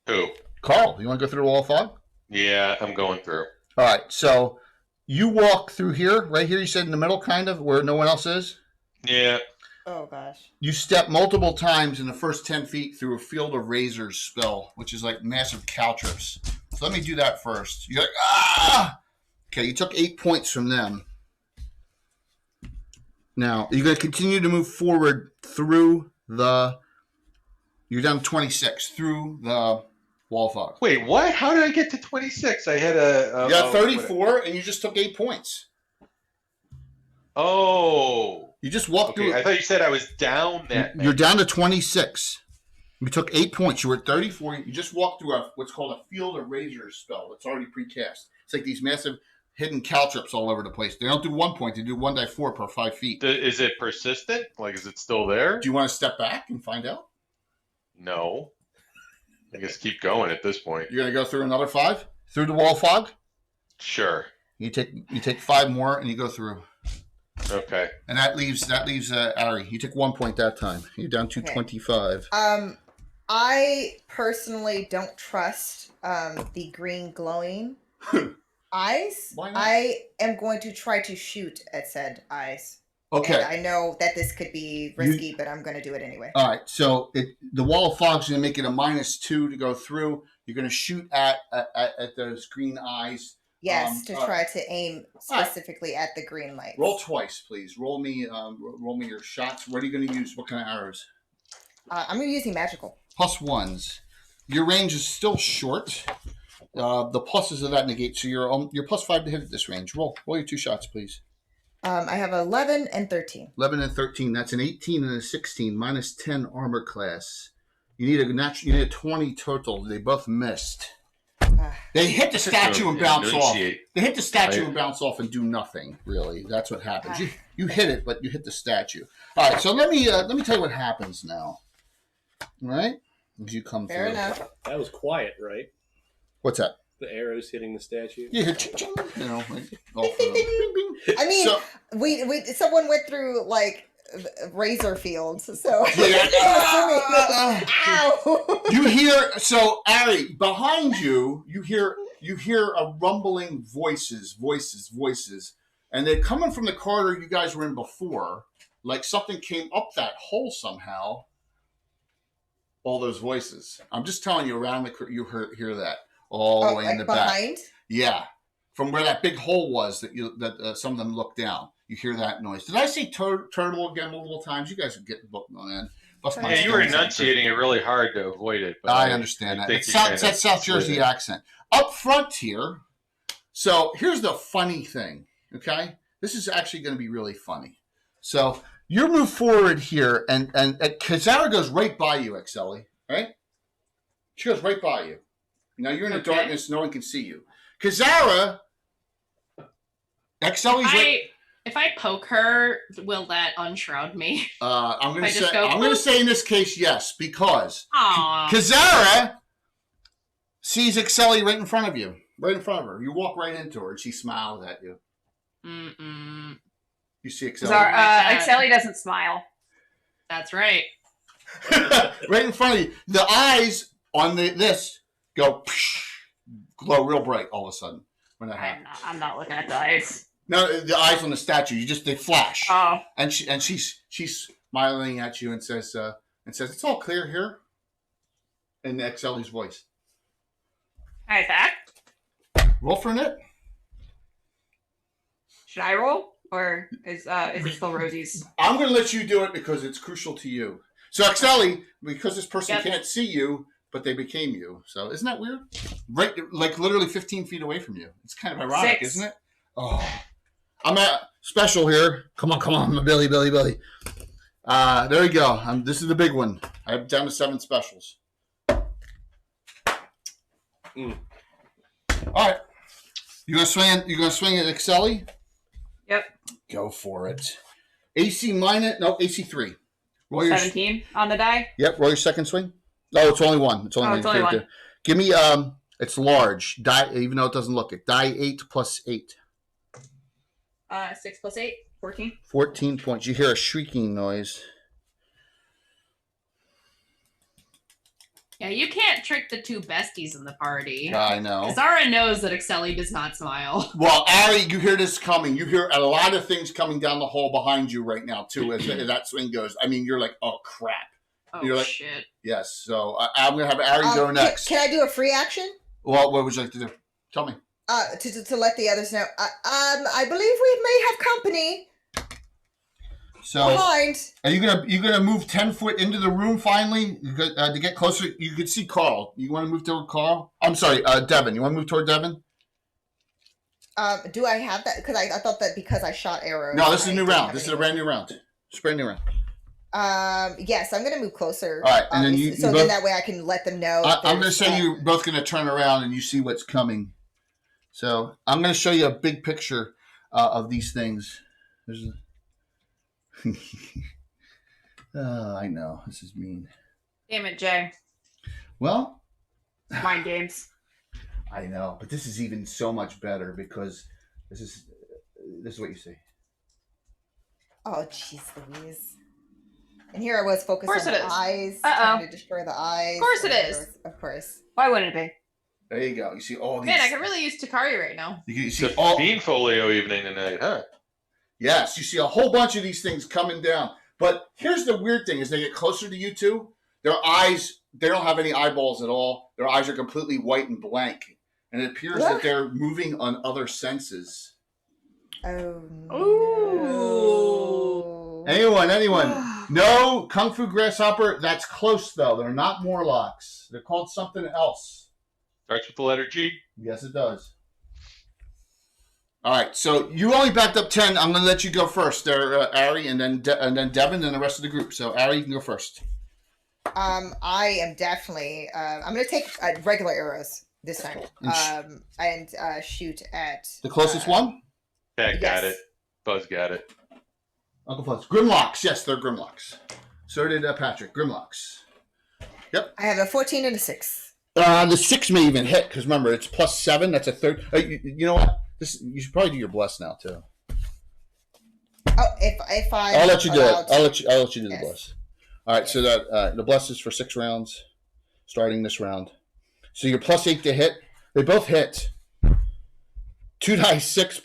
Who? Carl, you want to go through the wall of fog? Yeah, I'm going through. All right, so you walk through here, right here, you said in the middle, kind of, where no one else is? Yeah. Oh, gosh. You step multiple times in the first 10 feet through a Field of Razors spell, which is like massive caltrips. So let me do that first. You're like, ah! Okay, you took 8 points from them. Now, you're going to continue to move forward through the... You're down to 26, through the wall of fog. Wait, what? How did I get to 26? I had a You got 34, and you just took 8 points. Oh. You just walked through. I thought you said I was down that. You're down to 26. You took 8 points. You were at 34. You just walked through what's called a Field of Razors spell. It's already precast. It's like these massive hidden caltrips all over the place. They don't do 1 point. They do 1d4 per 5 feet. Is it persistent? Like, is it still there? Do you want to step back and find out? No. I guess keep going at this point. You're going to go through another 5? Through the wall of fog? Sure. You take 5 more and you go through. Okay. And that leaves Ari. You took 1 point that time. You're down to 25. I personally don't trust the green glowing eyes. Why not? I am going to try to shoot at said eyes. Okay. And I know that this could be risky, but I'm going to do it anyway. All right. So the wall of fog's going to make it a -2 to go through. You're going to shoot at those green eyes. Yes, to try to aim specifically at the green lights. Roll twice, please. Roll me your shots. What are you going to use? What kind of arrows? I'm going to be using magical. +1s. Your range is still short. The pluses of that negate, so you're +5 to hit at this range. Roll your 2 shots, please. I have 11 and 13. 11 and 13. That's an 18 and a 16. -10 armor class. You need a 20 total. They both missed. They hit the statue and bounce off. They hit the statue and bounce off and do nothing, really. That's what happens. You hit it, but you hit the statue. All right, so let me tell you what happens now. All right? As you come Fair through. enough. That was quiet, right? What's that? The arrows hitting the statue. Yeah, ching, you know, like, all for them. Bing, bing. I mean, So- we someone went through like razor fields, so Yeah. Ow! You hear, so Ari, behind you, you hear a rumbling voices, and they're coming from the corridor you guys were in before, like something came up that hole somehow. All those voices. I'm just telling you, around you hear that all the way in the behind? back. Yeah, from where that big hole was that some of them looked down. You hear that noise. Did I say turtle again multiple times? You guys are getting booked on that. Yeah, you were enunciating it really hard to avoid it. But I understand that. It's that South Jersey accent. Up front here, so here's the funny thing, okay? This is actually going to be really funny. So you move forward here, and Kazara goes right by you, Excelli, right? She goes right by you. Now you're in the darkness, no one can see you. Kazara, Excelli's right... If I poke her, will that unshroud me? I'm going to say in this case yes, because Aww. Kazara sees Excelli right in front of you, right in front of her. You walk right into her, and she smiles at you. Mm-mm. You see Excelli. Excelli doesn't smile. That's right. Right in front of you. The eyes on this go glow real bright all of a sudden when that happens. I'm not looking at the eyes. No, the eyes on the statue, they flash. Oh. And she's smiling at you and says, and says, "It's all clear here," in Excelli's voice. I attack. Roll for an it. Should I roll? Or is it still Rosie's? I'm going to let you do it because it's crucial to you. So, Excelli, because this person Yep. can't see you, but they became you. So, isn't that weird? Right, like literally 15 feet away from you. It's kind of ironic, 6. isn't it? Oh, I'm at special here. Come on, Billy. There you go. This is the big one. I'm down to 7 specials. All right. You gonna swing at Excelli? Yep. Go for it. AC minus, no, AC 3. Roll your 17 on the die. Yep, roll your second swing. Oh, it's only one. It's only one. Give me it's large. Die, even though it doesn't look it. Die 8 plus 8. 6 plus 8, 14. 14 points. You hear a shrieking noise. Yeah, you can't trick the 2 besties in the party. I know. Zara knows that Excelli does not smile. Well, Ari, you hear this coming. You hear a lot of things coming down the hall behind you right now, too, as that swing goes. I mean, you're like, oh, crap. Oh, You're like- shit. Yes, so I'm going to have Ari go next. Can I do a free action? Well, what would you like to do? Tell me. To let the others know. I believe we may have company So, behind. are you gonna move 10 foot into the room finally to get closer? You could see Carl. You want to move toward Carl? I'm sorry, Devin. You want to move toward Devin? Do I have that? Because I thought that because I shot arrows. No, this is a new didn't round. have This is any- a brand new round. It's a brand new round. Yes, I'm gonna move closer. All right, and then you so both- then that way I can let them know. I'm going to say you're both going to turn around and you see what's coming. So I'm going to show you a big picture of these things. There's I know. This is mean. Damn it, Jay. Well, Mind games. I know. But this is even so much better because this is what you see. Oh, jeez, Louise. And here I was focused course on it the is. eyes, Uh-oh. trying to destroy the eyes. Of course it is. Of course. Why wouldn't it be? There you go. You see all these. Man, I could really use Takari right now. You It's see a all. bean folio evening tonight, huh? Yes, you see a whole bunch of these things coming down. But here's the weird thing: as they get closer to you two, their eyes, they don't have any eyeballs at all. Their eyes are completely white and blank. And it appears that they're moving on other senses. Oh, Ooh. no. Anyone? No, Kung Fu Grasshopper, that's close, though. They're not Morlocks. They're called something else. Starts with the letter G. Yes, it does. All right, so you only backed up 10. I'm going to let you go first there, Ari, and then Devin, and the rest of the group. So, Ari, you can go first. I am definitely. I'm gonna take regular arrows this time. And shoot at The closest one? Pat got Yes. it. Buzz got it. Uncle Fuzz. Grimlocks. Yes, they're Grimlocks. So did Patrick. Grimlocks. I have a 14 and a 6. The 6 may even hit, because remember, it's plus 7. That's a third. You know what? You should probably do your bless now, too. Oh, if I. I'll let you do it. I'll let you do the Yes. bless. All right, so that the bless is for 6 rounds, starting this round. So you're plus 8 to hit. They both hit. 2d6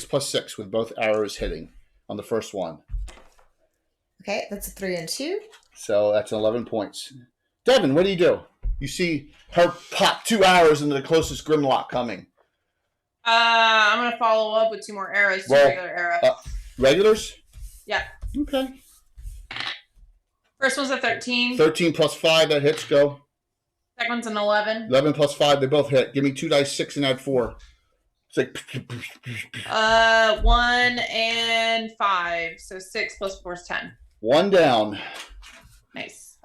plus 6 with both arrows hitting on the first one. Okay, that's a 3 and 2. So that's 11 points. Devin, what do? You see her pop 2 arrows into the closest Grimlock coming. I'm gonna follow up with 2 more arrows. 2 Well, regular arrows. Regulars? Yeah. Okay. First one's a 13. 13 plus 5, that hits. Go. Second one's an 11. 11 plus 5, they both hit. Give me 2d6 and add 4. It's like 1 and 5. So 6 plus 4 is 10. 1 down. Nice.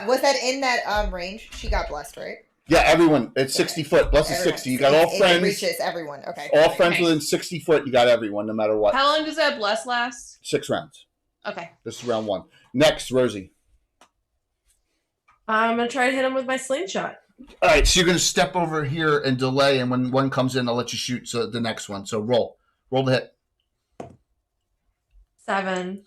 Was that in that range? She got blessed, right? Yeah, everyone. It's 60 foot. Bless is 60. You got all It friends. reaches everyone. Okay. All friends Okay. within 60 foot. You got everyone, no matter what. How long does that bless last? 6 rounds. Okay. This is round 1. Next, Rosie. I'm gonna try to hit him with my slingshot. All right, so you're going to step over here and delay, and when one comes in, I'll let you shoot the next one. So roll. Roll the hit. 7.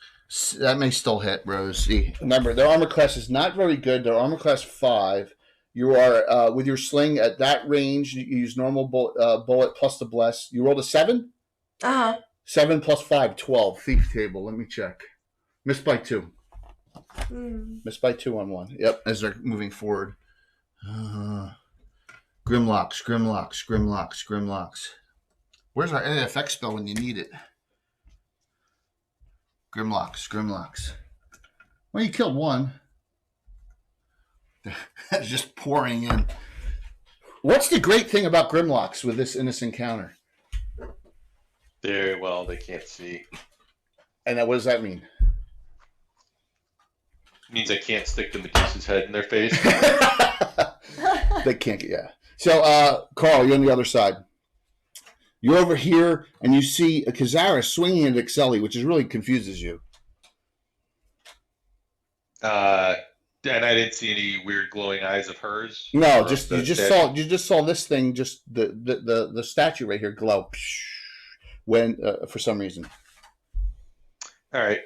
That may still hit, Rosie. Remember, their armor class is not very good. Their armor class 5. You are, with your sling at that range, you use normal bullet plus the bless. You rolled a 7? 7 plus 5, 12. Thief table. Let me check. Missed by 2. Missed by 2 on 1. Yep, as they're moving forward. Grimlocks. Where's our AFX spell when you need it? Grimlocks. Well, you killed one. That's just pouring in. What's the great thing about Grimlocks with this in this encounter? They can't see. And what does that mean? It means I can't stick the Medusa's head in their face. They can't get, yeah. So, Carl, you're on the other side. You're over here, and you see a Kazara swinging at Excelli, which really confuses you. And I didn't see any weird glowing eyes of hers. No, you just saw this thing, just the statue right here glow when for some reason. All right.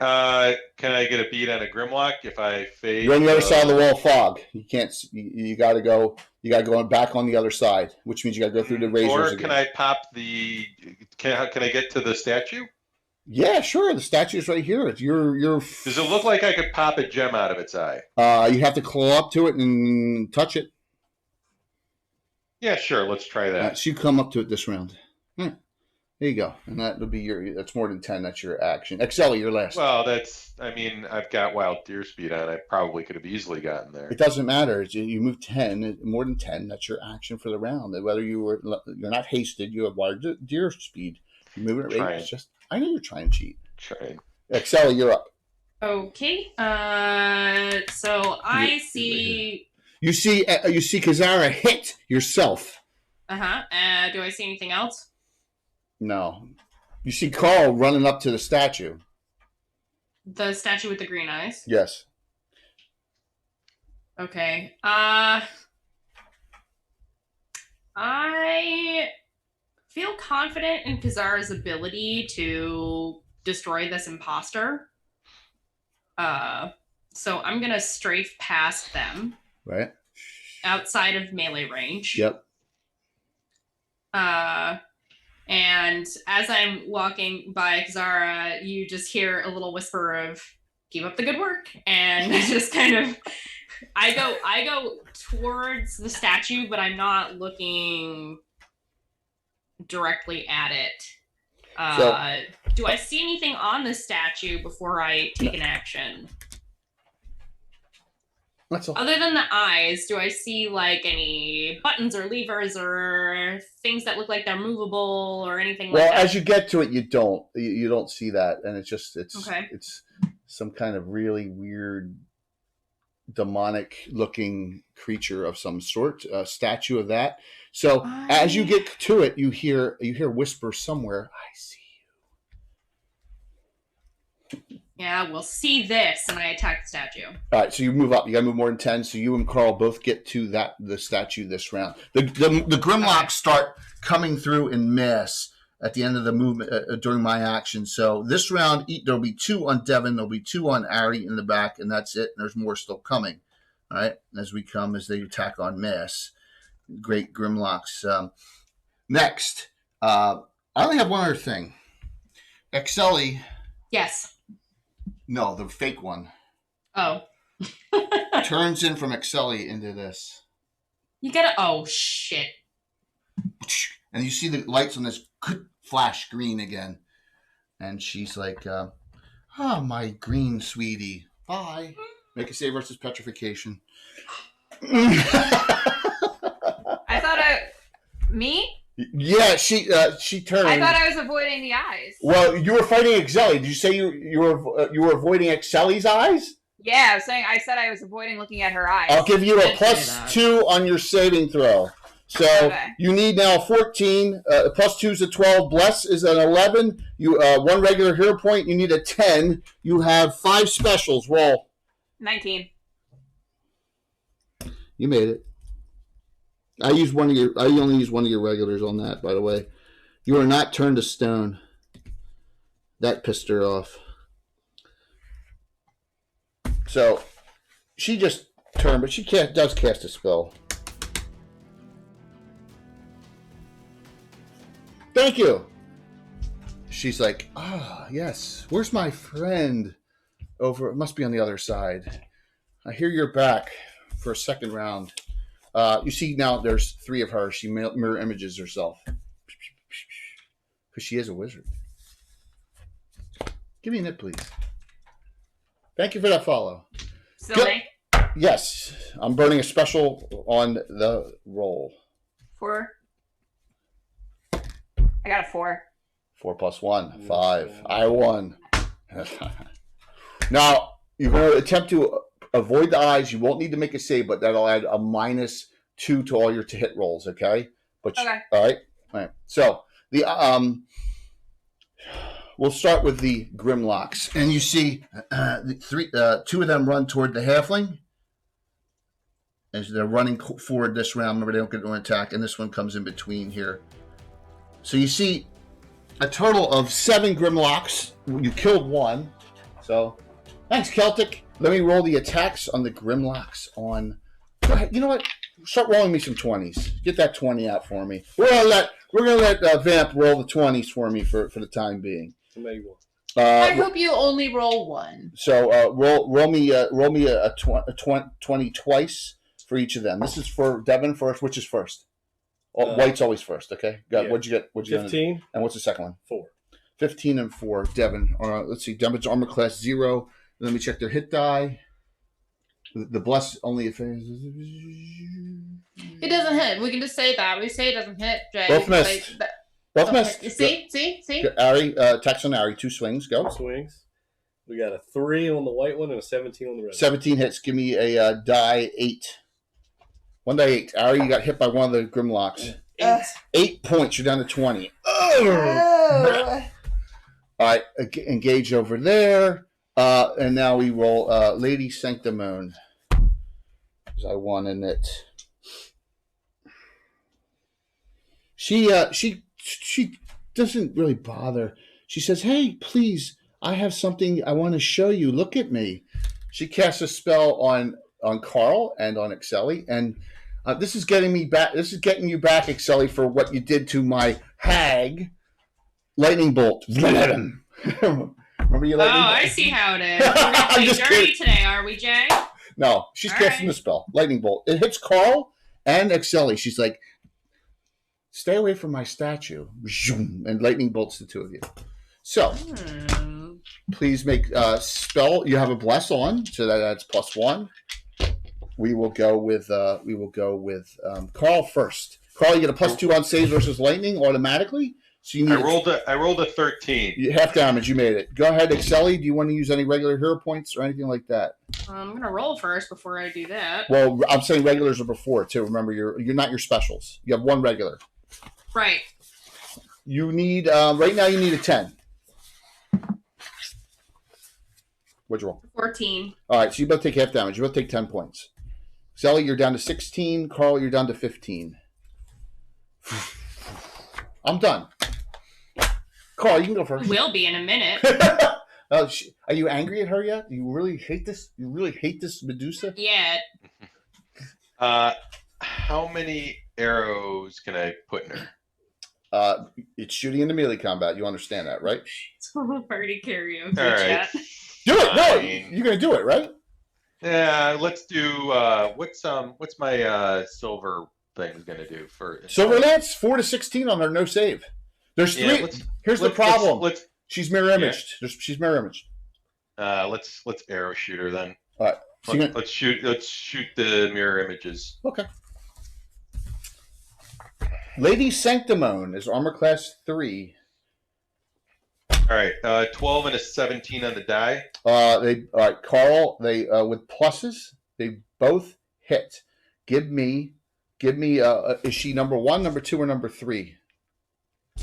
Can I get a beat on a Grimlock if I fade? You're on the other side of the wall of fog. You can't. You got to go. You got to go back on the other side, which means you got to go through the razors. Or again. can I pop the? Can I get to the statue? Yeah, sure. The statue's right here. It's your. Does it look like I could pop a gem out of its eye? You have to claw up to it and touch it. Yeah, sure. Let's try that. So you come up to it this round. There you go, and that'll be that's more than 10. That's your action. Excelli, you're last. Well, I've got wild deer speed on. I probably could have easily gotten there. It doesn't matter. You move 10, more than 10. That's your action for the round. Whether you're not hasted, you have wild deer speed. You move it right. It's just. I know you're trying to cheat. Trying. Excelli, you're up. Okay. So I see. You see Kazara hit yourself. Do I see anything else? No. You see Carl running up to the statue. The statue with the green eyes? Yes. Okay. I feel confident in Kazara's ability to destroy this imposter. So I'm going to strafe past them. Right. Outside of melee range. Yep. And as I'm walking by Kazara, you just hear a little whisper of "keep up the good work," and just kind of, I go towards the statue, but I'm not looking directly at it. Do I see anything on the statue before I take an action? Other than the eyes, do I see like any buttons or levers or things that look like they're movable or anything like that? Well, as you get to it, you don't see that, and it's some kind of really weird, demonic looking creature of some sort, a statue of that. So as you get to it, you hear whisper somewhere, "I see you." Yeah, we'll see this, and I attack the statue. All right, so you move up. You got to move more than 10. So you and Carl both get to the statue this round. The Grimlocks start coming through in mass at the end of the movement during my action. So this round, there'll be 2 on Devin, there'll be 2 on Ari in the back, and that's it. And there's more still coming. All right, as they attack on mass. Great Grimlocks. Next, I only have one other thing. Excelli. Yes. No, the fake one. Oh. Turns in from Excelli into this. You gotta. Oh, shit. And you see the lights on this flash green again. And she's like, my green sweetie. Bye. Make a save versus petrification. I thought me? Yeah, she turned. I thought I was avoiding the eyes. Well, you were fighting Excelli. Did you say you were avoiding Excelli's eyes? Yeah, I said I was avoiding looking at her eyes. I'll give you a +2 on your saving throw. So you need now 14. +2 is a 12. Bless is an 11. You 1 regular hero point. You need a 10. You have 5 specials. Roll. 19. You made it. I only use one of your regulars on that, by the way. You are not turned to stone. That pissed her off. So she just turned, but she does cast a spell. Thank you. She's like, yes. Where's my friend? Over. It must be on the other side. I hear you're back for a second round. You see now there's 3 of her. She mirror images herself. Because she is a wizard. Give me a nip, please. Thank you for that follow. Still me? Yes. I'm burning a special on the roll. 4. I got a 4. 4 plus 1. 5. I won. Now, you're going to attempt to avoid the eyes. You won't need to make a save, but that'll add a -2 to all your to hit rolls, okay? But Okay. All right. So, the we'll start with the Grimlocks. And you see 2 of them run toward the halfling. As they're running forward this round. Remember, they don't get an attack. And this one comes in between here. So you see a total of 7 Grimlocks. You killed 1. So, thanks, Celtic. Let me roll the attacks on the Grimlocks on... Go ahead. You know what? Start rolling me some 20s. Get that 20 out for me. We're gonna let Vamp roll the 20s for me for the time being. I hope you only roll 1. So roll me a 20 twice for each of them. This is for Devin first. Which is first? White's always first. Okay. Got What'd you get? 15. And what's the second one? 4. 15 and 4. Devin. Let's see. Devin's armor class 0. Let me check their hit die. The bless only if It doesn't hit. We can just say that. We say it doesn't hit, Jay. Both missed. Both missed. See? Ari, attacks on Ari. 2 swings. Go. Swings. We got a 3 on the white one and a 17 on the red. 17 hits. Give me a die 8. 1 die 8. Ari, you got hit by one of the Grimlocks. 8 points. You're down to 20. Oh. All right. Engage over there. And now we roll Lady Sanctimone. Because I won in it. She doesn't really bother. She says, "Hey, please, I have something I want to show you. Look at me." She casts a spell on Carl and on Excelli, and this is getting me back. This is getting you back, Excelli, for what you did to my hag. Lightning bolt. Remember you lightning bolt? I see how it is. We're gonna play dirty today, are we, Jay? No, she's casting the spell. Lightning bolt. It hits Carl and Excelli. She's like, "Stay away from my statue." And lightning bolts the 2 of you. So, please make spell. You have a bless on, so that's +1. We will go with Carl first. Carl, you get a +2 on saves versus lightning automatically. So you need I rolled a 13. Half damage. You made it. Go ahead, Excelli. Do you want to use any regular hero points or anything like that? I'm gonna roll first before I do that. Well, I'm saying regulars are before too. Remember, you're not your specials. You have 1 regular. Right. You need right now. You need a 10. What'd you roll? 14. All right, so you both take half damage. You both take 10 points. Excelli, you're down to 16. Carl, you're down to 15. I'm done. Carl, you can go first. Will be in a minute. Are you angry at her yet? Do you really hate this? You really hate this Medusa? Yeah. How many arrows can I put in her? It's shooting into melee combat. You understand that, right? Party karaoke All right. chat. Do it. No, you're gonna do it, right? Yeah, let's do. What's my silver thing's gonna do for Silver Lance 4 to 16 on her no save. There's 3. Yeah, Here's the problem. She's mirror imaged. Yeah. She's mirror imaged. Let's arrow shoot her then. All right. So Let's shoot the mirror images. Okay. Lady Sanctimone is armor class 3. All right, 12 and a 17 on the die. All right, Carl. They with pluses. They both hit. Give me. Is she number 1, number 2, or number 3?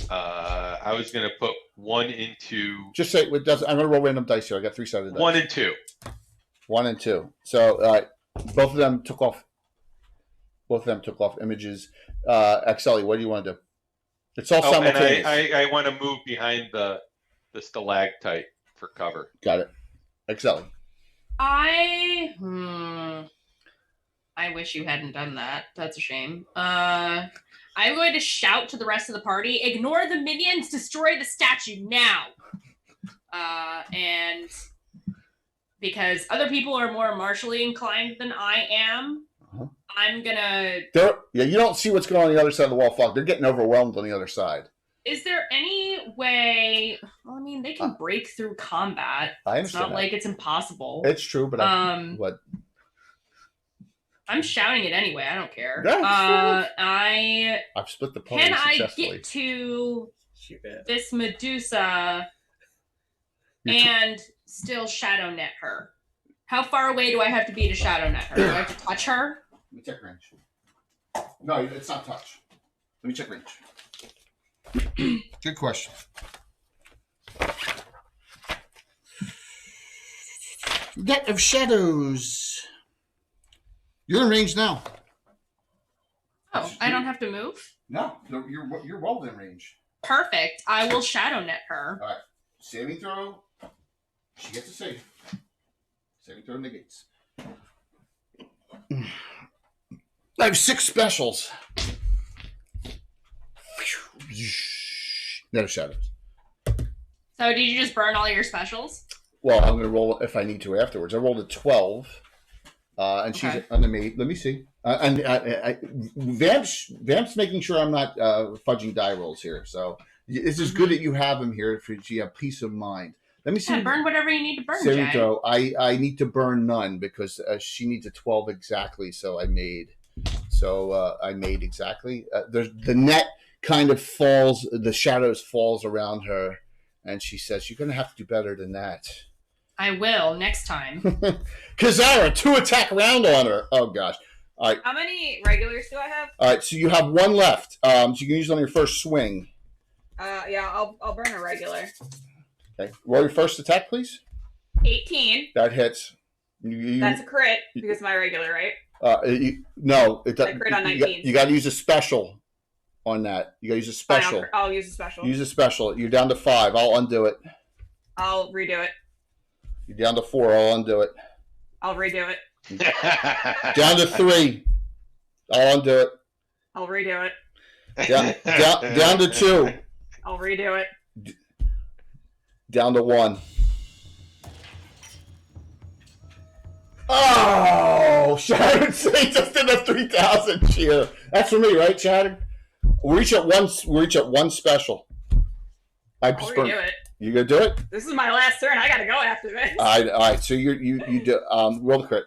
I was gonna put 1 into. Just say it doesn't. I'm gonna roll random dice here. I got 3 sided dice. 1 and 2. 1 and 2. So both of them took off. Both of them took off images. Excelli, what do you want to do? It's all simultaneous. And I want to move behind the stalactite for cover. Got it. Excelli. I wish you hadn't done that. That's a shame. I'm going to shout to the rest of the party, "Ignore the minions, destroy the statue now." And because other people are more martially inclined than I am. I'm gonna. You don't see what's going on the other side of the wall, Flock. They're getting overwhelmed on the other side. Is there any way? Well, I mean, they can break through combat. I understand. It's not like it's impossible. It's true, but what? I'm shouting it anyway. I don't care. I've split the party successfully. Can I get to this Medusa and still shadow net her? How far away do I have to be to shadow net her? Do I have to touch her? Let me check range. No, it's not touch. Let me check range. Good question. Net of shadows. You're in range now. Oh, I don't have to move? No, you're well in range. Perfect. I will shadow net her. All right. Saving throw. She gets a save. Saving throw negates. I have 6 specials. Net of shadows. So did you just burn all your specials? Well, I'm going to roll it if I need to afterwards. I rolled a 12. And she's on the maid. Let me see. Vamp's making sure I'm not fudging die rolls here. So it's just good that you have him here for you have peace of mind. Let me see. Yeah, burn whatever you need to burn, Jay. Throw. I need to burn none because she needs a 12 exactly. So I made exactly. The net kind of falls. The shadows falls around her, and she says, "You're going to have to do better than that." I will next time. Kazara, 2 attack round on her. Oh gosh! All right. How many regulars do I have? All right, so you have 1 left. So you can use it on your first swing. Yeah, I'll burn a regular. Okay, roll your first attack, please. 18. That hits. That's a crit because of my regular, right? No, it doesn't. I crit on 19. You got to use a special on that. You got to use a special. I'll use a special. Use a special. You're down to 5. I'll undo it. I'll redo it. You're down to 4. I'll undo it. I'll redo it. Down to 3. I'll undo it. I'll redo it. Down to 2. I'll redo it. Down to 1. Oh, Shattered Say just did a 3,000 cheer. That's for me, right, Shattered? We'll reach at 1 special. I'll redo it. You gonna do it? This is my last turn. I gotta go after this. All right. So you do roll the crit.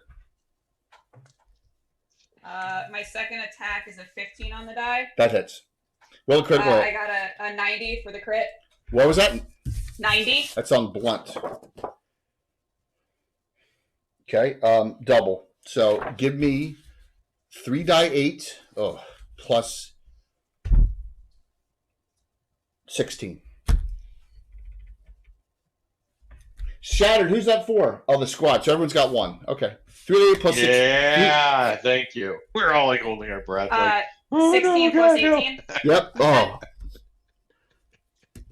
My second attack is a 15 on the die. That hits. Roll the crit roll. I got a 90 for the crit. What was that? 90. That's on blunt. Okay. Double. So give me 3 die 8. Oh, plus 16. Shattered. Who's that for? Oh, the squad. So everyone's got 1. Okay. 3 plus 6. Yeah, thank you. We're all like holding our breath. 16 plus 18. Yep. Oh.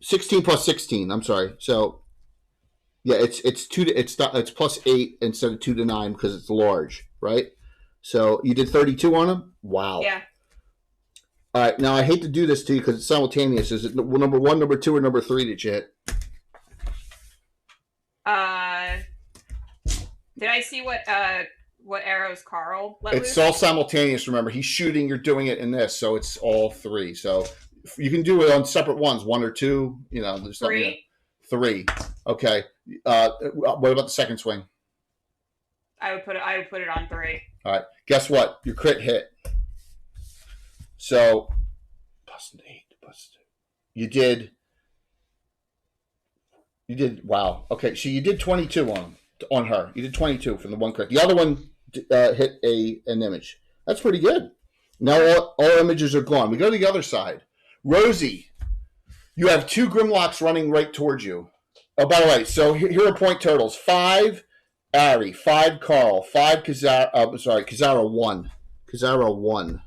16 plus 16. I'm sorry. So, yeah, it's plus 8 instead of 2 to 9 because it's large, right? So you did 32 on him. Wow. Yeah. All right. Now I hate to do this to you because it's simultaneous. Is it number 1, number 2, or number 3 that you hit? Did I see what arrows Carl let It's loose? all simultaneous. Remember, he's shooting. You're doing it in this, so it's all 3. So you can do it on separate ones, 1 or 2. You know, there's 3. 3. Okay. What about the second swing? I would put it on 3. All right. Guess what? Your crit hit. So plus 8 plus 2. You did. Wow. Okay. So you did 22 on her. You did 22 from the 1 crit. The other one hit an image. That's pretty good. Now all images are gone. We go to the other side. Rosie, you have 2 Grimlocks running right towards you. Oh, by the way, so here are point totals. 5 Ari, 5 Carl, 5 Kazara. Kazara 1. Kazara 1.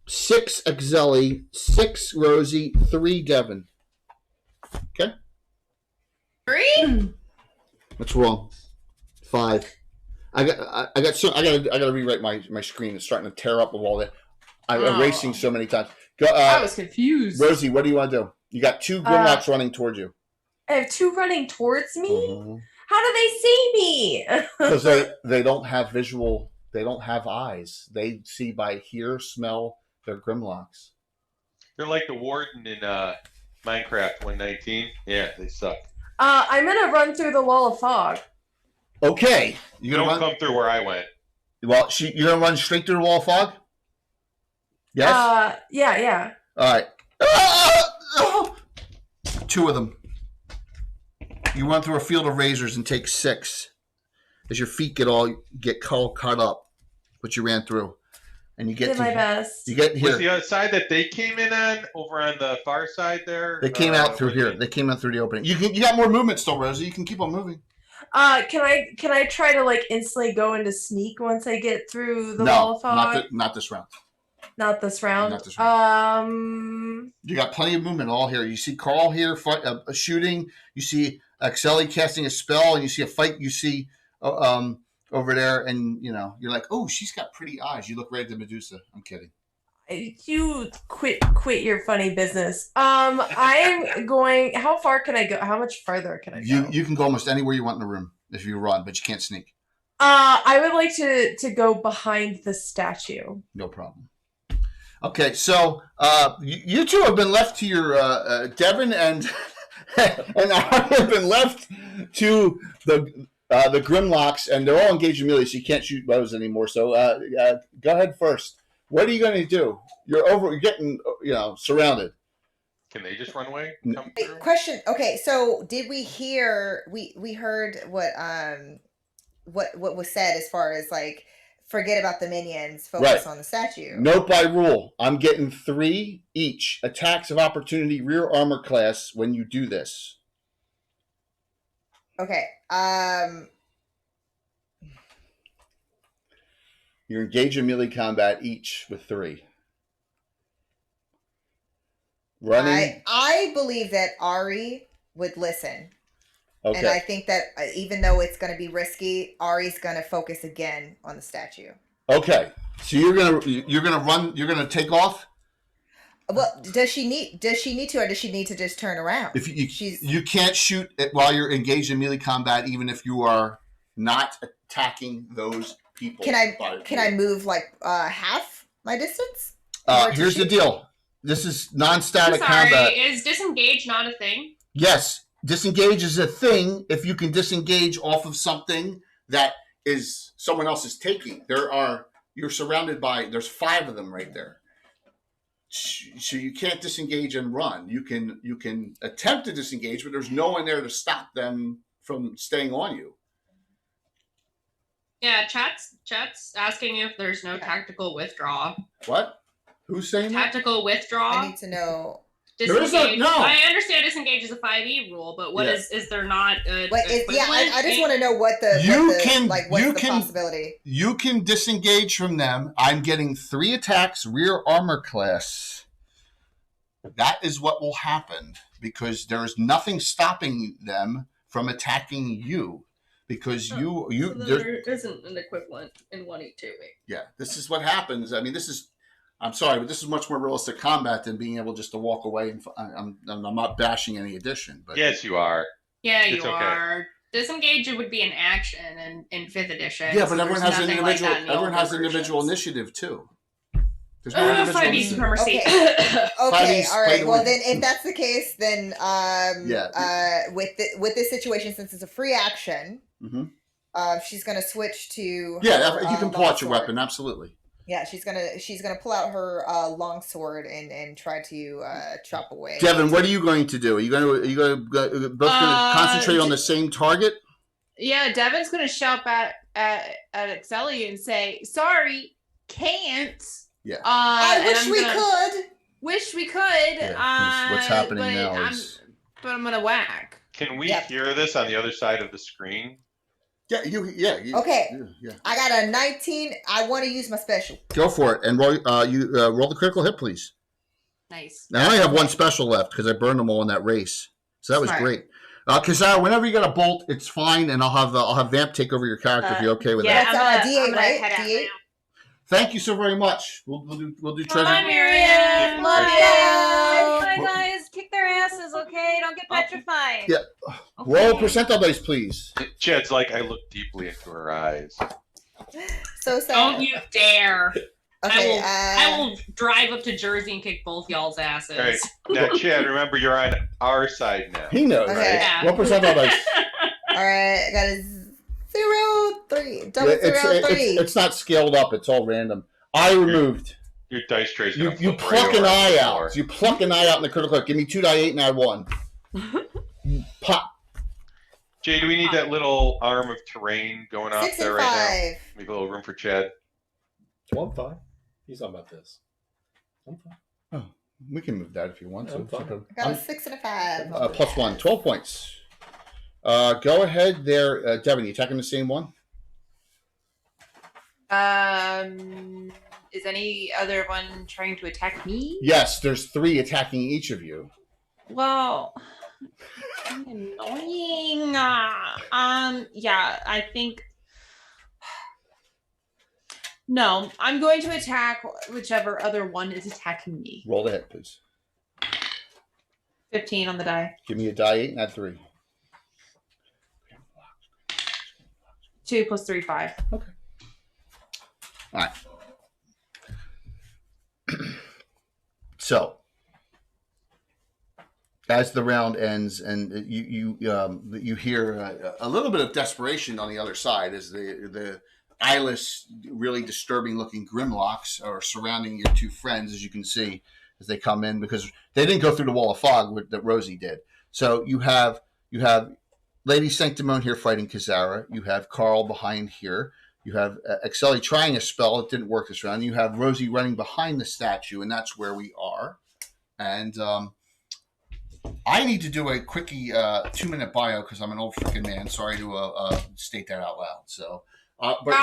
6 Axeli, 6 Rosie, 3 Devin. Okay. 3? What's wrong? 5. I gotta rewrite my screen. It's starting to tear up with all that. I'm erasing so many times. Go, I was confused. Rosie, what do you want to do? You got 2 Grimlocks running towards you. I have 2 running towards me. Mm-hmm. How do they see me? Because they don't have visual. They don't have eyes. They see by hear, smell. They're Grimlocks. They're like the warden in Minecraft 119. Yeah, they suck. I'm gonna run through the wall of fog. Okay, You don't come through where I went. Well, you're gonna run straight through the wall of fog. Yes. Yeah. All right. 2 of them. You run through a field of razors and take 6 as your feet get cut up, but you ran through, and you get Did my best. You get here. Was the other side that they came in on over on the far side there? They came out through here. They came out through the opening. You got more movement still, Rosie. You can keep on moving. Can I try to like instantly go into sneak once I get through the wall of fog? Not this round. Not this round. Not this round. You got plenty of movement all here. You see Carl here shooting. You see Axeli casting a spell, and you see a fight. You see over there, and you're like, oh, she's got pretty eyes. You look right at the Medusa. I'm kidding. You quit your funny business. I'm going. How far can I go? How much farther can I go? You can go almost anywhere you want in the room if you run, but you can't sneak. I would like to go behind the statue. No problem. Okay, so you two have been left to your Devin and and I have been left to the Grimlocks, and they're all engaged in melee, so you can't shoot bows anymore. So go ahead first. What are you going to do? You're getting surrounded. Can they just run away? Come through? Question. Okay, so did we hear? We heard what was said as far as like forget about the minions, focus on the statue. Note by rule, I'm getting 3 each attacks of opportunity rear armor class when you do this. Okay. You're engaged in melee combat each with 3. Running. I believe that Ari would listen. Okay. And I think that even though it's going to be risky, Ari's going to focus again on the statue. Okay. So you're gonna run. You're gonna take off. Well, does she need to, or does she need to just turn around? If you can't shoot it while you're engaged in melee combat, even if you are not attacking those people. Can I move like half my distance? Here's the deal. This is non-static combat. Is disengage not a thing? Yes. Disengage is a thing if you can disengage off of something that is someone else is taking. You're surrounded by, there's 5 of them right there. So you can't disengage and run. You can attempt to disengage, but there's no one there to stop them from staying on you. Yeah, chat's asking if there's no tactical withdraw. What? Who's saying that? Tactical withdraw? I need to know. Disengage. No. I understand disengage is a 5e rule, but what is there not a I just want to know what's the possibility. You can disengage from them. I'm getting 3 attacks, rear armor class. That is what will happen because there is nothing stopping them from attacking you. Because so there isn't an equivalent in 1e2. Yeah, this is what happens. I mean, I'm sorry, but this is much more realistic combat than being able just to walk away. And I'm not bashing any addition, but yes, you are. Yeah, you are. Disengage would be an action in 5th edition. Yeah, but everyone has an individual. Everyone has individual initiative too. There's no individual 5e supremacy. Okay, all right. Well, then if that's the case, then with this situation, since it's a free action, she's gonna switch to. You can pull out your weapon. Absolutely. Yeah, she's gonna pull out her longsword and try to chop away. Devin, what are you going to do? Are you going to both concentrate on the same target? Yeah, Devin's going to shout back at Axeli and say, "Sorry, can't." Yeah. I wish we could. Yeah, what's happening now is. But I'm gonna whack. Can we hear this on the other side of the screen? Yeah, okay. Yeah. I got a 19. I want to use my special. Go for it, and roll. Roll the critical hit, please. Nice. Now I only have 1 special left because I burned them all in that race, so that was great. Kazara, whenever you got a bolt, it's fine, and I'll have Vamp take over your character if you're okay with that. That's D8, right? D8. Thank you so very much. We'll do treasure. Bye, Miriam. Love you. Bye, guys. Kick their asses. okay? Don't get petrified. Yeah. Okay. Roll percentile dice, please. Chad's like, I look deeply into her eyes. So sad. Don't you dare. Okay, I will drive up to Jersey and kick both y'all's asses. All right. Now, Chad, remember, you're on our side now. He knows. Okay. Right? Yeah. What percentile dice? all right, I got a 0, 3, double Yeah, 0, 3. it's not scaled up. It's all random. I removed. Your dice trays. You pluck an eye out. You pluck an eye out in the critical hit. Give me 2 die 8 and add 1. Pop. Jay, do we need that little arm of terrain going off 6 there and right 5. now? Make a little room for Chad. I'm fine. He's talking about this. I'm fine. Oh, we can move that if you want to. I'm fine. I got a 6 and a 5. Plus 1. 12 points. Go ahead there. Devin, you attacking the same one? Is any other one trying to attack me? Yes, there's 3 attacking each of you. Well, annoying. Yeah, I think. No, I'm going to attack whichever other one is attacking me. Roll the hit, please. 15 on the die. Give me a die 8 and add 3. 2 plus 3, 5. Okay. All right. So, as the round ends, and you hear a little bit of desperation on the other side as the eyeless, really disturbing-looking Grimlocks are surrounding your 2 friends, as you can see, as they come in, because they didn't go through the wall of fog that Rosie did. So you have Lady Sanctimone here fighting Kazara. You have Carl behind here. You have Exceli trying a spell. It didn't work this round. You have Rosie running behind the statue, and that's where we are. And I need to do a quickie 2-minute bio because I'm an old freaking man. Sorry to state that out loud. So, but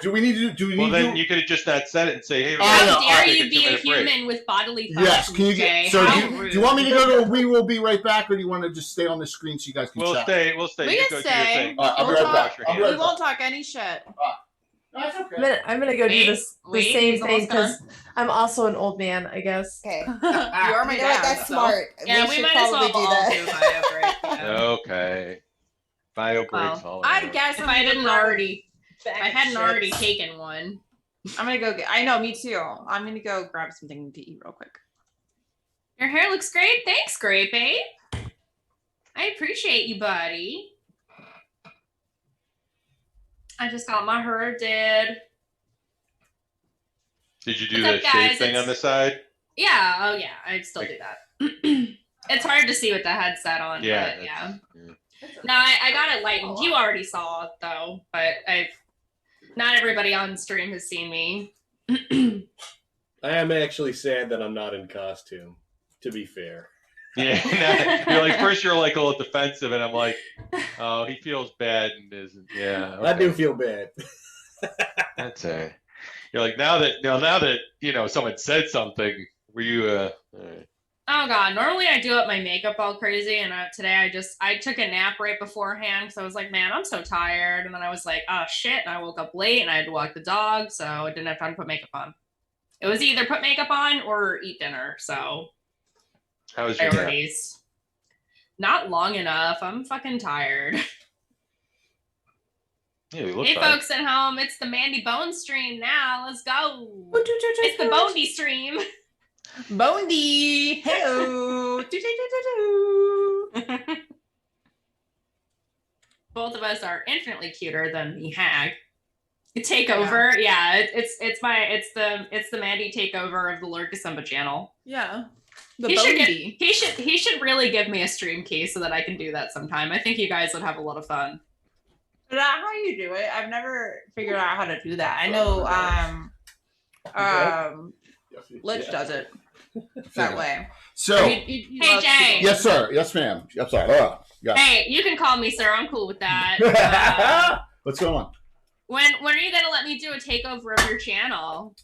do we need to do? Well, then you could have just not said it and say, "Hey, How dare take you be a 2-minute break." human with bodily functions? Yes. Can you Jay? get? So How do rude. you want me to go to a "We will be right back" or do you want to just stay on the screen so you guys can We'll chat? stay. We'll stay. We You can go do your stay. thing. All right, I'll be We'll right talk- back. I'll be right We back. won't talk any shit. That's okay. I'm gonna go do this the Wait, same he's thing almost because I'm also an old man, I guess. Okay. You are my You know what? dad. That's so. smart. Yeah, we should might as probably well all do that. bio break. Yeah. Okay. Bio breaks. Well, all I around. guess If I hadn't Bag of already chips. taken one. I'm gonna go get. I know, me too. I'm gonna go grab something to eat real quick. Your hair looks great. Thanks, Great Babe. I appreciate you, buddy. I just got my hair did. Did you do What's the up, shave guys? thing on the side? Yeah. Oh, yeah. I still do that. It's hard to see with the headset on. Yeah, But yeah. yeah. No, I got it lightened. You already saw it though, but not everybody on stream has seen me. I am actually sad that I'm not in costume, to be fair. Yeah. You're like, first you're like a little defensive, and I'm like, oh, he feels bad and isn't. Yeah. I do okay. feel bad. That's it. You're like, now that someone said something, were you all right. Oh god, normally I do up my makeup all crazy, and today I took a nap right beforehand because I was like, man, I'm so tired, and then I was like, oh shit, and I woke up late and I had to walk the dog, so I didn't have time to put makeup on. It was either put makeup on or eat dinner, so How was your nap? priorities. Not long enough. I'm fucking tired. Yeah, you look Hey fine. folks at home, it's the Mandy Bone stream now. Let's go. It's the Bondy stream. Bondy. Hello. Both of us are infinitely cuter than the hag. Takeover, yeah. It's the Mandy takeover of the Lord December channel. Yeah. The He Bondy. should really give me a stream key so that I can do that sometime. I think you guys would have a lot of fun. Is that how you do it? I've never figured out how to do that. I know Lich does it that way. So, He Hey loves Jay. people. yes, sir. Yes, ma'am. I'm sorry. Yeah. Hey, you can call me sir. I'm cool with that. What's going on? When are you gonna let me do a takeover of your channel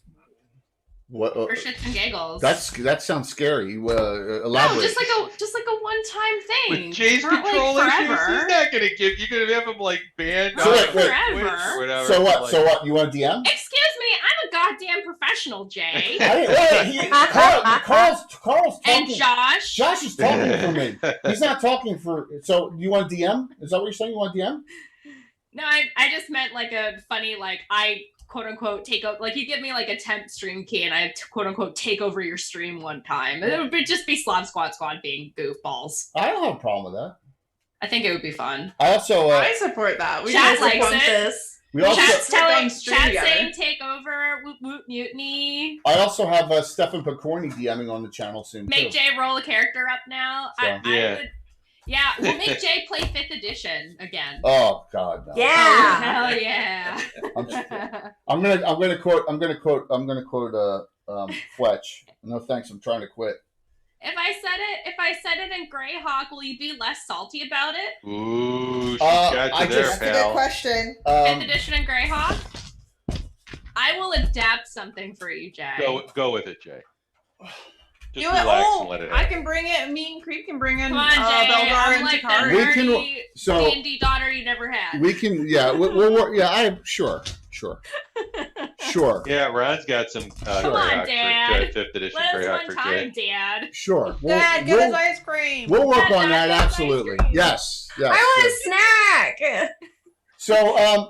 What? for shits and giggles? That sounds scary. no, Elaborate. just like a one-time thing. With Jay's Not, like, control issues, he's forever. not gonna give. You're gonna have him like banned So on wait. Twitch Forever. or whatever. So what? Like, So what? You want a DM? Excuse me, I'm a goddamn professional. international, Jay. Carl's talking. And Josh. Josh is talking for me. He's not talking for. So you want DM? Is that what you're saying? You want DM? No, I just meant like a funny, like, I quote unquote take over, like you give me like a temp stream key and I quote unquote take over your stream one time. It would just be Slav Squad being goofballs. I don't have a problem with that. I think it would be fun. I also. I support that. We Chat just likes want it. this. We also. Chat's telling, stream chat's together. saying take over, whoop whoop mutiny. I also have Stefan Picorni DMing on the channel soon Make too. Jay roll a character up now. So, yeah. We'll make Jay play 5th edition again. Oh God, no. Oh, Yeah. hell yeah. I'm gonna quote Fletch. No thanks, I'm trying to quit. If I said it in Greyhawk, will you be less salty about it? Ooh, she I got you there, That's a good pal. question. 5th edition in Greyhawk? I will adapt something for you, Jay. Go with it, Jay. Just You know what? relax Oh, and let it I happen. can bring it. Me and Creep can bring in Come on, Jay. Beldar I'm and like the Takari. We can- nerdy so- D&D daughter you never had. We can, yeah, we'll work. Yeah, I sure. Yeah, Ron's got some Come on, Greyhawk for Dad. 5th edition Let us Greyhawk one for time, Jay. Dad. Sure. Dad, get us ice cream. We'll work Dad, on that, get us ice absolutely. cream. Yes. I want a snack. So, I'm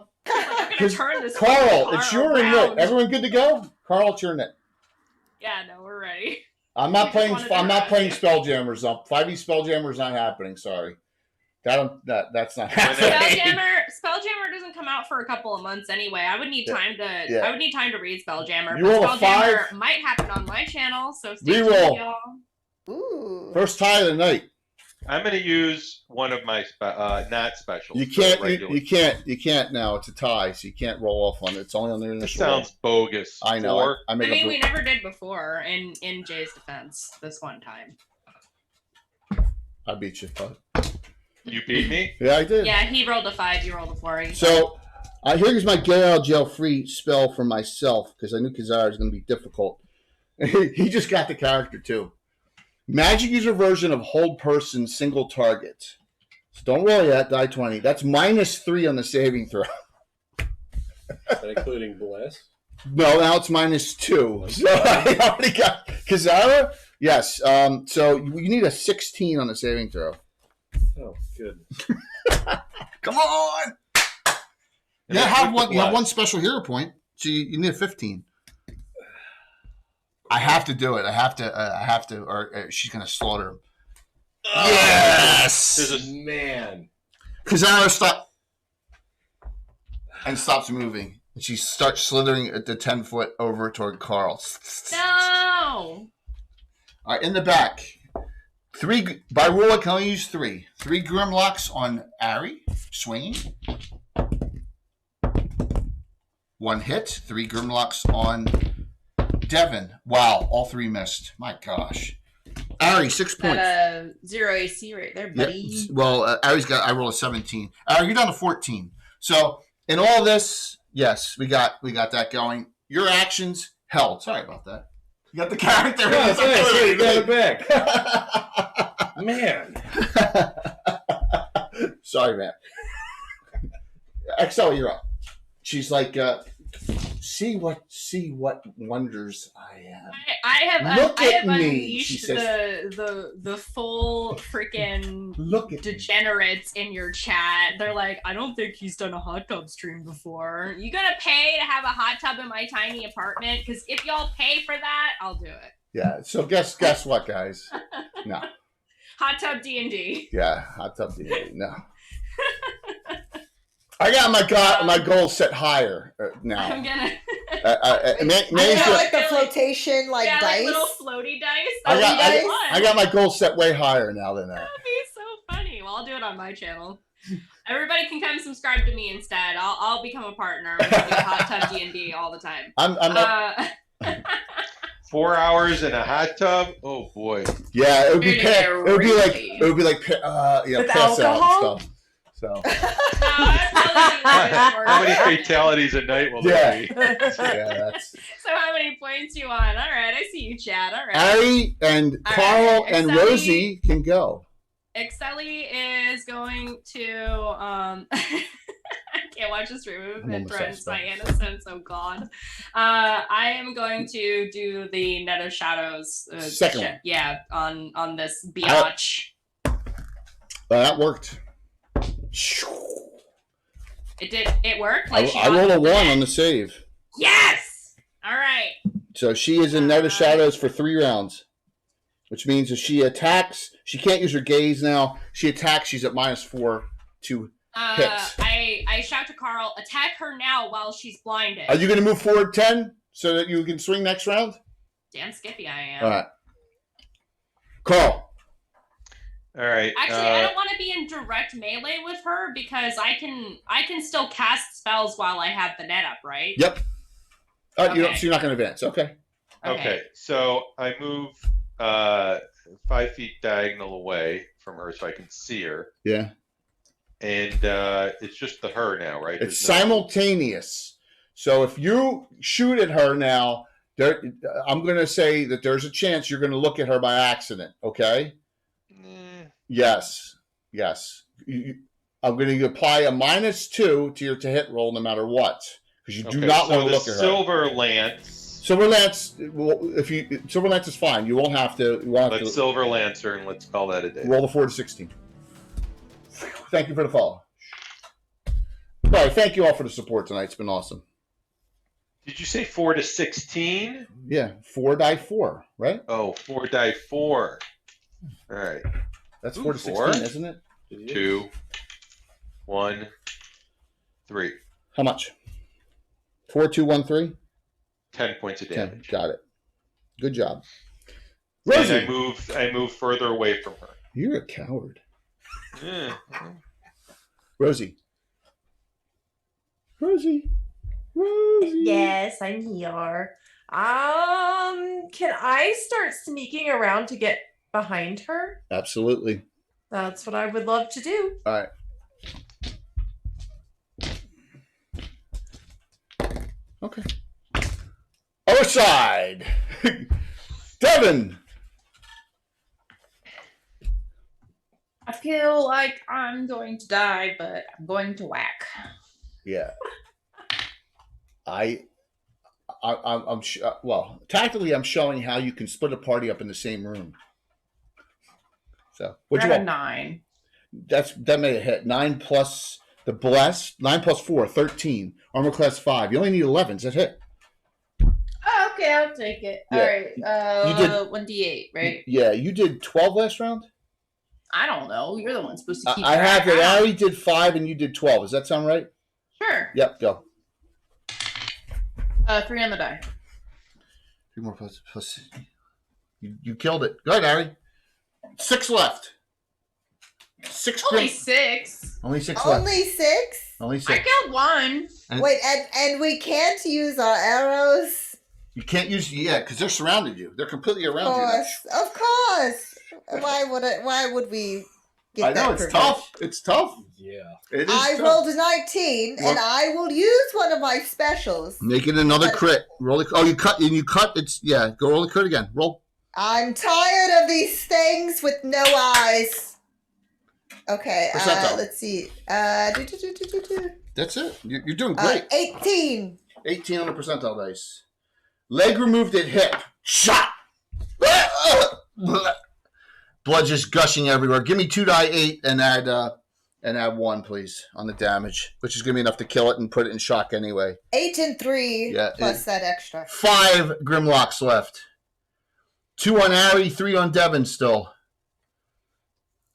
gonna turn this Carl, car it's your around. knit. Everyone good to go? Carl, it's your knit. Yeah, no, we're ready. I'm not We just playing. wanted I'm not to- playing Spelljammers. 5e Spelljammers not happening. Sorry, that's not happening. Spelljammer doesn't come out for a couple of months anyway. I would need time to. Yeah. I would need time to read Spelljammer. You roll a Spelljammer 5? might happen on my channel, so stay tuned, Reroll. y'all. Ooh. First tie of the night. I'm going to use one of my not specials. You but can't. regular. You can't now. It's a tie, so you can't roll off on it. It's only on the That initial. roll. sounds bogus. I know. 4. I I make mean, a. we never did before in Jay's defense this one time. I beat you, bud. You beat me? Yeah, I did. Yeah, he rolled a 5, you rolled a 4. So, here's my get out of jail free spell for myself because I knew Kazar was going to be difficult. He just got the character too. Magic user version of hold person single target. So don't roll yet. Die 20. That's -3 on the saving throw. Is that including Bless? No, now it's -2. So I already got Kazara. Yes. So you need a 16 on the saving throw. Oh, good. Come on. And Yeah, then have with one. the You have blood. one special hero point. So you need a 15. I have to do it. I have to, or she's gonna slaughter him. Yes. There's a Man. Kazara stops moving. And she starts slithering at the 10-foot over toward Carl. No! All right, in the back. 3 by rule. I can only use 3. 3 Grimlocks on Ari, swinging. 1 hit. 3 Grimlocks on Devin. Wow, all 3 missed. My gosh. Ari, 6 points. That 0 AC right there, buddy. Yeah, well, Ari's got. I rolled a 17. Ari, you're down to 14. So in all this, yes, we got that going. Your actions held. Sorry about that. You got the character. Yeah, it's nice. You got it back. Man. Sorry, man. XL, you're up. She's like, see what wonders I am. I Look have at me, she unleashed says. the full freaking Look at me. degenerates in your chat. They're like, I don't think he's done a hot tub stream before. You gonna pay to have a hot tub in my tiny apartment? Because if y'all pay for that, I'll do it. Yeah. So guess what, guys? No. Hot tub D&D. Yeah, hot tub D&D. No. I got my goal set higher now. I'm gonna I May's got got- like the flotation like yeah, dice. like little floaty dice. I got- That'd be I I got my goal set way higher now than that. That'd be so funny. Well, I'll do it on my channel. Everybody can come subscribe to me instead. I'll become a partner. We can do hot tub D&D all the time. I'm up. 4 hours in a hot tub. Oh boy. Yeah, it would be You're it would be like crazy. With pass out alcohol? and stuff. So How many fatalities a night will there be? yeah, that's So how many points you want? All right, I see you, Chad. All right. Ari and All Carl right, and Excelli- Rosie can go. Excelli is going to I can't watch this remove. I'm It almost threatens my satisfied. innocence. Oh God. I am going to do the Net of Shadows. Second one. Yeah, on this biatch. That worked. It worked. Like I rolled a 1 on the save. Yes. All right. So she is in Net of Shadows for 3 rounds, which means if she attacks, she can't use her gaze now. She attacks, she's at -4 to hits. I shout to Carl, attack her now while she's blinded. Are you going to move forward 10 so that you can swing next round? Damn skippy I am. All right. Carl. All right. Actually, I don't want to be in direct melee with her because I can still cast spells while I have the net up, right? Yep. So Okay. you're not going to advance. Okay. Okay. So I move 5 feet diagonal away from her so I can see her. Yeah. And it's just the her now, right? It's There's no- simultaneous. So if you shoot at her now, I'm going to say that there's a chance you're going to look at her by accident. Okay. Yes. I'm going to apply a -2 to your to hit roll no matter what, because you do not want to look at her. Silver Lance. Silver Lance. Well, Silver Lance is fine. You won't have to. Let's Silver Lancer and let's call that a day. Roll the 4 to 16. Thank you for the follow. All right. Thank you all for the support tonight. It's been awesome. Did you say 4 to 16? Yeah. 4 die 4, right? Oh, 4 die 4. All right. That's Ooh, 4 to 16, 4? isn't it? 2, 1, 3. How much? 4, 2, 1, 3? 10 points of 10. damage. Got it. Good job. And Rosie. I move further away from her. You're a coward. Yeah. Rosie. Yes, I'm here. Can I start sneaking around to get behind her? Absolutely. That's what I would love to do. All right. Okay. Other side. Devin. I feel like I'm going to die, but I'm going to whack. Yeah. Well, tactically, I'm showing how you can split a party up in the same room. So, We're what you at a want? 9. That made a hit. 9 plus the bless. 9 plus 4, 13. Armor class 5. You only need 11. Does that hit? Oh, okay, I'll take it. Yeah. All right. You did 1d8, right? Yeah, you did 12 last round. I don't know. You're the one supposed to keep I have track. it. I already did 5 and you did 12. Does that sound right? Sure. Yep, go. 3 on the die. 3 more plus. You killed it. Go ahead, Harry. 6 left. 6 Only 6. Only 6 left. Only 6? Only I 6. killed 1. And Wait, and we can't use our arrows? you can't use because they're surrounded you. They're completely Of around you. course. Of course. Why would we get I know that it's privilege? tough. It's tough. Yeah. It is I tough. rolled a 19, and I will use one of my specials. Make it another But- crit. Roll it. Oh, you cut. It's Go roll the crit again. Roll. I'm tired of these things with no eyes. Okay, Percentile. let's see. That's it. You're doing great. 18. 18 on the percentile dice. Leg removed at hip. Shot. Blood just gushing everywhere. Give me 2 die 8 and add 1, please, on the damage, which is gonna be enough to kill it and put it in shock anyway. 8 and 3 Yeah, plus that extra. 5 Grimlocks left. 2 on Ari, 3 on Devin still.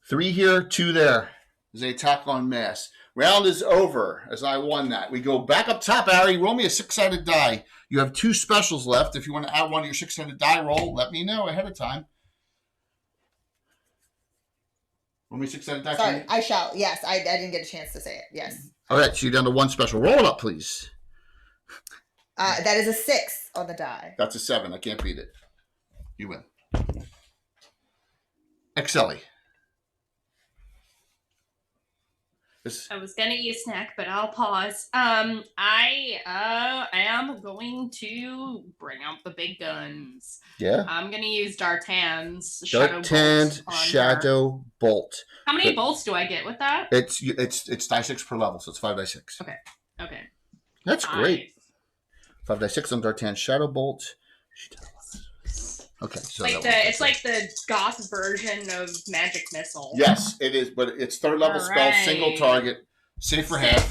3 here, 2 there. As they attack on mass. Round is over as I won that. We go back up top, Ari. Roll me a 6-sided die. You have 2 specials left. If you want to add one of your 6-sided die roll, let me know ahead of time. Roll me a 6-sided die. Sorry, I shall. Yes, I didn't get a chance to say it. Yes. All right, so you're down to 1 special. Roll it up, please. That is a 6 on the die. That's a 7. I can't beat it. You win. Excelli. I was gonna eat a snack, but I'll pause. I am am going to bring out the big guns. Yeah. I'm going to use D'Artan's D'Artan's Shadow Bolt. How many bolts do I get with that? It's die 6 per level, so it's 5 die 6. Okay. That's great. 5 die 6 on D'Artan's Shadow Bolt. Okay, so it's like the goth version of Magic Missile. Yes, it is, but it's 3rd level spell, single target, safe for half.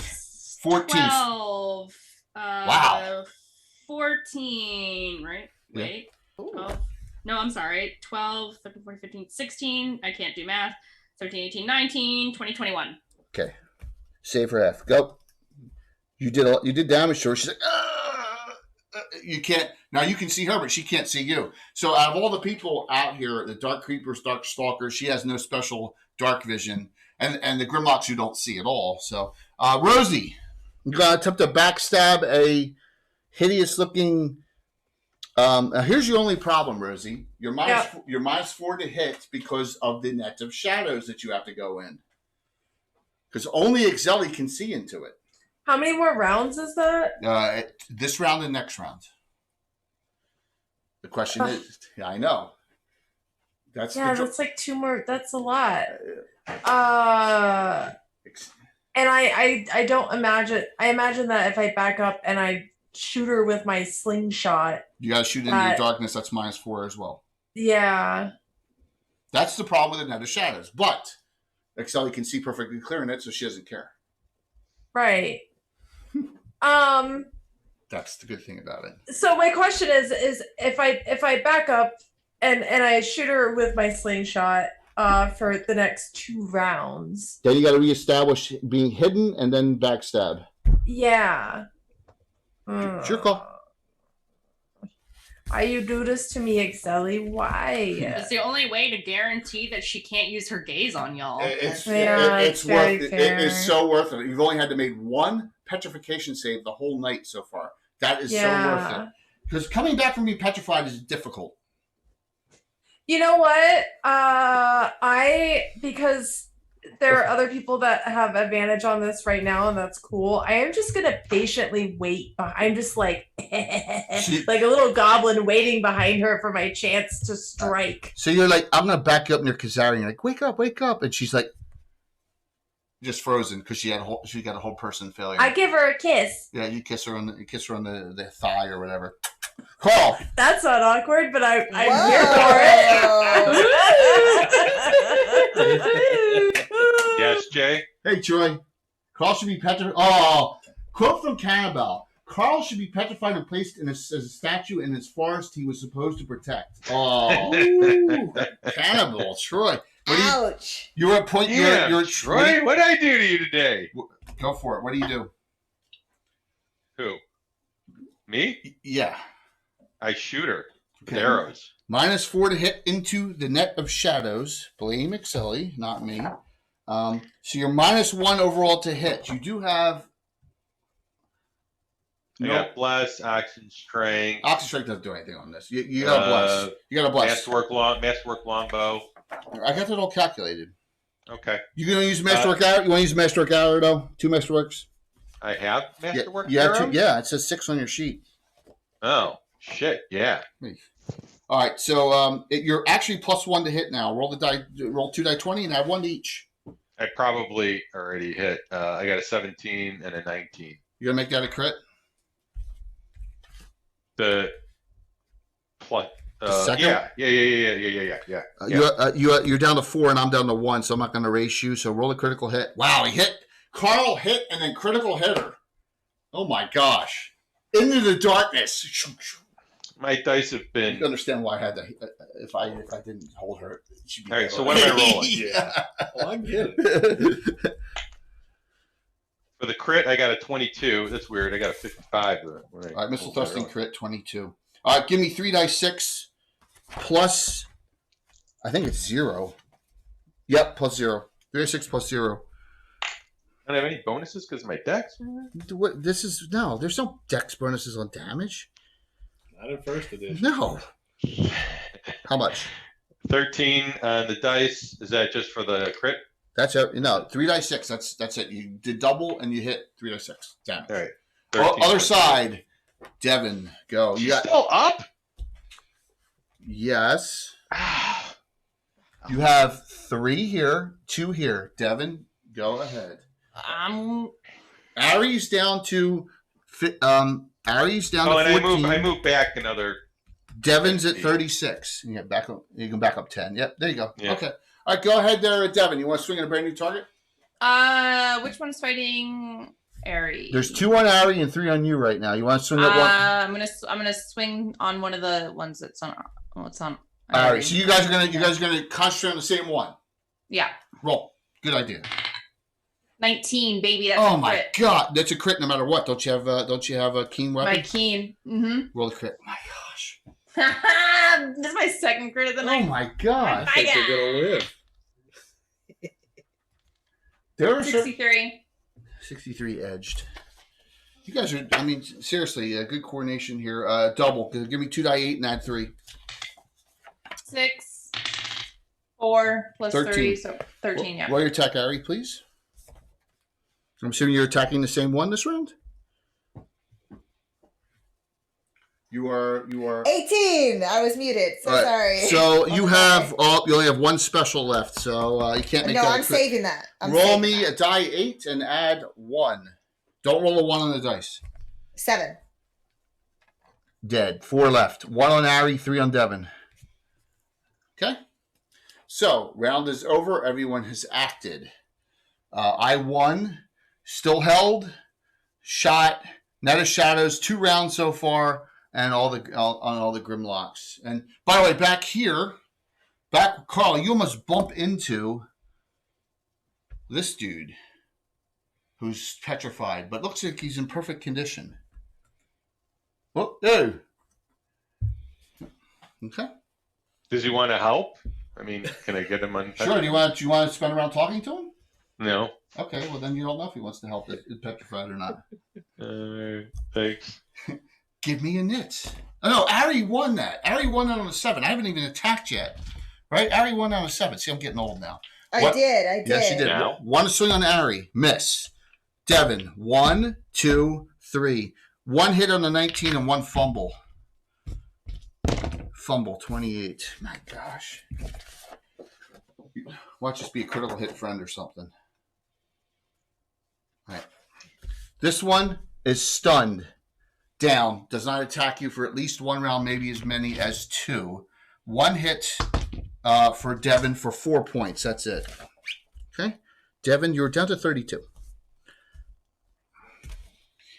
14. 12. Wow. 14, right? Yeah. Wait. 12. No, I'm sorry. 12, 13, 14, 15, 16. I can't do math. 13, 18, 19, 20, 21. Okay. Save for half. Go. You did damage to her. She's like, you can't. Now you can see her, but she can't see you. So out of all the people out here, the Dark Creepers, Dark Stalkers, she has no special dark vision. And the Grimlocks you don't see at all. So, Rosie, I'm going to attempt to backstab a hideous-looking... here's your only problem, Rosie. You're minus 4 to hit because of the net of shadows that you have to go in. Because only Exeli can see into it. How many more rounds is that? This round and next round. The question is, I know. That's like 2 more. That's a lot. And I don't imagine. I imagine that if I back up and I shoot her with my slingshot, you gotta shoot into your darkness. That's minus 4 as well. Yeah. That's the problem with the net of shadows. But Exeli can see perfectly clear in it, so she doesn't care. Right. That's the good thing about it. So my question is if I back up and I shoot her with my slingshot for the next 2 rounds, then you got to reestablish being hidden and then backstab. Yeah. Sure call. Why you do this to me, Exeli? Why? It's the only way to guarantee that she can't use her gaze on y'all. It's worth it. It is so worth it. You've only had to make 1 petrification save the whole night so far. That is so worth it. Because coming back from being petrified is difficult. You know what? Because there are other people that have advantage on this right now, and that's cool. I am just gonna patiently wait. I'm just like like a little goblin waiting behind her for my chance to strike. So you're like, I'm gonna back you up near Kazari. And you're like, wake up, and she's like, just frozen because she got a whole person failure. I give her a kiss. Yeah, you kiss her on the thigh or whatever. Carl. That's not awkward, but I'm here for it. Yes, Jay? Hey, Troy. Carl should be petrified. Oh, quote from Cannibal. Carl should be petrified and placed as a statue in his forest he was supposed to protect. Oh, Cannibal, Troy. Ouch. You're at point. Yeah, you're Troy, what did I do to you today? Go for it. What do you do? Who? Me? Yeah. I shoot her with arrows. Minus 4 to hit into the net of shadows. Blame Exeli, not me. So you're minus 1 overall to hit. You do have... I got Bless, Oxen Strength. Oxen Strength doesn't do anything on this. You got a Bless. You got a Bless. Masterwork Longbow. I got that all calculated. Okay. You going to use Masterwork Arrow? You want to use Masterwork Arrow, though? 2 Masterworks? I have Masterwork Arrow? Yeah, it says 6 on your sheet. Oh, shit, yeah. All right, so you're actually plus 1 to hit now. Roll 2 die 20 and add 1 to each. I probably already hit. I got a 17 and a 19. You going to make that a crit? The plus. Second? Yeah. You're down to 4 and I'm down to 1, so I'm not going to race you. So roll a critical hit. Wow, he hit. Carl hit and then critical hitter. Oh my gosh! Into the darkness. My dice have been. You understand why I had to. If I didn't hold her, she'd be. All right. So what am I rolling? Yeah. Well, I get it. For the crit, I got a 22. That's weird. I got a 55. All right, Missile Thrusting crit 22. All right, give me 3 die 6 plus. I think it's 0. Yep, plus 0. 3 die 6 plus 0. I don't have any bonuses because of my dex. What? There's no dex bonuses on damage. Not in first edition. No. How much? 13 on the dice. Is that just for the crit? That's it. No, 3 die 6. That's it. You did double and you hit 3 die 6 damage. All right. Other side. Devin, go. She's still up? Yes. You have 3 here, 2 here. Devin, go ahead. Ari's down to Ari's down to 14. I moved back another. Devin's at 36. You can back up. You can back up 10. Yep, there you go. Yeah. Okay. All right, go ahead there, Devin. You want to swing at a brand new target? Which one's fighting Ari? There's 2 on Ari and 3 on you right now. You want to swing at one? I'm gonna swing on one of the ones that's on. What's on? Ari. So you guys are gonna concentrate on the same one. Yeah. Roll. Good idea. 19, baby. That's Oh a my crit. God, that's a crit no matter what. Don't you have a keen weapon? My keen. Mm-hmm. Roll the crit. My gosh. This is my second crit of the night. Oh my God. I think you're gonna live. There are 63. 63 edged. You guys are, I mean, seriously, good coordination here. Double. Give me 2 die 8 and add 3. 6, 4 plus 13. 3, so 13. Yeah. Roll your attack, Ari, please. I'm assuming you're attacking the same one this round. You are 18. I was muted. So all right. sorry. So you have you only have 1 special left, so you can't make No, that. I'm saving that. Roll me a die 8 and add 1. Don't roll a 1 on the dice. 7. Dead. 4 left. 1 on Ari, 3 on Devin. Okay. So round is over. Everyone has acted. I won. Still held. Shot. Net of Shadows. 2 rounds so far. And all the Grimlocks. And by the way, back here, Carl, you almost bump into this dude who's petrified, but looks like he's in perfect condition. Oh, hey. Okay. Does he want to help? I mean, can I get him on? Sure. Do you want to spend around talking to him? No. Okay. Well, then you don't know if he wants to help is petrified or not. Thanks. Give me a nit. Oh, no, Ari won that. Ari won that on a 7. I haven't even attacked yet. Right? Ari won on a 7. See, I'm getting old now. I did. Yes, you did. Now? 1 swing on Ari. Miss. Devin. 1, 2, 3. 1 hit on the 19 and 1 fumble. Fumble, 28. My gosh. Watch this be a critical hit friend or something. All right. This one is stunned. Down, does not attack you for at least 1 round, maybe as many as 2. 1 hit for Devin for 4 points. That's it. Okay. Devin, you're down to 32.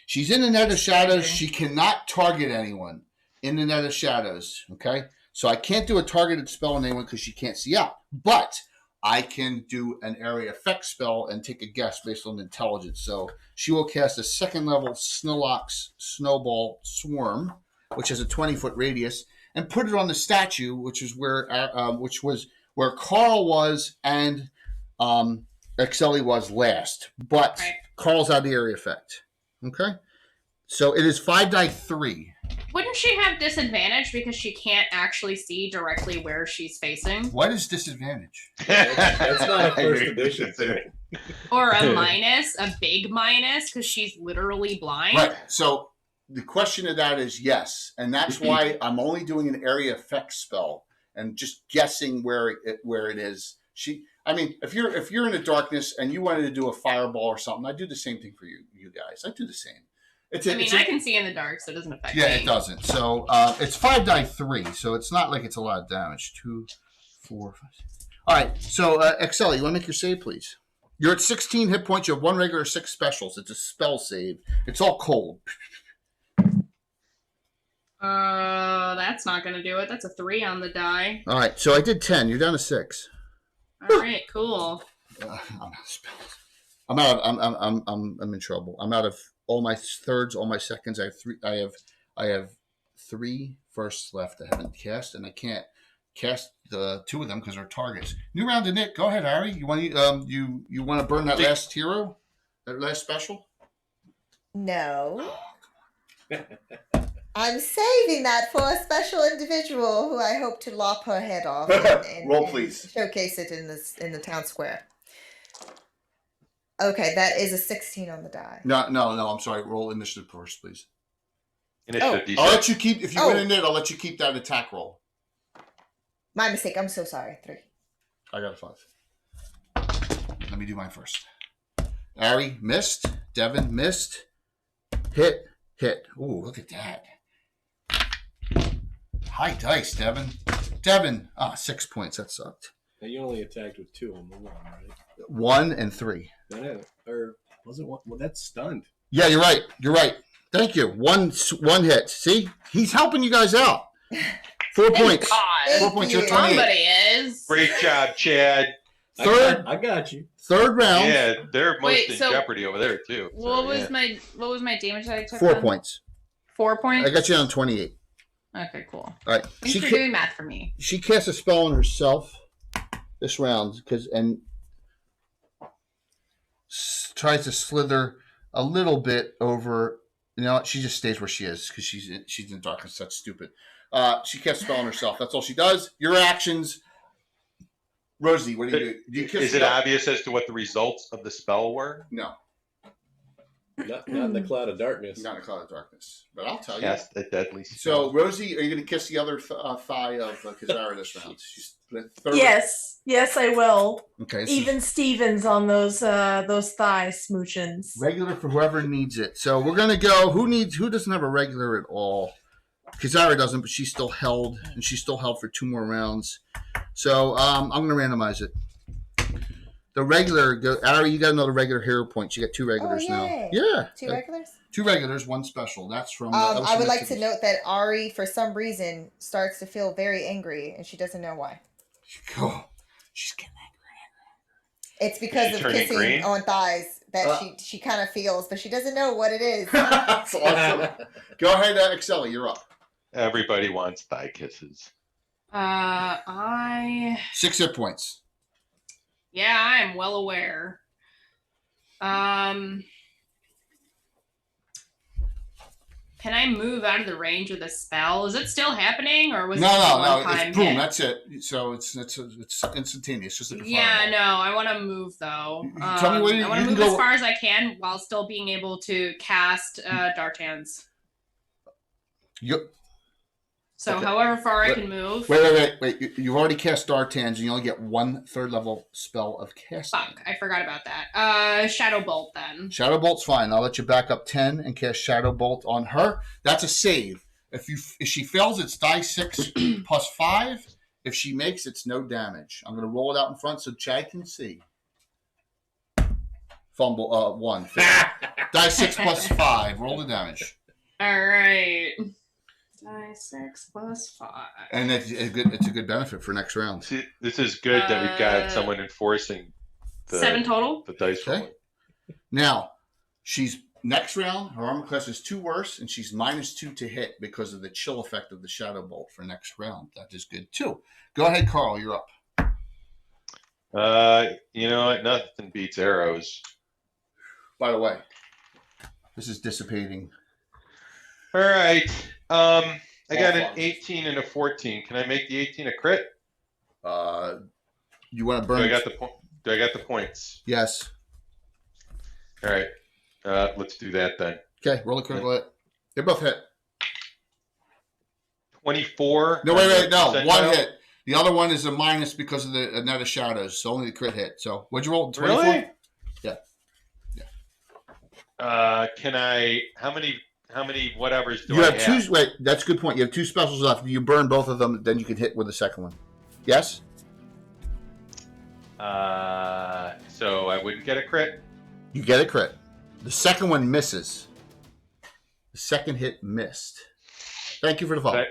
She's in the net of shadows. She cannot target anyone in the net of shadows. Okay. So I can't do a targeted spell on anyone because she can't see out. But I can do an area effect spell and take a guess based on intelligence. So she will cast a 2nd level Snorlax Snowball Swarm, which has a 20-foot radius, and put it on the statue, which is where Carl was and Excelli was last. But Right. Carl's out of the area effect. Okay, so it is 5 die 3. Wouldn't she have disadvantage because she can't actually see directly where she's facing? What is disadvantage? That's not a first edition thing. Or a minus, a big minus, because she's literally blind? Right. So the question of that is yes, and that's why I'm only doing an area effect spell and just guessing where it is. I mean, if you're in the darkness and you wanted to do a fireball or something, I do the same thing for you guys. I do the same. I can see in the dark, so it doesn't affect me. Yeah, it doesn't. So it's 5 die 3, so it's not like it's a lot of damage. 2, 4, 5, 6. All right. So Excelli, you want to make your save, please? You're at 16 hit points. You have 1 regular, 6 specials. It's a spell save. It's all cold. That's not gonna do it. That's a 3 on the die. All right. So I did 10. You're down to 6. All right, cool. I'm out of spells. I'm in trouble. I'm out of all my thirds, all my seconds. I have 3. I have 3 firsts left. I haven't cast, and I can't cast the 2 of them because they're targets. New round to Nick. Go ahead, Ari. You want you want to burn that last hero, that last special? No. I'm saving that for a special individual who I hope to lop her head off and Roll, please. showcase it in the town square. Okay, that is a 16 on the die. No. I'm sorry. Roll initiative first, please. Initiative D6. I'll let you keep, if you win in it, I'll let you keep that attack roll. My mistake. I'm so sorry. 3. I got a 5. Let me do mine first. Ari missed. Devin missed. Hit. Ooh, look at that. High dice, Devin. 6 points. That sucked. Now you only attacked with 2 on the 1, right? 1 and 3. Or was it 1? Well, that's stunned. Yeah, you're right. Thank you. One hit. See? He's helping you guys out. 4 points. God. 4 points. You're 28. Somebody is. Great job, Chad. I got you. Third round. Yeah, they're most Wait, in so jeopardy over there too. What was my damage that I took? 4 then? points. 4 points? I got you on 28. Okay, cool. All right. Thanks for doing math for me. She casts a spell on herself this round and tries to slither a little bit over. You know, she just stays where she is because she's in darkness. That's stupid. She casts a spell on herself. That's all she does. Your actions. Rosie, what do you do? Is it obvious as to what the results of the spell were? No. Not in the cloud of darkness. Not in the cloud of darkness. But I'll tell you. Cast a deadly spell. So, Rosie, are you going to kiss the other thigh of Kazara this round? She's the third. Yes, I will. Okay. Even Stevens on those thigh smoochins. Regular for whoever needs it. So we're going to go. Who doesn't have a regular at all? Kazara doesn't, but she's still held, and she's still held for 2 more rounds. So I'm going to randomize it. The regular, Ari, you got another regular hero point. You got 2 regulars now. Yeah. 2 regulars? 2 regulars, 1 special. That's from. I would like to note that Ari, for some reason, starts to feel very angry, and she doesn't know why. She's getting angry. It's because of kissing green? On thighs that she kind of feels, but she doesn't know what it is. That's awesome. Go ahead, Excella, you're up. Everybody wants thigh kisses. 6 hit points. Yeah, I am well aware. Can I move out of the range of the spell? Is it still happening, or was it no? time It's boom. hit? That's it. So it's instantaneous. Just like a Yeah, fireball. no, I want to move though. Tell me where I want you to can move go. as far as I can while still being able to cast Dart Hands. So Okay. however far I can move. Wait. You've already cast Dartans, and you only get 1 3rd level spell of casting. Fuck, I forgot about that. Shadow Bolt then. Shadow Bolt's fine. I'll let you back up 10 and cast Shadow Bolt on her. That's a save. If she fails, it's die 6 plus 5. If she makes, it's no damage. I'm going to roll it out in front so Chad can see. Fumble 1. Die 6 plus 5. Roll the damage. All right. Die 6 plus 5. And it's a good benefit for next round. See, this is good that we've got someone enforcing the 7 total. The dice roll. Now, she's next round. Her armor class is 2 worse, and she's -2 to hit because of the chill effect of the Shadow Bolt for next round. That is good too. Go ahead, Carl. You're up. You know what? Nothing beats arrows. By the way, this is dissipating. All right. I got an 18 and a 14. Can I make the 18 a crit? You want to burn? Do I got the points? Yes. All right. Let's do that then. Okay. Roll a critical hit. They both hit. 24. No, wait. No, 1 hit. The other one is a minus because of the net of shadows. So only the crit hit. So what'd you roll? 24? Really? Yeah. Can I? How many whatevers do You I have 2. Wait, that's a good point. You have 2 specials left. If you burn both of them, then you can hit with the second one. Yes. So I wouldn't get a crit. You get a crit. The second one misses. The second hit missed. Thank you for the follow.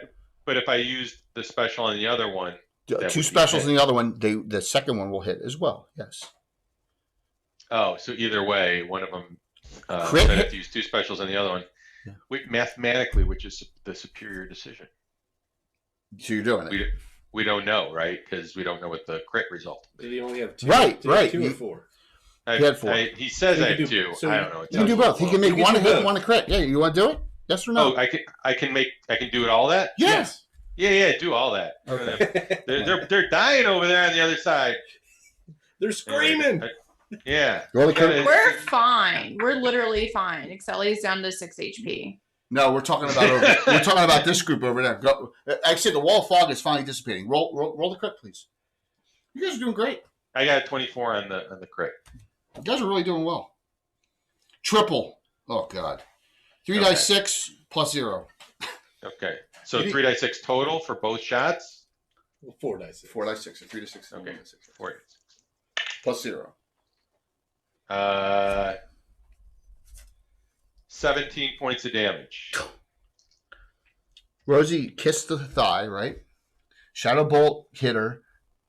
But if I used the special on the other one, 2 specials in the other one, the second one will hit as well. Yes. Oh, so either way, one of them. Crit I have hit. to use 2 specials on the other one. Yeah. Mathematically, which is the superior decision? So you're doing it. We don't know, right? Because we don't know what the crit result. Did he only have 2? Right. 2 or 4? He had 4. He says So I you have can do- 2. so I don't know. You can do both. He can make You can 1 do hit, both. 1 crit. Yeah, you want to do it? Yes or no? Oh, I can do it all that. Yes. Yeah, do all that. Okay. They're dying over there on the other side. They're screaming. Yeah. Roll the crit. We're fine. We're literally fine. Excelli's down to 6 HP. No, we're talking about this group over there. Go. I said the wall of fog is finally dissipating. Roll the crit, please. You guys are doing great. I got a 24 on the crit. You guys are really doing well. Triple. Oh God. 3 dice 6 plus 0. Okay. So 3 dice 6 total for both shots. 4 dice. 4 dice 6. 3 to 6. Okay. 4 dice. Plus 0. 17 points of damage. Rosie kissed the thigh, right? Shadow bolt hit her.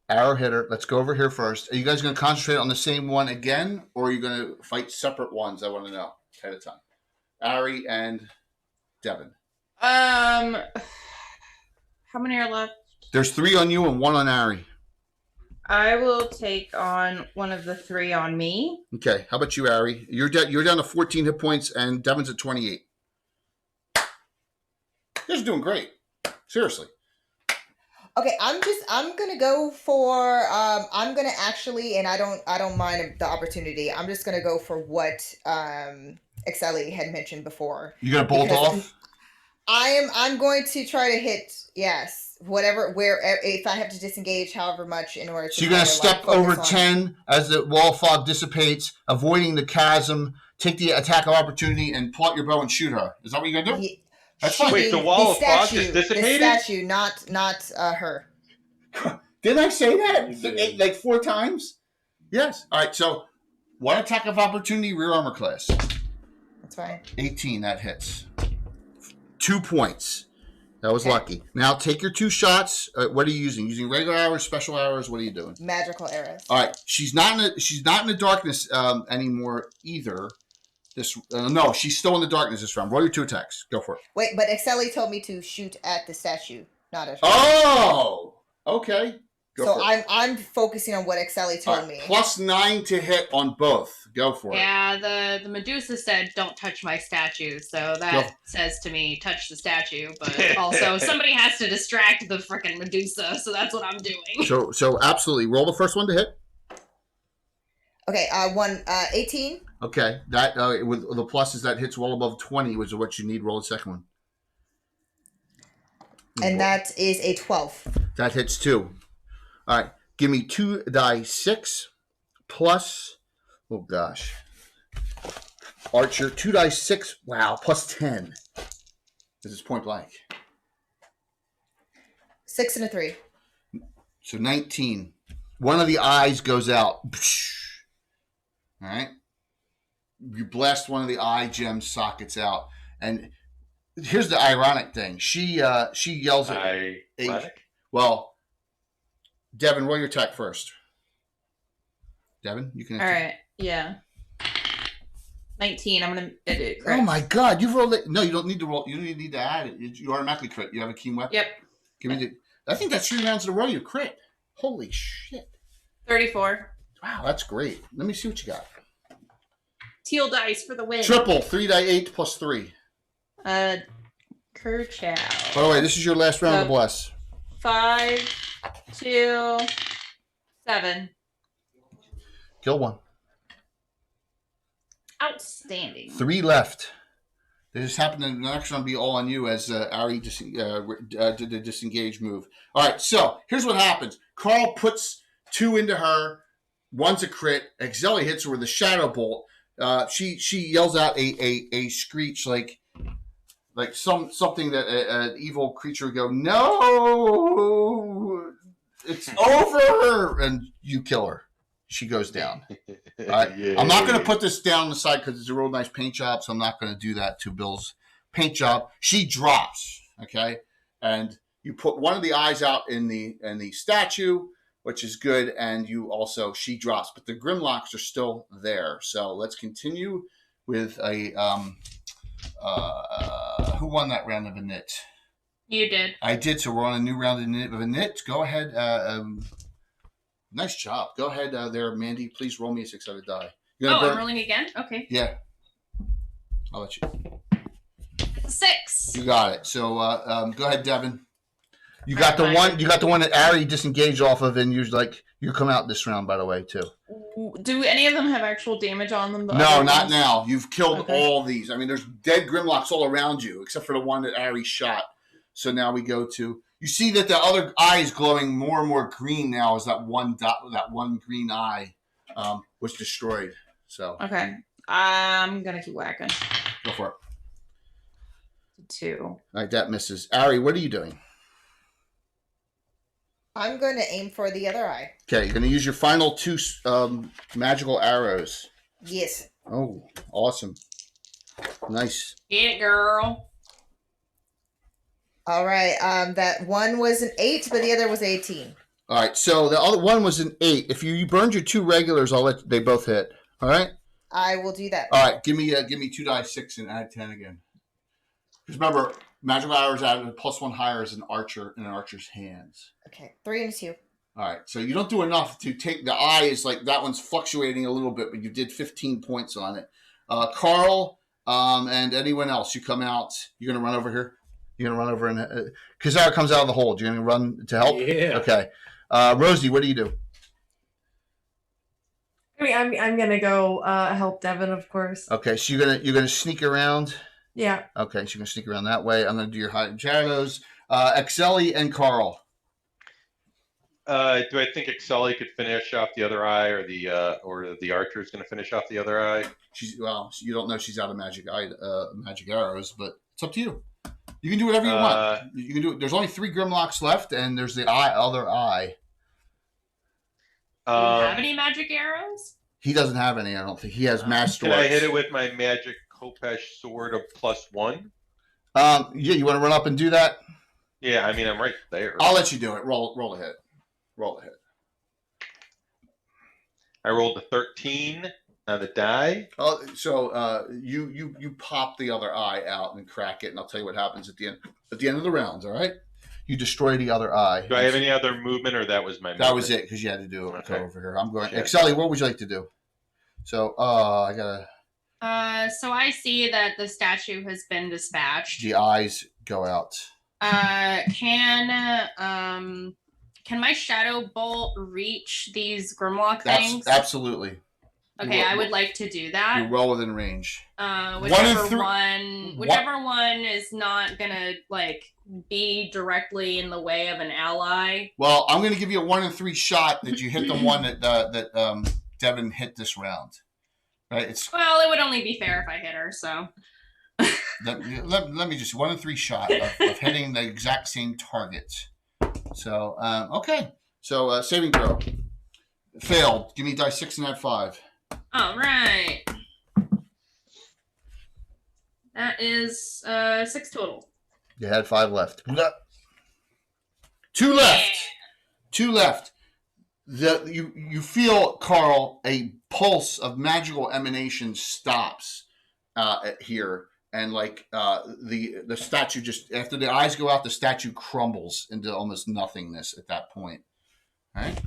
Arrow hit her. Let's go over here first. Are you guys going to concentrate on the same one again, or are you going to fight separate ones? I want to know ahead of time. Ari and Devin. How many are left? There's 3 on you and 1 on Ari. I will take on one of the 3 on me. Okay. How about you, Ari? You're down to 14 hit points, and Devin's at 28. You guys are doing great. Seriously. Okay, I'm gonna go for I'm gonna actually, and I don't mind the opportunity. I'm just gonna go for what Excelli had mentioned before. You gonna bolt off? I'm going to try to hit whatever if I have to disengage however much in order to. So you're gonna step over 10 as the wall fog dissipates, avoiding the chasm. Take the attack of opportunity and pull out your bow and shoot her. Is that what you're gonna do? That's fine. Wait, the wall of fog just dissipated? The statue, not her. Didn't I say that? Like 4 times? Yes. All right, so 1 attack of opportunity, rear armor class. That's fine. 18, that hits. 2 points. That was lucky. Now take your 2 shots. What are you using? Using regular arrows, special arrows? What are you doing? Magical arrows. All right. She's not in the darkness anymore either. No, she's still in the darkness this round. Roll your 2 attacks. Go for it. Wait, but Excelli told me to shoot at the statue, not at her. Oh, okay. Go for it. I'm focusing on what Excelli told me. Plus 9 to hit on both. Go for it. Yeah, the Medusa said, "Don't touch my statue," so that says to me, "Touch the statue." But also, somebody has to distract the frickin' Medusa, so that's what I'm doing. So absolutely, roll the first one to hit. Okay, 18. Okay, that with the pluses, that hits well above 20, which is what you need. Roll the second one. And that is a 12. That hits 2. All right, give me 2 die 6 plus. Oh gosh, Archer 2 die 6. Wow, plus 10. This is point blank. 6 and a 3. So 19. One of the eyes goes out. All right. You blast one of the eye gem sockets out, and here's the ironic thing. She yells at ironic. Well, Devin, roll your attack first. Devin, you can. All right. Yeah. 19. I'm gonna edit. Oh my God! You've rolled it. No, you don't need to roll. You don't even need to add it. You automatically crit. You have a keen weapon. Yep. Give me the. I think that's 3 rounds in a row you crit. Holy shit! 34. Wow, that's great. Let me see what you got. Teal dice for the win. Triple 3 die 8 plus 3. Kerchow. By the way, this is your last round of bless. 5, 2, 7. Kill 1. Outstanding. 3 left. They just happened to the next one be all on you as Ari did the disengage move. All right, so here's what happens. Carl puts 2 into her. 1's a crit. Excelli hits her with a shadow bolt. She yells out a screech like something that an evil creature would go, "No, it's over," and you kill her. She goes down. I'm not going to put this down on the side because it's a real nice paint job, so I'm not going to do that to Bill's paint job. She drops, okay, and you put one of the eyes out in the statue, which is good, and she drops, but the Grimlocks are still there. So let's continue with a who won that round of a knit? You did. I did. So we're on a new round of a knit. Go ahead. Nice job. Go ahead there, Mandy. Please roll me a 6-sided die. I'm rolling again? Okay. Yeah. I'll let you. It's a 6. You got it. So go ahead, Devin. You got the one. You got the one that Ari disengaged off of, and you come out this round, by the way, too. Do any of them have actual damage on them? No, not now. You've killed Okay. all these. I mean, there's dead Grimlocks all around you, except for the one that Ari shot. So now we go to. You see that the other eye is glowing more and more green now as that one green eye was destroyed. So Okay. I'm gonna keep whacking. Go for it. 2. All right, that misses. Ari, what are you doing? I'm going to aim for the other eye. Okay, you're going to use your final 2 magical arrows. Yes. Oh, awesome. Nice. Get it, girl. All right. That one was an 8, but the other was 18. All right, so the other one was an 8. If you burned your 2 regulars, they both hit. All right? I will do that. All right, give me 2 die 6 and add 10 again. Because remember, magical arrows added +1 higher as an archer in an archer's hands. Okay, 3 and 2. All right, so you don't do enough to take the eye. Is like that one's fluctuating a little bit, but you did 15 points on it. Carl and anyone else, you come out. You're gonna run over here. You're gonna run over and Kazara comes out of the hold. You're gonna run to help. Yeah. Okay. Rosie, what do you do? I mean, I'm gonna go help Devin, of course. Okay, so you're gonna sneak around. Yeah. Okay, so you're gonna sneak around that way. I'm gonna do your hiding shadows. Exeli and Carl. Do I think Exeli could finish off the other eye, or the archer is going to finish off the other eye? You don't know she's out of magic arrows, but it's up to you. You can do whatever you want. You can do it. There's only 3 Grimlocks left, and there's the other eye. Do you have any magic arrows? He doesn't have any. I don't think he has master. Can I hit it with my magic Khopesh sword of +1? Yeah, you want to run up and do that? Yeah, I mean I'm right there. I'll let you do it. Roll a hit. Roll a hit. I rolled a 13 on the die. Oh, so you pop the other eye out and crack it, and I'll tell you what happens at the end of the rounds. All right, you destroy the other eye. Do I have any other movement, or that was my? That was it because you had to do it. Okay. Go over here. I'm going. Shit. Exeli, what would you like to do? So I gotta. So I see that the statue has been dispatched. The eyes go out. Can my shadow bolt reach these Grimlock things? Absolutely. Okay, I would like to do that. You roll within range. Whichever one is not gonna be directly in the way of an ally. Well, I'm going to give you a 1 in 3 shot that you hit the one that Devin hit this round. Right? Well, it would only be fair if I hit her. So let me just 1 in 3 shot of hitting the exact same target. So okay. So saving throw failed. Give me die 6 and add 5. All right. That is 6 total. You had 5 left. 2 left. Yeah. 2 left. You feel, Carl, a pulse of magical emanation stops here, and the statue just after the eyes go out, the statue crumbles into almost nothingness at that point. All right.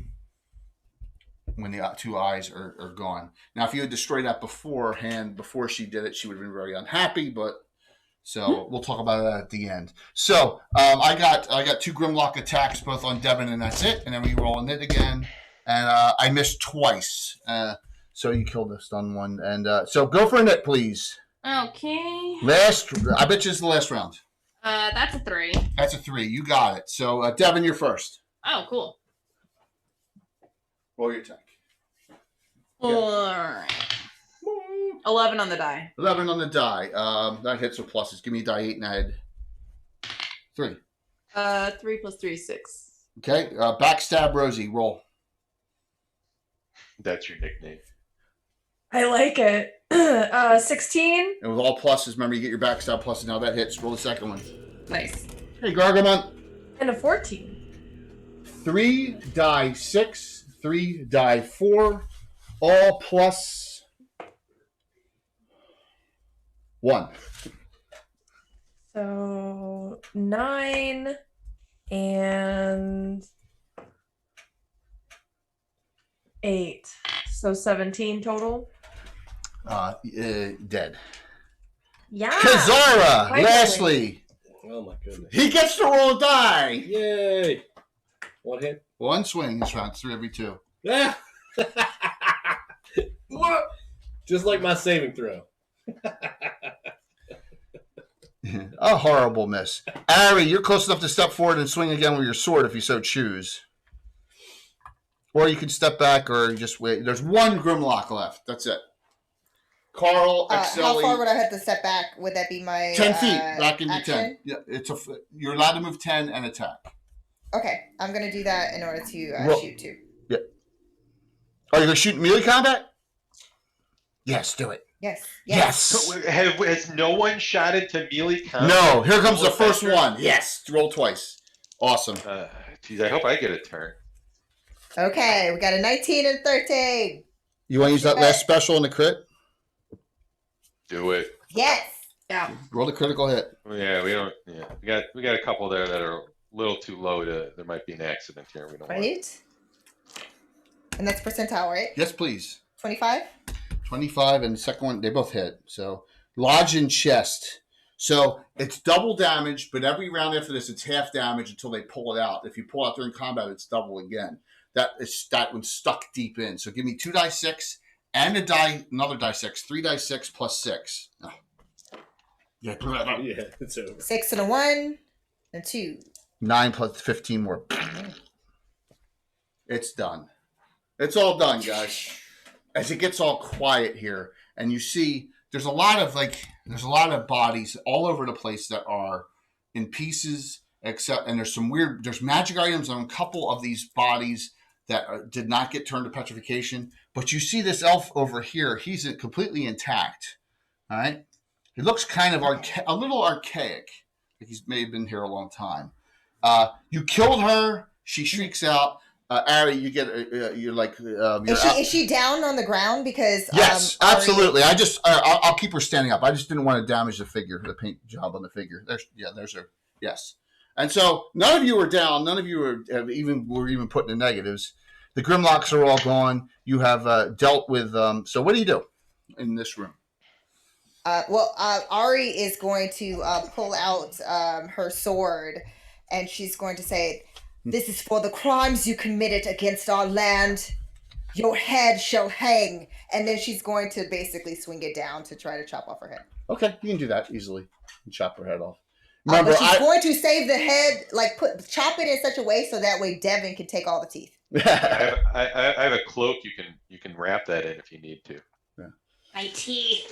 When the 2 eyes are gone. Now, if you had destroyed that beforehand, before she did it, she would have been very unhappy. But so we'll talk about that at the end. So I got 2 Grimlock attacks both on Devin, and that's it. And then we roll in it again, and I missed twice. So you killed the stun one, and so go for a nit, please. Okay. I bet you it's the last round. That's a 3. That's a 3. You got it. So Devin, you're first. Oh, cool. Roll your attack. All right. 11 on the die. 11 on the die. That hits with pluses. Give me a die 8 and add 3. 3 plus 3 is 6. Okay. Backstab Rosie. Roll. That's your nickname. I like it. 16. And with all pluses, remember you get your backstab pluses. Now that hits. Roll the second one. Nice. Hey, Gargamont. And a 14. 3 die 6. 3 die 4. All plus 1. So 9 and 8. So 17 total. Dead. Yeah. Kazara, Finally. lastly. Oh my goodness. He gets to roll a die. Yay. 1 hit. 1 swing this round. 3 every 2. Yeah. Just like my saving throw. A horrible miss. Ari, you're close enough to step forward and swing again with your sword if you so choose. Or you can step back or just wait. There's one Grimlock left. That's it. Carl, Excelli. How far would I have to step back? Would that be my 10 feet. Back into action? 10. Yeah, you're allowed to move 10 and attack. Okay, I'm going to do that in order to shoot too. Yeah. Are you going to shoot melee combat? Yes, do it. Yes. Has no one shot it to melee combat? No, here comes the first one. Yes, roll twice. Awesome. Geez, I hope I get a turn. Okay, we got a 19 and 13. You want to use that last special in the crit? Do it. Yes. Yeah. Roll the critical hit. Yeah, we don't. Yeah, we got a couple there that are a little too low to. There might be an accident here. We don't. Right. And that's percentile, right? Yes, please. 25. 25 and the second one, they both hit. So lodge in chest. So it's double damage, but every round after this, it's half damage until they pull it out. If you pull out during combat, it's double again. That one's stuck deep in. So give me 2d6 and another die 6, 3d6 plus 6. Oh. Yeah, it's over. 6 and a 1 and 2. 9 plus 15 more. It's done. It's all done, guys. As it gets all quiet here, and you see there's a lot of bodies all over the place that are in pieces, and there's magic items on a couple of these bodies that did not get turned to petrification. But you see this elf over here; he's completely intact. All right, he looks kind of a little archaic. Like he may have been here a long time. You killed her. She shrieks out. Ari, you get you're like. Is she down on the ground? Because yes, absolutely. I'll keep her standing up. I just didn't want to damage the figure, the paint job on the figure. There's her. Yes, and so none of you are down. None of you were even put in the negatives. The Grimlocks are all gone. You have dealt with. So what do you do in this room? Ari is going to pull out her sword, and she's going to say, "This is for the crimes you committed against our land. Your head shall hang." And then she's going to basically swing it down to try to chop off her head. Okay, you can do that easily. And chop her head off. Remember, but she's going to save the head, chop it in such a way so that way Devin can take all the teeth. I have a cloak. You can wrap that in if you need to. Yeah. My teeth.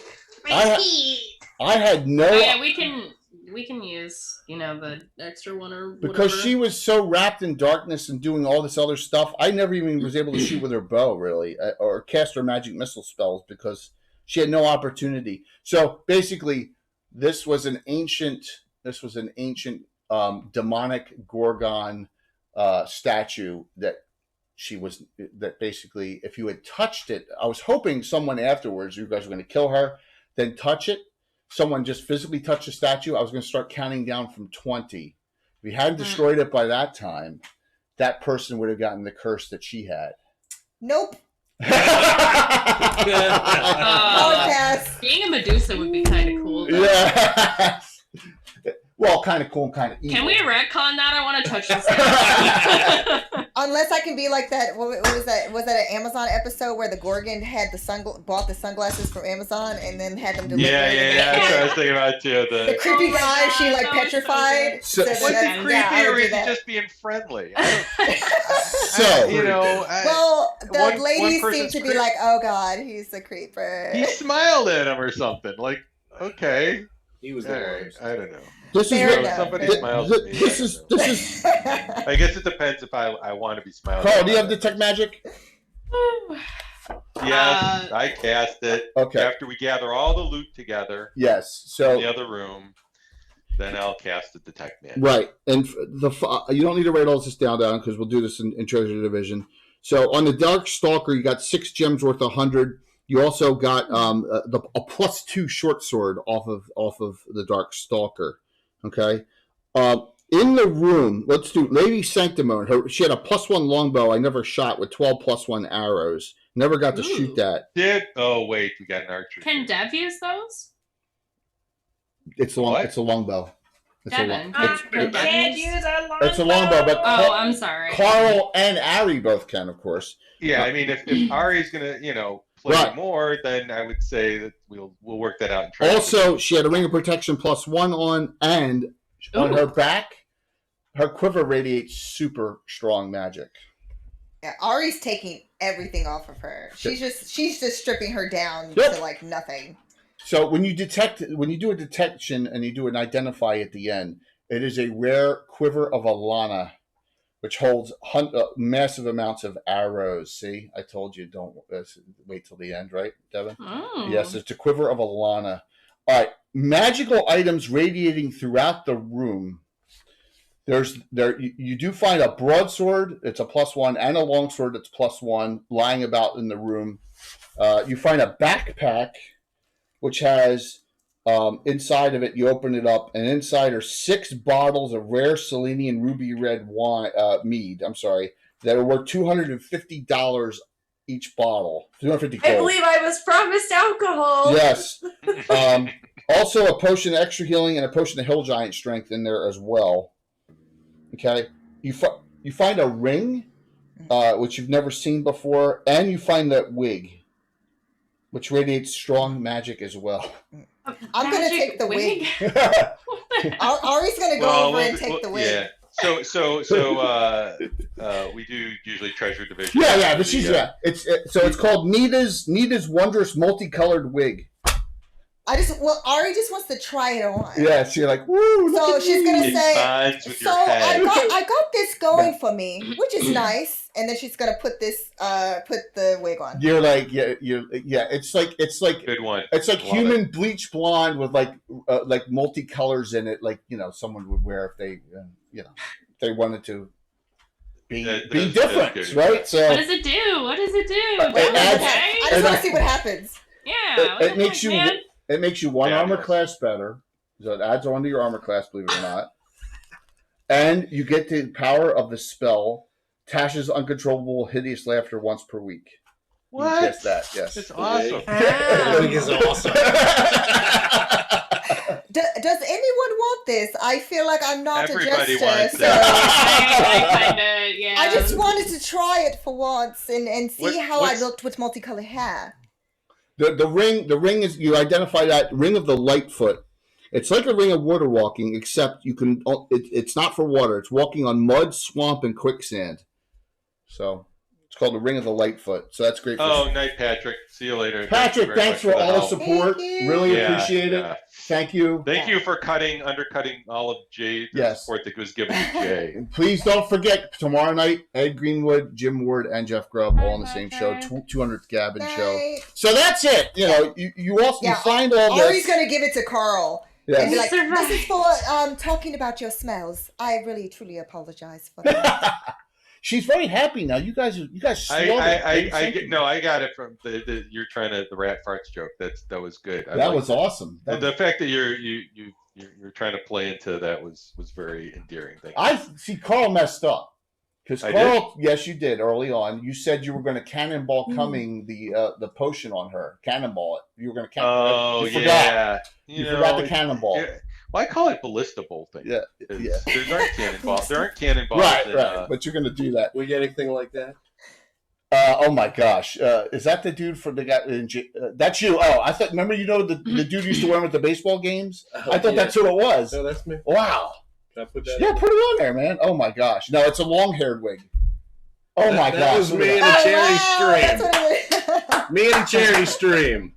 I had no. Oh, yeah, we can use the extra one or whatever. Because she was so wrapped in darkness and doing all this other stuff, I never even was able to shoot with her bow really, or cast her magic missile spells because she had no opportunity. So basically, this was an ancient demonic Gorgon statue that basically, if you had touched it, I was hoping someone afterwards, you guys were going to kill her, then touch it. Someone just physically touched the statue, I was going to start counting down from 20. If you hadn't destroyed it by that time, that person would have gotten the curse that she had. Nope. Being a Medusa would be kind of cool. Yeah. Well, kind of cool and kind of evil. Can we retcon that? I want to touch this. Unless I can be like that. What was that? Was that an Amazon episode where the Gorgon had bought the sunglasses from Amazon and then had them delivered? Yeah. That's what I was thinking about too. The creepy guy, she petrified. So was it creepy or is he just being friendly? The ladies seem to be like, "Oh God, he's the creeper." He smiled at him or something. Like, okay, he was there. I don't know. This somebody smiles at me. This is. I guess it depends if I want to be smiling. Carl, do you have detect magic? Yes, I cast it. Okay. After we gather all the loot together. Yes. So in the other room, then I'll cast the detect magic. Right, and you don't need to write all this down because we'll do this in Treasure Division. So on the Dark Stalker, you got 6 gems worth 100. You also got a +2 short sword off of the Dark Stalker. Okay. In the room, let's do Lady Sanctimone. She had a +1 longbow I never shot with 12 +1 arrows. Never got to shoot that. Oh wait, we got an archer. Can Dev use those? It's a longbow. It's a longbow. It's a longbow, but I'm sorry. Carl and Ari both can, of course. Yeah, I mean, if Ari's gonna, play Right. more, then I would say that we'll work that out. And Also, she had a Ring of Protection +1 on, and on her back, her quiver radiates super strong magic. Yeah, Ari's taking everything off of her. She's just stripping her down Yep. to like nothing. So when you do a detection and you do an identify at the end, it is a rare quiver of Alana, which holds massive amounts of arrows. See, I told you don't wait till the end, right, Devin? Oh. Yes, it's a quiver of Alana. All right, magical items radiating throughout the room. You do find a broadsword. It's a +1, and a longsword. It's +1 lying about in the room. You find a backpack, which has inside of it. You open it up, and inside are 6 bottles of rare Selenian ruby red wine mead. I'm sorry, that are worth $250 each bottle. 250 gold. I believe I was promised alcohol. Yes. Also, a potion of extra healing and a potion of hill giant strength in there as well. Okay, you find a ring, which you've never seen before, and you find that wig, which radiates strong magic as well. I'm going to take the wig. Ari's going to go over and take the wig. Yeah. So we do usually treasure division. Yeah, but she's it's called Nita's Wondrous Multicolored Wig. Ari just wants to try it on. Yeah, she's like, woo. So she's gonna say, so I got this going for me, which is nice. And then she's gonna put the wig on. You're like, it's like good one. It's like human bleach blonde with like multicolors in it, like someone would wear if they they wanted to be different, right? So what does it do? What does it do? I just want to see what happens. Yeah, it makes you. It makes you one armor class better. So it adds on to your armor class, believe it or not. And you get the power of the spell, Tash's uncontrollable hideous laughter once per week. What? Yes, that. Yes. It's awesome. Wig is awesome. Does anyone want this? I feel like I'm not Everybody a jester. wants So I just wanted to try it for once and see how I looked with multicolored hair. The ring is, you identify that ring of the Lightfoot. It's like a ring of water walking, except it's not for water. It's walking on mud, swamp, and quicksand. So it's called the Ring of the Lightfoot. So that's great. Night, Patrick. See you later. Patrick, thanks for all the support. Really appreciate it. Yeah. Thank you. Thank you for undercutting all of Jay's support that was given to Jay. And please don't forget, tomorrow night, Ed Greenwood, Jim Ward, and Jeff Grubb all on the same show, 200th Gavin show. So that's it. You find all this. Ari's going to give it to Carl. Yes. And be like, this is for talking about your smells. I really, truly apologize for that. She's very happy now. You guys. I got it from you're trying to the rat farts joke. That was good. That was awesome. The fact that you're trying to play into that was very endearing. Thank you. I see. Carl messed up because Carl. Yes, you did early on. You said you were going to cannonball coming the potion on her. Cannonball it. You were going to cannonball. You forgot. You forgot the cannonball. Yeah. Well, I call it ballista bolting. Yeah. There aren't cannonballs. There aren't cannonballs. Right. But you're going to do that. We get anything like that? Oh my gosh! Is that the dude from the guy? That's you. Oh, I thought. Remember, the dude used to wear them at the baseball games. I thought that's who it was. No, that's me. Wow. Can I put that? Yeah, put it on there, man. Oh my gosh! No, it's a long-haired wig. Oh my gosh! That was me in a charity stream. That's Me in a charity stream.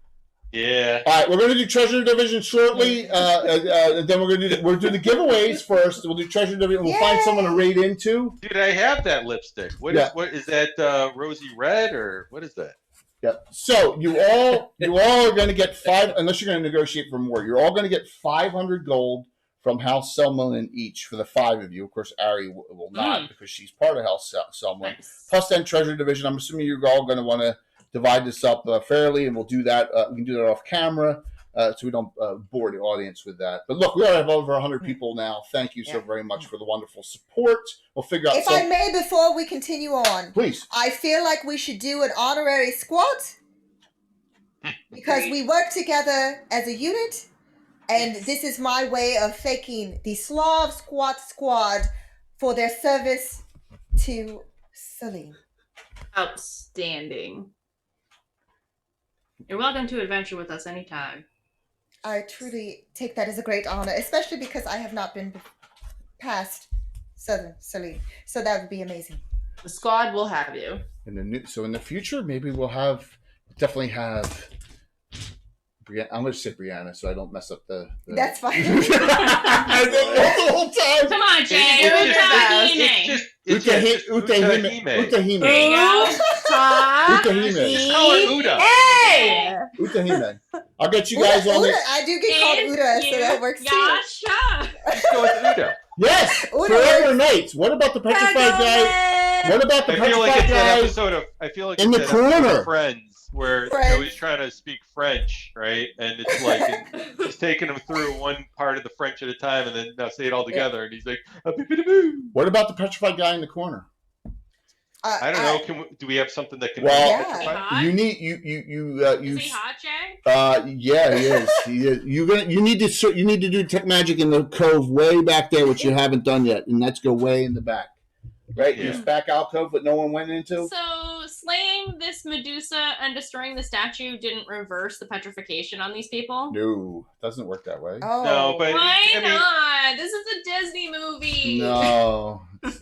Yeah. All right, we're going to do Treasure Division shortly. Then we'll do the giveaways first. We'll do Treasure Division. We'll find someone to raid into. Dude, I have that lipstick. What is that? Rosy red or what is that? Yeah. So you all are going to get 5, unless you're going to negotiate for more. You're all going to get 500 gold from House Selman each for the 5 of you. Of course, Ari will not because she's part of House Selman. Nice. Plus, then Treasure Division. I'm assuming you're all going to want to divide this up fairly, and we'll do that. We can do that off camera, so we don't bore the audience with that. But look, we already have over 100 people now. Thank you so very much for the wonderful support. We'll figure out. If I may, before we continue on, please. I feel like we should do an honorary squad because we work together as a unit, and this is my way of thanking the Slav squad for their service to Celine. Outstanding. You're welcome to adventure with us anytime. I truly take that as a great honor, especially because I have not been past Southern Celine. So that would be amazing. The squad will have you. So in the future, maybe we'll definitely have. Brianna, I'm going to say Brianna, so I don't mess up the That's fine. I don't know the whole time. Come on, Jay. It's just Utahime. There you Utahime. go. Just call her Uda. Hey! Utahime. I'll get you guys on Uda, it. I do get called Uda, so that works too. Yasha. Just go with Uda. Yes, Uda Forever works. Nights. What about the petrified guy? What about the I feel like petrified it's that guy? episode of in the it's that episode corner. of Friends where Friends. Joey's trying to speak French, right? And it's like he's taking him through one part of the French at a time, and then now say it all together, and he's like, What about the petrified guy in the corner? I don't know. Do we have something that can? Well, Is he hot? You need Is he hot, Jay? Yeah, he is. He is. You need to do tech magic in the cove way back there, which you haven't done yet, and let's go way in the back. Right, Yeah. this back alcove that no one went into. So slaying this Medusa and destroying the statue didn't reverse the petrification on these people? No, doesn't work that way. Oh. No, but Why I mean, not? This is a Disney movie. No, this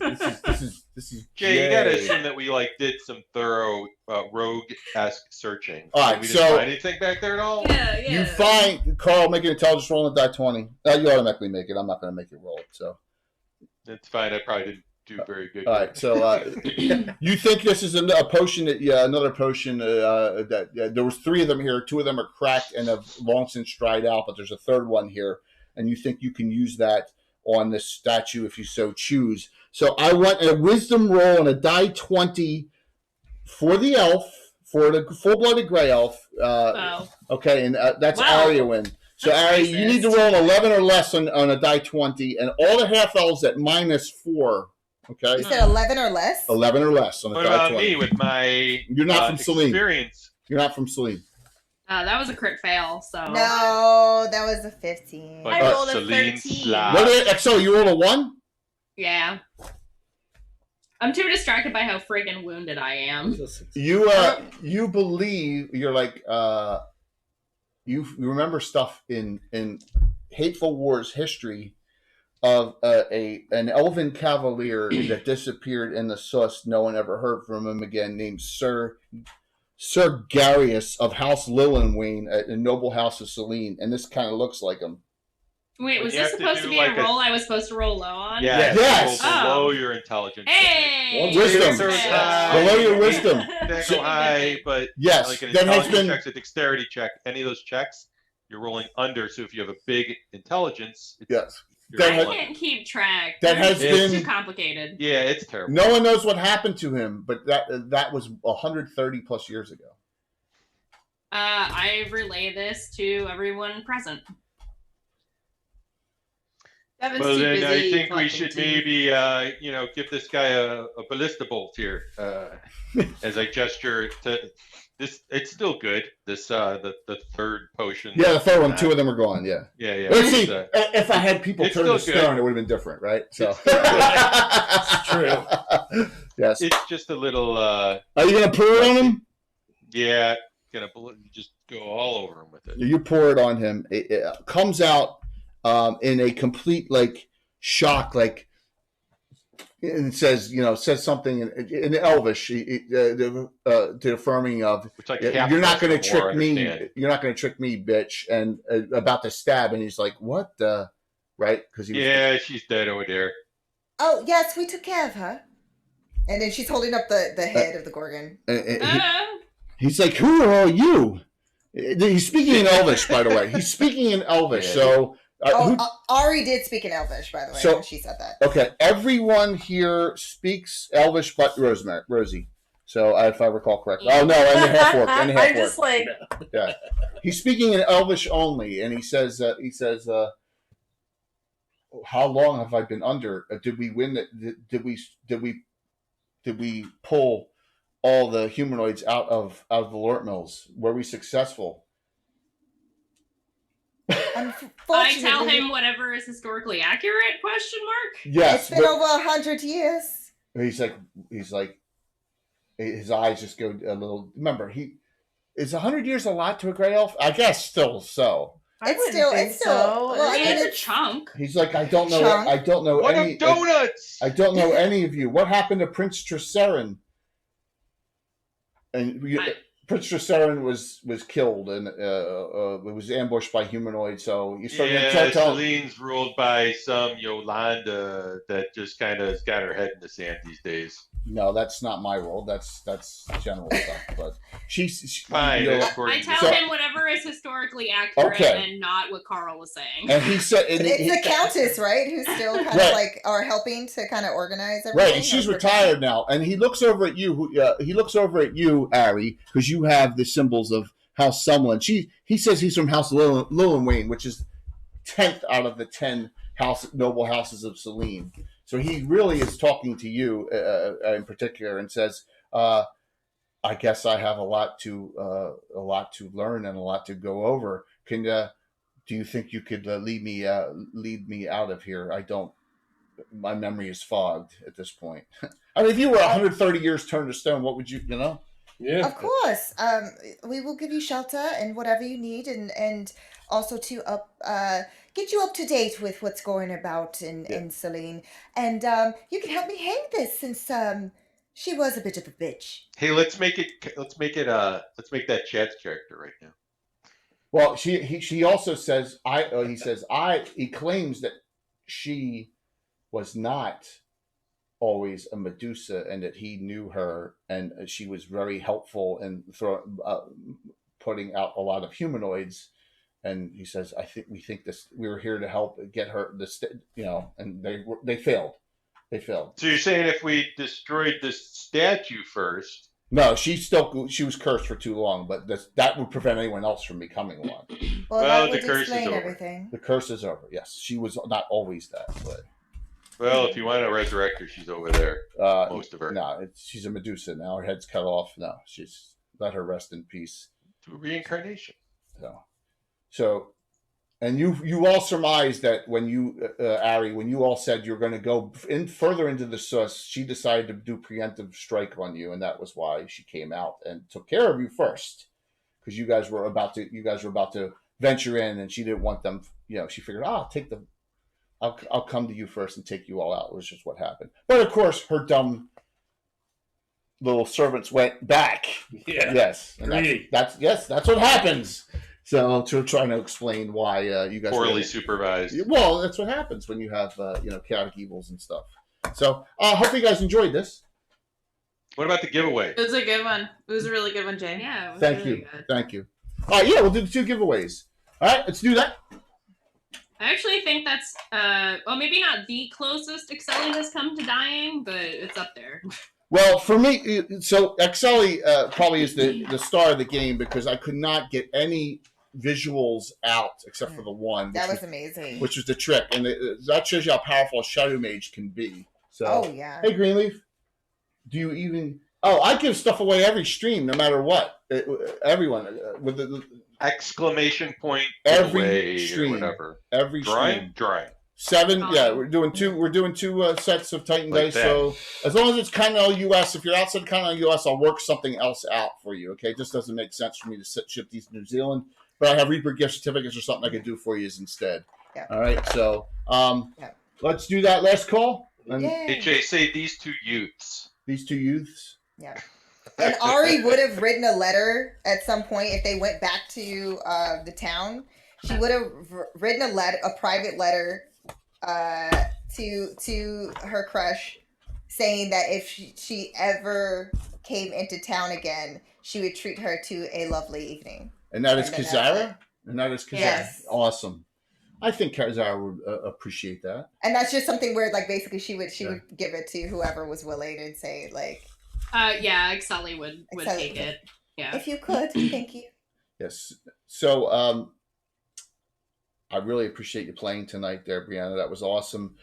is Jay, you gotta Jay. assume that we did some thorough rogue-esque searching. All right, we didn't so- find anything back there at all. Yeah. You find Carl make an intelligence roll on die 20. You automatically make it. I'm not going to make it roll. So, It's fine. I probably didn't do very good. all right. So, you think this is a potion that? Yeah, another potion that there was 3 of them here. 2 of them are cracked and have long since dried out, but there's a third one here, and you think you can use that on this statue if you so choose. So, I want a wisdom roll on a die 20 for the elf, for the full-blooded gray elf. Oh. Okay, and that's Wow. Arya win. So That's Arya, you need to racist. roll 11 or less on a die 20, and all the half elves at -4. Okay, You said 11 or less? 11 or less on a What die about 20. me with my You're not from Celine. experience? You're not from Celine. That was a crit fail, so. No, that was a 15. But I rolled a Celine 13. Slav. What did so you rolled a 1? Yeah. I'm too distracted by how friggin' wounded I am. You believe you're like you remember stuff in Hateful Wars history of an elven cavalier that disappeared in the Sus. No one ever heard from him again. Named Sir Garius of House Lillenwain, a noble house of Celine, and this kind of looks like him. Wait, When was you this have to supposed to do be like a a- roll I was supposed to roll low on? Yeah, Yes. roll below your intelligence. Hey! Wisdom. Below your wisdom. That go high, but Yes, like an that has intelligence been. check, a dexterity check, any of those checks, you're rolling under. So if you have a big intelligence, Yes. you're That I has- rolling- can't keep track. That has It's been- too complicated. yeah, it's terrible. No one knows what happened to him, but that was 130 plus years ago. I relay this to everyone present. Devin's Well, too then I busy think we collecting should tea. maybe, give this guy a ballista bolt here, as I gesture to this. It's still good. This the third potion. Yeah, the third one, 2 of them are gone. Yeah. Yeah. Let's see. it's, If I had people it's turn to still good. stone, it would have been different, right? So. It's true. Yes. It's just a little. Are you gonna pour it on him? Yeah, gonna just go all over him with it. You pour it on him. It comes out in a complete shock, and it says something in Elvish, to affirming of Which like you're not going to trick me. Understand. You're not going to trick me, bitch. And about to stab, and he's like, "What the?" Right? Because he was, Yeah, she's dead over there. Oh, yes, we took care of her. And then she's holding up the head of the Gorgon. he's like, "Who are you?" He's speaking in Elvish, by the way. He's speaking in Elvish. Yeah. So, Ari did speak in Elvish, by the way, So- when she said that. okay, everyone here speaks Elvish, but Rosie. So, if I recall correctly. Oh no, and the half orc. And the half I'm just orc. Yeah, he's speaking in Elvish only, and he says, "How long have I been under? Did we win? Did we pull all the humanoids out of the Lort Mills? Were we successful?" I tell him whatever is historically accurate? Question mark. Yes, It's been over 100 years. he's like, his eyes just go a little. Remember, is 100 years a lot to a gray elf? I guess still so. It's still. Well, I mean, It's a chunk. He's like, I don't know. Chunk. I don't know What any of donuts? I don't know any of you. What happened to Prince Triseren? And Prince Triseren was killed, and it was ambushed by humanoids. So you started Yeah, telling. Celine's ruled by some Yolanda that just kind of has got her head in the sand these days. No, that's not my role. That's general stuff. But she's Fine. I tell him whatever is historically accurate and not what Carl was saying. And he said, it's the Countess, right? Who's still kind of like are helping to kind of organize everything. Right, and she's retired now. And he looks over at you. He looks over at you, Ari, because you have the symbols of House Sumlin. He says he's from House Lilliwain, which is 10th out of the 10 noble houses of Selene. So he really is talking to you in particular, and says, "I guess I have a lot to learn and a lot to go over. Do you think you could lead me out of here? I don't. My memory is fogged at this point. I mean, if you were 130 years turned to stone, what would you know? Yeah, of course. We will give you shelter and whatever you need, and also to get you up to date with what's going about in Selene. And you can help me hang this since she was a bit of a bitch. Hey, let's make that Chad's character right now. Well, she also says he claims that she was not always a Medusa, and that he knew her, and she was very helpful in putting out a lot of humanoids. And he says, we were here to help get her and they failed. So you're saying if we destroyed the statue first? No, she was cursed for too long, but that would prevent anyone else from becoming one. Well, the curse is over. Everything. The curse is over. Yes, she was not always that, but. Well, if you want to resurrect her, she's over there. Most of her. No, she's a Medusa now. Her head's cut off. No, let her rest in peace. To reincarnation. So, and you all surmised that when you, Ari, when you all said you're going to go further into the sus, she decided to do preemptive strike on you, and that was why she came out and took care of you first, because you guys were about to venture in, and she didn't want them. She figured, I'll come to you first and take you all out. It was just what happened. But of course, her dumb little servants went back. Yeah. Yes. And that's what happens. So to trying to explain why you guys poorly supervised. Well, that's what happens when you have chaotic evils and stuff. So hope you guys enjoyed this. What about the giveaway? It was a good one. It was a really good one, Jay. Yeah. It was Thank really you. Good. Thank you. All right, we'll do the 2 giveaways. All right, let's do that. I actually think that's maybe not the closest Excelli has come to dying, but it's up there. Well, for me, so Excelli probably is the star of the game, because I could not get any visuals out except for the one. That was amazing. Which was the trick, and that shows you how powerful a Shadow Mage can be. So, oh yeah. Hey, Greenleaf, do you even? Oh, I give stuff away every stream, no matter what. Everyone with the exclamation point every stream, or whatever. Every stream. Drawing. 7, we're doing 2. We're doing 2 sets of Titan dice. So as long as it's Continental US, if you're outside Continental US, I'll work something else out for you. Okay, it just doesn't make sense for me to ship these to New Zealand, but I have Reaper gift certificates or something I can do for you instead. Yeah. All right, so let's do that last call. Hey Jay, say these 2 youths. These 2 youths. Yeah. And Ari would have written a letter at some point if they went back to the town. She would have written a private letter to her crush, saying that if she ever came into town again, she would treat her to a lovely evening. And that is Kazara? And that is Kazara? Yes. Awesome. I think Kazara would appreciate that. And that's just something where, like, basically she would give it to whoever was willing and say, like... Excelli would take it. Yeah. If you could, thank you. Yes. So, I really appreciate you playing tonight there, Brianna. That was awesome.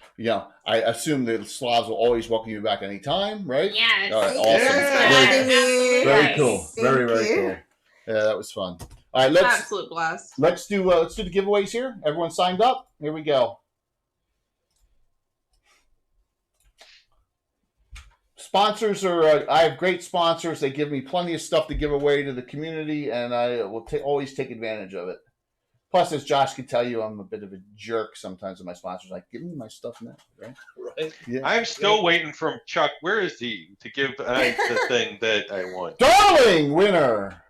I assume the Slavs will always welcome you back anytime, right? Yes. All right, awesome. Yeah. Very cool. Very cool. Yeah, that was fun. All right, absolute blast. Let's do the giveaways here. Everyone signed up? Here we go. sponsors are. I have great sponsors. They give me plenty of stuff to give away to the community, and I will always take advantage of it. Plus, as Josh can tell you, I'm a bit of a jerk sometimes with my sponsors. Like, give me my stuff now, right? Right. Yeah. I'm still waiting from Chuck. Where is he to give the thing that I won? Darling winner.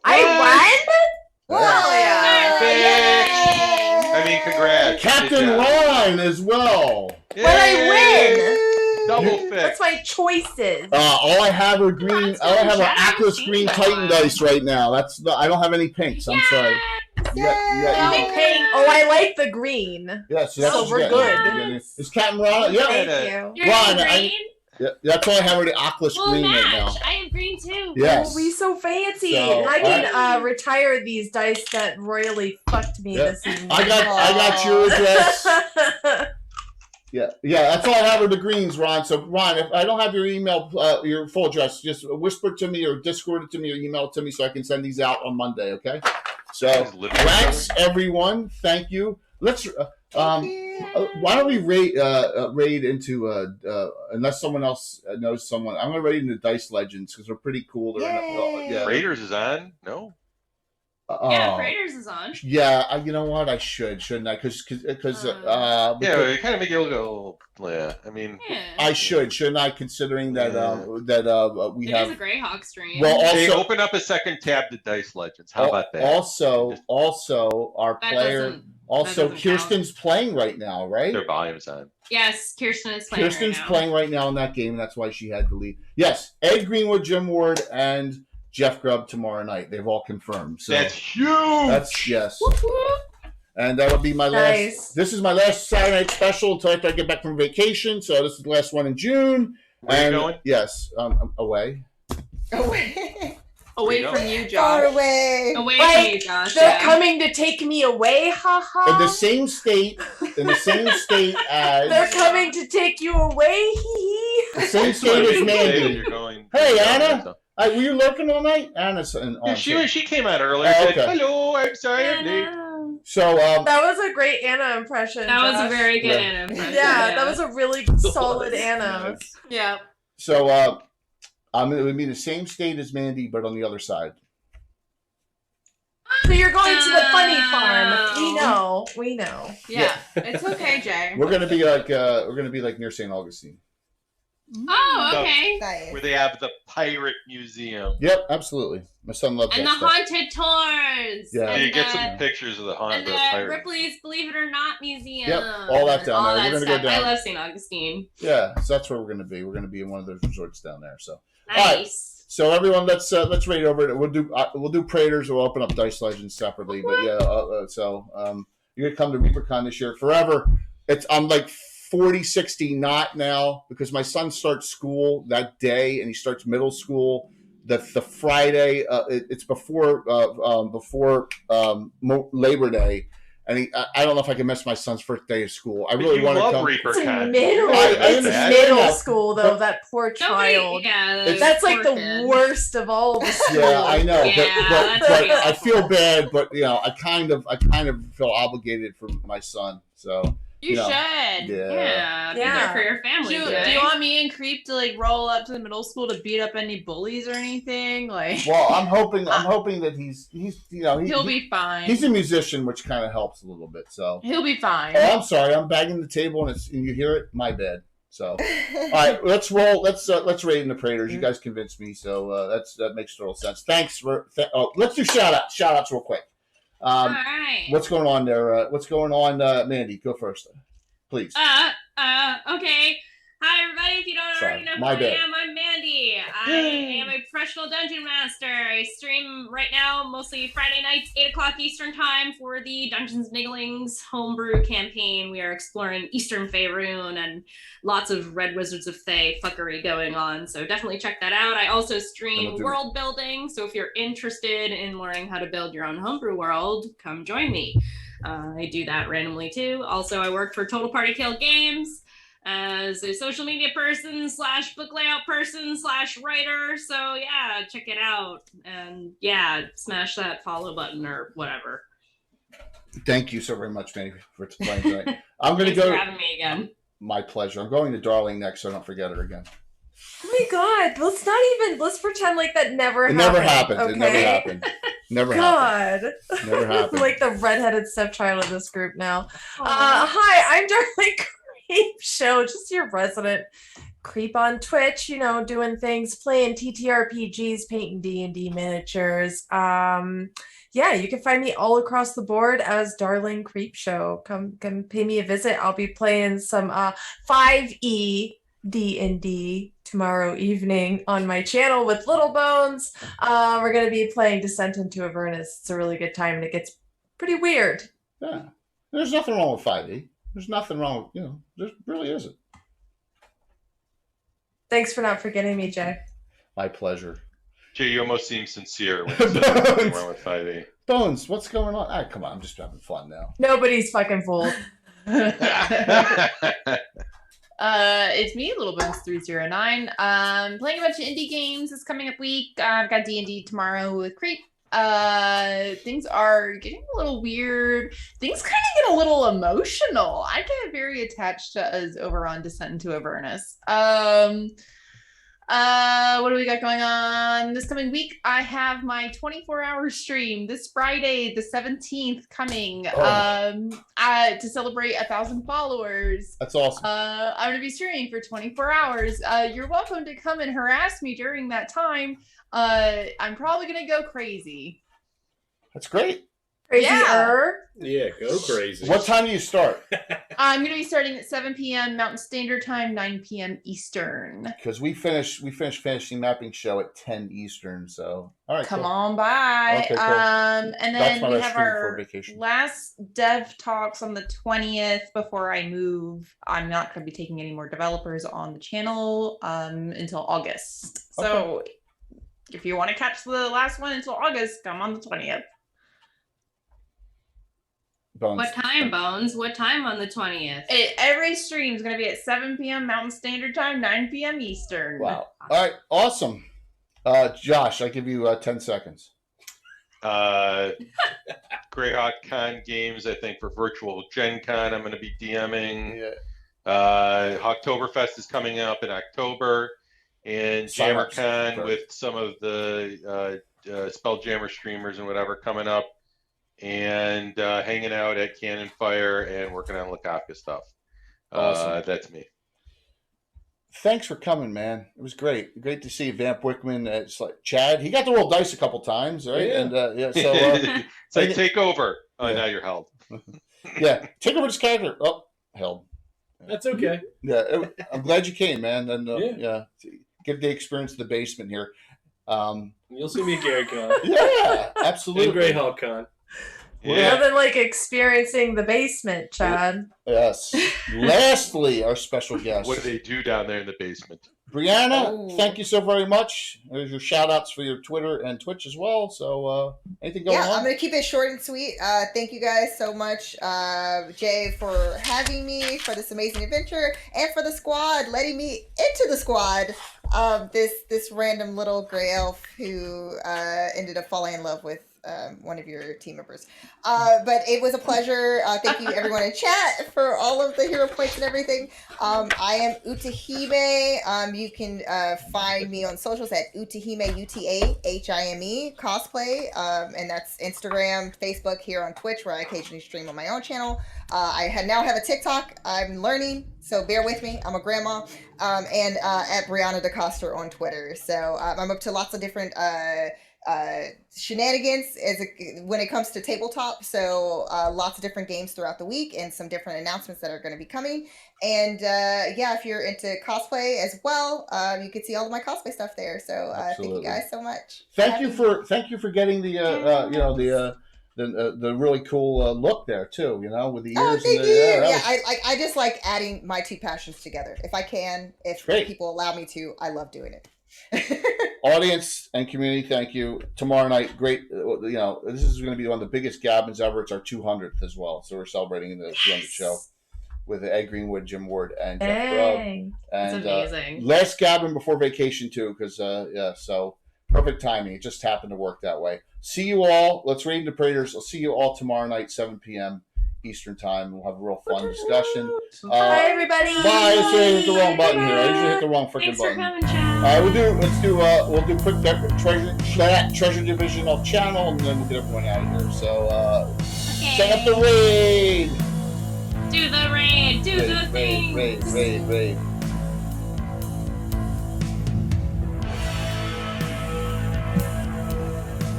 I Well, Bitch. I mean, congrats. Captain Good job. Ron as well. won. But I win. Double You- fix. That's my choices. All I have are green. That's All I have good. are Atlas green Titan dice right now. I don't have any pinks. I'm sorry. Pink. Oh, I like the green. Yes, So we're good. Is Captain Ron? Yeah. Thank Yeah. you. You're Ron, green? That's all I have are the Atlas We'll green right now. match. I have green too. Yes. Oh, we so fancy. So, I can retire these dice that royally fucked me Yeah. this evening. I got your address. Yeah, that's all I have are the greens, Ron. So, Ron, if I don't have your email, your full address, just whisper it to me or Discord it to me or email it to me so I can send these out on Monday, okay? So, thanks, everyone. Thank you. Let's, why don't we raid into, unless someone else knows someone, I'm going to raid into Dice Legends because they're pretty cool. They're Raiders is on? No. Yeah, Raiders is on. Yeah, you know what? I shouldn't I? Because Yeah, it kind of make you look. Yeah, I mean, Yeah. I shouldn't I? Considering that we It have is a Greyhawk stream. well, they also open up a second tab to Dice Legends. How about that? Also, our That player. doesn't- Also, that doesn't Kirsten's playing right now, right? Their volume's on. Yes, Kirsten is playing Kirsten's right now. playing right now in that game. That's why she had to leave. Yes, Ed Greenwood, Jim Ward, and Jeff Grubb tomorrow night. They've all confirmed. So That's huge. that's yes. And that'll be my Nice. last. This is my last Saturday night special until after I get back from vacation. So this is the last one in June. Where you going? Yes, I'm away. Away. Away There you from go. you, Far Josh. away. Away Like, from you, Josh. They're yeah. coming to take me away, haha. In the same state. As They're coming to take you away, hee the hee. same state as Say that Mandy. you're going. Hey, Anna. Were you lurking all night? Anna's Yeah, she came out earlier. Oh, Said, okay. hello, I'm sorry I'm late. Anna. So That was a great Anna impression. That was a Josh. very good Yeah. Anna impression. Yeah, that was a really solid Anna. Yeah. So I'm going to be in the same state as Mandy, but on the other side. So you're going to the funny farm. We know. Yeah. It's okay, Jay. We're going to be like near St. Augustine. Oh, okay. Nice. Where they have the pirate museum. Yep, absolutely. My son loves And that the stuff. haunted tours. Yeah. And You get the, some pictures of the and haunted the pirate. Ripley's Believe It or Not Museum. Yep, all that down all there. That We're gonna go stuff. down. I love St. Augustine. Yeah, so that's where we're going to be. We're going to be in one of those resorts down there. So, Nice. so everyone, let's rate over it. We'll do Praetors. We'll open up Dice Legends separately. But yeah, you're going to come to ReaperCon this year forever. I'm like 40-60 not now because my son starts school that day and he starts middle school the Friday. It's before Labor Day, and I don't know if I can miss my son's first day of school. I really you want to love come. It's ReaperCon. middle. I It's understand middle that, school though. but- That poor Nobody, child. yeah, That's like poor the kid. worst of all the schools. Yeah, I know, Yeah, but that's really I feel awful. bad, but I kind of feel obligated for my son. So You Yeah. should. Yeah, be Yeah. there for your family. Do Jay. you want me and Creep to like roll up to the middle school to beat up any bullies or anything? Like, well, I'm hoping that he's he'll be fine. he's a musician, which kind of helps a little bit. So He'll be fine. oh, I'm sorry, I'm banging the table and you hear it. My bad. So all right, let's roll. Let's rate in the Praetors. You guys convinced me, so that makes total sense. Thanks for. Let's do shout outs real quick. All right. What's going on there? What's going on, Mandy? Go first, please. Okay. Hi, everybody. If you don't Sorry, already know who my I bad. am, I'm Mandy. I am a professional dungeon master. I stream right now, mostly Friday nights, 8 o'clock Eastern time for the Dungeons Nigglings homebrew campaign. We are exploring Eastern Faerun and lots of Red Wizards of Thay fuckery going on. So definitely check that out. I also stream world building. So if you're interested in learning how to build your own homebrew world, come join me. I do that randomly too. Also, I work for Total Party Kill Games as a social media person / book layout person / writer. So yeah, check it out. And yeah, smash that follow button or whatever. Thank you so very much, Mandy, for playing tonight. I'm going to Thanks go. for having me again. My pleasure. I'm going to Darling next, so I don't forget her again. Oh my God. Let's pretend like that never It happened. never happened. Okay? It never happened. Never happened. God. Never happened. Like the redheaded stepchild of this group now. Hi, I'm Darling Creep Show, just your resident creep on Twitch, doing things, playing TTRPGs, painting D&D miniatures. Yeah, you can find me all across the board as Darling Creep Show. Come pay me a visit. I'll be playing some 5e D&D tomorrow evening on my channel with Little Bones. We're going to be playing Descent into Avernus. It's a really good time, and it gets pretty weird. Yeah. There's nothing wrong with 5e. There's nothing wrong with, there really isn't. Thanks for not forgetting me, Jay. My pleasure. Jay, you almost seem sincere when you said something wrong with 5e. Bones, what's going on? Come on, I'm just having fun now. Nobody's fucking fooled. It's me, Little Bones 309. Playing a bunch of indie games this coming up week. I've got D&D tomorrow with Creep. Things are getting a little weird. Things kind of get a little emotional. I get very attached to us over on Descent into Avernus. What do we got going on this coming week? I have my 24-hour stream this Friday, the 17th, coming to celebrate 1,000 followers. That's awesome. I'm going to be streaming for 24 hours. You're welcome to come and harass me during that time. I'm probably going to go crazy. That's great. Crazier. Yeah, go crazy. What time do you start? I'm going to be starting at 7 p.m. Mountain Standard Time, 9 p.m. Eastern. Because we finished Fantasy Mapping Show at 10 Eastern, so all right. Come cool. on by. Okay, cool. And then we have stream for our vacation. last dev talks on the 20th before I move. I'm not going to be taking any more developers on the channel until August. So if you want to catch the last one until August, come on the 20th. Bones. What time, Bones? What time on the 20th? Every stream is going to be at 7 p.m. Mountain Standard Time, 9 p.m. Eastern. Wow. All right. Awesome. Josh, I give you 10 seconds. Greyhawk Con games, I think, for virtual Gen Con, I'm going to be DMing. Yeah. Oktoberfest is coming up in October. And JammerCon with some of the Spelljammer streamers and whatever coming up. And hanging out at Cannon Fire and working on Lakaka stuff. Awesome. That's me. Thanks for coming, man. It was great. Great to see you, Vamp Wickman. It's like Chad. He got to roll dice a couple times, right? Yeah. And so it's like take over. Oh, yeah. Now you're held. Yeah, take over this character. Oh, held. That's okay. Yeah, I'm glad you came, man. And Yeah. get the experience of the basement here. You'll see me at GaryCon. Yeah, absolutely. And Greyhawk Con. Yeah. Nothing like experiencing the basement, Chad. Yes. Lastly, our special guest. What do they do down there in the basement? Brianna, thank you so very much. There's your shout outs for your Twitter and Twitch as well. So anything going on? I'm going to keep it short and sweet. Thank you guys so much, Jay, for having me for this amazing adventure, and for the squad, letting me into the squad. This random little gray elf who ended up falling in love with one of your team members. But it was a pleasure. Thank you everyone in chat for all of the hero points and everything. I am Utahime. You can find me on socials at Utahime, UTAHIME cosplay. And that's Instagram, Facebook, here on Twitch, where I occasionally stream on my own channel. I now have a TikTok. I'm learning, so bear with me. I'm a grandma. And at Brianna DeCoster on Twitter. So I'm up to lots of different shenanigans when it comes to tabletop. So lots of different games throughout the week, and some different announcements that are going to be coming. And if you're into cosplay as well, you can see all of my cosplay stuff there. So thank you guys so much. Thank you for getting the the really cool look there too. With the ears. Oh, thank and you. Yeah, I just like adding my two passions together. If I can, if people allow me to, I love doing it. Audience and community, thank you. Tomorrow night, great. This is going to be one of the biggest Gabbins ever. It's our 200th as well, so we're celebrating the 200th show with Ed Greenwood, Jim Ward, and Jeff Grubb. And that's amazing. Last Gabbin before vacation too, because so perfect timing. It just happened to work that way. See you all. Let's raid the Praetors. I'll see you all tomorrow night, 7 p.m. Eastern time. We'll have a real fun discussion. Bye, everybody. Bye. I usually hit the wrong button here. I usually hit the wrong freaking Thanks for button. coming, Chad. All right, we'll do quick treasure divisional channel, and then we'll get everyone out of here. So Okay. set up the raid. Do the raid. Do the thing. Raid.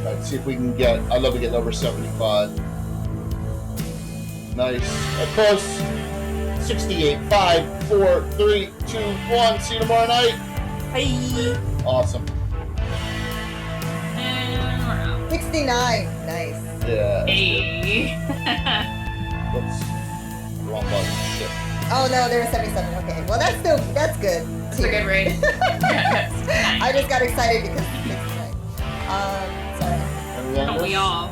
All right, see if we can get. I'd love to get over 75. Nice. Of course. 68. 5, 4, 3, 2, 1. See you tomorrow night. Bye. Awesome. And we're out. 69. Nice. Yeah. Hey. Whoops. Wrong button. Shit. Oh no, there was 77. Okay. Well, that's good. It's a good raid. I just got excited because it's 69. Sorry. Everyone Don't we else? all?